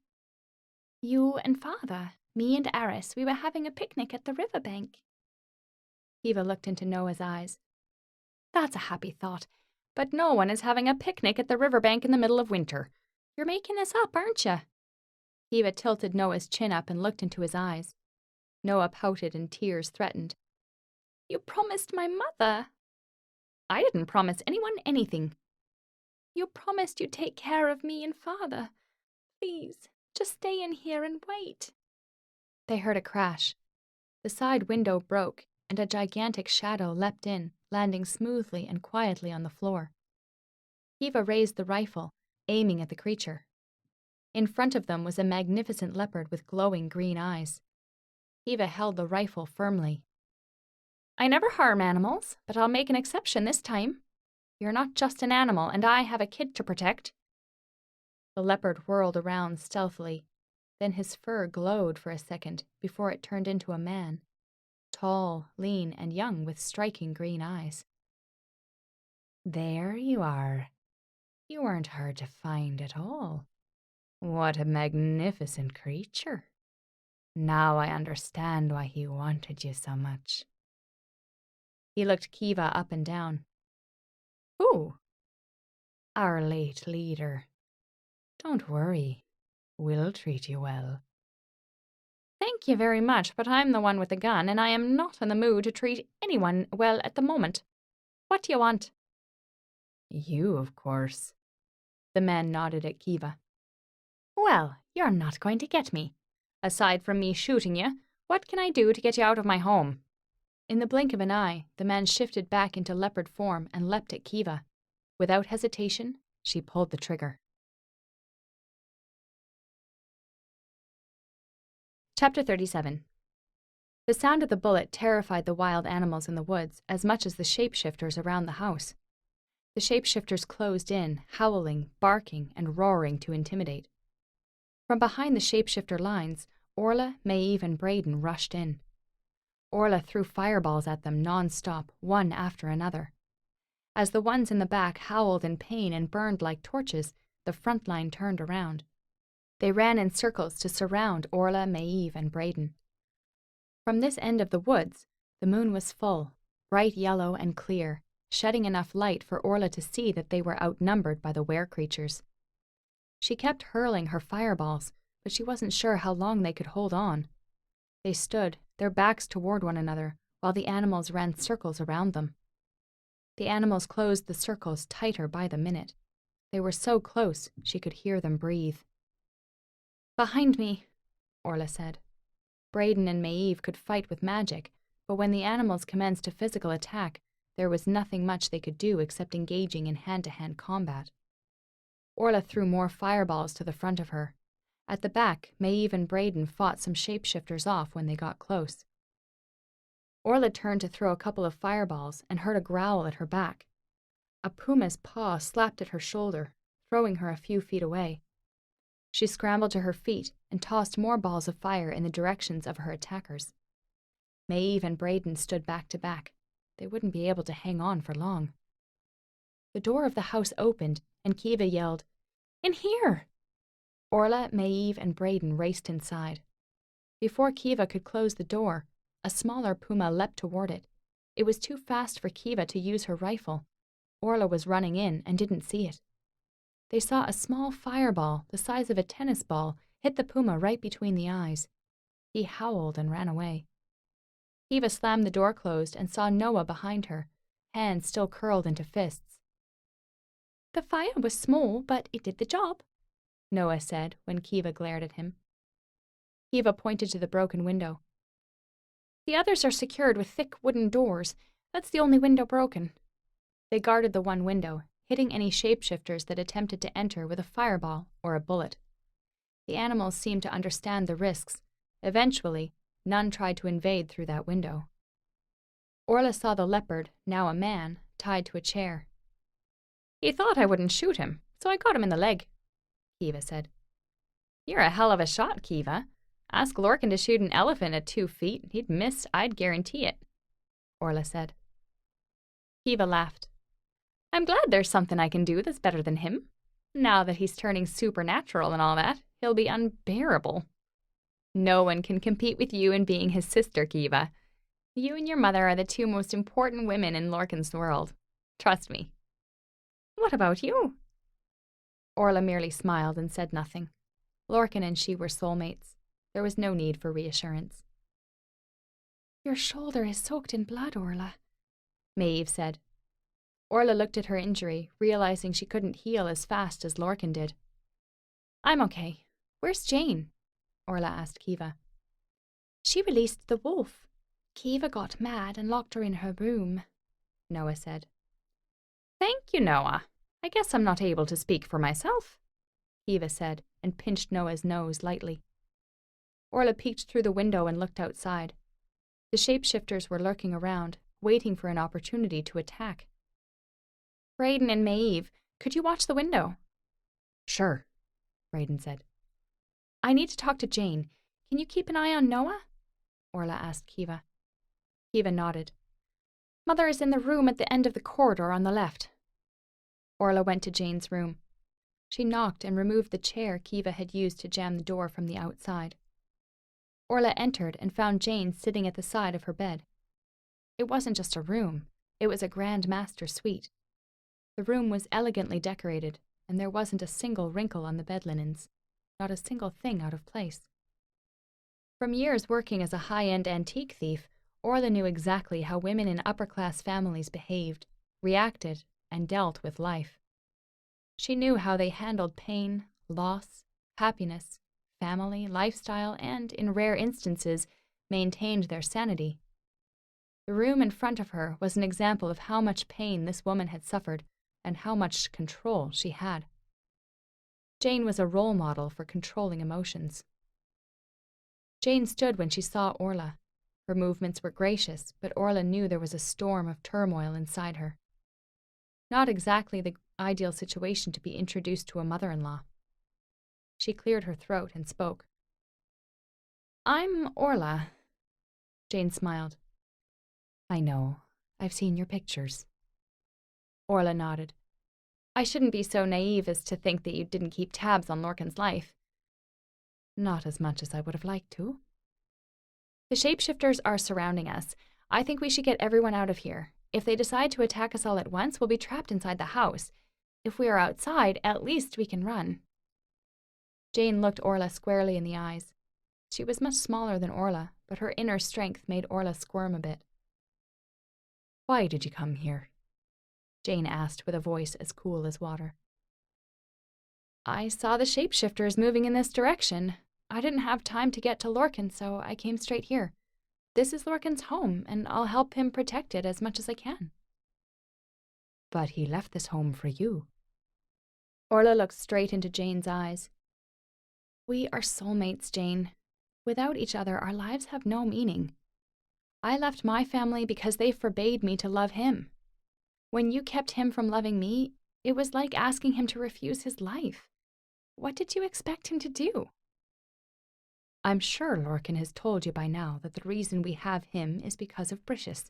You and Father, me and Eris, we were having a picnic at the riverbank. Kiva looked into Noah's eyes. That's a happy thought, but no one is having a picnic at the riverbank in the middle of winter. You're making this up, aren't you? Kiva tilted Noah's chin up and looked into his eyes. Noah pouted and tears threatened. You promised my mother. I didn't promise anyone anything. You promised you'd take care of me and Father. Please, just stay in here and wait. They heard a crash. The side window broke, and a gigantic shadow leapt in, landing smoothly and quietly on the floor. Kiva raised the rifle, aiming at the creature. In front of them was a magnificent leopard with glowing green eyes. Kiva held the rifle firmly. I never harm animals, but I'll make an exception this time. You're not just an animal, and I have a kid to protect. The leopard whirled around stealthily. Then his fur glowed for a second before it turned into a man, tall, lean, and young with striking green eyes. There you are. You weren't hard to find at all. What a magnificent creature. Now I understand why he wanted you so much. He looked Kiva up and down. Who? Our late leader. Don't worry. We'll treat you well. Thank you very much, but I'm the one with the gun, and I am not in the mood to treat anyone well at the moment. What do you want? You, of course. The man nodded at Kiva. Well, you're not going to get me. Aside from me shooting you, what can I do to get you out of my home? In the blink of an eye, the man shifted back into leopard form and leapt at Kiva. Without hesitation, she pulled the trigger. Chapter 37. The sound of the bullet terrified the wild animals in the woods as much as the shapeshifters around the house. The shapeshifters closed in, howling, barking, and roaring to intimidate. From behind the shapeshifter lines, Orla, Maeve, and Braden rushed in. Orla threw fireballs at them non-stop, one after another. As the ones in the back howled in pain and burned like torches, the front line turned around. They ran in circles to surround Orla, Maeve, and Braden. From this end of the woods, the moon was full, bright yellow and clear, shedding enough light for Orla to see that they were outnumbered by the were-creatures. She kept hurling her fireballs, but she wasn't sure how long they could hold on. They stood, their backs toward one another, while the animals ran circles around them. The animals closed the circles tighter by the minute. They were so close she could hear them breathe. Behind me, Orla said. Braden and Maeve could fight with magic, but when the animals commenced a physical attack, there was nothing much they could do except engaging in hand-to-hand combat. Orla threw more fireballs to the front of her. At the back, Maeve and Braden fought some shapeshifters off when they got close. Orla turned to throw a couple of fireballs and heard a growl at her back. A puma's paw slapped at her shoulder, throwing her a few feet away. She scrambled to her feet and tossed more balls of fire in the directions of her attackers. Maeve and Braden stood back to back. They wouldn't be able to hang on for long. The door of the house opened, and Kiva yelled, "In here!" Orla, Maeve, and Braden raced inside. Before Kiva could close the door, A smaller puma leapt toward it. It was too fast for Kiva to use her rifle. Orla was running in and didn't see it. They saw a small fireball, the size of a tennis ball, hit the puma right between the eyes. He howled and ran away. Kiva slammed the door closed and saw Noah behind her, hands still curled into fists. "The fire was small, but it did the job," Noah said when Kiva glared at him. Kiva pointed to the broken window. "The others are secured with thick wooden doors. That's the only window broken." They guarded the one window, hitting any shapeshifters that attempted to enter with a fireball or a bullet. The animals seemed to understand the risks. Eventually, none tried to invade through that window. Orla saw the leopard, now a man, tied to a chair. "He thought I wouldn't shoot him, so I got him in the leg," Kiva said. "You're a hell of a shot, Kiva. Ask Lorcan to shoot an elephant at 2 feet. He'd miss, I'd guarantee it," Orla said. Kiva laughed. "I'm glad there's something I can do that's better than him. Now that he's turning supernatural and all that, he'll be unbearable. No one can compete with you in being his sister, Kiva. You and your mother are the 2 most important women in Lorcan's world. Trust me." "What about you?" Orla merely smiled and said nothing. Lorcan and she were soulmates. There was no need for reassurance. "Your shoulder is soaked in blood, Orla," Maeve said. Orla looked at her injury, realizing she couldn't heal as fast as Lorcan did. "I'm okay. Where's Jane?" Orla asked Kiva. "She released the wolf. Kiva got mad and locked her in her room," Noah said. "Thank you, Noah. I guess I'm not able to speak for myself," Kiva said, and pinched Noah's nose lightly. Orla peeked through the window and looked outside. The shapeshifters were lurking around, waiting for an opportunity to attack. "Brayden and Maeve, could you watch the window?" "Sure," Brayden said. "I need to talk to Jane. Can you keep an eye on Noah?" Orla asked Kiva. Kiva nodded. "Mother is in the room at the end of the corridor on the left." Orla went to Jane's room. She knocked and removed the chair Kiva had used to jam the door from the outside. Orla entered and found Jane sitting at the side of her bed. It wasn't just a room, it was a Grand Master suite. The room was elegantly decorated, and there wasn't a single wrinkle on the bed linens, not a single thing out of place. From years working as a high-end antique thief, Orla knew exactly how women in upper-class families behaved, reacted, and dealt with life. She knew how they handled pain, loss, happiness, family, lifestyle, and, in rare instances, maintained their sanity. The room in front of her was an example of how much pain this woman had suffered and how much control she had. Jane was a role model for controlling emotions. Jane stood when she saw Orla. Her movements were gracious, but Orla knew there was a storm of turmoil inside her. Not exactly the ideal situation to be introduced to a mother-in-law. She cleared her throat and spoke. "I'm Orla." Jane smiled. "I know. I've seen your pictures." Orla nodded. "I shouldn't be so naive as to think that you didn't keep tabs on Lorcan's life." "Not as much as I would have liked to." "The shapeshifters are surrounding us. I think we should get everyone out of here. If they decide to attack us all at once, we'll be trapped inside the house. If we are outside, at least we can run." Jane looked Orla squarely in the eyes. She was much smaller than Orla, but her inner strength made Orla squirm a bit. "Why did you come here?" Jane asked with a voice as cool as water. "I saw the shapeshifters moving in this direction. I didn't have time to get to Lorcan, so I came straight here. This is Lorcan's home, and I'll help him protect it as much as I can." "But he left this home for you." Orla looked straight into Jane's eyes. "We are soulmates, Jane. Without each other, our lives have no meaning. I left my family because they forbade me to love him. When you kept him from loving me, it was like asking him to refuse his life. What did you expect him to do?" "I'm sure Lorcan has told you by now that the reason we have him is because of British.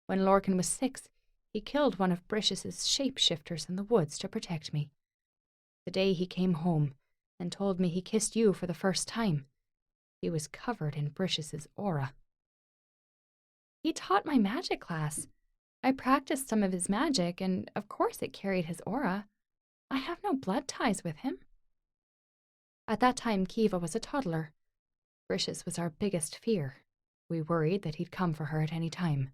When Lorcan was 6, he killed one of British's shapeshifters in the woods to protect me. The day he came home and told me he kissed you for the first time, he was covered in British's aura. He taught my magic class. I practiced some of his magic, and of course it carried his aura. I have no blood ties with him. At that time, Kiva was a toddler. Britius was our biggest fear. We worried that he'd come for her at any time.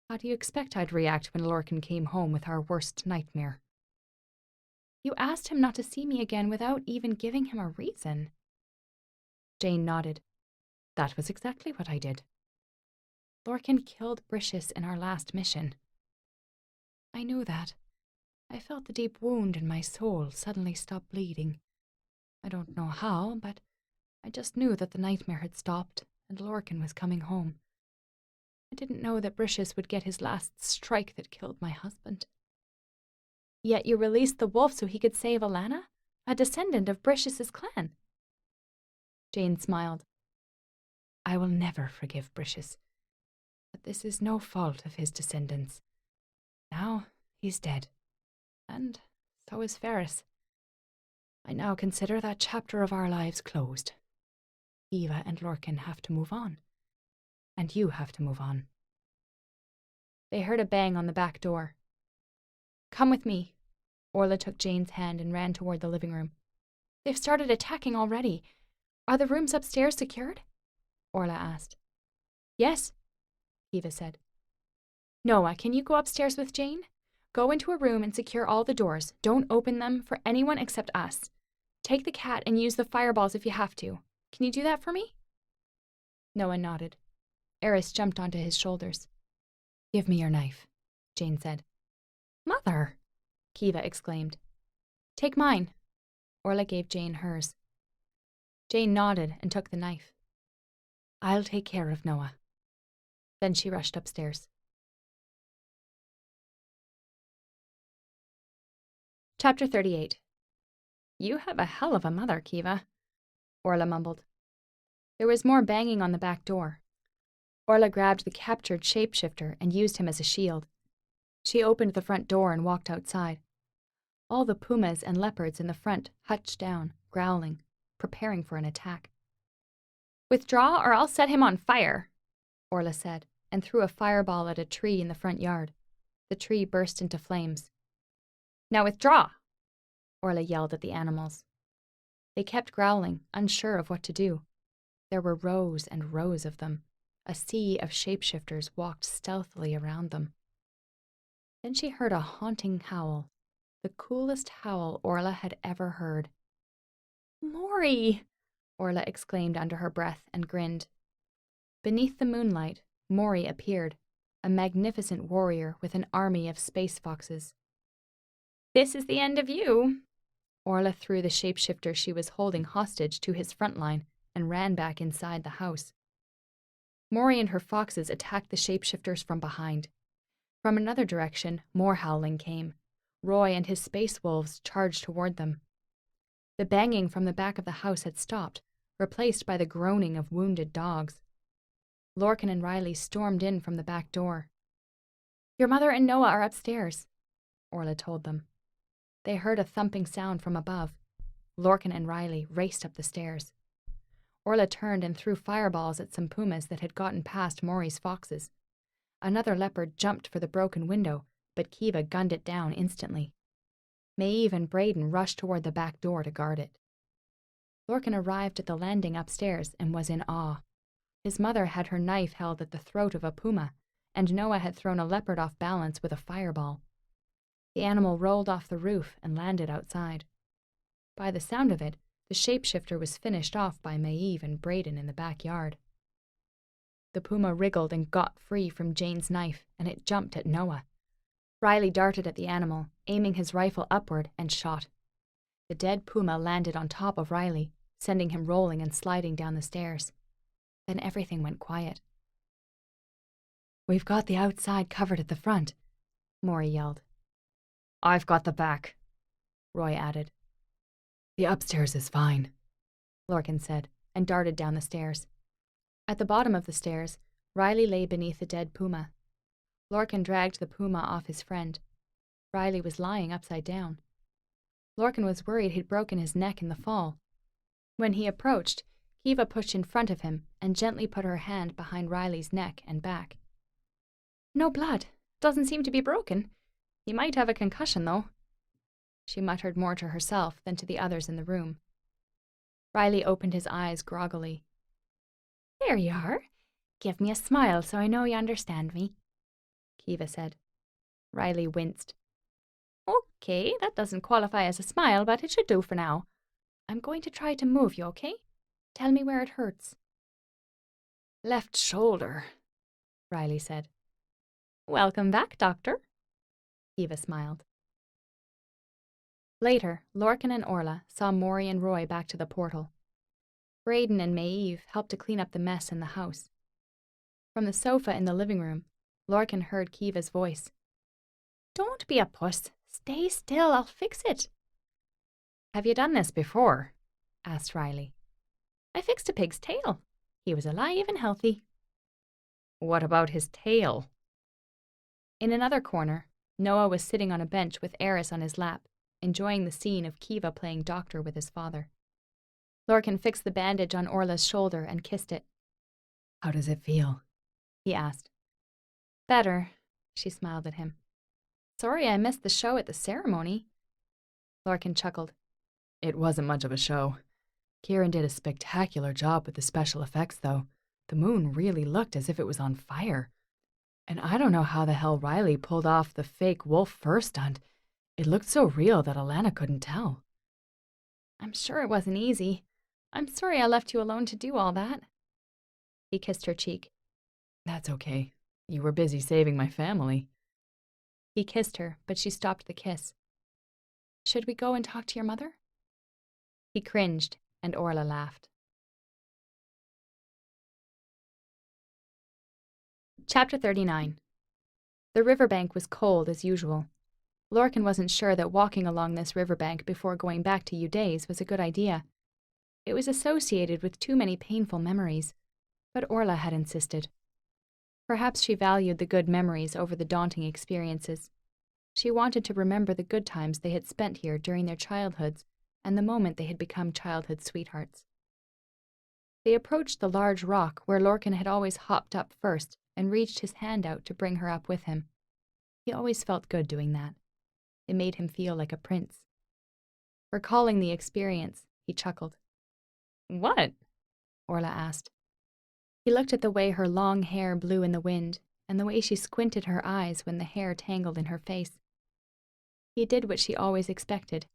How do you expect I'd react when Lorcan came home with our worst nightmare? You asked him not to see me again without even giving him a reason. Jane nodded. That was exactly what I did. Lorcan killed Britius in our last mission. I knew that. I felt the deep wound in my soul suddenly stop bleeding. I don't know how, but I just knew that the nightmare had stopped and Lorcan was coming home. I didn't know that Britius would get his last strike that killed my husband. Yet you released the wolf so he could save Alana, a descendant of Britius's clan. Jane smiled. I will never forgive Britius, but this is no fault of his descendants. Now he's dead, and so is Ferris. I now consider that chapter of our lives closed. Eva and Lorcan have to move on, and you have to move on. They heard a bang on the back door. Come with me. Orla took Jane's hand and ran toward the living room. They've started attacking already. Are the rooms upstairs secured? Orla asked. Yes, Eva said. Noah, can you go upstairs with Jane? Go into a room and secure all the doors. Don't open them for anyone except us. Take the cat and use the fireballs if you have to. Can you do that for me? Noah nodded. Eris jumped onto his shoulders. Give me your knife, Jane said. Mother, Kiva exclaimed. Take mine. Orla gave Jane hers. Jane nodded and took the knife. I'll take care of Noah. Then she rushed upstairs. Chapter 38. You have a hell of a mother, Kiva, Orla mumbled. There was more banging on the back door. Orla grabbed the captured shapeshifter and used him as a shield. She opened the front door and walked outside. All the pumas and leopards in the front hutched down, growling, preparing for an attack. Withdraw or I'll set him on fire, Orla said, and threw a fireball at a tree in the front yard. The tree burst into flames. Now withdraw, Orla yelled at the animals. They kept growling, unsure of what to do. There were rows and rows of them. A sea of shapeshifters walked stealthily around them. Then she heard a haunting howl, the coolest howl Orla had ever heard. Mori! Orla exclaimed under her breath and grinned. Beneath the moonlight, Mori appeared, a magnificent warrior with an army of space foxes. This is the end of you. Orla threw the shapeshifter she was holding hostage to his front line and ran back inside the house. Mori and her foxes attacked the shapeshifters from behind. From another direction, more howling came. Roy and his space wolves charged toward them. The banging from the back of the house had stopped, replaced by the groaning of wounded dogs. Lorcan and Riley stormed in from the back door. Your mother and Noah are upstairs, Orla told them. They heard a thumping sound from above. Lorcan and Riley raced up the stairs. Orla turned and threw fireballs at some pumas that had gotten past Mori's foxes. Another leopard jumped for the broken window, but Kiva gunned it down instantly. Maeve and Braden rushed toward the back door to guard it. Lorcan arrived at the landing upstairs and was in awe. His mother had her knife held at the throat of a puma, and Noah had thrown a leopard off balance with a fireball. The animal rolled off the roof and landed outside. By the sound of it, the shapeshifter was finished off by Maeve and Braden in the backyard. The puma wriggled and got free from Jane's knife, and it jumped at Noah. Riley darted at the animal, aiming his rifle upward, and shot. The dead puma landed on top of Riley, sending him rolling and sliding down the stairs. Then everything went quiet. We've got the outside covered at the front, Mori yelled. I've got the back, Roy added. The upstairs is fine, Lorcan said, and darted down the stairs. At the bottom of the stairs, Riley lay beneath the dead puma. Lorcan dragged the puma off his friend. Riley was lying upside down. Lorcan was worried he'd broken his neck in the fall. When he approached, Kiva pushed in front of him and gently put her hand behind Riley's neck and back. No blood. Doesn't seem to be broken. He might have a concussion, though. She muttered more to herself than to the others in the room. Riley opened his eyes groggily. There you are. Give me a smile so I know you understand me, Kiva said. Riley winced. Okay, that doesn't qualify as a smile, but it should do for now. I'm going to try to move you, okay? Tell me where it hurts. Left shoulder, Riley said. Welcome back, Doctor. Kiva smiled. Later, Lorcan and Orla saw Maury and Roy back to the portal. Braden and Maeve helped to clean up the mess in the house. From the sofa in the living room, Lorcan heard Kiva's voice. Don't be a puss. Stay still, I'll fix it. Have you done this before? Asked Riley. I fixed a pig's tail. He was alive and healthy. What about his tail? In another corner, Noah was sitting on a bench with Eris on his lap, enjoying the scene of Kiva playing doctor with his father. Lorcan fixed the bandage on Orla's shoulder and kissed it. How does it feel? He asked. Better, she smiled at him. Sorry I missed the show at the ceremony. Lorcan chuckled. It wasn't much of a show. Kieran did a spectacular job with the special effects, though. The moon really looked as if it was on fire. And I don't know how the hell Riley pulled off the fake wolf fur stunt. It looked so real that Alana couldn't tell. I'm sure it wasn't easy. I'm sorry I left you alone to do all that. He kissed her cheek. That's okay. You were busy saving my family. He kissed her, but she stopped the kiss. Should we go and talk to your mother? He cringed, and Orla laughed. Chapter 39. The riverbank was cold as usual. Lorcan wasn't sure that walking along this riverbank before going back to Udays was a good idea. It was associated with too many painful memories, but Orla had insisted. Perhaps she valued the good memories over the daunting experiences. She wanted to remember the good times they had spent here during their childhoods and the moment they had become childhood sweethearts. They approached the large rock where Lorcan had always hopped up first and reached his hand out to bring her up with him. He always felt good doing that. It made him feel like a prince. Recalling the experience, he chuckled. What? Orla asked. He looked at the way her long hair blew in the wind and the way she squinted her eyes when the hair tangled in her face. He did what she always expected.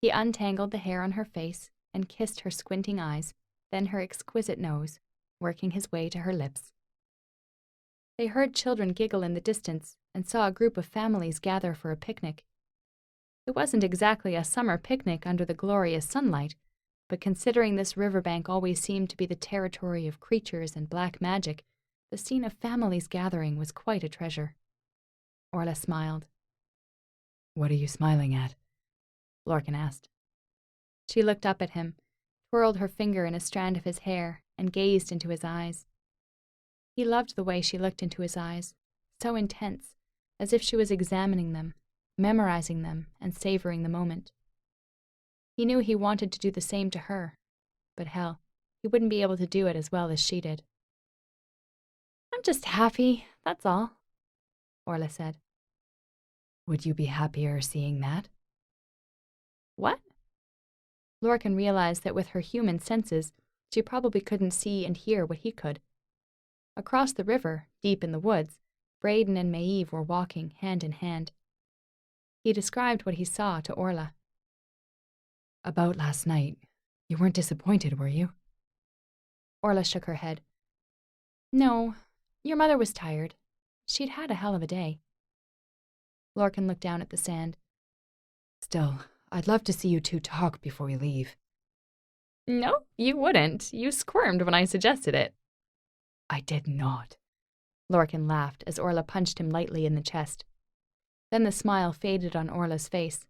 He untangled the hair on her face and kissed her squinting eyes, then her exquisite nose, working his way to her lips. They heard children giggle in the distance and saw a group of families gather for a picnic. It wasn't exactly a summer picnic under the glorious sunlight, but considering this riverbank always seemed to be the territory of creatures and black magic, the scene of families gathering was quite a treasure. Orla smiled. What are you smiling at? Lorcan asked. She looked up at him, twirled her finger in a strand of his hair, and gazed into his eyes. He loved the way she looked into his eyes, so intense, as if she was examining them, memorizing them, and savoring the moment. He knew he wanted to do the same to her, but hell, he wouldn't be able to do it as well as she did. I'm just happy, that's all, Orla said. Would you be happier seeing that? What? Lorcan realized that with her human senses, she probably couldn't see and hear what he could. Across the river, deep in the woods, Braden and Maeve were walking hand in hand. He described what he saw to Orla. About last night, you weren't disappointed, were you? Orla shook her head. No, your mother was tired. She'd had a hell of a day. Lorcan looked down at the sand. Still, I'd love to see you two talk before we leave. No, you wouldn't. You squirmed when I suggested it. I did not. Lorcan laughed as Orla punched him lightly in the chest. Then the smile faded on Orla's face.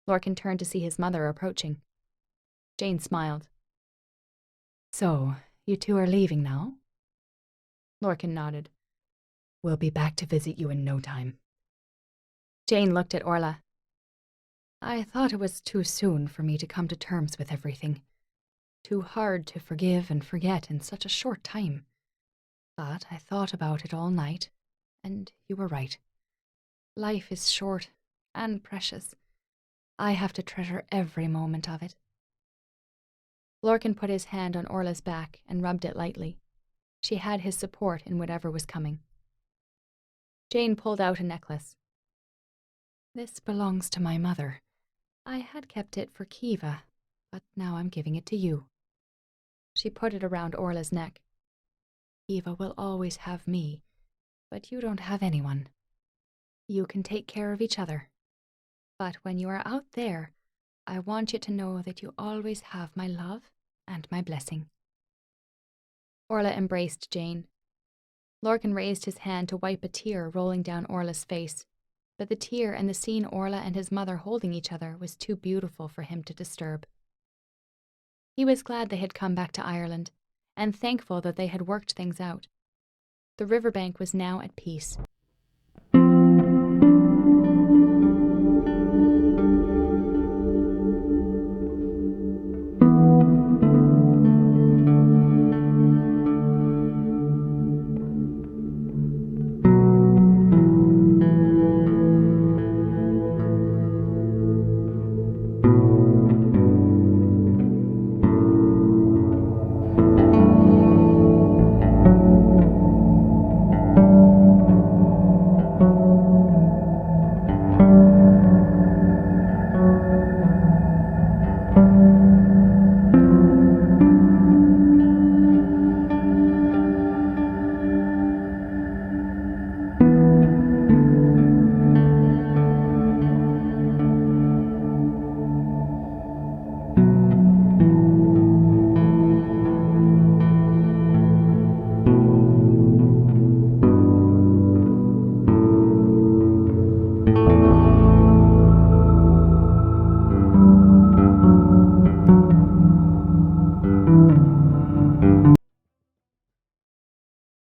Lorcan turned to see his mother approaching. Jane smiled. So, you two are leaving now? Lorcan nodded. We'll be back to visit you in no time. Jane looked at Orla. I thought it was too soon for me to come to terms with everything. Too hard to forgive and forget in such a short time. But I thought about it all night, and you were right. Life is short and precious. I have to treasure every moment of it. Lorcan put his hand on Orla's back and rubbed it lightly. She had his support in whatever was coming. Jane pulled out a necklace. This belongs to my mother. I had kept it for Kiva, but now I'm giving it to you. She put it around Orla's neck. Kiva will always have me, but you don't have anyone. You can take care of each other. But when you are out there, I want you to know that you always have my love and my blessing. Orla embraced Jane. Lorcan raised his hand to wipe a tear rolling down Orla's face, but the tear and the scene Orla and his mother holding each other was too beautiful for him to disturb. He was glad they had come back to Ireland, and thankful that they had worked things out. The riverbank was now at peace.